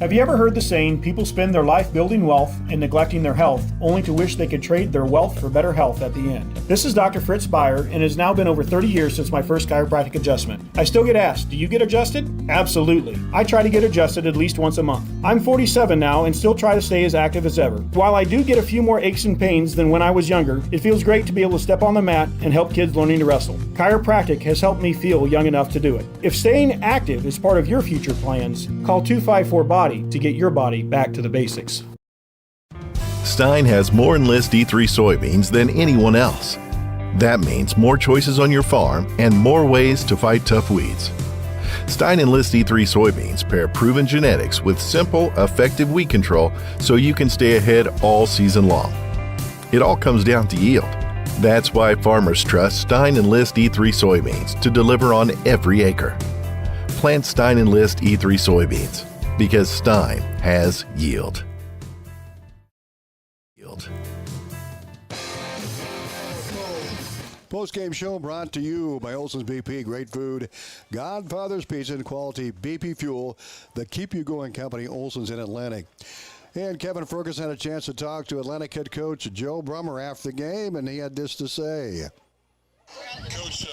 Have you ever heard the saying, people spend their life building wealth and neglecting their health, only to wish they could trade their wealth for better health at the end? This is Dr. Fritz Beyer, and it has now been over 30 years since my first chiropractic adjustment. I still get asked, do you get adjusted? Absolutely. I try to get adjusted at least once a month. I'm 47 now and still try to stay as active as ever. While I do get a few more aches and pains than when I was younger, it feels great to be able to step on the mat and help kids learning to wrestle. Chiropractic has helped me feel young enough to do it. If staying active is part of your future plans, call 254-BODY to get your body back to the basics. Stein has more Enlist E3 soybeans than anyone else. That means more choices on your farm and more ways to fight tough weeds. Stein Enlist E3 soybeans pair proven genetics with simple, effective weed control so you can stay ahead all season long. It all comes down to yield. That's why farmers trust Stein Enlist E3 soybeans to deliver on every acre. Plant Stein Enlist E3 soybeans, because Stein has yield. Post-game show brought to you by Olson's BP. Great food, Godfather's Pizza, and quality BP fuel. The Keep You Going company, Olson's in Atlantic. And Kevin Ferguson had a chance to talk to Atlantic head coach Joe Brummer after the game, and he had this to say. Coach,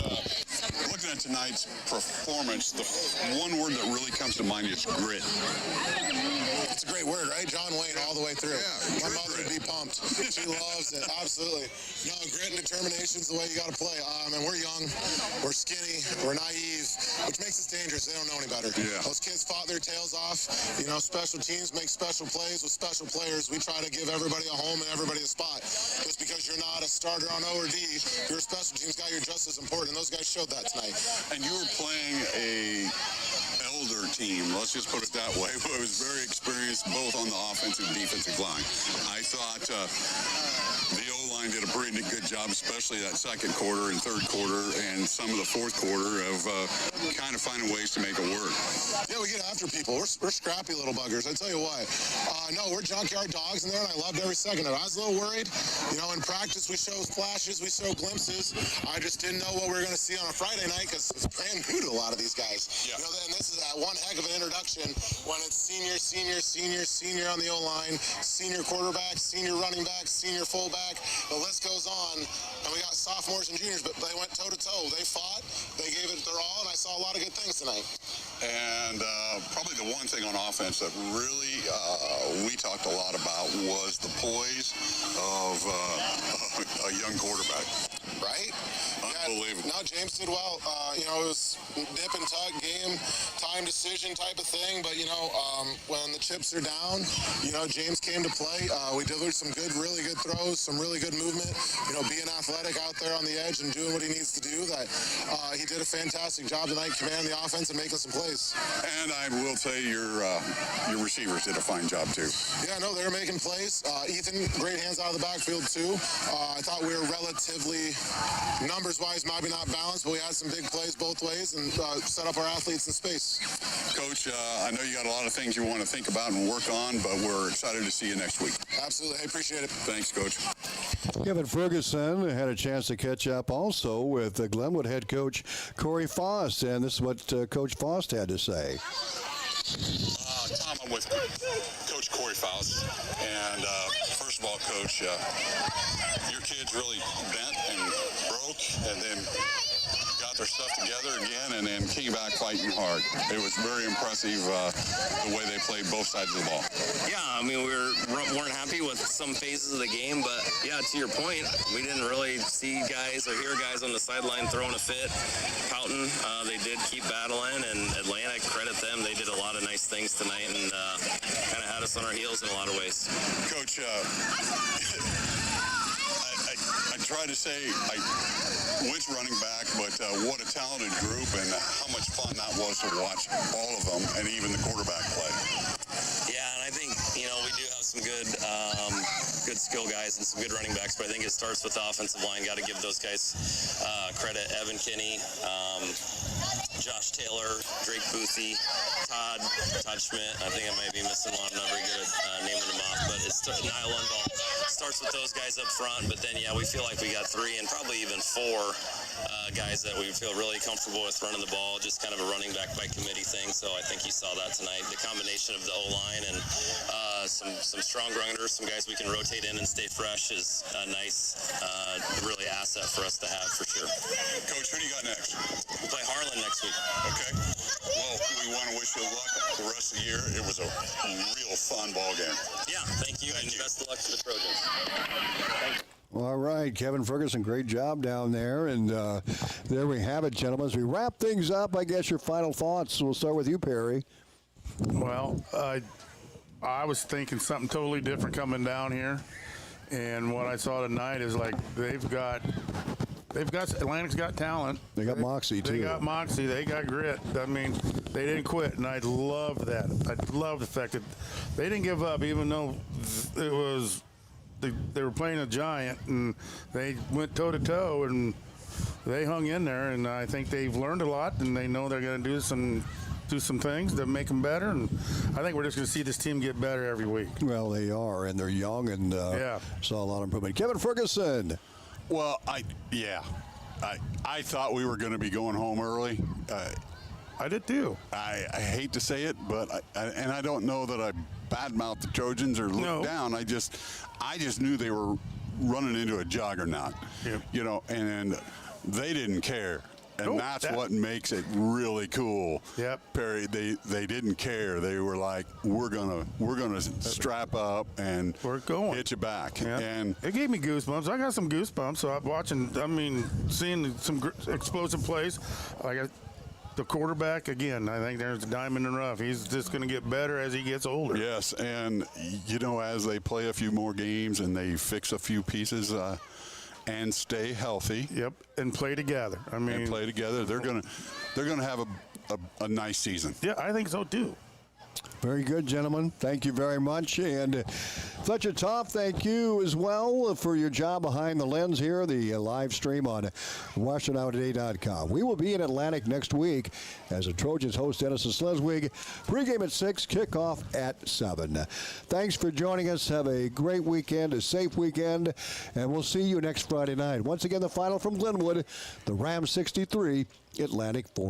looking at tonight's performance, the one word that really comes to mind is grit. It's a great word, right? John Wayne all the way through. Yeah, my mother would be pumped. She loves it, absolutely. No, grit and determination is the way you got to play. And we're young, we're skinny, we're naive, which makes us dangerous. They don't know any better. Yeah. Those kids fought their tails off. You know, special teams make special plays with special players. We try to give everybody a home and everybody a spot. Just because you're not a starter on O or D, you're a special teams guy, you're just as important. And those guys showed that tonight. And you were playing a elder team, let's just put it that way. It was very experienced both on the offensive and defensive line. I thought the O-line did a pretty good job, especially that second quarter and third quarter and some of the fourth quarter of kind of finding ways to make it work. Yeah, we get after people. We're scrappy little buggers. I tell you what. No, we're junkyard dogs in there, and I loved every second of it. I was a little worried. You know, in practice, we show flashes, we show glimpses. I just didn't know what we were going to see on a Friday night because it's brand new to a lot of these guys. Yeah. You know, and this is one heck of an introduction when it's senior on the O-line, senior quarterback, senior running back, senior fullback. The list goes on, and we got sophomores and juniors, but they went toe-to-toe. They fought, they gave it their all, and I saw a lot of good things tonight. And probably the one thing on offense that really we talked a lot about was the poise of a young quarterback. Right? Unbelievable. No, James did well. You know, it was dip and tug, game, time decision type of thing. But, you know, when the chips are down, you know, James came to play. We delivered some really good throws, some really good movement. You know, being athletic out there on the edge and doing what he needs to do. That he did a fantastic job tonight commanding the offense and making some plays. And I will tell you, your receivers did a fine job, too. Yeah, no, they were making plays. Ethan, great hands out of the backfield, too. I thought we were relatively, numbers-wise, maybe not balanced, but we had some big plays both ways and set up our athletes in space. Coach, I know you got a lot of things you want to think about and work on, but we're excited to see you next week. Absolutely. I appreciate it. Thanks, Coach. Kevin Ferguson had a chance to catch up also with Glenwood head coach Corey Faust, and this is what Coach Faust had to say. Tom, I'm with Coach Corey Faust, and first of all, Coach, your kids really bent and broke, and then got got their stuff together again and then came back fighting hard. It was very impressive the way they played both sides of the ball. Yeah, I mean, we weren't happy with some phases of the game, but yeah, to your point, we didn't really see guys or hear guys on the sideline throwing a fit, pouting. They did keep battling, and Atlantic, credit them, they did a lot of nice things tonight and kind of had us on our heels in a lot of ways. Coach, I tried to say which running back, but what a talented group and how much fun that was to watch all of them and even the quarterback play. Yeah, and I think, we do have some good skill guys and some good running backs, but I think it starts with the offensive line. Got to give those guys credit. Evan Kinney, Josh Taylor, Drake Boothie, Todd Schmidt. I think I might be missing one. I'm not very good at naming them off, but it's Niall Lundvall. Starts with those guys up front, but then, we feel like we got 3 and probably even 4 guys that we feel really comfortable with running the ball, just kind of a running back by committee thing. So I think you saw that tonight. The combination of the O-line and some strong runners, some guys we can rotate in and stay fresh is a nice, really asset for us to have for sure. Coach, who do you got next? We play Harlan next week. Okay. Well, we want to wish you luck the rest of the year. It was a real fun ball game. Yeah, thank you, and best of luck to the Trojans. Thank you. All right, Kevin Ferguson, great job down there. And there we have it, gentlemen. As we wrap things up, I guess your final thoughts. We'll start with you, Perry. Well, I was thinking something totally different coming down here. And what I saw tonight is they've got Atlantic's got talent. They got moxie, too. They got moxie. They got grit. I mean, they didn't quit, and I love that. I love the fact that they didn't give up, even though it was they were playing a giant, and they went toe-to-toe, and they hung in there, and I think they've learned a lot, and they know they're going to do some things to make them better, and I think we're just going to see this team get better every week. Well, they are, and they're young, and saw a lot of improvement. Kevin Ferguson. Well, I thought we were going to be going home early. I did too. I hate to say it, but I don't know that I badmouthed the Trojans or looked down. I just knew they were running into a juggernaut. Yep. And they didn't care. And that's what makes it really cool. Yep. Perry, they didn't care. They were like, we're gonna strap up and we're going. Hit you back. Yep. And it gave me goosebumps. I got some goosebumps. So seeing some explosive plays. I got the quarterback again. I think there's a diamond in the rough. He's just going to get better as he gets older. Yes, and as they play a few more games and they fix a few pieces. And stay healthy. Yep, and play together. And play together. They're gonna have a nice season. Yeah, I think so too. Very good, gentlemen. Thank you very much. And Fletcher Topp, thank you as well for your job behind the lens here, the live stream on WashingtonNowToday.com. We will be in Atlantic next week as the Trojans host Denison Sleswig. Pregame at 6, kickoff at 7. Thanks for joining us. Have a great weekend, a safe weekend, and we'll see you next Friday night. Once again, the final from Glenwood, the Rams 63, Atlantic 4.